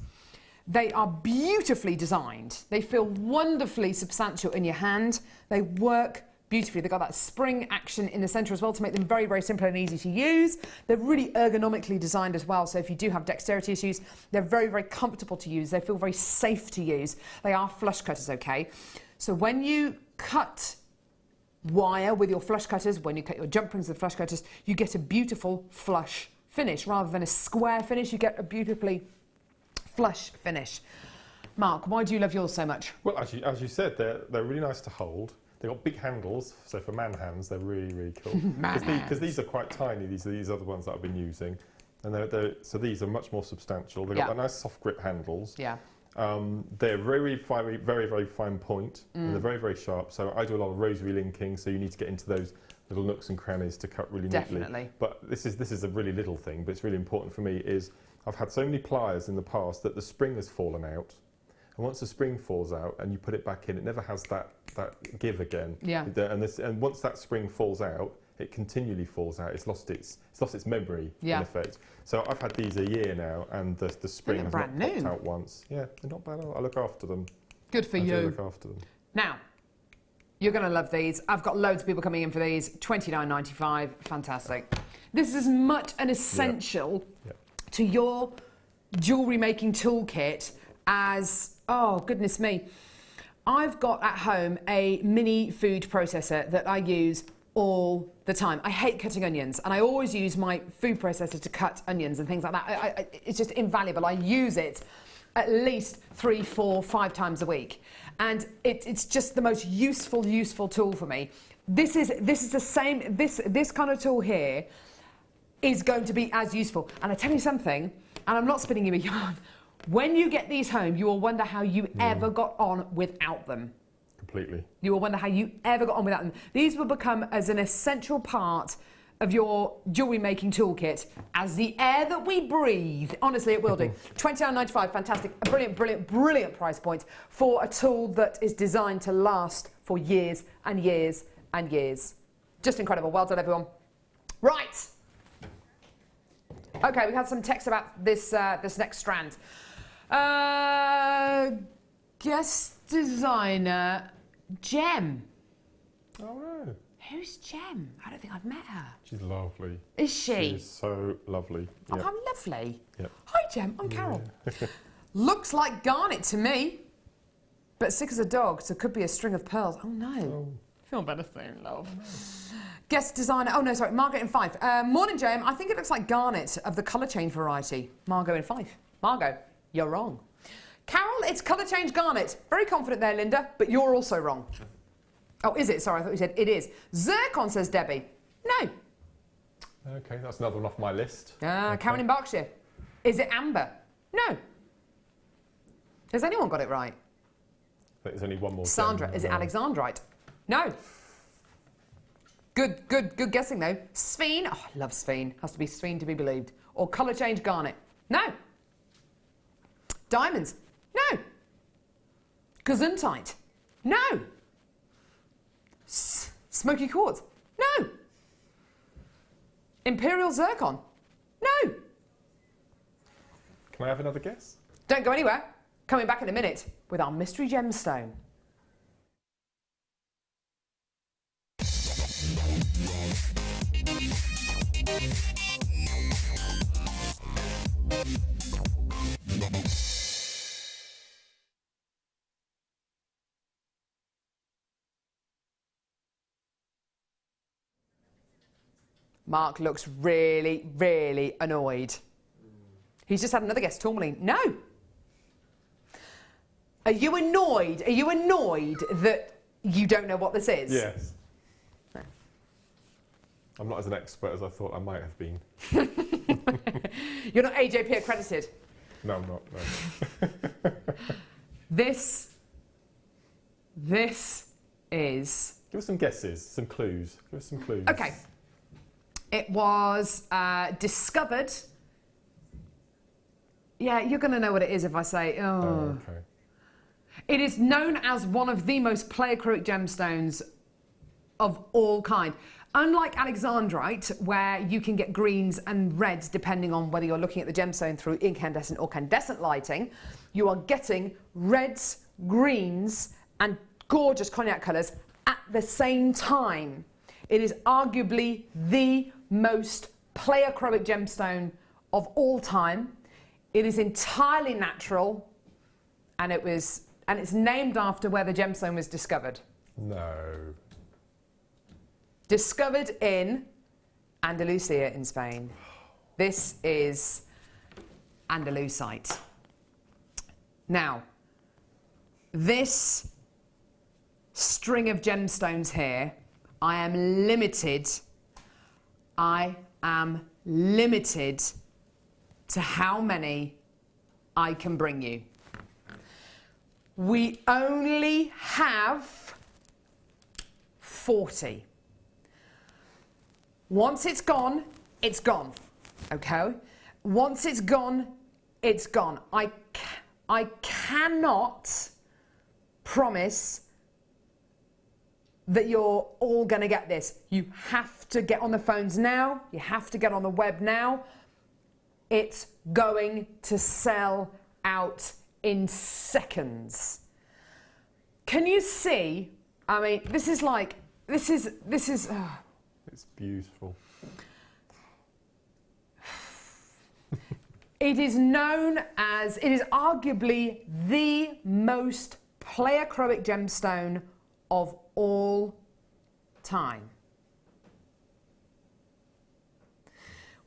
[SPEAKER 2] They are beautifully designed. They feel wonderfully substantial in your hand. They work beautifully. They've got that spring action in the centre as well to make them very, very simple and easy to use. They're really ergonomically designed as well. So if you do have dexterity issues, they're very, very comfortable to use. They feel very safe to use. They are flush cutters, okay? So when you cut wire with your flush cutters, when you cut your jump rings with flush cutters, you get a beautiful flush finish. Rather than a square finish, you get a beautifully flush finish. Mark, why do you love yours so much?
[SPEAKER 1] Well, as you said, they're really nice to hold. They've got big handles, so for man hands, they're really, really cool. Because these are quite tiny, these are the ones that I've been using. And so these are much more substantial. They've got nice soft grip handles.
[SPEAKER 2] Yeah.
[SPEAKER 1] They're very, very, very fine point, and they're very, very sharp. So I do a lot of rosary linking, so you need to get into those little nooks and crannies to cut really neatly.
[SPEAKER 2] Definitely.
[SPEAKER 1] But this is a really little thing, but it's really important for me is I've had so many pliers in the past that the spring has fallen out. And once the spring falls out and you put it back in, it never has that give again.
[SPEAKER 2] Yeah.
[SPEAKER 1] And once that spring falls out, it continually falls out. It's lost its memory, in effect. So I've had these a year now, and the spring has not popped out once. Yeah, they're not bad. I look after them.
[SPEAKER 2] Good for
[SPEAKER 1] I
[SPEAKER 2] you.
[SPEAKER 1] do look after them.
[SPEAKER 2] Now, you're going to love these. I've got loads of people coming in for these. $29.95. Fantastic. This is as much an essential to your jewellery making toolkit as, oh, goodness me. I've got at home a mini food processor that I use all the time. I hate cutting onions, and I always use my food processor to cut onions and things like that. It's just invaluable. I use it at least 3, 4, 5 times a week, and it's just the most useful tool for me. This is the same. This kind of tool here is going to be as useful. And I tell you something, and I'm not spinning you a yarn. When you get these home, you will wonder how you ever got on without them.
[SPEAKER 1] Completely.
[SPEAKER 2] You will wonder how you ever got on without them. These will become as an essential part of your jewellery making toolkit as the air that we breathe. Honestly, it will do. £29.95, fantastic. A brilliant price point for a tool that is designed to last for years and years and years. Just incredible. Well done, everyone. Right. Okay, we had some text about this this next strand. Guest designer Gem.
[SPEAKER 1] Oh no.
[SPEAKER 2] Who's Gem? I don't think I've met her.
[SPEAKER 1] She's lovely.
[SPEAKER 2] Is she?
[SPEAKER 1] She is so lovely.
[SPEAKER 2] Oh,
[SPEAKER 1] Yep.
[SPEAKER 2] how lovely.
[SPEAKER 1] Yep.
[SPEAKER 2] Hi, Gem. I'm Carol. Looks like garnet to me, but sick as a dog, so could be a string of pearls. Oh no. Feel better soon, love. Guest designer. Oh no, sorry. Margot in Fife. Morning, Gem. I think it looks like garnet of the colour change variety. Margot in Fife. Margot, you're wrong. Carol, it's colour change garnet. Very confident there, Linda, but you're also wrong. Oh, is it? Sorry, I thought you said it is. Zircon, says Debbie. No.
[SPEAKER 1] Okay, that's another one off my list.
[SPEAKER 2] Okay. Karen in Berkshire. Is it amber? No. Has anyone got it right?
[SPEAKER 1] I think there's only one more.
[SPEAKER 2] Sandra, is it Alexandrite? No. Good guessing though. Sphene, oh, I love Sphene. Has to be Sphene to be believed. Or colour change garnet. No. Diamonds. No. Gesundheit. No. Smoky quartz. No. Imperial zircon. No.
[SPEAKER 1] Can I have another guess?
[SPEAKER 2] Don't go anywhere. Coming back in a minute with our mystery gemstone. Mark looks really annoyed. He's just had another guess, tourmaline. No. Are you annoyed? Are you annoyed that you don't know what this is?
[SPEAKER 1] Yes. I'm not as an expert as I thought I might have been.
[SPEAKER 2] You're not AJP accredited.
[SPEAKER 1] No, I'm not. No.
[SPEAKER 2] This is...
[SPEAKER 1] Give us some guesses, some clues. Give us some clues.
[SPEAKER 2] Okay. It was discovered... Yeah, you're going to know what it is if I say...
[SPEAKER 1] Oh, okay.
[SPEAKER 2] It is known as one of the most pleochroic gemstones of all kind. Unlike Alexandrite, where you can get greens and reds depending on whether you're looking at the gemstone through incandescent or candescent lighting, you are getting reds, greens and gorgeous cognac colours at the same time. It is arguably the most pleochroic gemstone of all time. It is entirely natural, and it's named after where the gemstone was discovered.
[SPEAKER 1] No.
[SPEAKER 2] Discovered in Andalusia in Spain. This is Andalusite. Now, this string of gemstones here, I am limited to how many I can bring you. We only have 40. Once it's gone, okay? Once it's gone, it's gone. I cannot promise that you're all going to get this. You have to get on the phones now. You have to get on the web now. It's going to sell out in seconds. Can you see? I mean, this is
[SPEAKER 1] It's beautiful.
[SPEAKER 2] It is known as, it is arguably the most pleochroic gemstone of all time.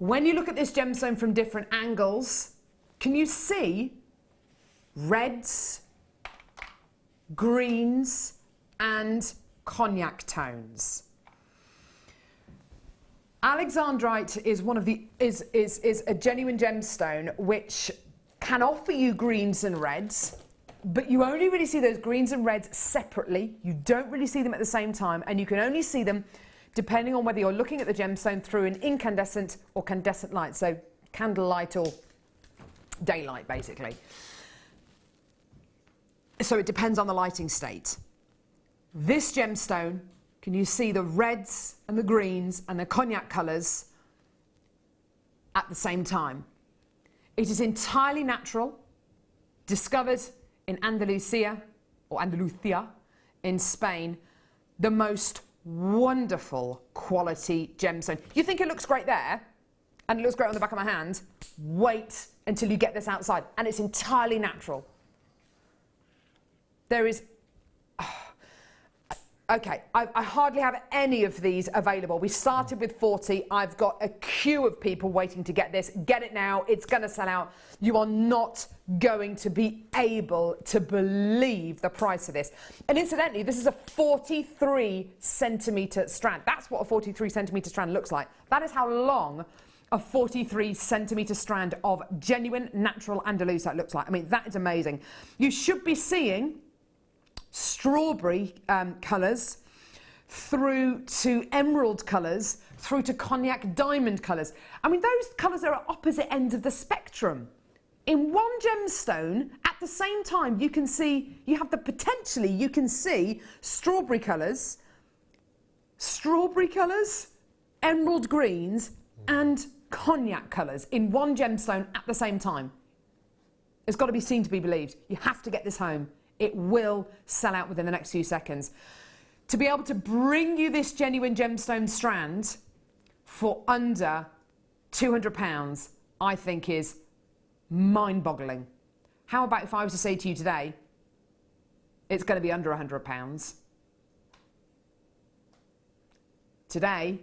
[SPEAKER 2] When you look at this gemstone from different angles, can you see reds, greens, and cognac tones? Alexandrite is one of the is a genuine gemstone which can offer you greens and reds, but you only really see those greens and reds separately. You don't really see them at the same time, and you can only see them depending on whether you're looking at the gemstone through an incandescent or candescent light, so candlelight or daylight basically. So it depends on the lighting state. This gemstone, can you see the reds and the greens and the cognac colours at the same time? It is entirely natural, discovered in Andalusia or Andalusia in Spain, the most wonderful quality gemstone. You think it looks great there and it looks great on the back of my hand? Wait until you get this outside, and it's entirely natural. There is okay, I hardly have any of these available. We started with 40. I've got a queue of people waiting to get this. Get it now. It's going to sell out. You are not going to be able to believe the price of this. And incidentally, this is a 43 centimetre strand. That's what a 43 centimetre strand looks like. That is how long a 43 centimetre strand of genuine natural Andalusia looks like. I mean, that is amazing. You should be seeing strawberry colours through to emerald colours through to cognac diamond colours. I mean, those colours are at opposite ends of the spectrum. In one gemstone, at the same time, you can see, you can see strawberry colours, emerald greens, and cognac colours in one gemstone at the same time. It's got to be seen to be believed. You have to get this home. It will sell out within the next few seconds. To be able to bring you this genuine gemstone strand for under £200, I think is mind-boggling. How about if I was to say to you today, it's going to be under £100? Today,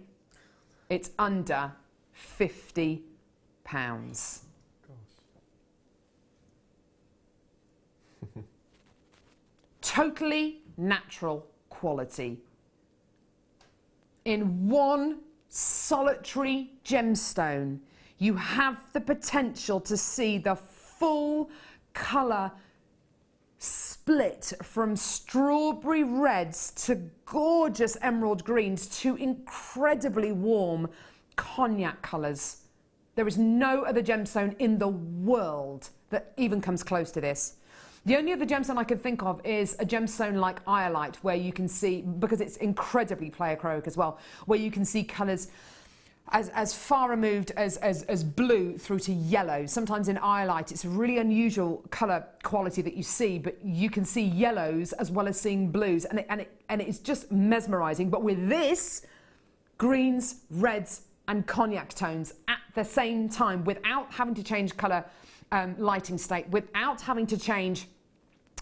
[SPEAKER 2] it's under £50. Totally natural quality. In one solitary gemstone, you have the potential to see the full colour split from strawberry reds to gorgeous emerald greens to incredibly warm cognac colours. There is no other gemstone in the world that even comes close to this. The only other gemstone I can think of is a gemstone like iolite, where you can see, because it's incredibly pleochroic as well, where you can see colours as far removed as blue through to yellow. Sometimes in iolite, it's a really unusual colour quality that you see, but you can see yellows as well as seeing blues, and it's just mesmerising. But with this, greens, reds, and cognac tones at the same time, without having to change colour lighting state, without having to change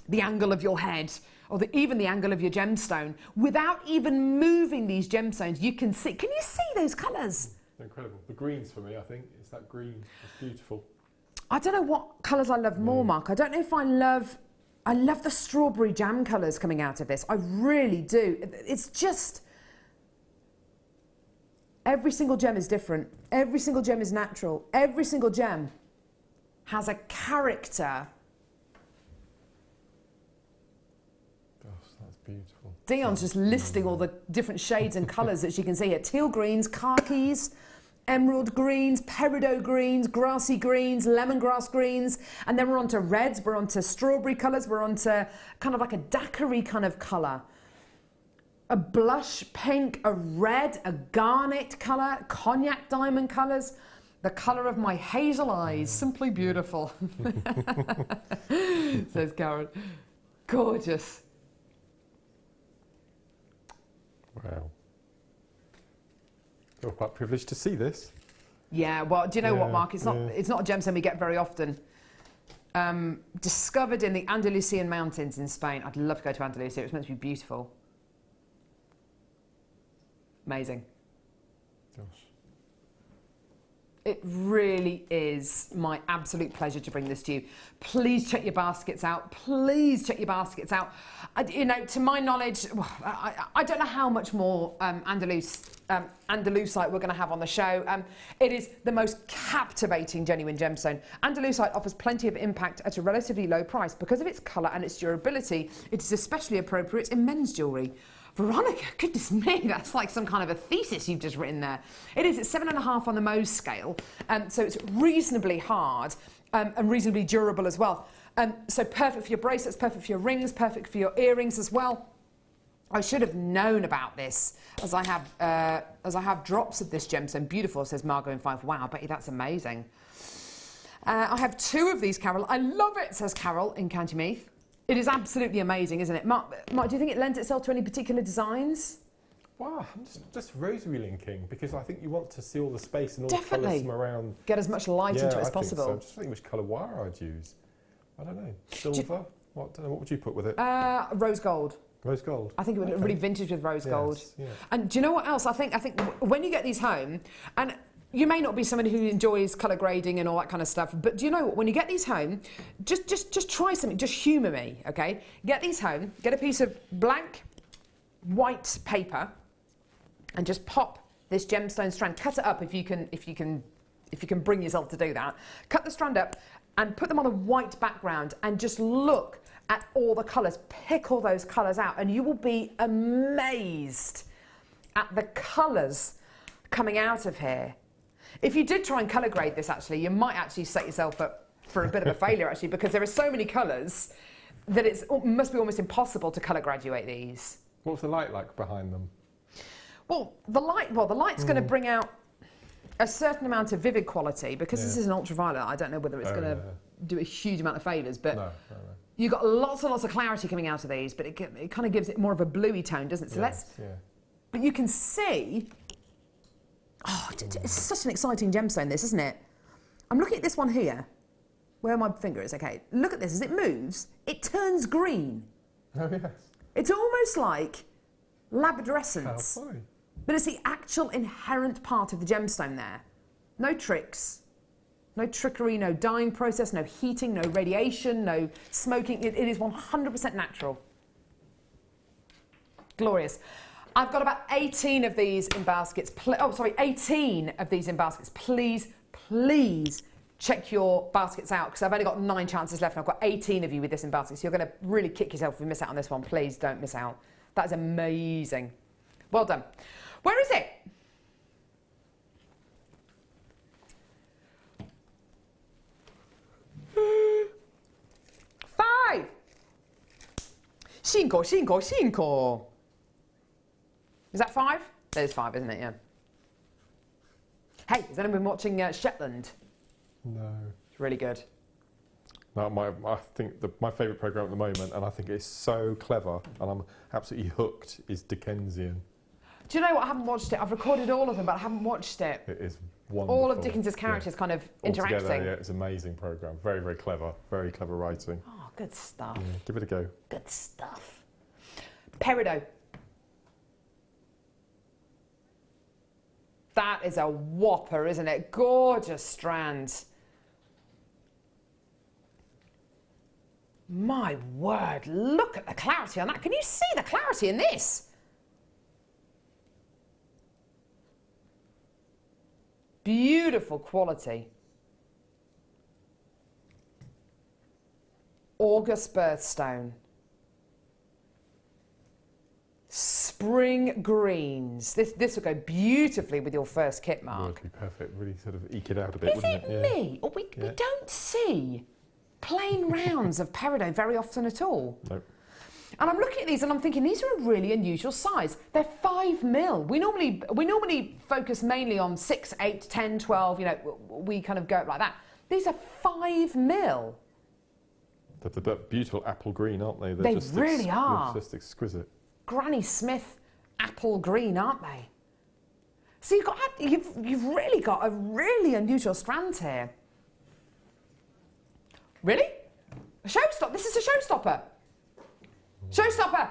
[SPEAKER 2] the angle of your head or even the angle of your gemstone, without even moving these gemstones, you can see. Can you see those colours?
[SPEAKER 1] Incredible. The greens for me, I think. It's that green. It's beautiful.
[SPEAKER 2] I don't know what colours I love more, Mark. I don't know if I love the strawberry jam colours coming out of this. I really do. It's just, every single gem is different. Every single gem is natural. Every single gem has a character.
[SPEAKER 1] Gosh, that's beautiful.
[SPEAKER 2] Dion's just listing all the different shades and colours that she can see here. Teal greens, khakis, emerald greens, peridot greens, grassy greens, lemongrass greens, and then we're on to reds, we're on to strawberry colours, we're on to kind of like a daiquiri kind of colour. A blush pink, a red, a garnet colour, cognac diamond colours. The colour of my hazel eyes, simply beautiful, says Karen. Gorgeous.
[SPEAKER 1] Wow. You're quite privileged to see this.
[SPEAKER 2] Yeah, well, do you know what, Mark? It's not a gemstone we get very often. Discovered in the Andalusian mountains in Spain. I'd love to go to Andalusia. It was meant to be beautiful. Amazing.
[SPEAKER 1] Gosh.
[SPEAKER 2] It really is my absolute pleasure to bring this to you. Please check your baskets out. Please check your baskets out. You know, to my knowledge, I don't know how much more Andalusite we're going to have on the show. It is the most captivating genuine gemstone. Andalusite offers plenty of impact at a relatively low price. Because of its colour and its durability, it is especially appropriate in men's jewellery. Veronica, goodness me, that's like some kind of a thesis you've just written there. It is at 7.5 on the Mohs scale, so it's reasonably hard and reasonably durable as well. So perfect for your bracelets, perfect for your rings, perfect for your earrings as well. I should have known about this, as I have drops of this gemstone. Beautiful, says Margot in 5. Wow, I bet you that's amazing. I have 2 of these, Carol. I love it, says Carol in County Meath. It is absolutely amazing, isn't it? Mark, do you think it lends itself to any particular designs?
[SPEAKER 1] Wow, I'm just rosary linking because I think you want to see all the space and all
[SPEAKER 2] Definitely.
[SPEAKER 1] the colours from around.
[SPEAKER 2] Get as much light into it as possible.
[SPEAKER 1] So. I'm just thinking which colour wire I'd use. I don't know. Silver? What would you put with it?
[SPEAKER 2] Rose gold.
[SPEAKER 1] Rose gold.
[SPEAKER 2] I think it would look really vintage with rose gold.
[SPEAKER 1] Yeah.
[SPEAKER 2] And do you know what else? I think when you get these home, and you may not be somebody who enjoys colour grading and all that kind of stuff, but do you know what? When you get these home, just try something. Just humour me, okay? Get these home. Get a piece of blank white paper, and just pop this gemstone strand. Cut it up if you can bring yourself to do that. Cut the strand up and put them on a white background, and just look at all the colours. Pick all those colours out, and you will be amazed at the colours coming out of here. If you did try and colour grade this, actually, you might actually set yourself up for a bit of a failure, actually, because there are so many colours that it must be almost impossible to colour graduate these.
[SPEAKER 1] What's the light like behind them?
[SPEAKER 2] Well, the light's going to bring out a certain amount of vivid quality, because this is an ultraviolet. I don't know whether it's going to do a huge amount of favours, but you've got lots and lots of clarity coming out of these, but it kind of gives it more of a bluey tone, doesn't it? So but you can see. Oh, it's such an exciting gemstone, this, isn't it? I'm looking at this one here, where my finger is. Okay, look at this. As it moves, it turns green.
[SPEAKER 1] Oh, yes.
[SPEAKER 2] It's almost like labradescence.
[SPEAKER 1] How funny.
[SPEAKER 2] But it's the actual inherent part of the gemstone there. No tricks, no trickery, no dyeing process, no heating, no radiation, no smoking. It is 100% natural. Glorious. I've got about 18 of these in baskets. 18 of these in baskets. Please, please check your baskets out, because I've only got 9 chances left, and I've got 18 of you with this in baskets. You're going to really kick yourself if you miss out on this one. Please don't miss out. That is amazing. Well done. Where is it? Five. 5. Is that 5? There's 5, isn't it? Yeah. Hey, has anyone been watching Shetland?
[SPEAKER 1] No.
[SPEAKER 2] It's really good.
[SPEAKER 1] No, I think my favourite programme at the moment, and I think it's so clever, and I'm absolutely hooked, is Dickensian.
[SPEAKER 2] Do you know what? I haven't watched it. I've recorded all of them, but I haven't watched it.
[SPEAKER 1] It is wonderful.
[SPEAKER 2] All of Dickens's characters kind of interacting.
[SPEAKER 1] Together, yeah, it's an amazing programme. Very, very clever writing.
[SPEAKER 2] Oh, good stuff.
[SPEAKER 1] Yeah, give it a go.
[SPEAKER 2] Good stuff. Peridot. That is a whopper, isn't it? Gorgeous strands. My word, look at the clarity on that. Can you see the clarity in this? Beautiful quality. August birthstone. Spring greens. This will go beautifully with your first kit, Mark.
[SPEAKER 1] Would be perfect. Really sort of eke it out a bit,
[SPEAKER 2] Is
[SPEAKER 1] wouldn't
[SPEAKER 2] it me? Or we don't see plain rounds of peridot very often at all.
[SPEAKER 1] Nope.
[SPEAKER 2] And I'm looking at these and I'm thinking these are a really unusual size. They're 5 mil. We normally focus mainly on 6, 8, 10, 12. You know, we kind of go up like that. These are 5 mil.
[SPEAKER 1] They're beautiful apple green, aren't they?
[SPEAKER 2] They really are.
[SPEAKER 1] Just exquisite.
[SPEAKER 2] Granny Smith apple green, aren't they? So you've really got a really unusual strand here. Really? A showstopper? This is a showstopper. Showstopper!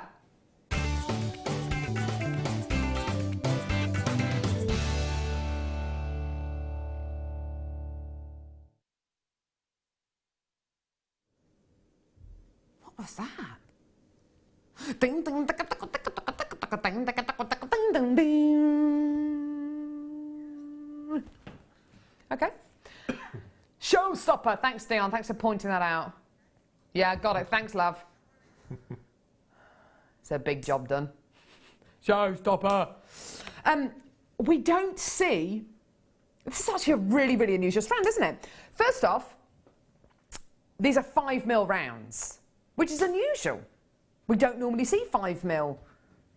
[SPEAKER 2] What's that? Ding ding ding ding ding ding ding. Okay. Showstopper. Thanks, Dion. Thanks for pointing that out. Yeah, got it. Thanks, love. It's a big job done. Showstopper. We don't see. This is actually a really, really unusual strand, isn't it? First off, these are 5mm rounds, which is unusual. We don't normally see 5mm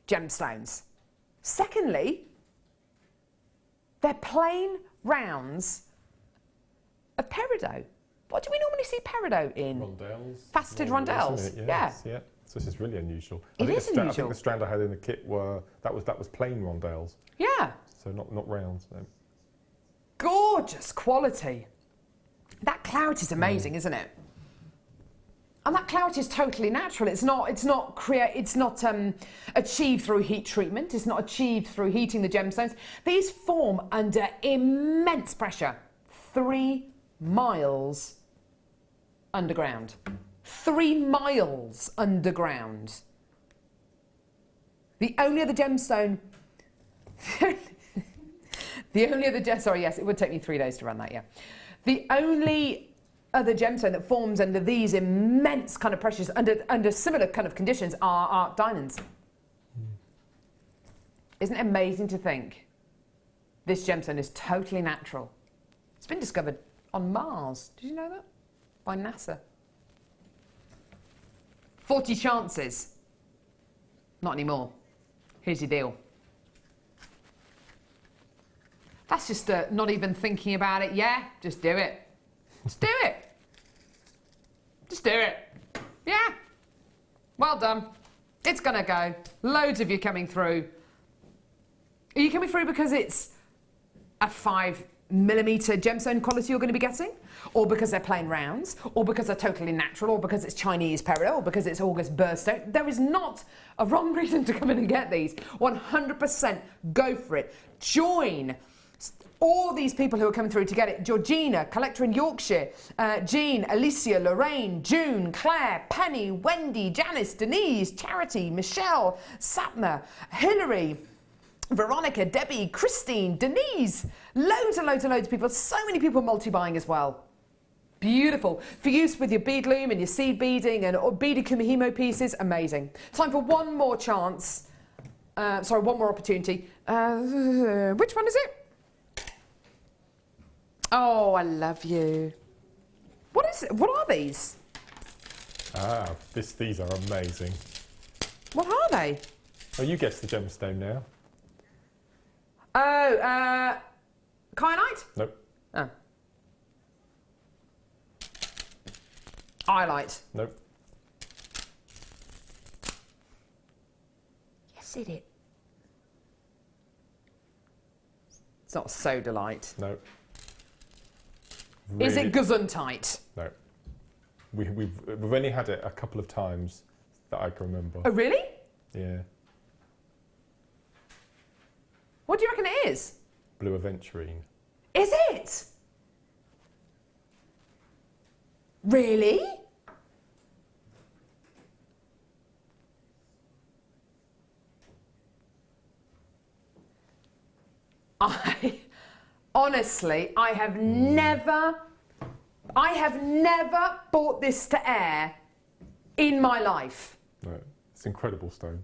[SPEAKER 2] gemstones. Secondly, they're plain rounds of peridot. What do we normally see peridot in?
[SPEAKER 1] Rondelles.
[SPEAKER 2] Faceted rondelles.
[SPEAKER 1] Yes, yeah. So this is really unusual.
[SPEAKER 2] It is unusual.
[SPEAKER 1] I think the strand I had in the kit that was plain rondelles.
[SPEAKER 2] Yeah.
[SPEAKER 1] So not rounds. No.
[SPEAKER 2] Gorgeous quality. That clarity is amazing, isn't it? And that clarity is totally natural. It's not achieved through heat treatment. It's not achieved through heating the gemstones. These form under immense pressure. 3 miles underground. 3 miles underground. The only other gemstone... Sorry, yes, it would take me 3 days to run that, yeah. The only other gemstone that forms under these immense kind of pressures, under similar kind of conditions, are diamonds. Isn't it amazing to think this gemstone is totally natural? It's been discovered on Mars. Did you know that? By NASA. 40 chances. Not anymore. Here's your deal. That's just not even thinking about it. Yeah, just do it. Just do it. Just do it. Yeah. Well done. It's gonna go. Loads of you coming through. Are you coming through because it's a 5mm gemstone quality you're going to be getting? Or because they're plain rounds? Or because they're totally natural? Or because it's Chinese peridot? Or because it's August birthstone? There is not a wrong reason to come in and get these. 100% go for it. Join all these people who are coming through to get it. Georgina, collector in Yorkshire, Jean, Alicia, Lorraine, June, Claire, Penny, Wendy, Janice, Denise, Charity, Michelle, Sapna, Hilary, Veronica, Debbie, Christine, Denise, loads and loads and loads of people. So many people multi-buying as well. Beautiful. For use with your bead loom and your seed beading and or beaded kumihimo pieces, amazing. Time for one more chance. One more opportunity. Which one is it? Oh, I love you. What is it? What are these?
[SPEAKER 1] These are amazing.
[SPEAKER 2] What are they?
[SPEAKER 1] Oh, you guessed the gemstone now.
[SPEAKER 2] Oh, kyanite?
[SPEAKER 1] Nope.
[SPEAKER 2] Oh. Iolite?
[SPEAKER 1] Nope.
[SPEAKER 2] Yes, it is. It's not sodalite.
[SPEAKER 1] No.
[SPEAKER 2] Is it gesundheit?
[SPEAKER 1] No. We've only had it a couple of times that I can remember.
[SPEAKER 2] Oh, really?
[SPEAKER 1] Yeah.
[SPEAKER 2] What do you reckon it is?
[SPEAKER 1] Blue aventurine.
[SPEAKER 2] Is it? Really? Honestly, I have never bought this to air in my life.
[SPEAKER 1] No, it's an incredible stone.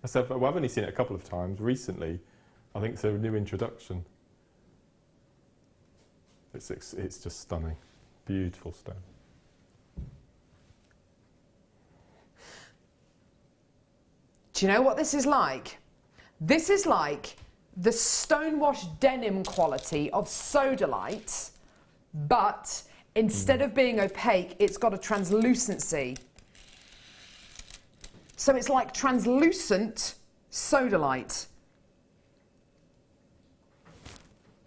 [SPEAKER 1] I've only seen it a couple of times recently. I think it's a new introduction. It's just stunning. Beautiful stone.
[SPEAKER 2] Do you know what this is like? This is like the stonewash denim quality of sodalite, but instead of being opaque, it's got a translucency. So it's like translucent sodalite.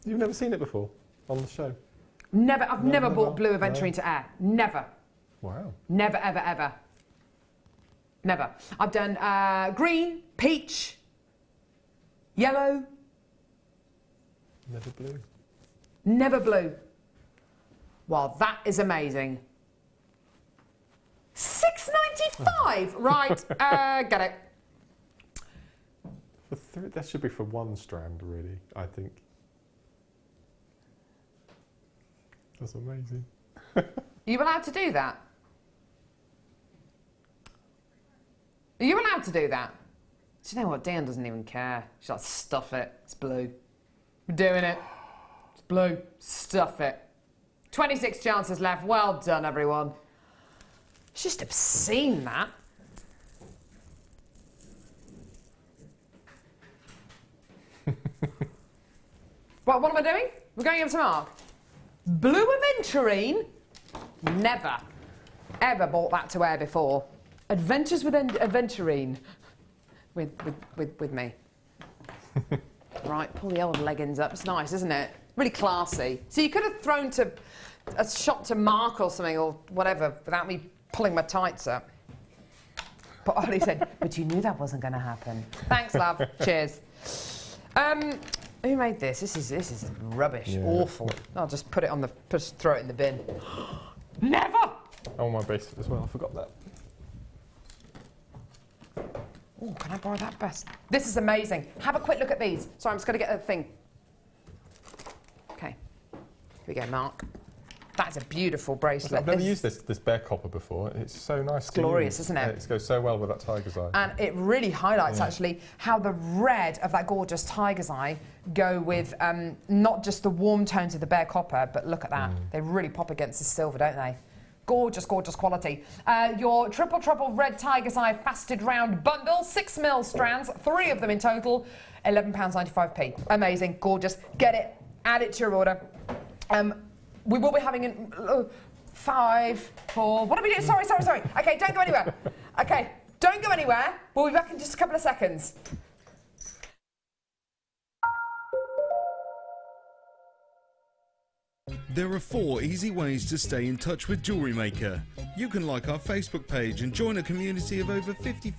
[SPEAKER 1] You've never seen it before on the show?
[SPEAKER 2] Never. I've never bought blue aventurine to air. Never.
[SPEAKER 1] Wow.
[SPEAKER 2] Never, ever, ever. Never. I've done green, peach, yellow.
[SPEAKER 1] Never blue.
[SPEAKER 2] Never blue. Well, that is amazing. £6.95. Right, get it.
[SPEAKER 1] That should be for one strand, really, I think. That's amazing.
[SPEAKER 2] Are you allowed to do that? Are you allowed to do that? Do you know what? Dan doesn't even care. She's like, stuff it. It's blue. We're doing it. It's blue. Stuff it. 26 chances left. Well done, everyone. It's just obscene, that. What am I doing? We're going over to Mark. Blue aventurine? Never, ever bought that to wear before. Adventures with aventurine. With me. Right, pull the old leggings up. It's nice, isn't it? Really classy. So you could have thrown to a shot to Mark or something or whatever without me pulling my tights up. But Ollie said, but you knew that wasn't going to happen. Thanks, love. Cheers. Who made this? This is rubbish. Yeah. Awful. I'll just put it on the, just throw it in the bin. Never!
[SPEAKER 1] Oh, my bracelet as well. I forgot that.
[SPEAKER 2] Oh, can I borrow that best? This is amazing. Have a quick look at these. Sorry, I'm just going to get the thing. Okay. Here we go, Mark. That's a beautiful bracelet.
[SPEAKER 1] I've never used this bear copper before. It's so nice. It's
[SPEAKER 2] glorious, isn't it?
[SPEAKER 1] It goes so well with that tiger's eye.
[SPEAKER 2] And it really highlights actually how the red of that gorgeous tiger's eye go with not just the warm tones of the bear copper, but look at that. They really pop against the silver, don't they? Gorgeous, gorgeous quality. Your triple red tiger's eye faceted round bundle, 6mm strands, 3 of them in total, £11.95p. Amazing, gorgeous. Get it, add it to your order. We will be having 5, 4. What are we doing? Sorry. Okay, don't go anywhere. Okay, don't go anywhere. We'll be back in just a couple of seconds.
[SPEAKER 4] There are 4 easy ways to stay in touch with JewelleryMaker. You can like our Facebook page and join a community of over 50